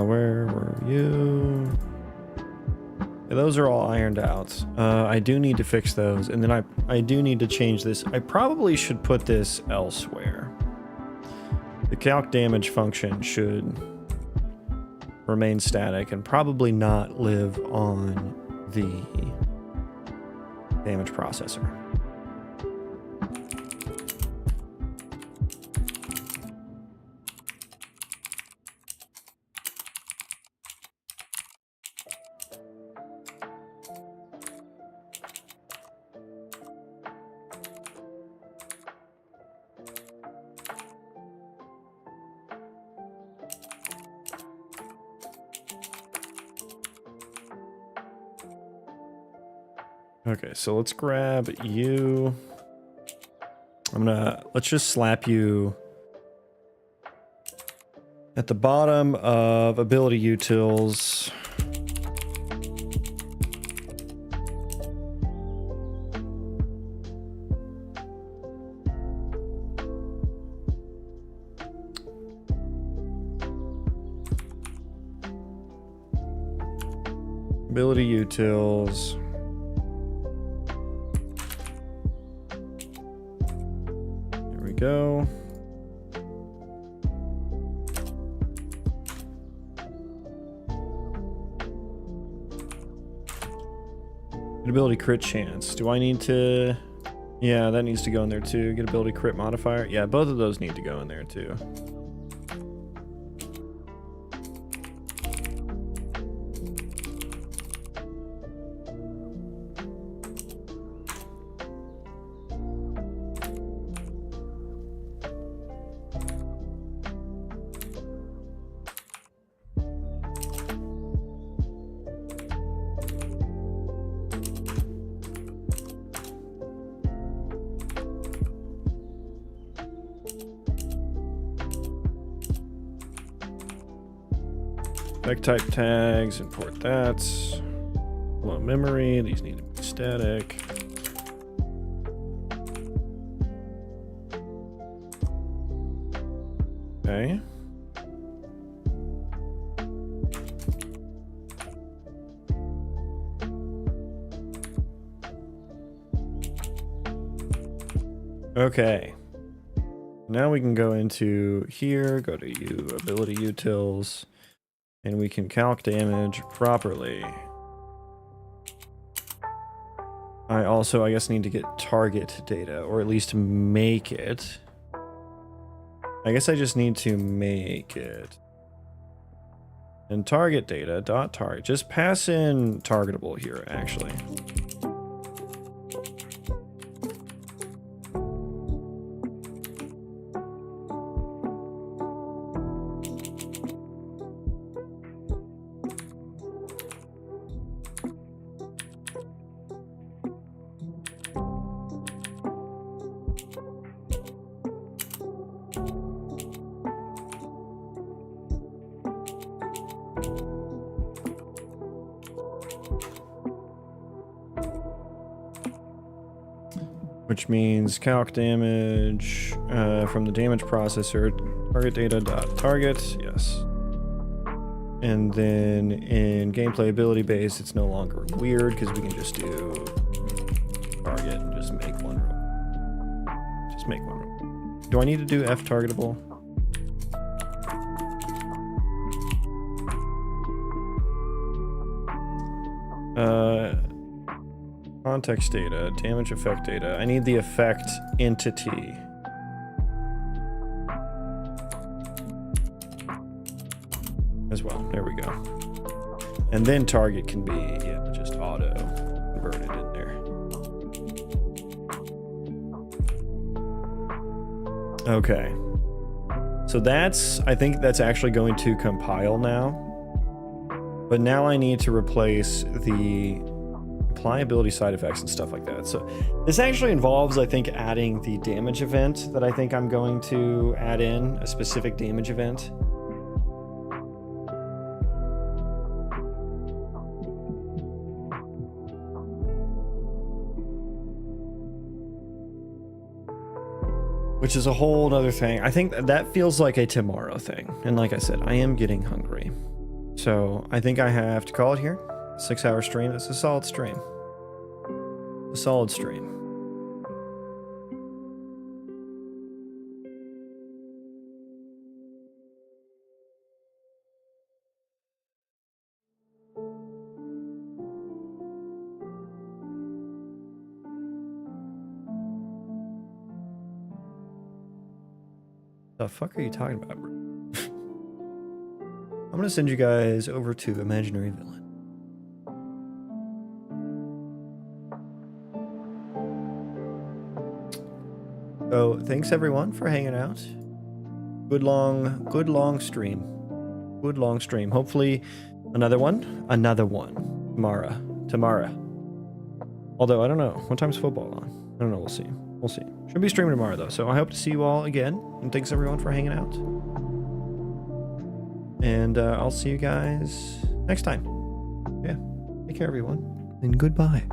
Speaker 1: Where were you? Yeah, those are all ironed out. I do need to fix those, and then I do need to change this. I probably should put this elsewhere. The calc damage function should remain static and probably not live on the damage processor. Okay, so let's grab you. Let's just slap you at the bottom of ability utils. Ability utils. Go. Get ability crit chance. Do I need to... Yeah, that needs to go in there too. Get ability crit modifier. Yeah, both of those need to go in there too. Spec type tags, import that. Low memory, these need to be static. Okay. Okay. Now we can go into here, go to ability utils. And we can calc damage properly. I also, I guess, need to get target data, or at least make it. I guess I just need to make it. And target data, dot target. Just pass in targetable here, actually. Which means calc damage from the damage processor, target data dot target, yes. And then in gameplay ability base, it's no longer weird because we can just do target and just make one real. Just make one real. Do I need to do F targetable? Context data, damage effect data. I need the effect entity. As well. There we go. And then target can be, yeah, just auto converted in there. Okay. So that's, I think that's actually going to compile now. But now I need to replace the pliability side effects and stuff like that. So this actually involves, I think, adding the damage event that I think I'm going to add in, a specific damage event. Which is a whole other thing. I think that feels like a tomorrow thing. And like I said, I am getting hungry. So I think I have to call it here. 6-hour stream. It's a solid stream. A solid stream. The fuck are you talking about, bro? I'm gonna send you guys over to Imaginary Villain. So thanks everyone for hanging out. Good long stream. Good long stream. Hopefully another one tomorrow. Although I don't know, what time's football on? I don't know, we'll see. We'll see. Should be streaming tomorrow though. So I hope to see you all again. And thanks everyone for hanging out. And I'll see you guys next time. Yeah. Take care everyone. And goodbye.